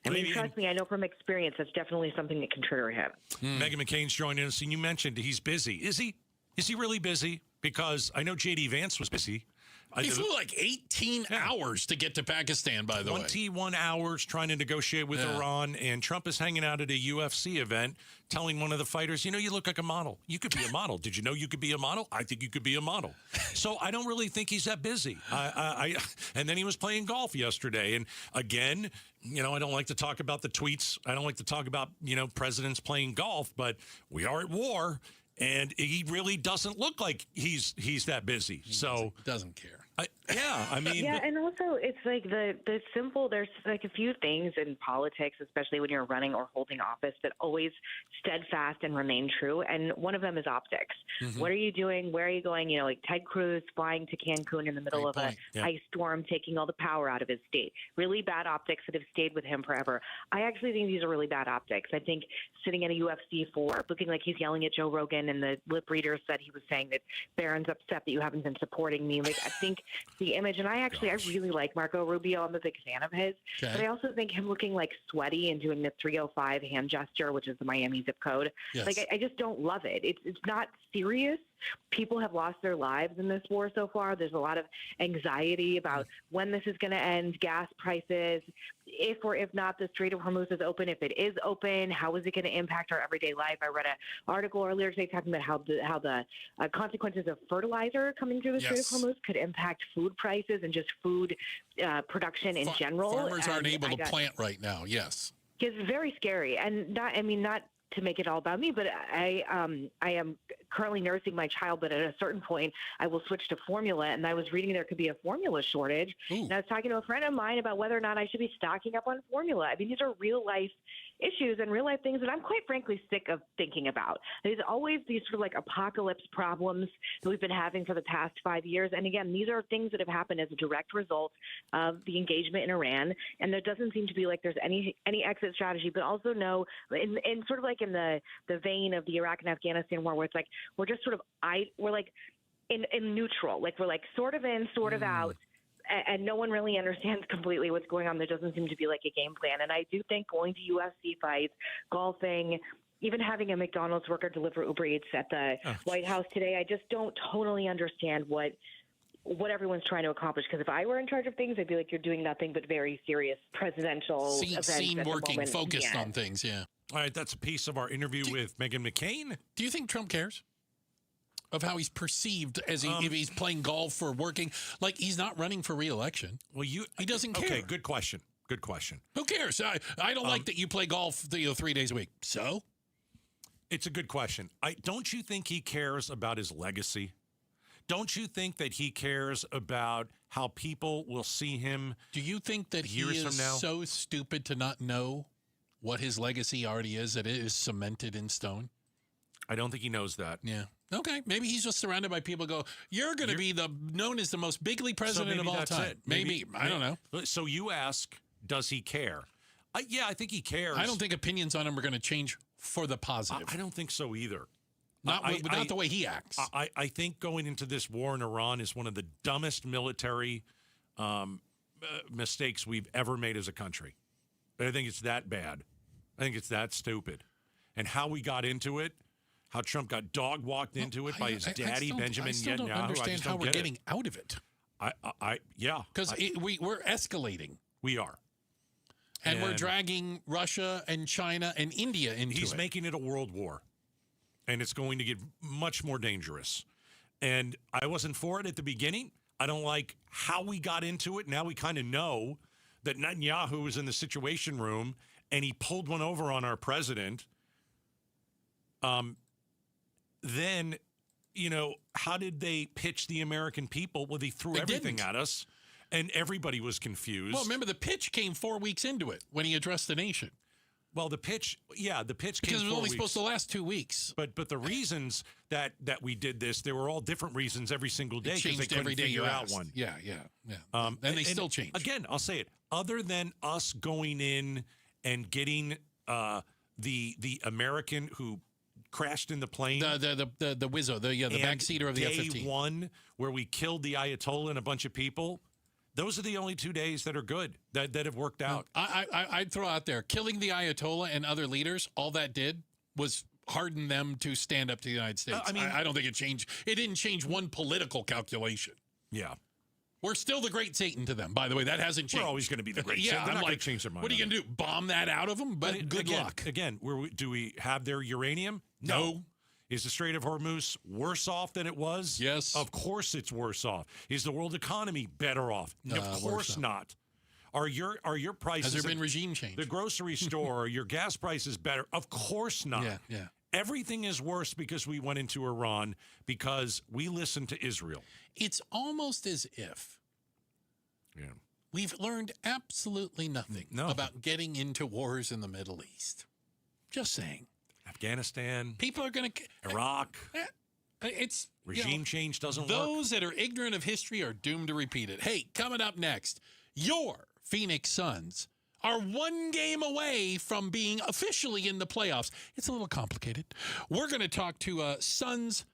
Maybe. Trust me, I know from experience that's definitely something that can trigger him. Meghan McCain's joining us, and you mentioned he's busy. Is he really busy? Because I know J.D. Vance was busy. He flew like 18 hours to get to Pakistan, by the way. 21 hours trying to negotiate with Iran, and Trump is hanging out at a UFC event telling one of the fighters, you look like a model. You could be a model. Did you know you could be a model? I think you could be a model. So I don't really think he's that busy. And then he was playing golf yesterday. And again, I don't like to talk about the tweets. I don't like to talk about, presidents playing golf, but we are at war. And he really doesn't look like he's that busy. So doesn't care. And also it's like the simple. There's like a few things in politics, especially when you're running or holding office, that always steadfast and remain true. And one of them is optics. What are you doing? Where are you going? Like Ted Cruz flying to Cancun in the middle of an ice storm, taking all the power out of his state. Really bad optics that have stayed with him forever. I actually think these are really bad optics. I think sitting at a UFC floor, looking like he's yelling at Joe Rogan, and the lip reader said he was saying that Barron's upset that you haven't been supporting me. Like, I think the image, and I really like Marco Rubio. I'm a big fan of his. Okay. But I also think him looking like sweaty and doing the 305 hand gesture, which is the Miami zip code. Yes. Like, I just don't love it. It's not serious. People have lost their lives in this war so far. There's a lot of anxiety about when this is going to end, gas prices, if or if not the Strait of Hormuz is open. If it is open, how is it going to impact our everyday life? I read an article earlier today talking about how the consequences of fertilizer coming through the Strait of Hormuz could impact food prices and just food production in general. Farmers aren't able to plant right now. Yes. It's very scary. And not to make it all about me, but I am currently nursing my child, but at a certain point I will switch to formula. And I was reading there could be a formula shortage. And I was talking to a friend of mine about whether or not I should be stocking up on formula. I mean, these are real life issues and real life things that I'm quite frankly sick of thinking about. There's always these sort of like apocalypse problems that we've been having for the past 5 years. And again, these are things that have happened as a direct result of the engagement in Iran. And there doesn't seem to be like there's any exit strategy, but also no, in sort of like in the vein of the Iraq and Afghanistan war, where it's like we're just sort of we're like in neutral, like we're like sort of in, sort of out. And no one really understands completely what's going on. There doesn't seem to be like a game plan. And I do think going to UFC fights, golfing, even having a McDonald's worker deliver Uber Eats at the White House today, I just don't totally understand what everyone's trying to accomplish. Because if I were in charge of things, I'd be like, you're doing nothing but very serious presidential events. Scene working, focused on things, yeah. All right, that's a piece of our interview with Meghan McCain. Do you think Trump cares of how he's perceived as if he's playing golf or working? Like, he's not running for re-election. Well, he doesn't care. Okay, good question. Good question. Who cares? I don't like that you play golf 3 days a week. So? It's a good question. Don't you think he cares about his legacy? Don't you think that he cares about how people will see him? Do you think that he years is from now? So stupid to not know what his legacy already is, that it is cemented in stone? I don't think he knows that. Yeah. Okay. Maybe he's just surrounded by people who go, you're going to be known as the most bigly president of all time. Maybe. I don't know. So you ask, does he care? Yeah, I think he cares. I don't think opinions on him are going to change for the positive. I don't think so either. Not the way he acts. I think going into this war in Iran is one of the dumbest military mistakes we've ever made as a country. I think it's that bad. I think it's that stupid. And how we got into it, how Trump got dog-walked into it by his daddy, Benjamin Netanyahu. I still don't understand how we're getting out of it. Yeah. Because we're escalating. We are. And we're dragging Russia and China and India into it. He's making it a world war. And it's going to get much more dangerous. And I wasn't for it at the beginning. I don't like how we got into it. Now we kind of know that Netanyahu was in the Situation Room and he pulled one over on our president. Then, how did they pitch the American people? Well, they threw everything at us, and everybody was confused. Well, remember, the pitch came 4 weeks into it when he addressed the nation. Well, the pitch came because it was only supposed to last 2 weeks. But the reasons that we did this, they were all different reasons every single day because they couldn't every day figure out one. Yeah. And they still change. Again, I'll say it. Other than us going in and getting the American who crashed in the plane, the Wizzo, the backseater of the F-15, day one where we killed the Ayatollah and a bunch of people. Those are the only 2 days that are good, that have worked out. I'd throw out there, killing the Ayatollah and other leaders, all that did was harden them to stand up to the United States. I don't think it changed. It didn't change one political calculation. Yeah. We're still the great Satan to them, by the way. That hasn't changed. We're always going to be the great Satan. They're not going to change their mind. What are you going to do, bomb that out of them? But good luck. Again, do we have their uranium? No. Is the Strait of Hormuz worse off than it was? Yes. Of course it's worse off. Is the world economy better off? Of course not. Are your prices... Has there been regime change? The grocery store, or your gas prices better? Of course not. Yeah. Everything is worse because we went into Iran, because we listened to Israel. It's almost as if we've learned absolutely nothing about getting into wars in the Middle East. Just saying. Afghanistan. People are going to... Iraq. It's... Regime change doesn't work. Those that are ignorant of history are doomed to repeat it. Hey, coming up next, your Phoenix Suns are 1 game away from being officially in the playoffs. It's a little complicated. We're going to talk to Suns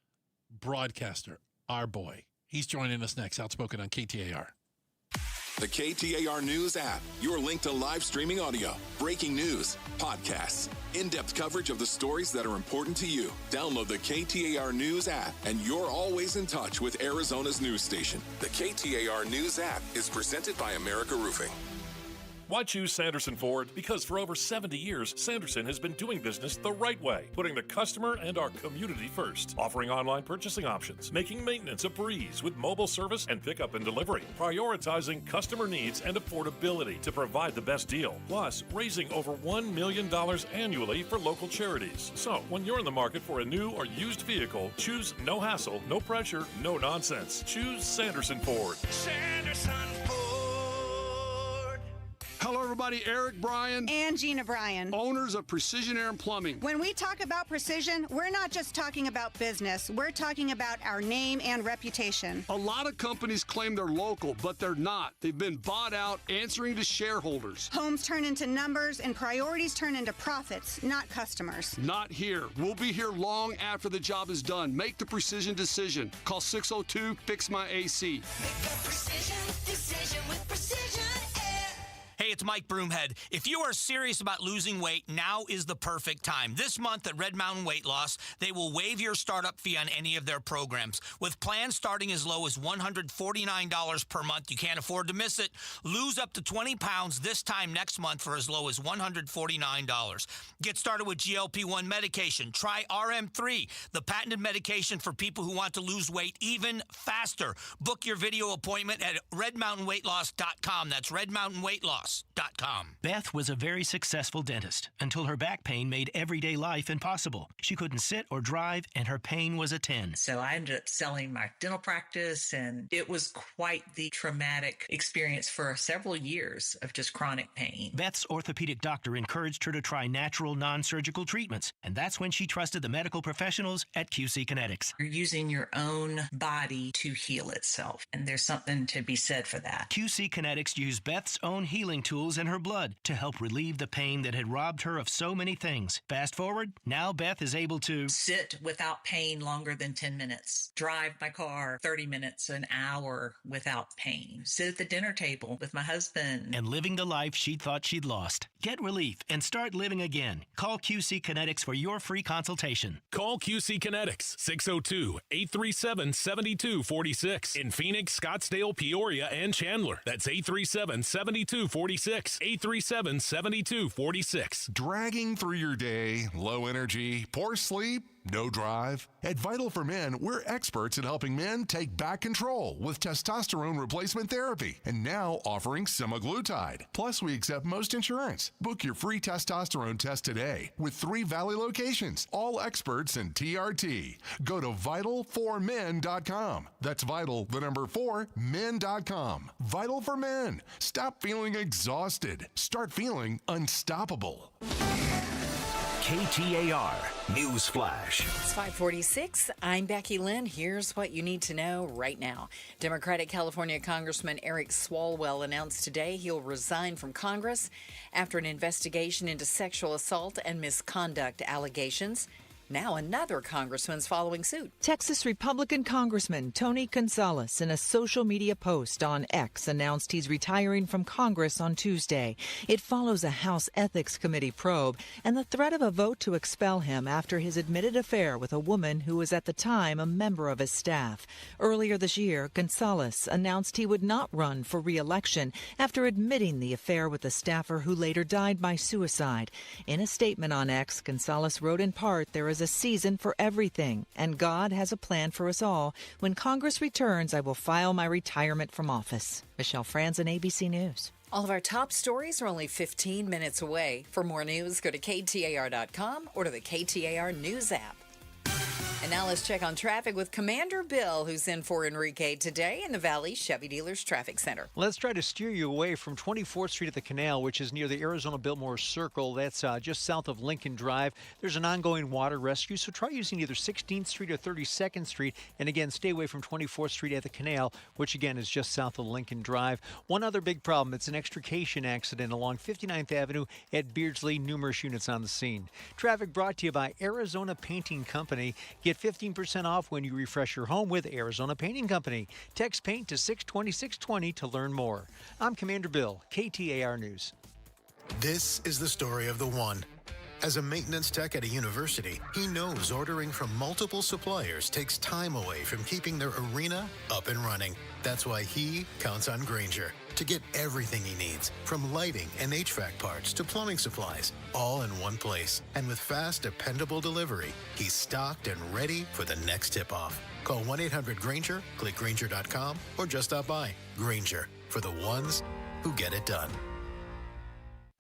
broadcaster, our boy. He's joining us next, Outspoken on KTAR. The KTAR News app, your link to live streaming audio, breaking news, podcasts, in-depth coverage of the stories that are important to you. Download the KTAR News app, and you're always in touch with Arizona's news station. The KTAR News app is presented by America Roofing. Why choose Sanderson Ford? Because for over 70 years, Sanderson has been doing business the right way, putting the customer and our community first, offering online purchasing options, making maintenance a breeze with mobile service and pickup and delivery, prioritizing customer needs and affordability to provide the best deal, plus raising over $1 million annually for local charities. So, when you're in the market for a new or used vehicle, choose no hassle, no pressure, no nonsense. Choose Sanderson Ford. Sanderson Ford. Hello, everybody. Eric Bryan. And Gina Bryan. Owners of Precision Air and Plumbing. When we talk about precision, we're not just talking about business. We're talking about our name and reputation. A lot of companies claim they're local, but they're not. They've been bought out, answering to shareholders. Homes turn into numbers and priorities turn into profits, not customers. Not here. We'll be here long after the job is done. Make the precision decision. Call 602-FIX-MY-AC. Make the precision decision with Precision Air. Hey, it's Mike Broomhead. If you are serious about losing weight, now is the perfect time. This month at Red Mountain Weight Loss, they will waive your startup fee on any of their programs. With plans starting as low as $149 per month, you can't afford to miss it. Lose up to 20 pounds this time next month for as low as $149. Get started with GLP-1 medication. Try RM3, the patented medication for people who want to lose weight even faster. Book your video appointment at redmountainweightloss.com. That's redmountainweightloss.com. Beth was a very successful dentist until her back pain made everyday life impossible. She couldn't sit or drive, and her pain was a 10. So I ended up selling my dental practice, and it was quite the traumatic experience for several years of just chronic pain. Beth's orthopedic doctor encouraged her to try natural, non-surgical treatments, and that's when she trusted the medical professionals at QC Kinetics. You're using your own body to heal itself, and there's something to be said for that. QC Kinetics used Beth's own healing tools in her blood to help relieve the pain that had robbed her of so many things. Fast forward, now Beth is able to sit without pain longer than 10 minutes, drive my car 30 minutes, an hour without pain, sit at the dinner table with my husband, and living the life she thought she'd lost. Get relief and start living again. Call QC Kinetics for your free consultation. Call QC Kinetics, 602-837-7246 in Phoenix, Scottsdale, Peoria, and Chandler. That's 837-7246. 837-7246. Dragging through your day, low energy, poor sleep, no drive? At Vital for Men, we're experts in helping men take back control with testosterone replacement therapy, and now offering semaglutide. Plus, we accept most insurance. Book your free testosterone test today with 3 Valley locations, all experts in TRT. Go to vitalformen.com. That's vital, the number 4, men.com. Vital for Men. Stop feeling exhausted. Start feeling unstoppable. KTAR News Flash. It's 5:46. I'm Becky Lynn. Here's what you need to know right now. Democratic California Congressman Eric Swalwell announced today he'll resign from Congress after an investigation into sexual assault and misconduct allegations. Now another congressman's following suit. Texas Republican Congressman Tony Gonzalez, in a social media post on X, announced he's retiring from Congress on Tuesday. It follows a House Ethics Committee probe and the threat of a vote to expel him after his admitted affair with a woman who was at the time a member of his staff. Earlier this year, Gonzalez announced he would not run for re-election after admitting the affair with a staffer who later died by suicide. In a statement on X, Gonzalez wrote in part, "There is a season for everything, and God has a plan for us all. When Congress returns, I will file my retirement from office." Michelle Franzen, ABC News. All of our top stories are only 15 minutes away. For more news, go to KTAR.com or to the KTAR News app. And now let's check on traffic with Commander Bill, who's in for Enrique today in the Valley Chevy Dealers Traffic Center. Let's try to steer you away from 24th Street at the Canal, which is near the Arizona Biltmore Circle. That's just south of Lincoln Drive. There's an ongoing water rescue, so try using either 16th Street or 32nd Street. And again, stay away from 24th Street at the Canal, which again is just south of Lincoln Drive. One other big problem, it's an extrication accident along 59th Avenue at Beardsley. Numerous units on the scene. Traffic brought to you by Arizona Painting Company. Get 15% off when you refresh your home with Arizona Painting Company. Text PAINT to 620-620 to learn more. I'm Commander Bill, KTAR News. This is the story of the one. As a maintenance tech at a university, he knows ordering from multiple suppliers takes time away from keeping their arena up and running. That's why he counts on Grainger, to get everything he needs, from lighting and HVAC parts to plumbing supplies, all in one place. And with fast, dependable delivery, he's stocked and ready for the next tip-off. Call 1-800-GRANGER, click Grainger.com, or just stop by. Grainger, for the ones who get it done.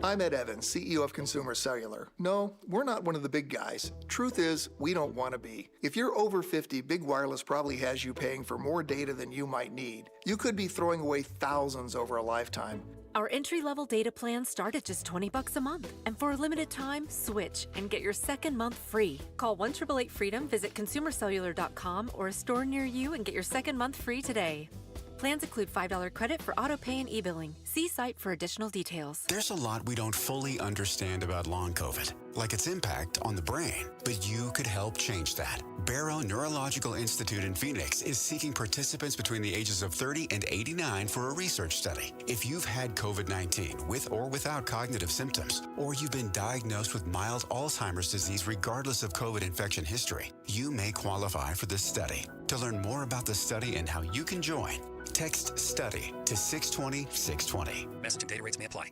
I'm Ed Evans, CEO of Consumer Cellular. No, we're not one of the big guys. Truth is, we don't want to be. If you're over 50, Big Wireless probably has you paying for more data than you might need. You could be throwing away thousands over a lifetime. Our entry-level data plans start at just $20 a month. And for a limited time, switch and get your second month free. Call 1-888-FREEDOM, visit consumercellular.com or a store near you and get your second month free today. Plans include $5 credit for auto pay and e-billing. See site for additional details. There's a lot we don't fully understand about long COVID, like its impact on the brain. But you could help change that. Barrow Neurological Institute in Phoenix is seeking participants between the ages of 30 and 89 for a research study. If you've had COVID-19 with or without cognitive symptoms, or you've been diagnosed with mild Alzheimer's disease regardless of COVID infection history, you may qualify for this study. To learn more about the study and how you can join, text STUDY to 620-620. Message and data rates may apply.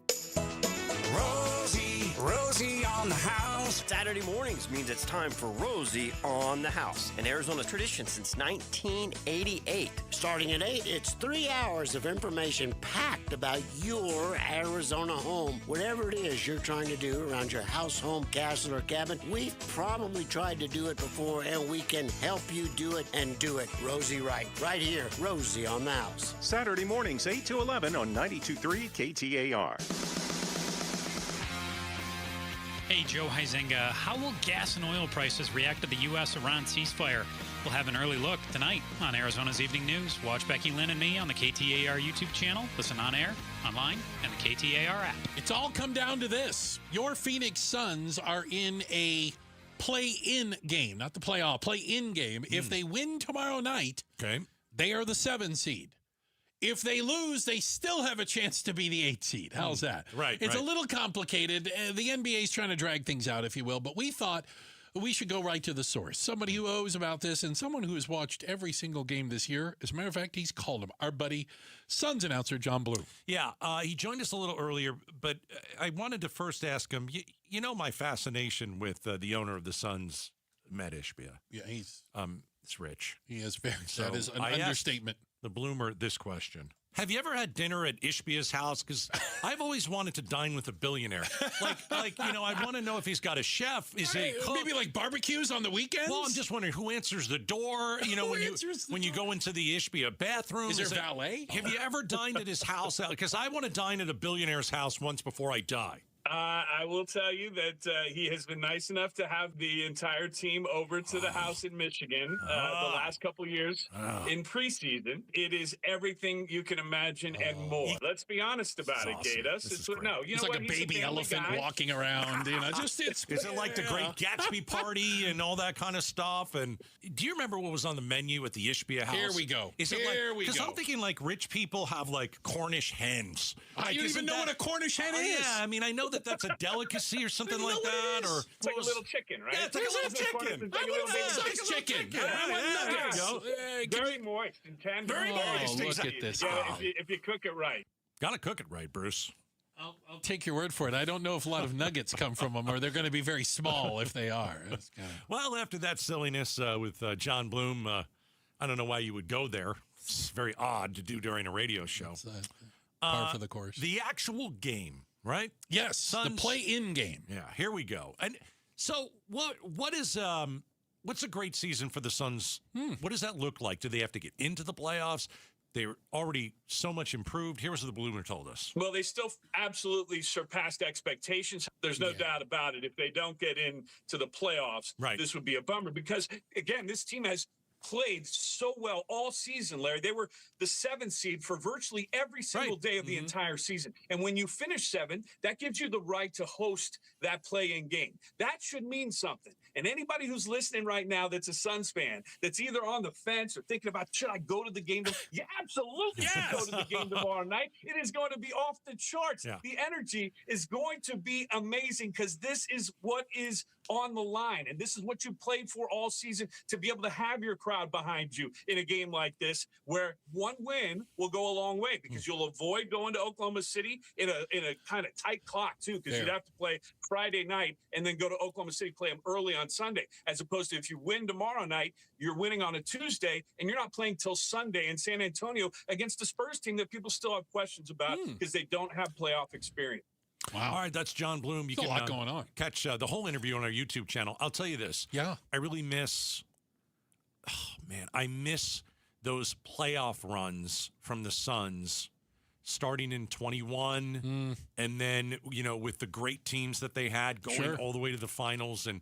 Rosie on the house. Saturday mornings means it's time for Rosie on the house, an Arizona tradition since 1988. Starting at 8, it's 3 hours of information packed about your Arizona home. Whatever it is you're trying to do around your house, home, castle, or cabin, we've probably tried to do it before, and we can help you do it and do it Rosie right here, Rosie on the house. Saturday mornings 8 to 11 on 92.3 KTAR. Hey, Joe Huizenga. How will gas and oil prices react to the U.S.-Iran ceasefire? We'll have an early look tonight on Arizona's Evening News. Watch Becky Lynn and me on the KTAR YouTube channel. Listen on air, online, and the KTAR app. It's all come down to this. Your Phoenix Suns are in a play-in game, not the playoff, play-in game. If they win tomorrow night, they are the 7 seed. If they lose, they still have a chance to be the 8 seed. How's that? Right. It's a little complicated. The NBA is trying to drag things out, if you will, but we thought we should go right to the source. Somebody who knows about this and someone who has watched every single game this year. As a matter of fact, he's called him our buddy, Suns announcer John Bloom. Yeah, he joined us a little earlier, but I wanted to first ask him, you know my fascination with the owner of the Suns, Matt Ishbia. Yeah, he's rich. He is very. So that is an understatement. The Bloomer this question. Have you ever had dinner at Ishbia's house? Because I've always wanted to dine with a billionaire. Like I want to know if he's got a chef. Is he cook? Maybe like barbecues on the weekends? Well, I'm just wondering who answers the door. You know, when you go into the Ishbia bathroom. Is there valet? Have you ever dined at his house? Because I want to dine at a billionaire's house once before I die. I will tell you that he has been nice enough to have the entire team over to the house in Michigan the last couple years in preseason. It is everything you can imagine and more. Let's be honest about it, Gatus. It's like a baby elephant walking around. Is it like the Great Gatsby party and all that kind of stuff? And do you remember what was on the menu at the Ishbia house? Here we go. Because I'm thinking like rich people have like Cornish hens. You don't even know what a Cornish hen is. Yeah, I mean, I know that's a delicacy or something like that. Or it's like a little chicken, right? Yeah, it's like a little chicken. I want a big-sized chicken. There you go. Very moist and tender. Very moist. Look at this. If you cook it right. Gotta cook it right, Bruce. I'll take your word for it. I don't know if a lot of nuggets come from them, or they're going to be very small if they are. Well, after that silliness with John Bloom, I don't know why you would go there. It's very odd to do during a radio show. It's, par for the course. The actual game, right? Yes, Suns, the play-in game. Yeah, here we go. And so what is what's a great season for the Suns? What does that look like? Do they have to get into the playoffs? They're already so much improved. Here's what the Bloomer told us. Well, they still absolutely surpassed expectations. There's no doubt about it. If they don't get into the playoffs, this would be a bummer because, again, this team has played so well all season, Larry. They were the 7th seed for virtually every single day of the entire season. And when you finish 7, that gives you the right to host that play-in game. That should mean something. And anybody who's listening right now that's a Suns fan, that's either on the fence or thinking about, should I go to the game? You absolutely should go to the game tomorrow night. It is going to be off the charts. Yeah. The energy is going to be amazing because this is what is on the line. And this is what you played for all season, to be able to have your crowd crowd behind you in a game like this, where one win will go a long way because you'll avoid going to Oklahoma City in a kind of tight clock too, because you'd have to play Friday night and then go to Oklahoma City, play them early on Sunday, as opposed to if you win tomorrow night, you're winning on a Tuesday and you're not playing till Sunday in San Antonio against a Spurs team that people still have questions about because they don't have playoff experience. Wow. All right, that's John Bloom. You There's can a lot going on. Catch the whole interview on our YouTube channel. I'll tell you this. Yeah. I really miss, I miss those playoff runs from the Suns starting in 21 and then, with the great teams that they had going all the way to the finals. And,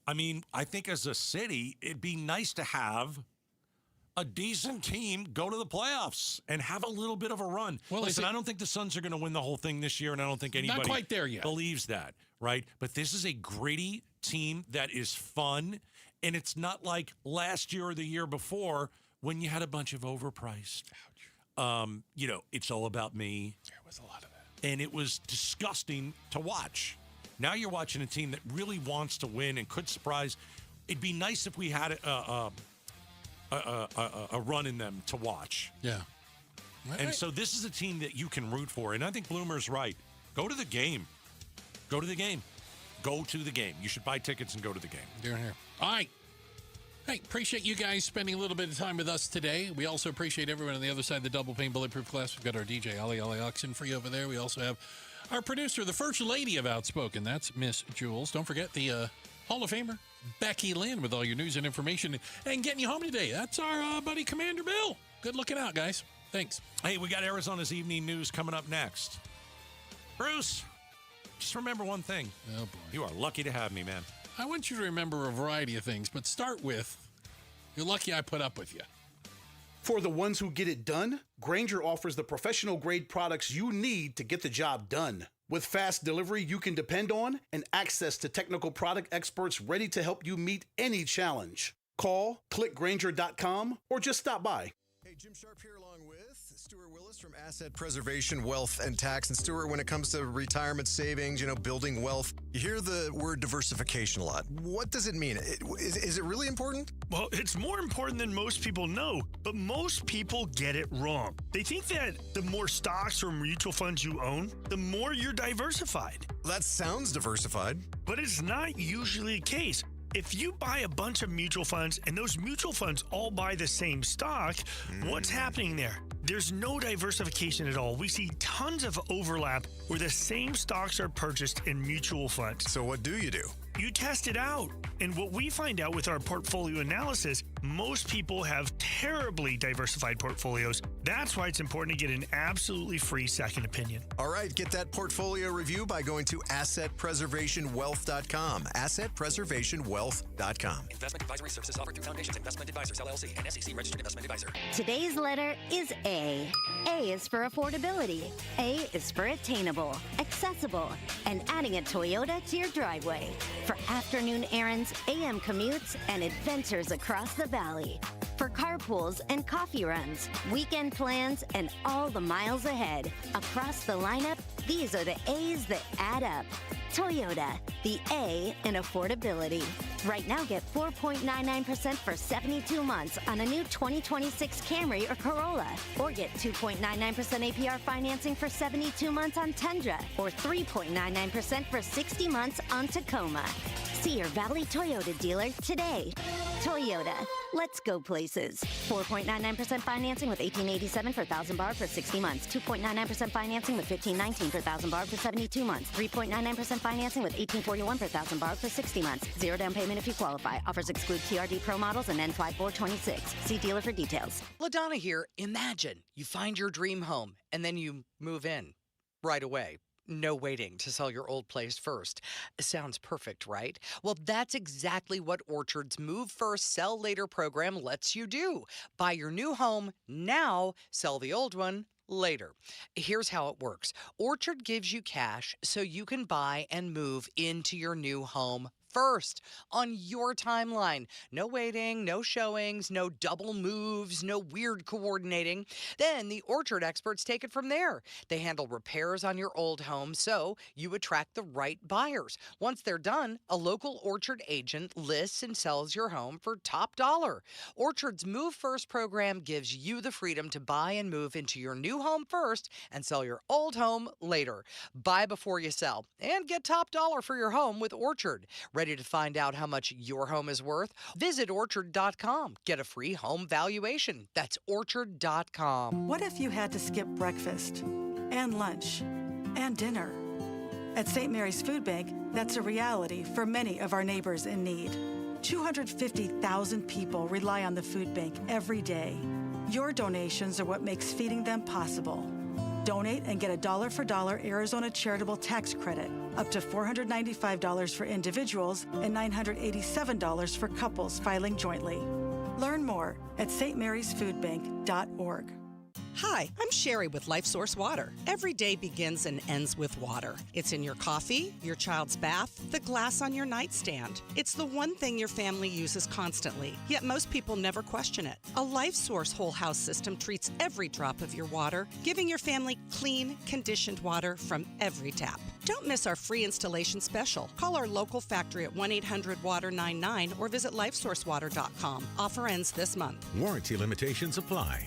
I mean, I think as a city, it'd be nice to have a decent team go to the playoffs and have a little bit of a run. Well, listen, I don't think the Suns are going to win the whole thing this year, and I don't think anybody not quite there yet. believes that, right? But this is a gritty team that is fun, and it's not like last year or the year before when you had a bunch of overpriced. It's all about me. There was a lot of that. And it was disgusting to watch. Now you're watching a team that really wants to win and could surprise. It'd be nice if we had a run in them to watch. Yeah. And so this is a team that you can root for. And I think Bloomer's right. Go to the game. Go to the game. Go to the game. You should buy tickets and go to the game. They're here. All right. Hey, appreciate you guys spending a little bit of time with us today. We also appreciate everyone on the other side of the double pane bulletproof glass. We've got our DJ, Ali Oxen, for you over there. We also have our producer, the first lady of Outspoken. That's Miss Jules. Don't forget the Hall of Famer, Becky Lynn, with all your news and information and getting you home today. That's our buddy Commander Bill. Good looking out, guys. Thanks. Hey, we got Arizona's evening news coming up next. Bruce, just remember one thing. Oh, boy. You are lucky to have me, man. I want you to remember a variety of things, but start with, you're lucky I put up with you. For the ones who get it done, Grainger offers the professional-grade products you need to get the job done. With fast delivery you can depend on and access to technical product experts ready to help you meet any challenge. Call, click Grainger.com, or just stop by. Hey, Jim Sharp here along with Stuart Willis from Asset Preservation, Wealth, and Tax. And Stuart, when it comes to retirement savings, building wealth, you hear the word diversification a lot. What does it mean? Is it really important? Well, it's more important than most people know, but most people get it wrong. They think that the more stocks or mutual funds you own, the more you're diversified. That sounds diversified. But it's not usually the case. If you buy a bunch of mutual funds and those mutual funds all buy the same stock, what's happening there? There's no diversification at all. We see tons of overlap where the same stocks are purchased in mutual funds. So what do? You test it out. And what we find out with our portfolio analysis, most people have terribly diversified portfolios. That's why it's important to get an absolutely free second opinion. All right, get that portfolio review by going to AssetPreservationWealth.com. AssetPreservationWealth.com. Investment advisory services offered through Foundations Investment Advisors, LLC, and SEC Registered Investment Advisor. Today's letter is A. A is for affordability. A is for attainable, accessible, and adding a Toyota to your driveway. For afternoon errands, AM commutes, and adventures across the valley. For carpools and coffee runs, weekend plans, and all the miles ahead. Across the lineup, these are the A's that add up. Toyota, the A in affordability. Right now, get 4.99% for 72 months on a new 2026 Camry or Corolla. Or get 2.99% APR financing for 72 months on Tundra. Or 3.99% for 60 months on Tacoma. See your Valley Toyota dealer today. Toyota, let's go places. 4.99% financing with $1,887 for 1,000 bar for 60 months. 2.99% financing with $1,519 for 1,000 bar for 72 months. 3.99% financing with $1,841 for 1,000 bar for 60 months. Zero down payment if you qualify. Offers exclude TRD Pro models and N5426. See dealer for details. LaDonna here. Imagine you find your dream home and then you move in right away. No waiting to sell your old place first. Sounds perfect, right? Well, that's exactly what Orchard's Move First, Sell Later program lets you do. Buy your new home now, sell the old one later. Here's how it works. Orchard gives you cash so you can buy and move into your new home first on your timeline. No waiting, no showings, no double moves, no weird coordinating. Then the Orchard experts take it from there. They handle repairs on your old home so you attract the right buyers. Once they're done, a local Orchard agent lists and sells your home for top dollar. Orchard's Move First program gives you the freedom to buy and move into your new home first and sell your old home later. Buy before you sell and get top dollar for your home with Orchard. Ready to find out how much your home is worth? Visit Orchard.com. Get a free home valuation. That's Orchard.com. What if you had to skip breakfast and lunch and dinner? At St. Mary's Food Bank, that's a reality for many of our neighbors in need. 250,000 people rely on the food bank every day. Your donations are what makes feeding them possible. Donate and get a dollar for dollar Arizona charitable tax credit, up to $495 for individuals and $987 for couples filing jointly. Learn more at stmarysfoodbank.org. Hi, I'm Sherry with LifeSource Water. Every day begins and ends with water. It's in your coffee, your child's bath, the glass on your nightstand. It's the one thing your family uses constantly, yet most people never question it. A LifeSource whole house system treats every drop of your water, giving your family clean, conditioned water from every tap. Don't miss our free installation special. Call our local factory at 1-800-WATER-99 or visit lifesourcewater.com. Offer ends this month. Warranty limitations apply.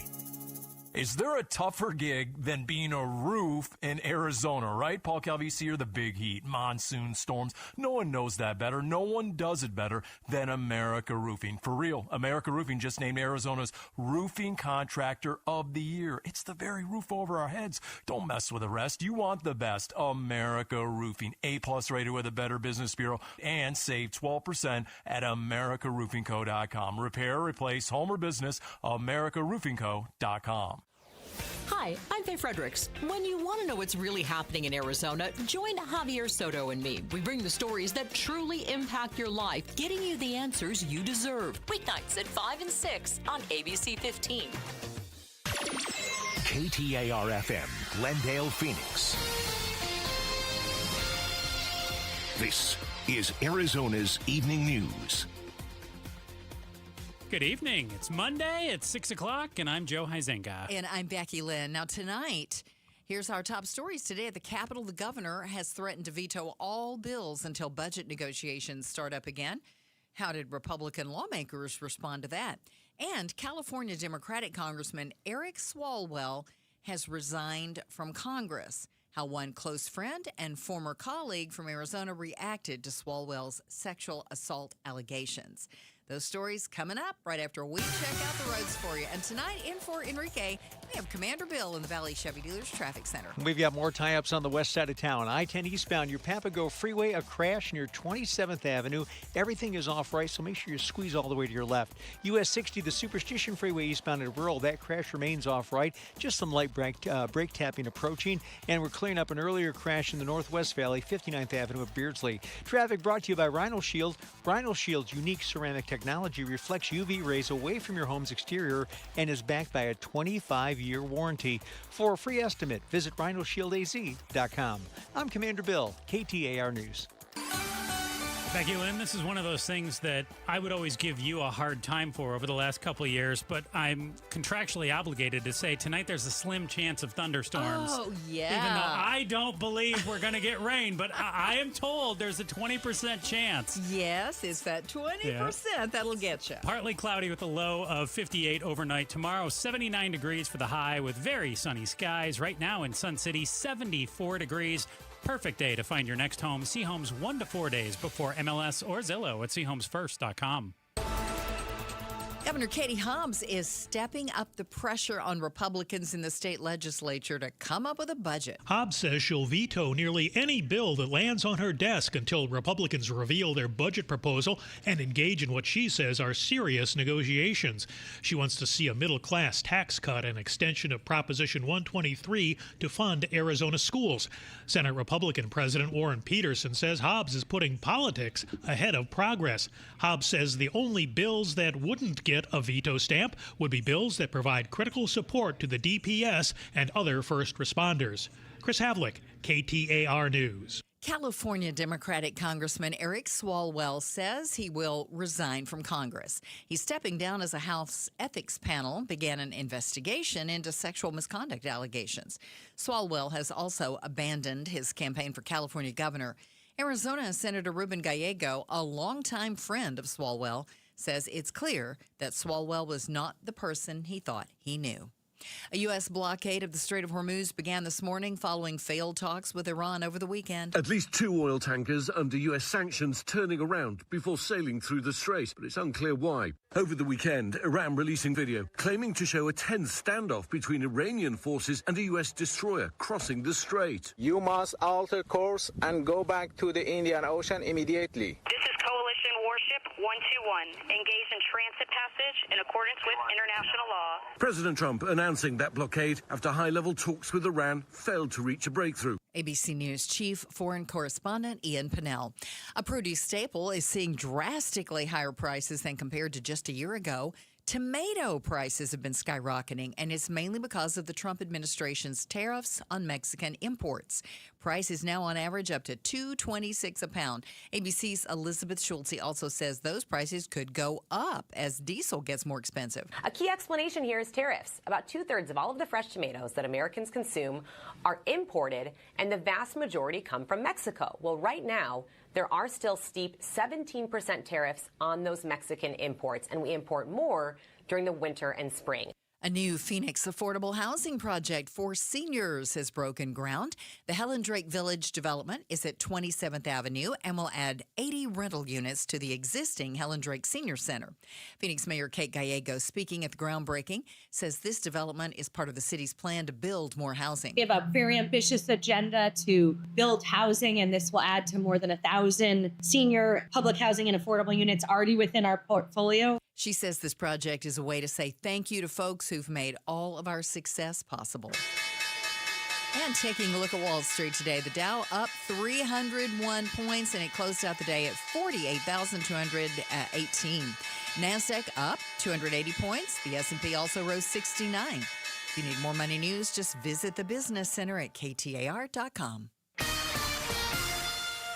Is there a tougher gig than being a roof in Arizona, right? Paul Calvisi, or the big heat, monsoon storms. No one knows that better. No one does it better than America Roofing. For real, America Roofing just named Arizona's Roofing Contractor of the Year. It's the very roof over our heads. Don't mess with the rest. You want the best. America Roofing. A+ rated with a Better Business Bureau, and save 12% at AmericaRoofingCo.com. Repair, replace, home or business, AmericaRoofingCo.com. Hi, I'm Faye Fredericks. When you want to know what's really happening in Arizona, join Javier Soto and me. We bring the stories that truly impact your life, getting you the answers you deserve. Weeknights at 5 and 6 on ABC 15. KTAR-FM, Glendale, Phoenix. This is Arizona's Evening News. Good evening. It's Monday. It's 6 o'clock, and I'm Joe Huizenga. And I'm Becky Lynn. Now, tonight, here's our top stories today. At the Capitol, the governor has threatened to veto all bills until budget negotiations start up again. How did Republican lawmakers respond to that? And California Democratic Congressman Eric Swalwell has resigned from Congress. How one close friend and former colleague from Arizona reacted to Swalwell's sexual assault allegations. Those stories coming up right after we check out the roads for you. And tonight, in for Enrique, we have Commander Bill in the Valley Chevy Dealers Traffic Center. We've got more tie-ups on the west side of town. I-10 eastbound, your Papago Freeway, a crash near 27th Avenue. Everything is off right, so make sure you squeeze all the way to your left. US 60, the Superstition Freeway eastbound at Rural, that crash remains off right. Just some light brake tapping approaching. And we're clearing up an earlier crash in the Northwest Valley, 59th Avenue at Beardsley. Traffic brought to you by Rhino Shield. Rhino Shield's unique ceramic technology reflects UV rays away from your home's exterior and is backed by a 25-year warranty. For a free estimate, visit rhinoshieldaz.com. I'm Commander Bill, KTAR News. Becky Lynn, this is one of those things that I would always give you a hard time for over the last couple of years, but I'm contractually obligated to say tonight there's a slim chance of thunderstorms. Oh, yeah. Even though I don't believe we're going to get rain, but I am told there's a 20% chance. Yes, it's that 20% that'll get you. Partly cloudy with a low of 58 overnight. Tomorrow, 79 degrees for the high with very sunny skies. Right now in Sun City, 74 degrees. Perfect day to find your next home. See homes 1 to 4 days before MLS or Zillow at seehomesfirst.com. Governor Katie Hobbs is stepping up the pressure on Republicans in the state legislature to come up with a budget. Hobbs says she'll veto nearly any bill that lands on her desk until Republicans reveal their budget proposal and engage in what she says are serious negotiations. She wants to see a middle-class tax cut and extension of Proposition 123 to fund Arizona schools. Senate Republican President Warren Peterson says Hobbs is putting politics ahead of progress. Hobbs says the only bills that wouldn't get a veto stamp would be bills that provide critical support to the DPS and other first responders. Chris Havlick, KTAR News. California Democratic Congressman Eric Swalwell says he will resign from Congress. He's stepping down as a House ethics panel began an investigation into sexual misconduct allegations. Swalwell has also abandoned his campaign for California governor. Arizona Senator Ruben Gallego, a longtime friend of Swalwell, says it's clear that Swalwell was not the person he thought he knew. A U.S. blockade of the Strait of Hormuz began this morning following failed talks with Iran over the weekend. At least 2 oil tankers under U.S. sanctions turning around before sailing through the strait, but it's unclear why. Over the weekend, Iran releasing video claiming to show a tense standoff between Iranian forces and a U.S. destroyer crossing the strait. You must alter course and go back to the Indian Ocean immediately. This is Coalition Warship 121, engaged in transit passage in accordance with international law. President Trump announcing that blockade after high-level talks with Iran failed to reach a breakthrough. ABC News Chief Foreign Correspondent Ian Pinnell. A produce staple is seeing drastically higher prices than compared to just a year ago. Tomato prices have been skyrocketing, and it's mainly because of the Trump administration's tariffs on Mexican imports. Price is now on average up to $2.26 a pound. ABC's Elizabeth Schulze also says those prices could go up as diesel gets more expensive. A key explanation here is tariffs. About 2/3 of all of the fresh tomatoes that Americans consume are imported, and the vast majority come from Mexico. Well, right now, there are still steep 17% tariffs on those Mexican imports, and we import more during the winter and spring. A new Phoenix affordable housing project for seniors has broken ground. The Helen Drake Village development is at 27th Avenue and will add 80 rental units to the existing Helen Drake Senior Center. Phoenix Mayor Kate Gallego, speaking at the groundbreaking, says this development is part of the city's plan to build more housing. We have a very ambitious agenda to build housing, and this will add to more than 1,000 senior public housing and affordable units already within our portfolio. She says this project is a way to say thank you to folks who've made all of our success possible. And taking a look at Wall Street today, the Dow up 301 points, and it closed out the day at 48,218. NASDAQ up 280 points. The S&P also rose 69. If you need more money news, just visit the Business Center at KTAR.com.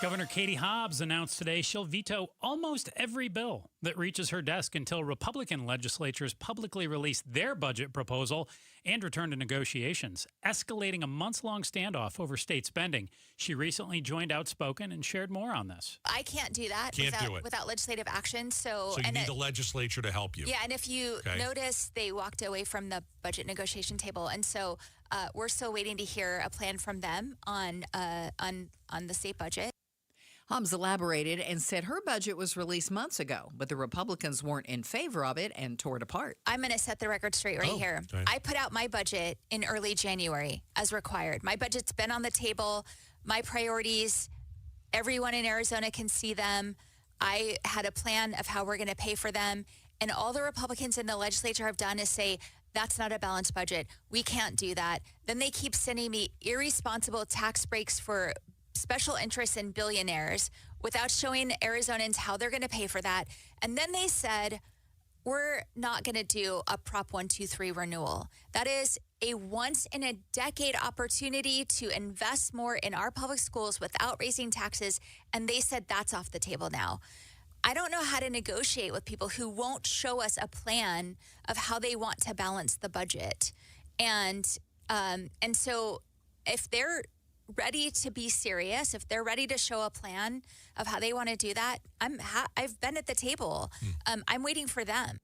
Governor Katie Hobbs announced today she'll veto almost every bill that reaches her desk until Republican legislatures publicly release their budget proposal and return to negotiations, escalating a months-long standoff over state spending. She recently joined Outspoken and shared more on this. I can't do that without legislative action. So you need the legislature to help you. Yeah, and if you notice, they walked away from the budget negotiation table, and so we're still waiting to hear a plan from them on the state budget. Hobbs elaborated and said her budget was released months ago, but the Republicans weren't in favor of it and tore it apart. I'm going to set the record straight right here. Okay. I put out my budget in early January as required. My budget's been on the table. My priorities, everyone in Arizona can see them. I had a plan of how we're going to pay for them. And all the Republicans in the legislature have done is say, that's not a balanced budget. We can't do that. Then they keep sending me irresponsible tax breaks for special interests and billionaires without showing Arizonans how they're going to pay for that. And then they said, we're not going to do a Prop 123 renewal. That is a once-in-a-decade opportunity to invest more in our public schools without raising taxes. And they said that's off the table now. I don't know how to negotiate with people who won't show us a plan of how they want to balance the budget. And so if they're ready to be serious, if they're ready to show a plan of how they want to do that, I've been at the table. I'm waiting for them.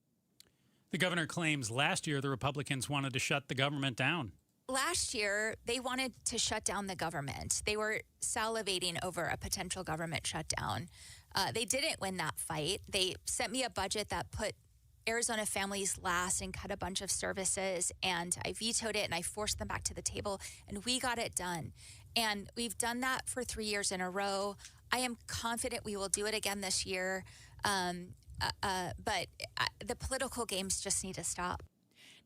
The governor claims last year the Republicans wanted to shut the government down. Last year, they wanted to shut down the government. They were salivating over a potential government shutdown. They didn't win that fight. They sent me a budget that put Arizona families last and cut a bunch of services, and I vetoed it and I forced them back to the table, and we got it done. And we've done that for 3 years in a row. I am confident we will do it again this year, but the political games just need to stop.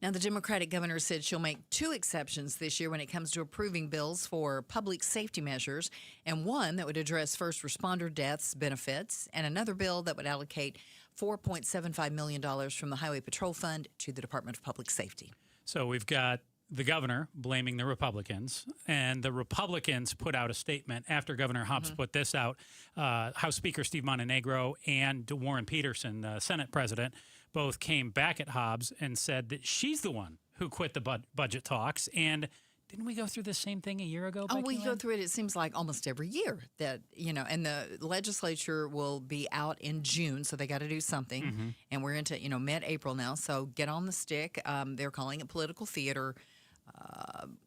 Now, the Democratic governor said she'll make 2 exceptions this year when it comes to approving bills for public safety measures, and one that would address first responder deaths benefits, and another bill that would allocate $4.75 million from the Highway Patrol Fund to the Department of Public Safety. So we've got the governor blaming the Republicans, and the Republicans put out a statement after Governor Hobbs put this out. House Speaker Steve Montenegro and Warren Peterson, the Senate president, both came back at Hobbs and said that she's the one who quit the budget talks. And didn't we go through the same thing a year ago? Oh, we go through it, it seems like almost every year that, and the legislature will be out in June, so they got to do something. And we're into, mid-April now, so get on the stick. They're calling it political theater.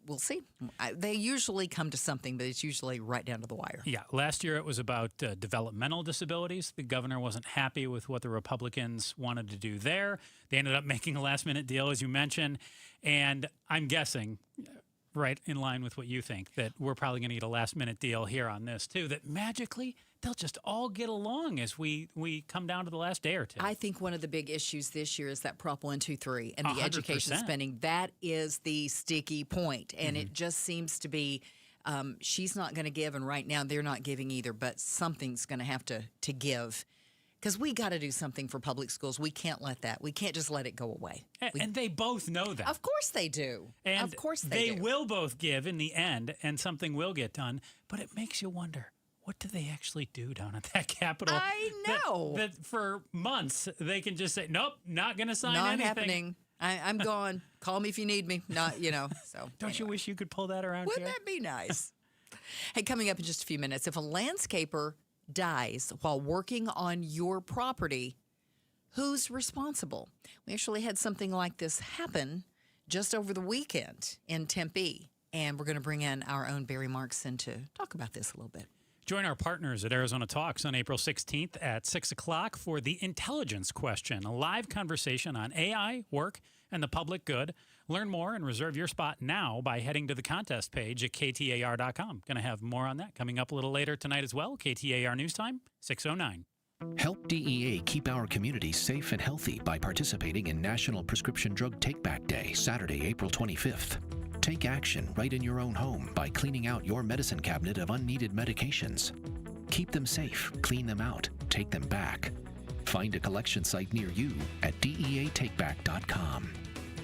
We'll see. They usually come to something, but it's usually right down to the wire. Yeah. Last year it was about developmental disabilities. The governor wasn't happy with what the Republicans wanted to do there. They ended up making a last-minute deal, as you mentioned. And I'm guessing, right in line with what you think, that we're probably going to get a last-minute deal here on this, too, that magically they'll just all get along as we come down to the last day or two. I think one of the big issues this year is that Prop 123 and the 100%. Education spending. That is the sticky point, and it just seems to be she's not going to give, and right now they're not giving either, but something's going to have to give. Because we got to do something for public schools. We can't let that. We can't just let it go away. And they both know that. Of course they do. And of course they do. will both give in the end, and something will get done. But it makes you wonder, what do they actually do down at that Capitol? I know. That for months they can just say, nope, not going to sign not anything. Happening. I'm gone. Call me if you need me. Not, So Don't you wish you could pull that around Wouldn't here? that be nice? Hey, coming up in just a few minutes, if a landscaper dies while working on your property, who's responsible? We actually had something like this happen just over the weekend in Tempe, and we're going to bring in our own Barry Markson to talk about this a little bit. Join our partners at Arizona Talks on April 16th at 6 o'clock for the Intelligence Question, a live conversation on AI, work, and the public good. Learn more and reserve your spot now by heading to the contest page at KTAR.com. Going to have more on that coming up a little later tonight as well. KTAR News Time, 6:09. Help DEA keep our community safe and healthy by participating in National Prescription Drug Take-Back Day, Saturday, April 25th. Take action right in your own home by cleaning out your medicine cabinet of unneeded medications. Keep them safe, clean them out, take them back. Find a collection site near you at DEATakeback.com.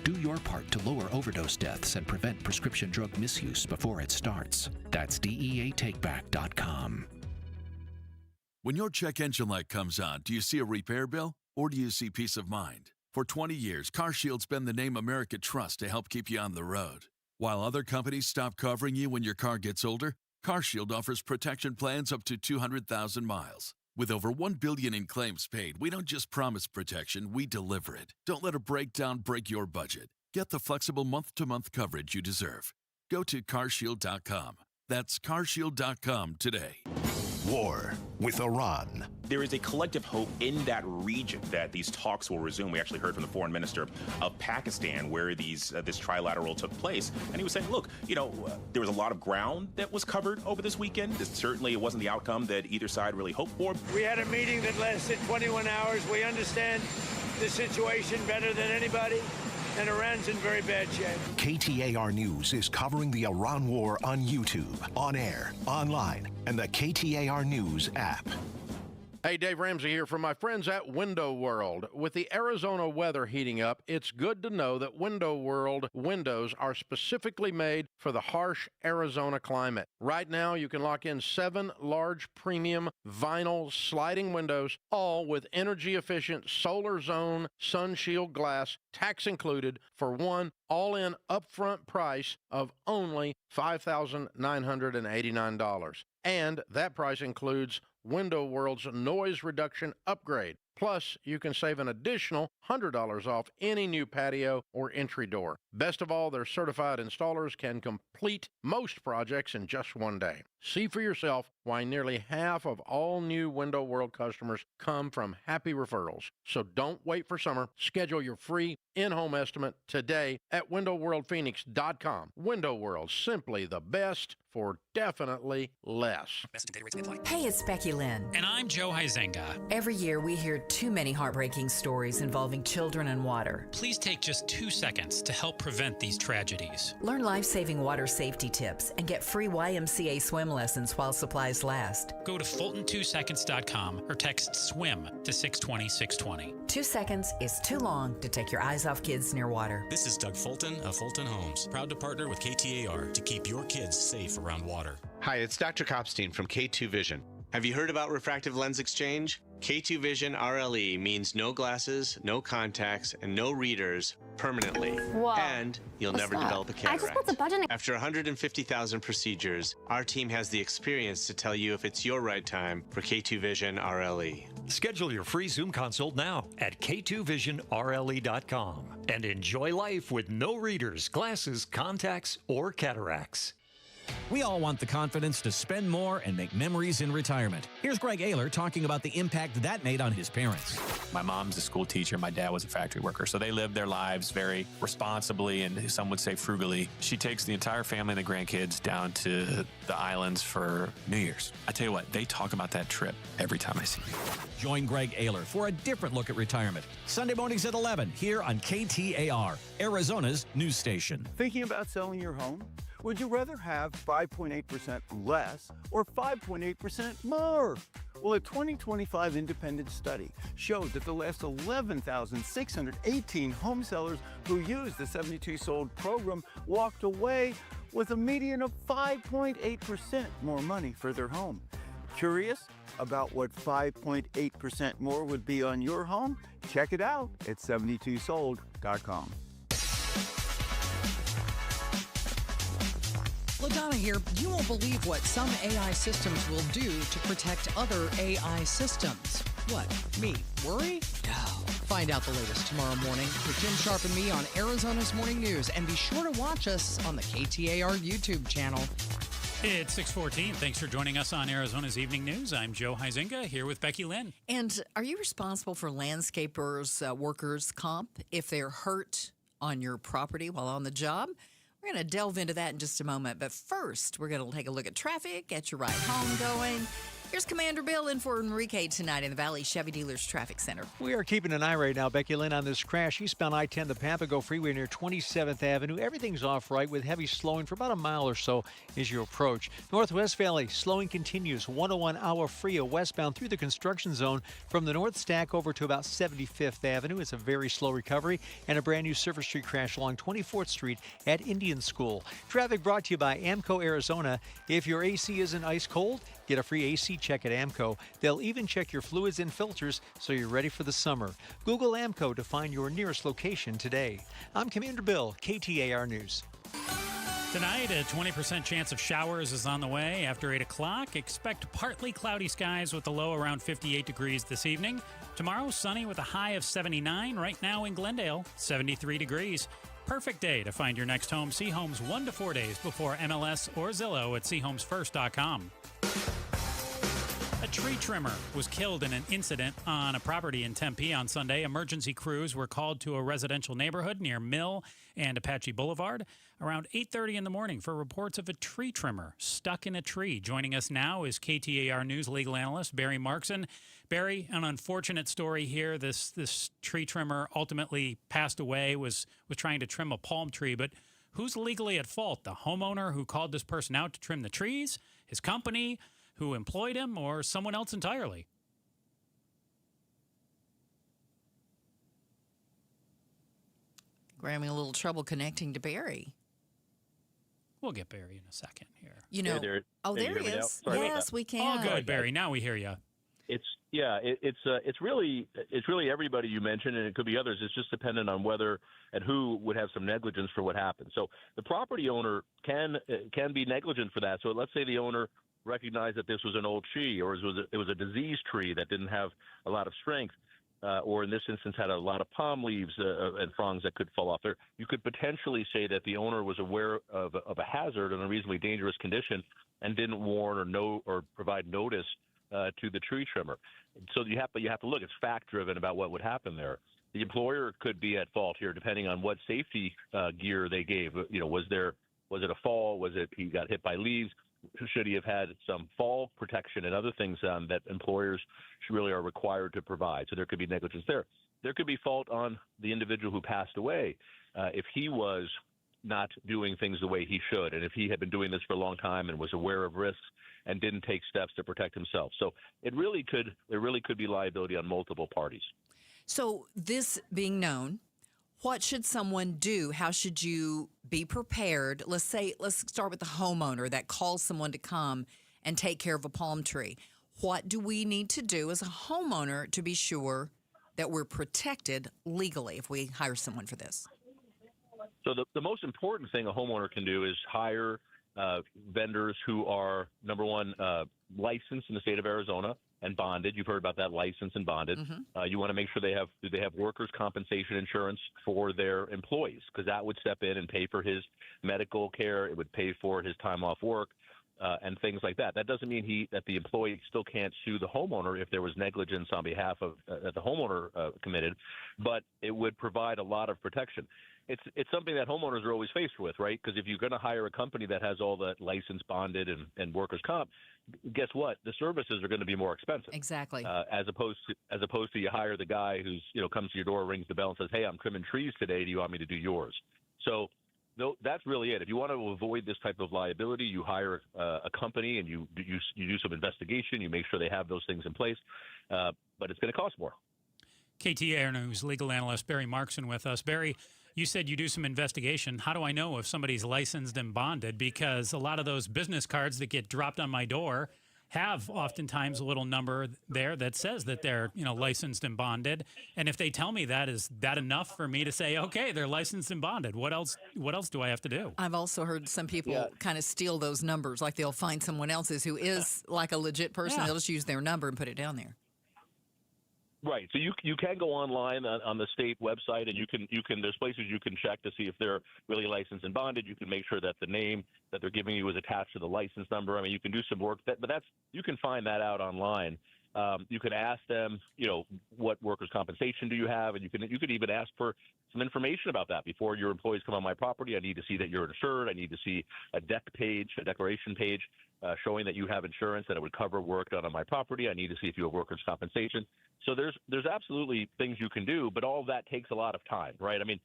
Do your part to lower overdose deaths and prevent prescription drug misuse before it starts. That's DEATakeback.com. When your check engine light comes on, do you see a repair bill or do you see peace of mind? For 20 years, CarShield's been the name America trusts to help keep you on the road. While other companies stop covering you when your car gets older, CarShield offers protection plans up to 200,000 miles. With over $1 billion in claims paid, we don't just promise protection, we deliver it. Don't let a breakdown break your budget. Get the flexible month-to-month coverage you deserve. Go to carshield.com. That's carshield.com today. War with Iran. There is a collective hope in that region that these talks will resume. We actually heard from the foreign minister of Pakistan where this trilateral took place. And he was saying, look, there was a lot of ground that was covered over this weekend. Certainly it wasn't the outcome that either side really hoped for. We had a meeting that lasted 21 hours. We understand the situation better than anybody. And Iran's in very bad shape. KTAR News is covering the Iran war on YouTube, on air, online, and the KTAR News app. Hey, Dave Ramsey here from my friends at Window World. With the Arizona weather heating up, it's good to know that Window World windows are specifically made for the harsh Arizona climate. Right now, you can lock in 7 large premium vinyl sliding windows, all with energy-efficient Solar Zone Sun Shield glass, tax included, for one all-in upfront price of only $5,989. And that price includes Window World's noise reduction upgrade. Plus, you can save an additional $100 off any new patio or entry door. Best of all, their certified installers can complete most projects in just one day. See for yourself why nearly half of all new Window World customers come from happy referrals. So don't wait for summer. Schedule your free in-home estimate today at windowworldphoenix.com. Window World, simply the best for definitely less. Hey, it's Becky Lynn. And I'm Joe Huizenga. Every year we hear too many heartbreaking stories involving children and water. Please take just 2 seconds to help prevent these tragedies. Learn life-saving water safety tips and get free YMCA swim lessons while supplies last. Go to Fulton2seconds.com or text SWIM to 620-620. 2 seconds is too long to take your eyes off kids near water. This is Doug Fulton of Fulton Homes, proud to partner with KTAR to keep your kids safe around water. Hi, it's Dr. Kopstein from K2 Vision. Have you heard about refractive lens exchange? K2 Vision RLE means no glasses, no contacts, and no readers permanently. Whoa. And you'll never develop a cataract. I just put the button in. After 150,000 procedures, our team has the experience to tell you if it's your right time for K2 Vision RLE. Schedule your free Zoom consult now at k2visionrle.com and enjoy life with no readers, glasses, contacts, or cataracts. We all want the confidence to spend more and make memories in retirement. Here's Greg Ayler talking about the impact that made on his parents. My mom's a school teacher. My dad was a factory worker. So they lived their lives very responsibly and some would say frugally. She takes the entire family and the grandkids down to the islands for New Year's. I tell you what, they talk about that trip every time I see them. Join Greg Ayler for a different look at retirement. Sunday mornings at 11 here on KTAR, Arizona's news station. Thinking about selling your home? Would you rather have 5.8% less or 5.8% more? Well, a 2025 independent study showed that the last 11,618 home sellers who used the 72 Sold program walked away with a median of 5.8% more money for their home. Curious about what 5.8% more would be on your home? Check it out at 72sold.com. LaDonna here. You won't believe what some AI systems will do to protect other AI systems. What? Me? Worry? No. Find out the latest tomorrow morning with Jim Sharp and me on Arizona's Morning News. And be sure to watch us on the KTAR YouTube channel. It's 6:14. Thanks for joining us on Arizona's Evening News. I'm Joe Huizenga here with Becky Lynn. And are you responsible for landscapers, workers' comp if they're hurt on your property while on the job? We're going to delve into that in just a moment. But first, we're going to take a look at traffic, get your ride home going. Here's Commander Bill in for Enrique tonight in the Valley Chevy Dealers Traffic Center. We are keeping an eye right now, Becky Lynn, on this crash eastbound I-10, the Papago Freeway near 27th Avenue. Everything's off right with heavy slowing for about a mile or so as you approach. Northwest Valley, slowing continues. 101 Awa Fria westbound through the construction zone from the North Stack over to about 75th Avenue. It's a very slow recovery. And a brand new Surface Street crash along 24th Street at Indian School. Traffic brought to you by AMCO Arizona. If your AC isn't ice cold, get a free AC check at AMCO. They'll even check your fluids and filters so you're ready for the summer. Google AMCO to find your nearest location today. I'm Commander Bill, KTAR News. Tonight, a 20% chance of showers is on the way after 8 o'clock. Expect partly cloudy skies with a low around 58 degrees this evening. Tomorrow, sunny with a high of 79. Right now in Glendale, 73 degrees. Perfect day to find your next home. See homes 1 to 4 days before MLS or Zillow at seehomesfirst.com. A tree trimmer was killed in an incident on a property in Tempe on Sunday. Emergency crews were called to a residential neighborhood near Mill and Apache Boulevard around 8:30 in the morning for reports of a tree trimmer stuck in a tree. Joining us now is KTAR News legal analyst Barry Markson. Barry, an unfortunate story here. This tree trimmer ultimately passed away, was trying to trim a palm tree, but who's legally at fault? The homeowner who called this person out to trim the trees, his company who employed him, or someone else entirely? We're having a little trouble connecting to Barry. We'll get Barry in a second here. You know, there he is. Yes, we can. Oh, good, Barry. Now we hear you. It's really everybody you mentioned, and it could be others. It's just dependent on whether and who would have some negligence for what happened. So the property owner can be negligent for that. So let's say the owner recognized that this was an old tree, or it was a diseased tree that didn't have a lot of strength, or in this instance had a lot of palm leaves and fronds that could fall off there. You could potentially say that the owner was aware of a hazard and a reasonably dangerous condition and didn't warn or provide notice to the tree trimmer. So you have to look. It's fact driven about what would happen there. The employer could be at fault here, depending on what safety gear they gave. Was it a fall? Was it he got hit by leaves? should he have had some fall protection and other things that employers really are required to provide? So there could be negligence there. There could be fault on the individual who passed away if he was not doing things the way he should, and if he had been doing this for a long time and was aware of risks and didn't take steps to protect himself. So there really could be liability on multiple parties. So this being known, what should someone do? How should you be prepared? Let's start with the homeowner that calls someone to come and take care of a palm tree. What do we need to do as a homeowner to be sure that we're protected legally if we hire someone for this? So the most important thing a homeowner can do is hire vendors who are, number one, licensed in the state of Arizona and bonded. You've heard about that, licensed and bonded. Mm-hmm. You want to make sure they have workers' compensation insurance for their employees, because that would step in and pay for his medical care. It would pay for his time off work and things like that. That doesn't mean that the employee still can't sue the homeowner if there was negligence on behalf of that the homeowner committed, but it would provide a lot of protection. It's something that homeowners are always faced with, right? Because if you're going to hire a company that has all the licensed, bonded, and workers' comp, guess what? The services are going to be more expensive. Exactly. As opposed to you hire the guy who's comes to your door, rings the bell, and says, "Hey, I'm trimming trees today. Do you want me to do yours?" So that's really it. If you want to avoid this type of liability, you hire a company and you do some investigation. You make sure they have those things in place, but it's going to cost more. KTAR News legal analyst Barry Markson with us. Barry, you said you do some investigation. How do I know if somebody's licensed and bonded? Because a lot of those business cards that get dropped on my door have oftentimes a little number there that says that they're, licensed and bonded. And if they tell me that, is that enough for me to say, okay, they're licensed and bonded? What else do I have to do? I've also heard some people kind of steal those numbers. Like they'll find someone else's who is like a legit person. Yeah. They'll just use their number and put it down there. Right. So you can go online on the state website, and you can there's places you can check to see if they're really licensed and bonded. You can make sure that the name that they're giving you is attached to the license number. I mean, you can do some work, but you can find that out online. You can ask them, what workers' compensation do you have, and you could even ask for some information about that before your employees come on my property. I need to see that you're insured. I need to see a declaration page showing that you have insurance, that it would cover work done on my property. I need to see if you have workers' compensation. So there's absolutely things you can do, but all of that takes a lot of time, right? I mean,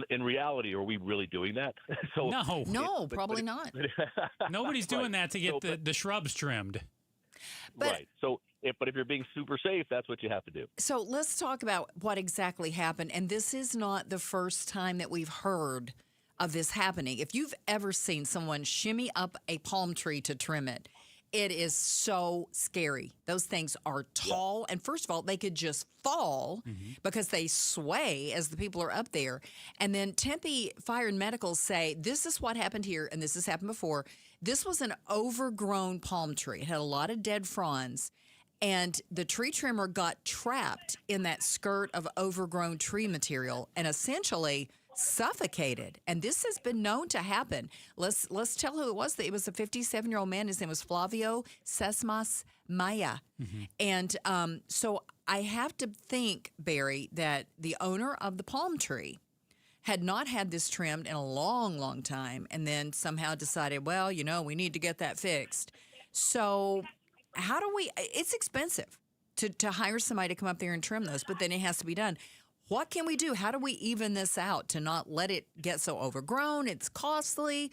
in reality, are we really doing that? No, probably not. Nobody's doing that to get the shrubs trimmed. Right. So, but if you're being super safe, that's what you have to do. So let's talk about what exactly happened. And this is not the first time that we've heard of this happening. If you've ever seen someone shimmy up a palm tree to trim it, it is so scary. Those things are tall. And first of all, they could just fall because they sway as the people are up there. And then Tempe Fire and Medical say, this is what happened here, and this has happened before. This was an overgrown palm tree. It had a lot of dead fronds. And the tree trimmer got trapped in that skirt of overgrown tree material and essentially suffocated. And this has been known to happen. Let's tell who it was. It was a 57-year-old man. His name was Flavio Sesmas Maya. And so I have to think, Barry, that the owner of the palm tree had not had this trimmed in a long, long time, and then somehow decided, well, we need to get that fixed. So how do we – it's expensive to hire somebody to come up there and trim those, but then it has to be done. What can we do? How do we even this out to not let it get so overgrown? It's costly.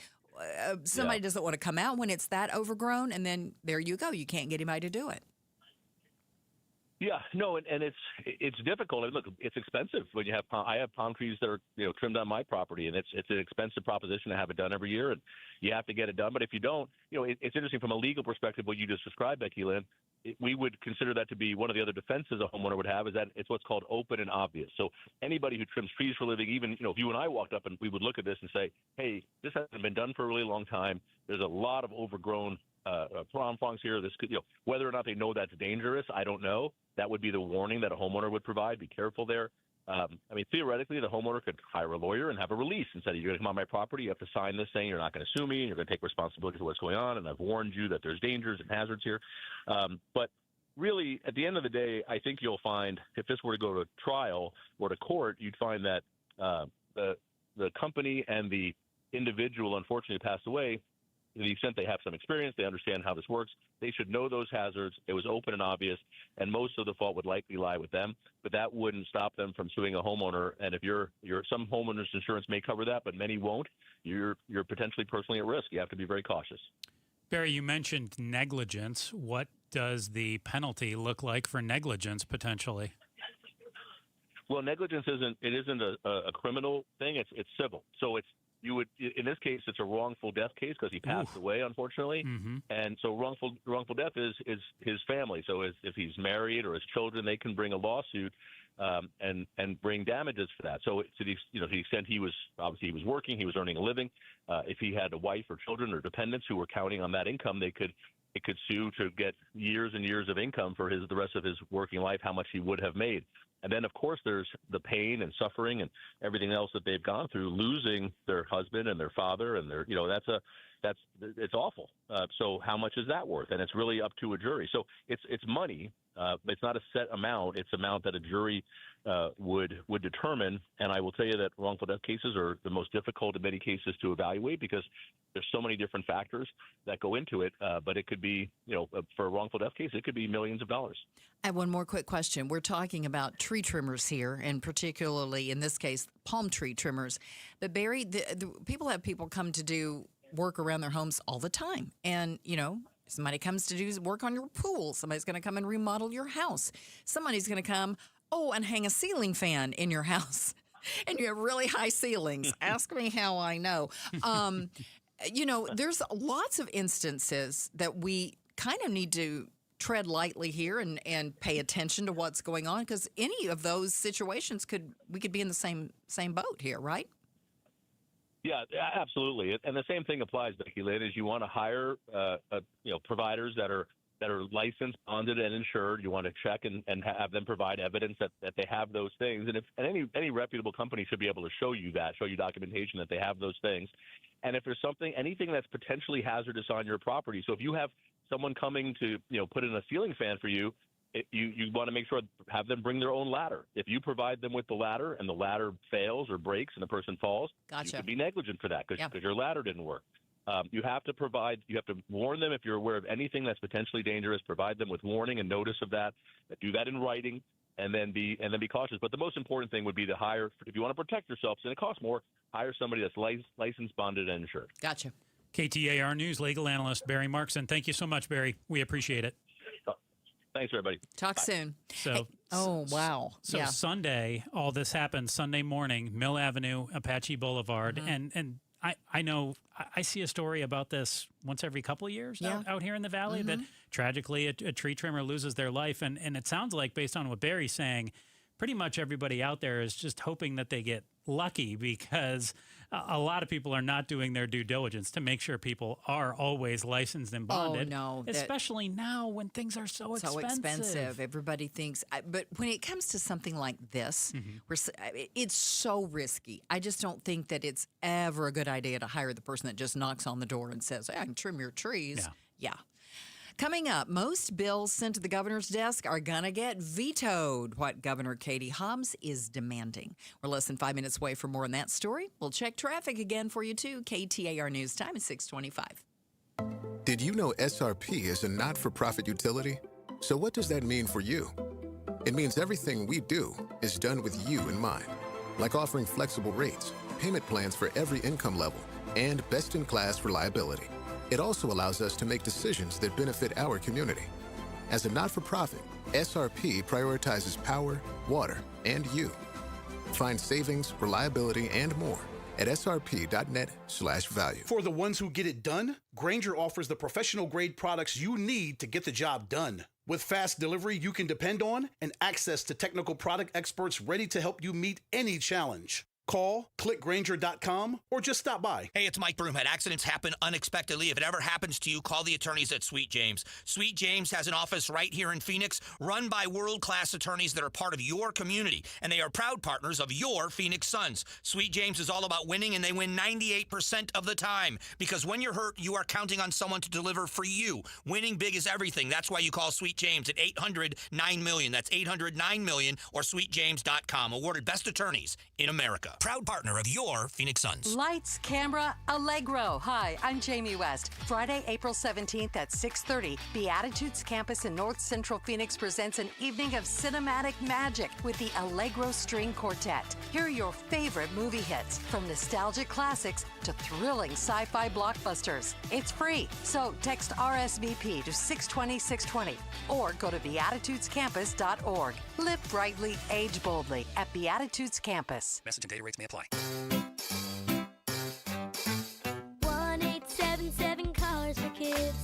Somebody doesn't want to come out when it's that overgrown, and then there you go. You can't get anybody to do it. Yeah, no, and it's difficult. And look, it's expensive when you have I have palm trees that are trimmed on my property, and it's an expensive proposition to have it done every year, and you have to get it done. But if you don't, it's interesting from a legal perspective. What you just described, Becky Lynn, we would consider that to be one of the other defenses a homeowner would have, is that it's what's called open and obvious. So anybody who trims trees for a living, even if you and I walked up and we would look at this and say, hey, this hasn't been done for a really long time. There's a lot of overgrown prongs here. This could, whether or not they know that's dangerous, I don't know. That would be the warning that a homeowner would provide. Be careful there. Theoretically, the homeowner could hire a lawyer and have a release and say, you're going to come on my property. You have to sign this saying you're not going to sue me and you're going to take responsibility for what's going on. And I've warned you that there's dangers and hazards here. But really, at the end of the day, I think you'll find if this were to go to trial or to court, you'd find that the company and the individual, unfortunately, passed away, the extent they have some experience, they understand how this works, they should know those hazards. It was open and obvious, and most of the fault would likely lie with them. But that wouldn't stop them from suing a homeowner. And if some homeowners insurance may cover that, but many won't, you're potentially personally at risk. You have to be very cautious. Barry, you mentioned negligence. What does the penalty look like for negligence potentially? Well, negligence isn't a criminal thing. It's civil. So in this case, it's a wrongful death case because he passed away, unfortunately. Mm-hmm. And so wrongful death is his family. So if he's married or his children, they can bring a lawsuit and bring damages for that. So to the extent he was working, he was earning a living. If he had a wife or children or dependents who were counting on that income, it could sue to get years and years of income for the rest of his working life, how much he would have made. And then, of course, there's the pain and suffering and everything else that they've gone through, losing their husband and their father, and it's awful. So how much is that worth? And it's really up to a jury. So it's money. It's not a set amount. It's amount that a jury would determine. And I will tell you that wrongful death cases are the most difficult in many cases to evaluate because there's so many different factors that go into it. But it could be, for a wrongful death case, it could be millions of dollars. I have one more quick question. We're talking about tree trimmers here, and particularly in this case, palm tree trimmers. But Barry, the people have people come to do work around their homes all the time. And, somebody comes to do work on your pool. Somebody's going to come and remodel your house. Somebody's going to come, and hang a ceiling fan in your house. And you have really high ceilings. Ask me how I know. There's lots of instances that we kind of need to tread lightly here and pay attention to what's going on, because any of those situations we could be in the same boat here, right? Yeah, absolutely. And the same thing applies, Becky Lynn, is you want to hire providers that are licensed, bonded, and insured. You want to check and have them provide evidence that they have those things. And any reputable company should be able to show you documentation that they have those things. And if there's anything that's potentially hazardous on your property, so if you have someone coming to put in a ceiling fan for you, you want to make sure have them bring their own ladder. If you provide them with the ladder and the ladder fails or breaks and the person falls, you could be negligent for that because your ladder didn't work. You have to warn them if you're aware of anything that's potentially dangerous. Provide them with warning and notice of that. Do that in writing, and then be cautious. But the most important thing would be to hire, if you want to protect yourself, and it costs more, hire somebody that's licensed, bonded, and insured. Gotcha. KTAR News legal analyst Barry Markson. Thank you so much, Barry. We appreciate it. Thanks, everybody. Talk Bye. soon. So, wow. So Sunday, all this happened Sunday morning, Mill Avenue, Apache Boulevard. And I know I see a story about this once every couple of years out here in the valley that tragically a tree trimmer loses their life. And it sounds like, based on what Barry's saying, pretty much everybody out there is just hoping that they get lucky, because a lot of people are not doing their due diligence to make sure people are always licensed and bonded. Oh, no. Especially now when things are so expensive. Everybody thinks, but when it comes to something like this, it's so risky. I just don't think that it's ever a good idea to hire the person that just knocks on the door and says, hey, I can trim your trees. Yeah. Coming up, most bills sent to the governor's desk are going to get vetoed, what Governor Katie Hobbs is demanding. We're less than 5 minutes away from more on that story. We'll check traffic again for you, too. KTAR News Time is 6:25. Did you know SRP is a not-for-profit utility? So what does that mean for you? It means everything we do is done with you in mind, like offering flexible rates, payment plans for every income level, and best-in-class reliability. It also allows us to make decisions that benefit our community. As a not-for-profit, SRP prioritizes power, water, and you. Find savings, reliability, and more at srp.net/value. For the ones who get it done, Grainger offers the professional-grade products you need to get the job done. With fast delivery you can depend on and access to technical product experts ready to help you meet any challenge. Call, click Grainger.com, or just stop by. Hey, it's Mike Broomhead. Accidents happen unexpectedly. If it ever happens to you, call the attorneys at Sweet James. Sweet James has an office right here in Phoenix, run by world-class attorneys that are part of your community, and they are proud partners of your Phoenix Suns. Sweet James is all about winning, and they win 98% of the time, because when you're hurt, you are counting on someone to deliver for you. Winning big is everything. That's why you call Sweet James at 800-9-million. That's 800-9-million, or sweetjames.com. Awarded best attorneys in America. proud partner of your Phoenix Suns. Lights, camera, Allegro. Hi, I'm Jamie West. Friday, April 17th at 6:30, Beatitudes Campus in North Central Phoenix presents an evening of cinematic magic with the Allegro String Quartet. Hear your favorite movie hits, from nostalgic classics to thrilling sci-fi blockbusters. It's free, so text RSVP to 620-620 or go to beatitudescampus.org. Live brightly, age boldly at Beatitudes Campus. Message and data rates may apply. 1877 Cars for Kids.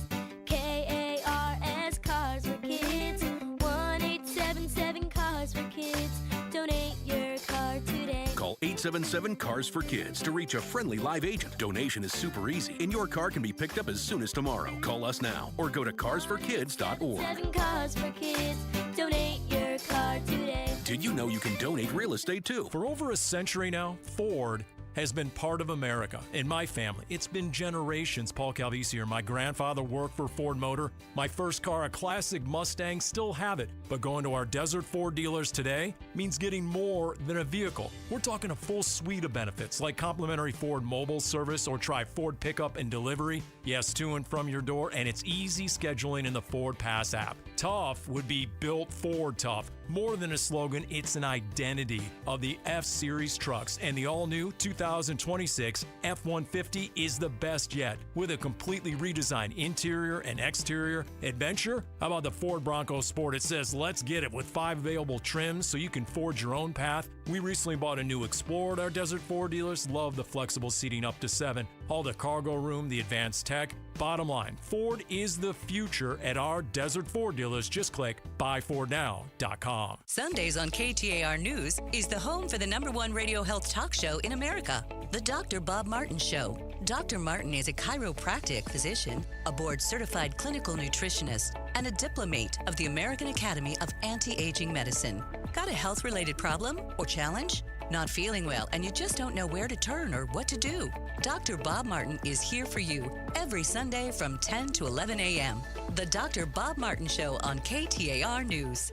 KARS Cars for Kids. 1877 Cars for Kids. Donate your car today. Call 877 Cars for Kids to reach a friendly live agent. Donation is super easy, and your car can be picked up as soon as tomorrow. Call us now or go to carsforkids.org. 7 Cars for Kids. Donate your car today. Did you know you can donate real estate too? For over a century now, Ford has been part of America. In my family, it's been generations. Paul Calvisi here. My grandfather worked for Ford Motor. My first car, a classic Mustang, still have it. But going to our Desert Ford dealers today means getting more than a vehicle. We're talking a full suite of benefits like complimentary Ford mobile service or try Ford pickup and delivery. Yes, to and from your door, and it's easy scheduling in the Ford Pass app. Tough would be built Ford tough. More than a slogan, it's an identity of the F-Series trucks, and the all-new 2026 F-150 is the best yet. With a completely redesigned interior and exterior adventure, how about the Ford Bronco Sport? It says, let's get it, with 5 available trims so you can forge your own path. We recently bought a new Explorer at our Desert Ford dealers. Love the flexible seating up to 7. All the cargo room, the advanced tech. Bottom line, Ford is the future at our Desert Ford dealers. Just click buyfordnow.com. Sundays on KTAR News is the home for the #1 radio health talk show in America, The Dr. Bob Martin Show. Dr. Martin is a chiropractic physician, a board-certified clinical nutritionist, and a diplomate of the American Academy of Anti-Aging Medicine. Got a health-related problem or challenge? Not feeling well and you just don't know where to turn or what to do? Dr. Bob Martin is here for you every Sunday from 10 to 11 a.m. The Dr. Bob Martin Show on KTAR News.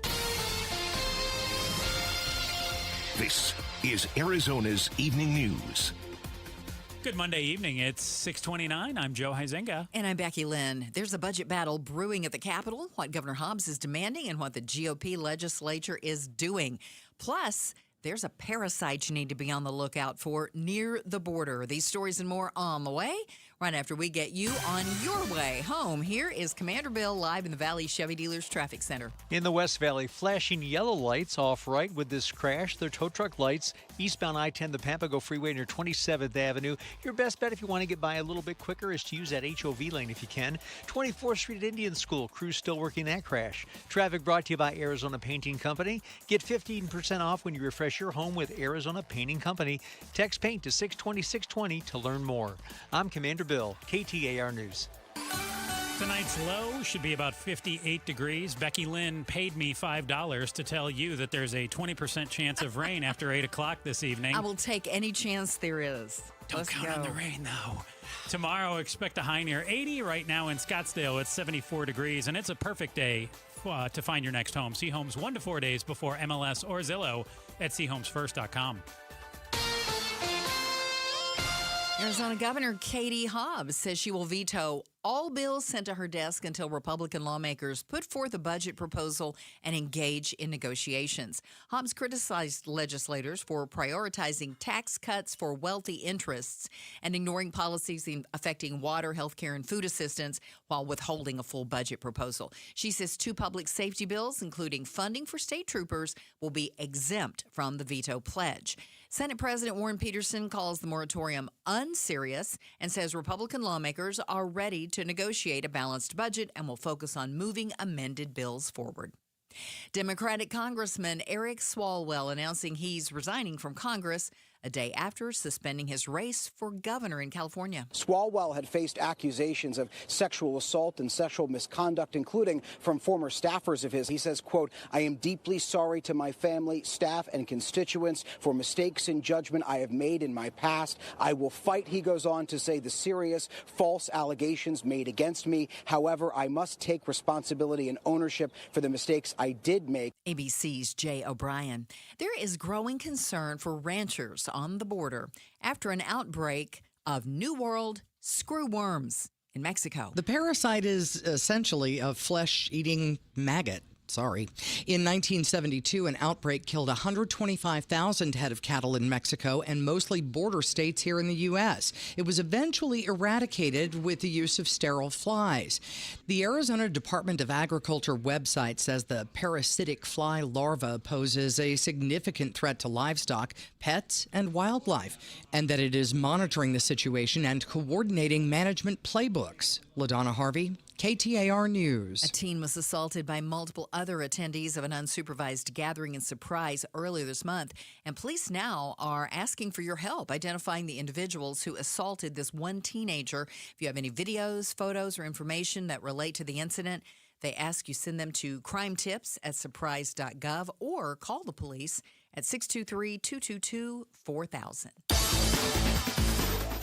This is Arizona's Evening News. Good Monday evening. It's 6:29. I'm Joe Huizenga. And I'm Becky Lynn. There's a budget battle brewing at the Capitol, what Governor Hobbs is demanding and what the GOP legislature is doing. Plus, there's a parasite you need to be on the lookout for near the border. These stories and more on the way, right after we get you on your way home. Here is Commander Bill live in the Valley Chevy Dealers Traffic Center. In the West Valley, flashing yellow lights off right with this crash. They're tow truck lights eastbound I-10, the Papago Freeway near 27th Avenue. Your best bet if you want to get by a little bit quicker is to use that HOV lane if you can. 24th Street at Indian School, crews still working that crash. Traffic brought to you by Arizona Painting Company. Get 15% off when you refresh your home with Arizona Painting Company. Text PAINT to 620-620 to learn more. I'm Commander Bill, KTAR News. Tonight's low should be about 58 degrees. Becky Lynn paid me $5 to tell you that there's a 20% chance of rain after 8 o'clock this evening. I will take any chance there is. Don't count on the rain, though. Tomorrow, expect a high near 80. Right now in Scottsdale, it's 74 degrees, and it's a perfect day to find your next home. See homes 1 to 4 days before MLS or Zillow at seehomesfirst.com. Arizona Governor Katie Hobbs says she will veto all bills sent to her desk until Republican lawmakers put forth a budget proposal and engage in negotiations. Hobbs criticized legislators for prioritizing tax cuts for wealthy interests and ignoring policies affecting water, health care, and food assistance while withholding a full budget proposal. She says 2 public safety bills, including funding for state troopers, will be exempt from the veto pledge. Senate President Warren Peterson calls the moratorium unserious and says Republican lawmakers are ready to negotiate a balanced budget and will focus on moving amended bills forward. Democratic Congressman Eric Swalwell announcing he's resigning from Congress a day after suspending his race for governor in California. Swalwell had faced accusations of sexual assault and sexual misconduct, including from former staffers of his. He says, quote, "I am deeply sorry to my family, staff, and constituents for mistakes in judgment I have made in my past. I will fight," he goes on to say, "the serious false allegations made against me. However, I must take responsibility and ownership for the mistakes I did make." ABC's Jay O'Brien. There is growing concern for ranchers on the border after an outbreak of New World screwworms in Mexico. The parasite is essentially a flesh-eating maggot. Sorry. In 1972, an outbreak killed 125,000 head of cattle in Mexico and mostly border states here in the U.S. It was eventually eradicated with the use of sterile flies. The Arizona Department of Agriculture website says the parasitic fly larva poses a significant threat to livestock, pets, and wildlife, and that it is monitoring the situation and coordinating management playbooks. LaDonna Harvey, KTAR News. A teen was assaulted by multiple other attendees of an unsupervised gathering in Surprise earlier this month, and police now are asking for your help identifying the individuals who assaulted this one teenager. If you have any videos, photos, or information that relate to the incident, they ask you send them to crimetipssurprise.gov or call the police at 623-222-4000.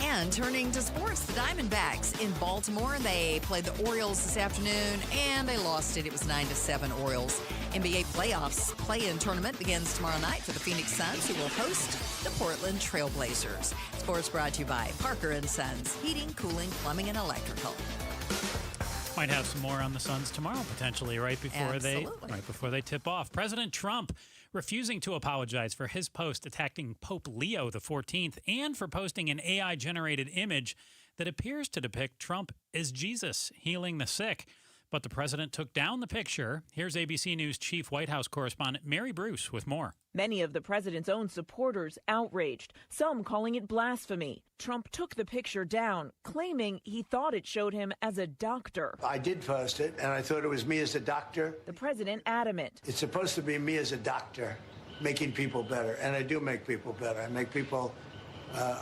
And turning to sports, the Diamondbacks in Baltimore, they played the Orioles this afternoon, and they lost it. It was 9-7 Orioles. NBA playoffs play-in tournament begins tomorrow night for the Phoenix Suns, who will host the Portland Trailblazers. Sports brought to you by Parker & Sons, heating, cooling, plumbing, and electrical. Might have some more on the Suns tomorrow, potentially, right before they tip off. President Trump refusing to apologize for his post attacking Pope Leo XIV and for posting an AI-generated image that appears to depict Trump as Jesus healing the sick. But the president took down the picture. Here's ABC News Chief White House correspondent Mary Bruce with more. Many of the president's own supporters outraged, some calling it blasphemy. Trump took the picture down, claiming he thought it showed him as a doctor. I did post it, and I thought it was me as a doctor. The president adamant. It's supposed to be me as a doctor, making people better, and I do make people better. I make people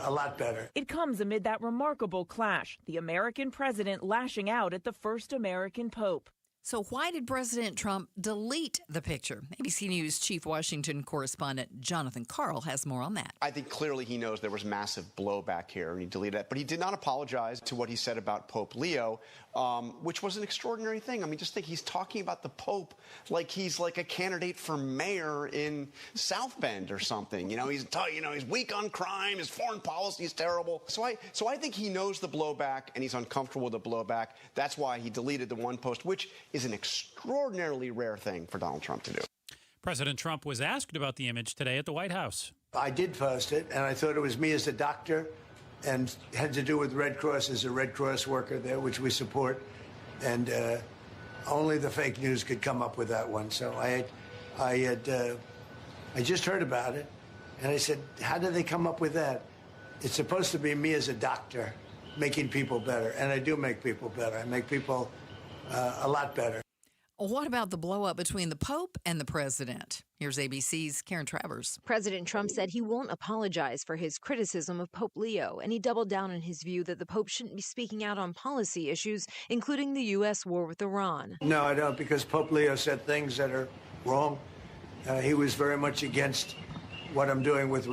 a lot better. It comes amid that remarkable clash, the American president lashing out at the first American pope. So why did President Trump delete the picture? ABC News Chief Washington correspondent Jonathan Karl has more on that. I think clearly he knows there was massive blowback here, and he deleted it. But he did not apologize to what he said about Pope Leo, which was an extraordinary thing. I mean, just think he's talking about the Pope like he's like a candidate for mayor in South Bend or something. He's weak on crime. His foreign policy is terrible. So I think he knows the blowback, and he's uncomfortable with the blowback. That's why he deleted the one post, which is an extraordinarily rare thing for Donald Trump to do. President Trump was asked about the image today at the White House. I did post it, and I thought it was me as a doctor, and had to do with Red Cross as a Red Cross worker there, which we support. And only the fake news could come up with that one. So I just heard about it, and I said, how did they come up with that? It's supposed to be me as a doctor, making people better, and I do make people better. I make people a lot better. What about the blow-up between the Pope and the president? Here's ABC's Karen Travers. President Trump said he won't apologize for his criticism of Pope Leo, and he doubled down on his view that the Pope shouldn't be speaking out on policy issues, including the U.S. war with Iran. No, I don't, because Pope Leo said things that are wrong. He was very much against what I'm doing with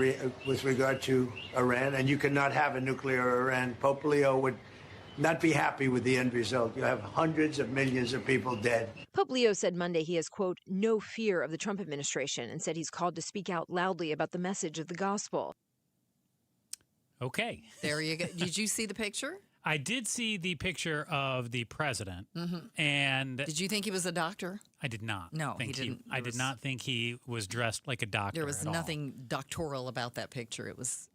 regard to Iran, and you cannot have a nuclear Iran. Pope Leo would not be happy with the end result. You have hundreds of millions of people dead. Pope Leo said Monday he has, quote, no fear of the Trump administration, and said he's called to speak out loudly about the message of the gospel. Okay. There you go. Did you see the picture? I did see the picture of the president. Mm-hmm. And did you think he was a doctor? I did not. No, he didn't. I did not think he was dressed like a doctor. There was at nothing doctoral about that picture. It was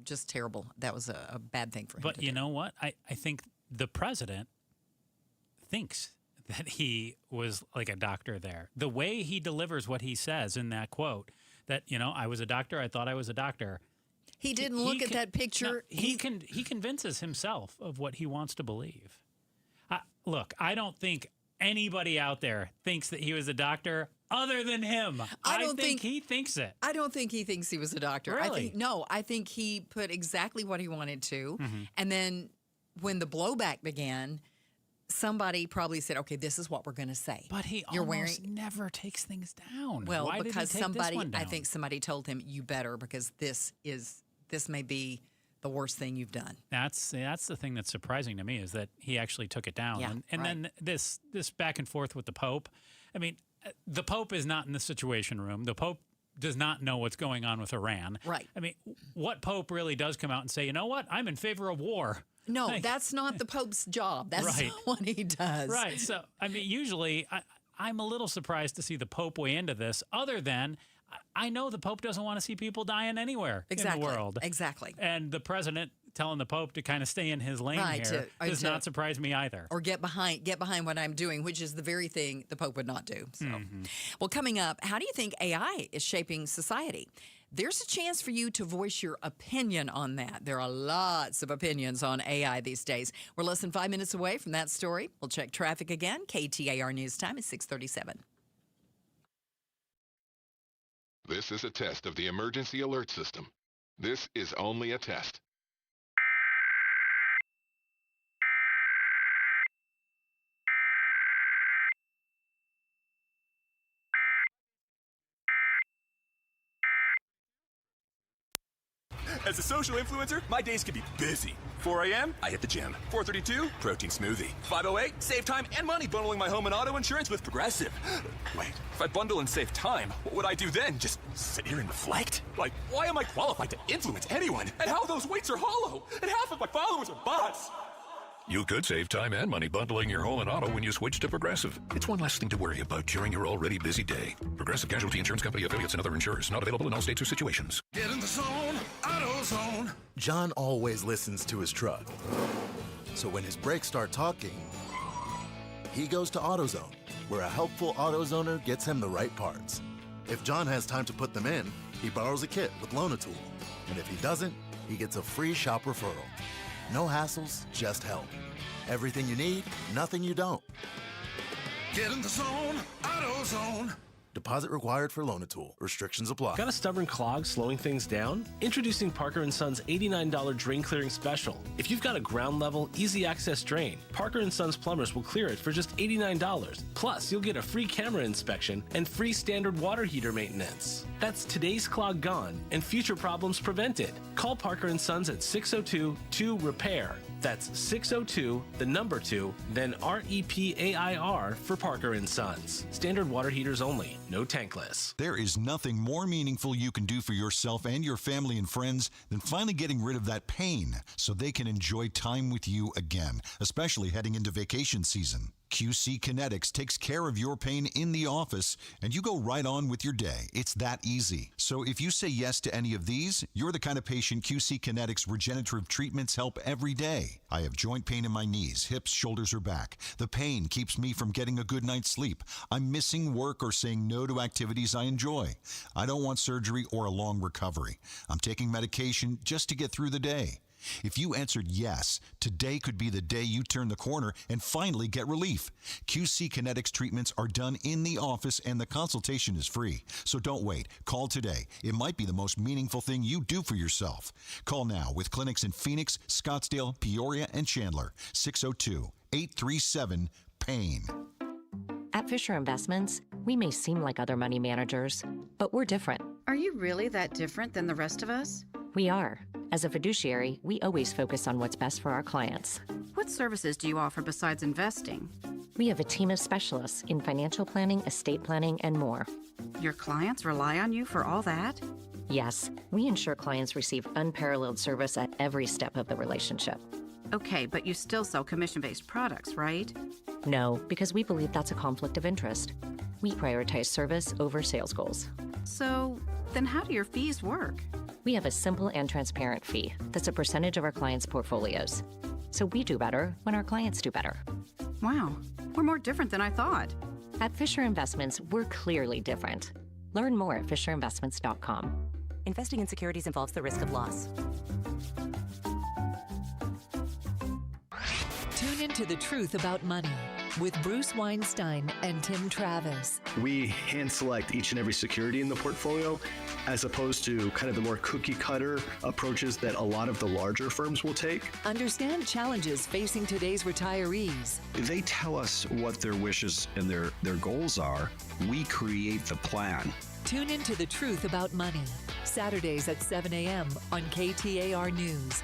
just terrible. That was a bad thing for him. But you know what? I think the president thinks that he was like a doctor there. The way he delivers what he says in that quote, that, I was a doctor, I thought I was a doctor. He didn't look at that picture. No, he convinces himself of what he wants to believe. Look, I don't think anybody out there thinks that he was a doctor other than him. I think he thinks it. I don't think he thinks he was a doctor. Really? I think he put exactly what he wanted to. Mm-hmm. And then when the blowback began, somebody probably said, okay, this is what we're going to say. But he never takes things down. Well, Why because did he take this one down? I think somebody told him, you better, because this may be the worst thing you've done. That's the thing that's surprising to me, is that he actually took it down. Yeah, and then this back and forth with the Pope. I mean, the Pope is not in the Situation Room. The Pope does not know what's going on with Iran. Right. I mean, what Pope really does come out and say, you know what, I'm in favor of war? No, Like, that's not the Pope's job. That's Right. not what he does. Right. So, I mean, usually I'm a little surprised to see the Pope weigh into this, other than I know the Pope doesn't want to see people dying anywhere in the world. Exactly. And the president telling the Pope to kind of stay in his lane here does not surprise me either. Or get behind what I'm doing, which is the very thing the Pope would not do. So, Well, coming up, how do you think AI is shaping society? There's a chance for you to voice your opinion on that. There are lots of opinions on AI these days. We're less than 5 minutes away from that story. We'll check traffic again. KTAR News Time is 6:37. This is a test of the emergency alert system. This is only a test. As a social influencer, my days can be busy. 4 a.m., I hit the gym. 4:32, protein smoothie. 5:08, save time and money bundling my home and auto insurance with Progressive. Wait, if I bundle and save time, what would I do then? Just sit here and reflect? Like, why am I qualified to influence anyone? And how those weights are hollow? And half of my followers are bots. You could save time and money bundling your home and auto when you switch to Progressive. It's one less thing to worry about during your already busy day. Progressive Casualty Insurance Company affiliates and other insurers. Not available in all states or situations. Get in the zone, AutoZone. John always listens to his truck. So when his brakes start talking, he goes to AutoZone, where a helpful AutoZoner gets him the right parts. If John has time to put them in, he borrows a kit with Loan-A-Tool. And if he doesn't, he gets a free shop referral. No hassles, just help. Everything you need, nothing you don't. Get in the zone, AutoZone. Deposit required for Loan-A-Tool. Restrictions apply. Got a stubborn clog slowing things down? Introducing Parker & Son's $89 drain clearing special. If you've got a ground level, easy access drain, Parker & Son's plumbers will clear it for just $89. Plus, you'll get a free camera inspection and free standard water heater maintenance. That's today's clog gone and future problems prevented. Call Parker & Sons at 602-2-REPAIR. That's 602, the number 2, then REPAIR for Parker & Sons. Standard water heaters only, no tankless. There is nothing more meaningful you can do for yourself and your family and friends than finally getting rid of that pain so they can enjoy time with you again, especially heading into vacation season. QC Kinetics takes care of your pain in the office, and you go right on with your day. It's that easy. So if you say yes to any of these, you're the kind of patient QC Kinetics regenerative treatments help every day. I have joint pain in my knees, hips, shoulders, or back. The pain keeps me from getting a good night's sleep. I'm missing work or saying no to activities I enjoy. I don't want surgery or a long recovery. I'm taking medication just to get through the day. If you answered yes, today could be the day you turn the corner and finally get relief. QC Kinetics treatments are done in the office and the consultation is free. So don't wait. Call today. It might be the most meaningful thing you do for yourself. Call now with clinics in Phoenix, Scottsdale, Peoria, and Chandler. 602-837-PAIN. At Fisher Investments, we may seem like other money managers, but we're different. Are you really that different than the rest of us? We are. As a fiduciary, we always focus on what's best for our clients. What services do you offer besides investing? We have a team of specialists in financial planning, estate planning, and more. Your clients rely on you for all that? Yes, we ensure clients receive unparalleled service at every step of the relationship. Okay, but you still sell commission-based products, right? No, because we believe that's a conflict of interest. We prioritize service over sales goals. So, then how do your fees work? We have a simple and transparent fee that's a percentage of our clients' portfolios. So we do better when our clients do better. Wow, we're more different than I thought. At Fisher Investments, we're clearly different. Learn more at fisherinvestments.com. Investing in securities involves the risk of loss. Tune into The Truth About Money with Bruce Weinstein and Tim Travis. We hand select each and every security in the portfolio as opposed to kind of the more cookie cutter approaches that a lot of the larger firms will take. Understand challenges facing today's retirees. They tell us what their wishes and their goals are. We create the plan. Tune into The Truth About Money, Saturdays at 7 a.m. on KTAR News.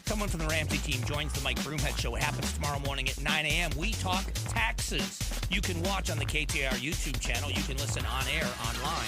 Someone from the Ramsey team joins the Mike Broomhead Show. It happens tomorrow morning at 9 a.m. We talk taxes. You can watch on the KTAR YouTube channel. You can listen on air, online.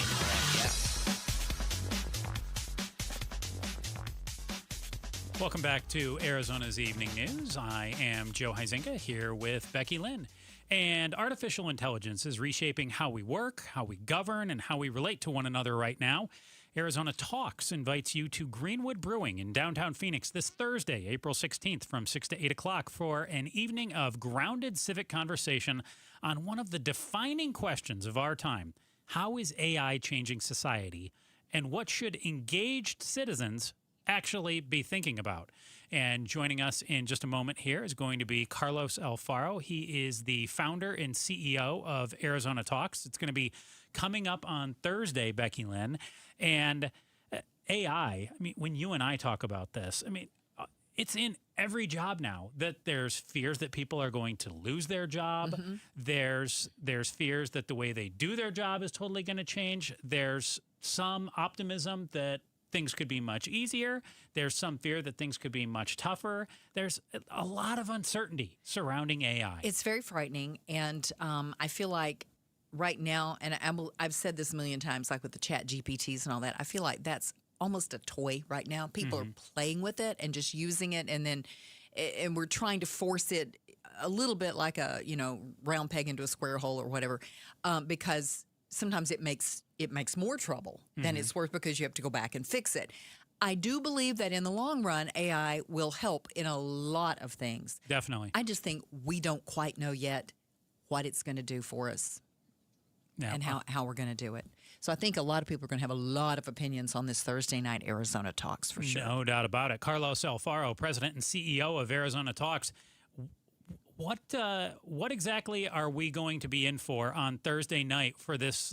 Welcome back to Arizona's Evening News. I am Joe Huizenga here with Becky Lynn. And artificial intelligence is reshaping how we work, how we govern, and how we relate to one another right now. Arizona Talks invites you to Greenwood Brewing in downtown Phoenix this Thursday, April 16th from 6 to 8 o'clock for an evening of grounded civic conversation on one of the defining questions of our time. How is AI changing society, and what should engaged citizens actually be thinking about? And joining us in just a moment here is going to be Carlos Alfaro. He is the founder and CEO of Arizona Talks. It's going to be coming up on Thursday, Becky Lynn. And AI, I mean, when you and I talk about this, I mean, it's in every job now that there's fears that people are going to lose their job. Mm-hmm. There's fears that the way they do their job is totally going to change. There's some optimism that things could be much easier. There's some fear that things could be much tougher. There's a lot of uncertainty surrounding AI. It's very frightening, and I feel like right now, and I've said this a million times, like with the chat GPTs and all that, I feel like that's almost a toy right now. People are playing with it and just using it, and we're trying to force it a little bit like a, round peg into a square hole or whatever, because sometimes it makes more trouble than it's worth because you have to go back and fix it. I do believe that in the long run, AI will help in a lot of things. Definitely. I just think we don't quite know yet what it's going to do for us and how we're going to do it. So I think a lot of people are going to have a lot of opinions on this Thursday night Arizona Talks for sure. No doubt about it. Carlos Alfaro, President and CEO of Arizona Talks. What exactly are we going to be in for on Thursday night for this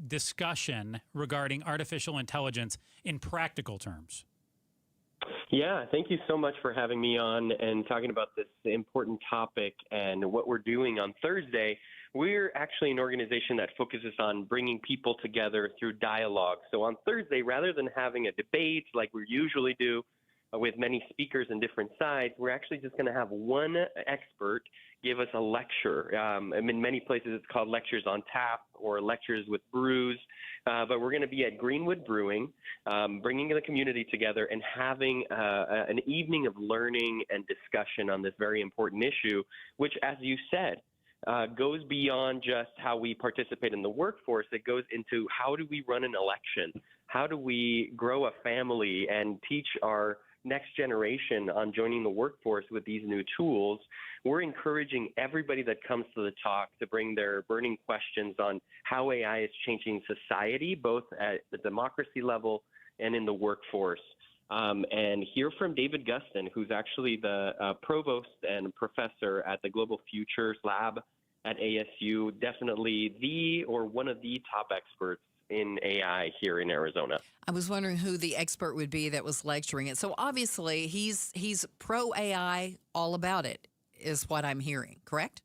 discussion regarding artificial intelligence in practical terms? Yeah, thank you so much for having me on and talking about this important topic and what we're doing on Thursday. We're actually an organization that focuses on bringing people together through dialogue. So on Thursday, rather than having a debate like we usually do, with many speakers and different sides, we're actually just going to have one expert give us a lecture. In many places it's called lectures on tap or lectures with brews, but we're going to be at Greenwood Brewing, bringing the community together and having an evening of learning and discussion on this very important issue, which, as you said, goes beyond just how we participate in the workforce. It goes into how do we run an election? How do we grow a family and teach our next generation on joining the workforce with these new tools? We're encouraging everybody that comes to the talk to bring their burning questions on how AI is changing society, both at the democracy level and in the workforce. And hear from David Gustin, who's actually the provost and professor at the Global Futures Lab at ASU, definitely one of the top experts in AI here in Arizona. I was wondering who the expert would be that was lecturing it. So obviously he's pro AI, all about it, is what I'm hearing, correct?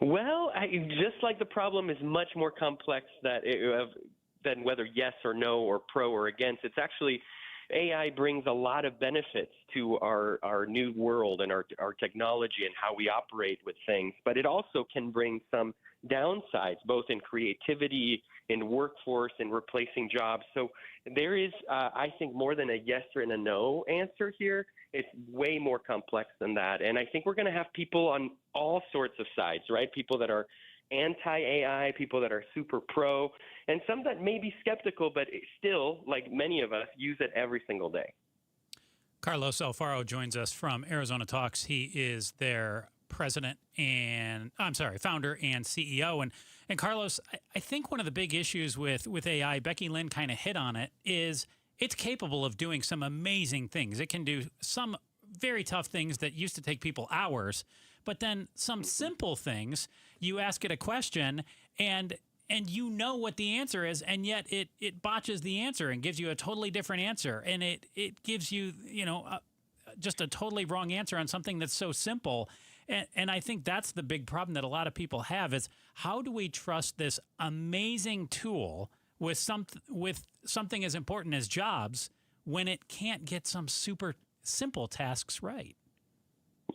Well, just like the problem is much more complex than whether yes or no or pro or against. It's actually AI brings a lot of benefits to our new world and our technology and how we operate with things, but it also can bring some downsides, both in creativity, in workforce, and replacing jobs. So there is, I think, more than a yes or a no answer here. It's way more complex than that. And I think we're going to have people on all sorts of sides, right? People that are anti-AI, people that are super pro, and some that may be skeptical, but still, like many of us, use it every single day. Carlos Alfaro joins us from Arizona Talks. He is their founder and CEO. And Carlos, I think one of the big issues with AI, Becky Lynn kind of hit on it, is it's capable of doing some amazing things. It can do some very tough things that used to take people hours, but then some simple things, you ask it a question and you know what the answer is, and yet it botches the answer and gives you a totally different answer. And it gives you, just a totally wrong answer on something that's so simple. And I think that's the big problem that a lot of people have is how do we trust this amazing tool with something as important as jobs when it can't get some super simple tasks right?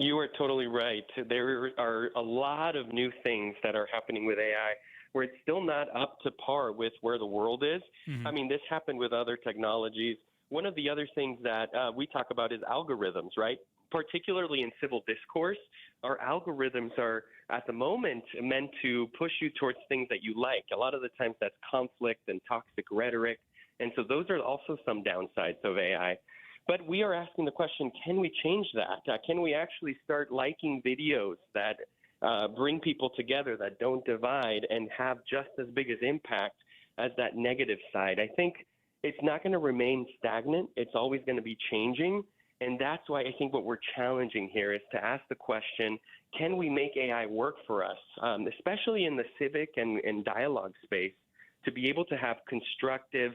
You are totally right. There are a lot of new things that are happening with AI where it's still not up to par with where the world is. Mm-hmm. I mean, this happened with other technologies. One of the other things that we talk about is algorithms, right? Particularly in civil discourse, our algorithms are at the moment meant to push you towards things that you like. A lot of the times that's conflict and toxic rhetoric. And so those are also some downsides of AI. But we are asking the question, can we change that? Can we actually start liking videos that bring people together, that don't divide, and have just as big an impact as that negative side? I think it's not going to remain stagnant. It's always going to be changing. And that's why I think what we're challenging here is to ask the question, can we make AI work for us, especially in the civic and dialogue space, to be able to have constructive,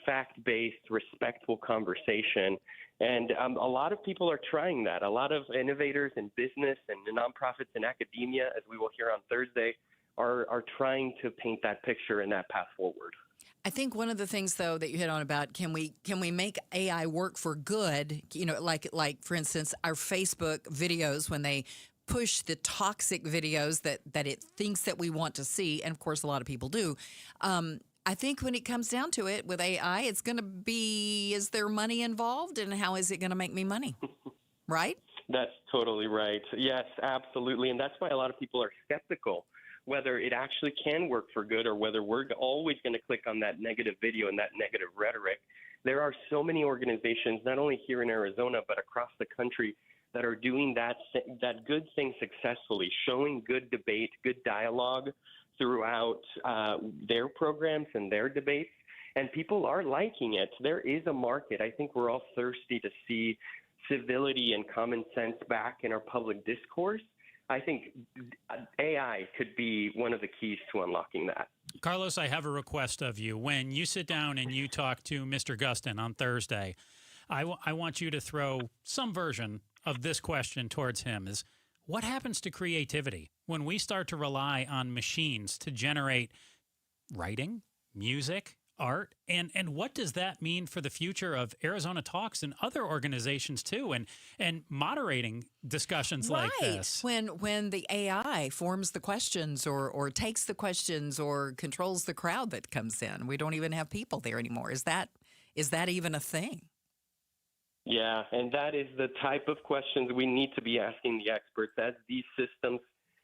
fact-based, respectful conversation. And a lot of people are trying that. A lot of innovators in business and nonprofits and academia, as we will hear on Thursday, are trying to paint that picture and that path forward. I think one of the things, though, that you hit on about can we make AI work for good? You know, like for instance, our Facebook videos when they push the toxic videos that it thinks that we want to see, and of course a lot of people do. I think when it comes down to it with AI, it's going to be, is there money involved, and how is it going to make me money? Right? That's totally right. Yes, absolutely. And that's why a lot of people are skeptical whether it actually can work for good or whether we're always going to click on that negative video and that negative rhetoric. There are so many organizations, not only here in Arizona, but across the country, that are doing that good thing successfully, showing good debate, good dialogue throughout their programs and their debates. And people are liking it. There is a market. I think we're all thirsty to see civility and common sense back in our public discourse. I think AI could be one of the keys to unlocking that. Carlos, I have a request of you. When you sit down and you talk to Mr. Gustin on Thursday, I want you to throw some version of this question towards him: is what happens to creativity when we start to rely on machines to generate writing, music, art, and what does that mean for the future of Arizona Talks and other organizations too, and moderating discussions like this? When the AI forms the questions or takes the questions or controls the crowd that comes in, we don't even have people there anymore. Is that even a thing? Yeah, and that is the type of questions we need to be asking the experts as these systems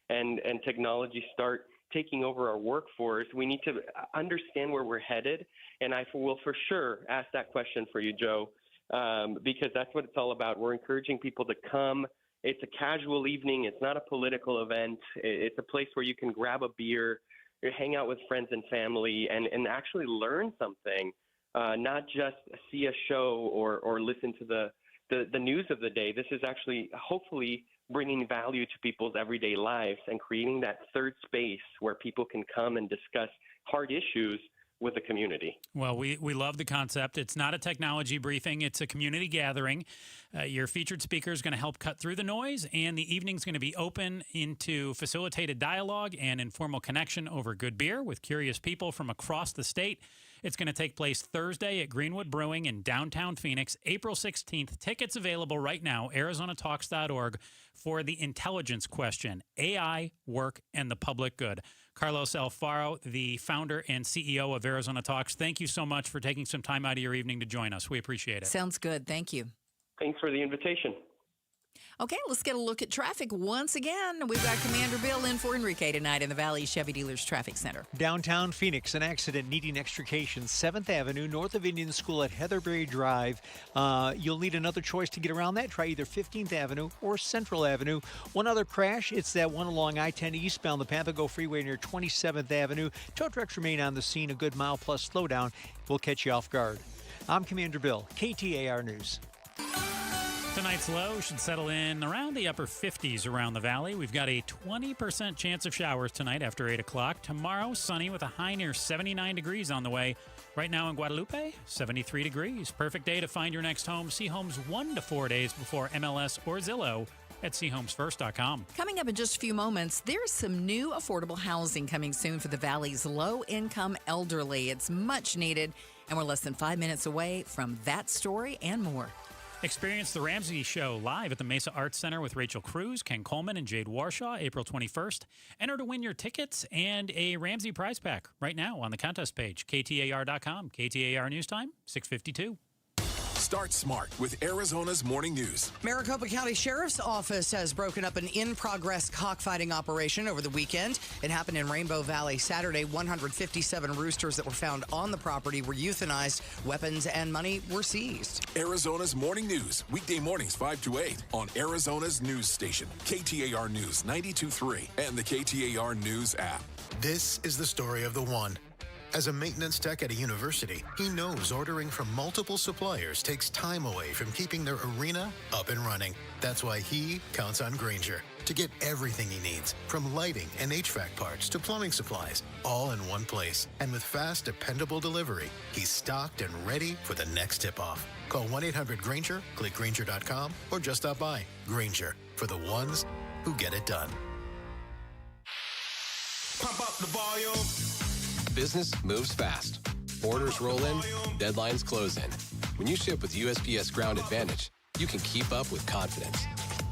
and technology start taking over our workforce. We need to understand where we're headed, and I will for sure ask that question for you, Joe, because that's what it's all about. We're encouraging people to come. It's a casual evening. It's not a political event. It's a place where you can grab a beer, hang out with friends and family, and actually learn something, not just see a show or listen to the news of the day. This is actually hopefully bringing value to people's everyday lives and creating that third space where people can come and discuss hard issues with the community. Well, we love the concept. It's not a technology briefing. It's a community gathering. Your featured speaker is going to help cut through the noise, and the evening's going to be open into facilitated dialogue and informal connection over good beer with curious people from across the state. It's going to take place Thursday at Greenwood Brewing in downtown Phoenix, April 16th. Tickets available right now, arizonatalks.org, for the intelligence question: AI, work, and the public good. Carlos Alfaro, the founder and CEO of Arizona Talks, thank you so much for taking some time out of your evening to join us. We appreciate it. Sounds good. Thank you. Thanks for the invitation. Okay, let's get a look at traffic once again. We've got Commander Bill in for Enrique tonight in the Valley Chevy Dealers Traffic Center. Downtown Phoenix, an accident needing extrication. 7th Avenue, north of Indian School at Heatherbury Drive. You'll need another choice to get around that. Try either 15th Avenue or Central Avenue. One other crash, it's that one along I-10 eastbound the Papago Freeway near 27th Avenue. Tow trucks remain on the scene. A good mile plus slowdown will catch you off guard. I'm Commander Bill, KTAR News. Tonight's low should settle in around the upper 50s around the valley. We've got a 20% chance of showers tonight after 8 o'clock. Tomorrow, sunny with a high near 79 degrees on the way. Right now in Guadalupe, 73 degrees. Perfect day to find your next home. See homes 1 to 4 days before MLS or Zillow at seehomesfirst.com. Coming up in just a few moments, there's some new affordable housing coming soon for the Valley's low-income elderly. It's much needed, and we're less than 5 minutes away from that story and more. Experience The Ramsey Show live at the Mesa Arts Center with Rachel Cruz, Ken Coleman, and Jade Warshaw, April 21st. Enter to win your tickets and a Ramsey prize pack right now on the contest page, KTAR.com. KTAR News Time, 6:52. Start smart with Arizona's Morning News. Maricopa County Sheriff's Office has broken up an in-progress cockfighting operation over the weekend. It happened in Rainbow Valley Saturday. 157 roosters that were found on the property were euthanized. Weapons and money were seized. Arizona's Morning News, weekday mornings 5 to 8 on Arizona's news station, KTAR News 92.3 and the KTAR News app. This is the story of the one. As a maintenance tech at a university, he knows ordering from multiple suppliers takes time away from keeping their arena up and running. That's why he counts on Grainger to get everything he needs, from lighting and HVAC parts to plumbing supplies, all in one place. And with fast, dependable delivery, he's stocked and ready for the next tip-off. Call 1-800-GRAINGER, click Grainger.com, or just stop by. Grainger, for the ones who get it done. Pump up the volume. Business moves fast. Orders roll in, deadlines close in. When you ship with USPS Ground Advantage, you can keep up with confidence.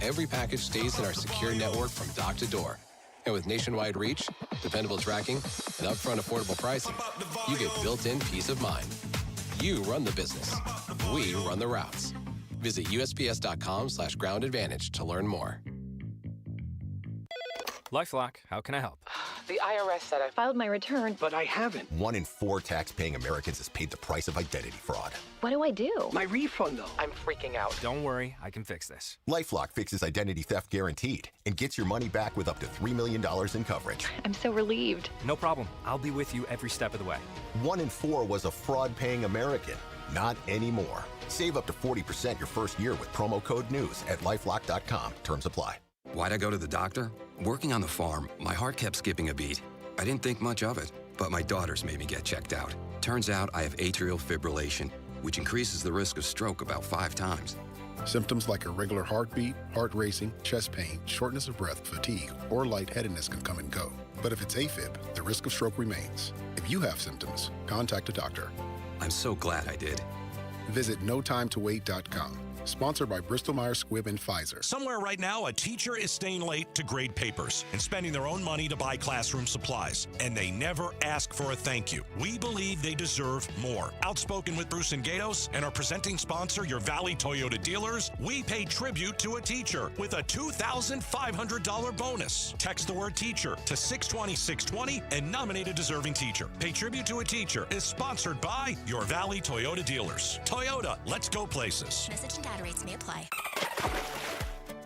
Every package stays in our secure network from dock to door. And with nationwide reach, dependable tracking, and upfront affordable pricing, you get built-in peace of mind. You run the business. We run the routes. Visit USPS.com/Ground Advantage to learn more. LifeLock, how can I help? The IRS said I filed my return, but I haven't. 1 in 4 tax-paying Americans has paid the price of identity fraud. What do I do? My refund, though. I'm freaking out. Don't worry, I can fix this. LifeLock fixes identity theft guaranteed and gets your money back with up to $3 million in coverage. I'm so relieved. No problem. I'll be with you every step of the way. 1 in 4 was a fraud-paying American. Not anymore. Save up to 40% your first year with promo code NEWS at LifeLock.com. Terms apply. Why'd I go to the doctor? Working on the farm, my heart kept skipping a beat. I didn't think much of it, but my daughters made me get checked out. Turns out I have atrial fibrillation, which increases the risk of stroke about 5 times. Symptoms like irregular heartbeat, heart racing, chest pain, shortness of breath, fatigue, or lightheadedness can come and go. But if it's AFib, the risk of stroke remains. If you have symptoms, contact a doctor. I'm so glad I did. Visit NoTimeToWait.com. Sponsored by Bristol-Myers Squibb and Pfizer. Somewhere right now, a teacher is staying late to grade papers and spending their own money to buy classroom supplies. And they never ask for a thank you. We believe they deserve more. Outspoken with Bruce and Gatos and our presenting sponsor, your Valley Toyota dealers, we pay tribute to a teacher with a $2,500 bonus. Text the word teacher to 620-620 and nominate a deserving teacher. Pay tribute to a teacher is sponsored by your Valley Toyota dealers. Toyota, let's go places. Message and data rates may apply.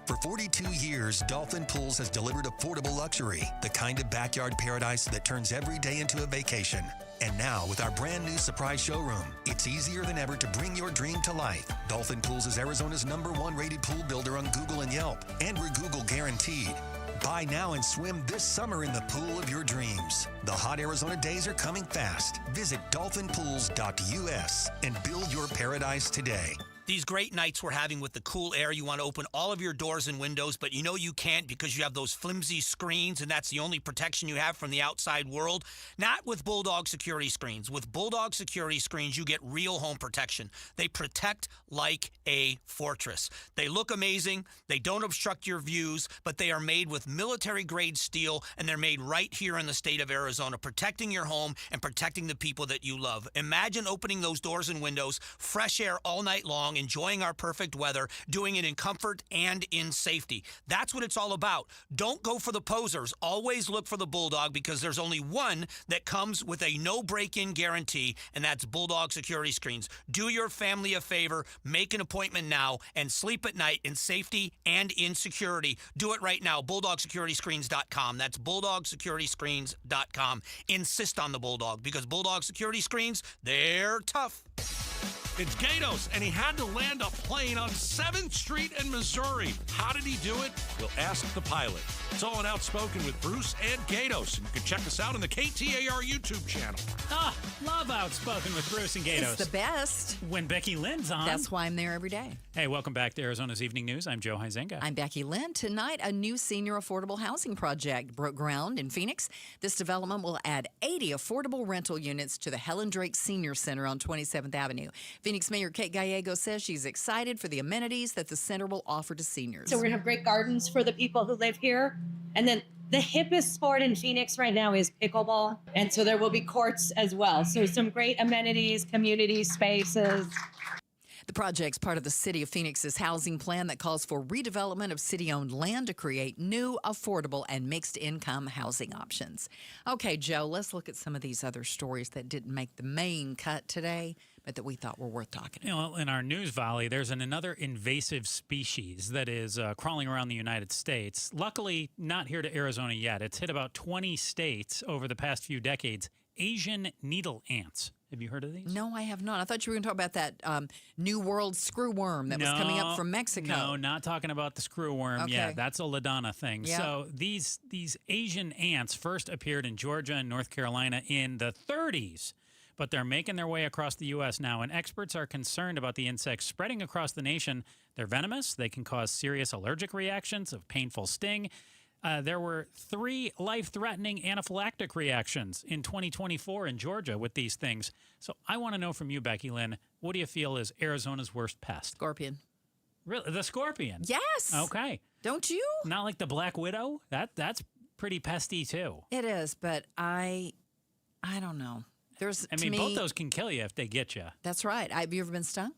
For 42 years, Dolphin Pools has delivered affordable luxury, the kind of backyard paradise that turns every day into a vacation. And now, with our brand new surprise showroom, it's easier than ever to bring your dream to life. Dolphin Pools is Arizona's #1 rated pool builder on Google and Yelp, and we're Google guaranteed. Buy now and swim this summer in the pool of your dreams. The hot Arizona days are coming fast. Visit dolphinpools.us and build your paradise today. These great nights we're having with the cool air, you want to open all of your doors and windows, but you know you can't because you have those flimsy screens, and that's the only protection you have from the outside world. Not with Bulldog security screens. With Bulldog security screens, you get real home protection. They protect like a fortress. They look amazing. They don't obstruct your views, but they are made with military-grade steel, and they're made right here in the state of Arizona, protecting your home and protecting the people that you love. Imagine opening those doors and windows, fresh air all night long, enjoying our perfect weather, doing it in comfort and in safety. That's what it's all about. Don't go for the posers. Always look for the Bulldog, because there's only one that comes with a no break-in guarantee, and that's Bulldog security screens. Do your family a favor, make an appointment now, and sleep at night in safety and in security. Do it right now. BulldogSecurityScreens.com. That's BulldogSecurityScreens.com. Insist on the Bulldog, because Bulldog security screens, they're tough. It's Gatos, and he had to land a plane on 7th Street in Missouri. How did he do it? We'll ask the pilot. It's all in Outspoken with Bruce and Gatos, and you can check us out on the KTAR YouTube channel. Ah, love Outspoken with Bruce and Gatos. It's the best. When Becky Lynn's on. That's why I'm there every day. Hey, welcome back to Arizona's Evening News. I'm Joe Huizenga. I'm Becky Lynn. Tonight, a new senior affordable housing project broke ground in Phoenix. This development will add 80 affordable rental units to the Helen Drake Senior Center on 27th Avenue. Phoenix Mayor Kate Gallego says she's excited for the amenities that the center will offer to seniors. So we're going to have great gardens for the people who live here. And then the hippest sport in Phoenix right now is pickleball. And so there will be courts as well. So some great amenities, community spaces. The project's part of the City of Phoenix's housing plan that calls for redevelopment of city-owned land to create new, affordable, and mixed-income housing options. Okay, Joe, let's look at some of these other stories that didn't make the main cut today, but that we thought were worth talking about. You know, in our news volley, there's another invasive species that is crawling around the United States. Luckily, not here to Arizona yet. It's hit about 20 states over the past few decades. Asian needle ants. Have you heard of these? No, I have not. I thought you were going to talk about that New World screwworm that was coming up from Mexico. No, not talking about the screwworm. Okay. Yeah, that's a LaDonna thing. Yep. So these Asian ants first appeared in Georgia and North Carolina in the 30s, but they're making their way across the U.S. now, and experts are concerned about the insects spreading across the nation. They're venomous. They can cause serious allergic reactions of painful sting. There were 3 life-threatening anaphylactic reactions in 2024 in Georgia with these things. So I want to know from you, Becky Lynn, what do you feel is Arizona's worst pest? Scorpion. Really? The scorpion? Yes. Okay. Don't you? Not like the black widow? That's pretty pesty, too. It is, but I don't know. Both those can kill you if they get you. That's right. Have you ever been stung?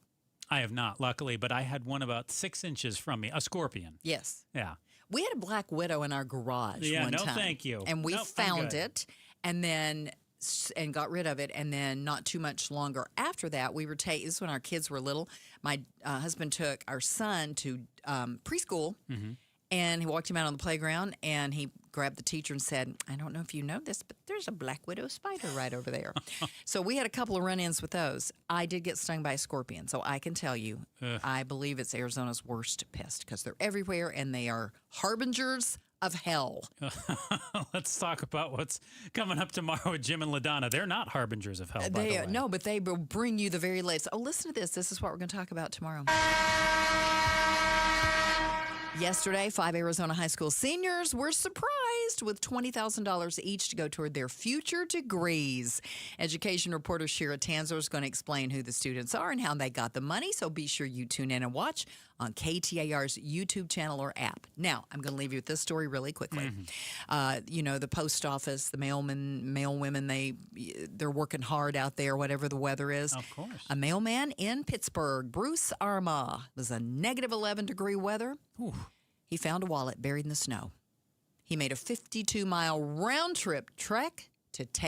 I have not, luckily, but I had one about 6 inches from me, a scorpion. Yes. Yeah. We had a black widow in our garage Yeah, one no time. thank you. And we Nope, I'm found good. it and got rid of it. And then not too much longer after that, we were this is when our kids were little. My husband took our son to preschool, and he walked him out on the playground, and he grabbed the teacher and said, I don't know if you know this, but there's a black widow spider right over there. So we had a couple of run-ins with those. I did get stung by a scorpion, so I can tell you, I believe it's Arizona's worst pest because they're everywhere, and they are harbingers of hell. Let's talk about what's coming up tomorrow with Jim and LaDonna. They're not harbingers of hell, by the way. No, but they will bring you the very latest. Oh, listen to this. This is what we're going to talk about tomorrow. Yesterday, 5 Arizona high school seniors were surprised with $20,000 each to go toward their future degrees. Education reporter Shira Tanzer is going to explain who the students are and how they got the money, so be sure you tune in and watch on KTAR's YouTube channel or app. Now, I'm going to leave you with this story really quickly. The post office, the mailwomen, they're working hard out there, whatever the weather is. Of course. A mailman in Pittsburgh, Bruce Arma, was a negative 11-degree weather. Ooh. He found a wallet buried in the snow. He made a 52-mile round-trip trek to take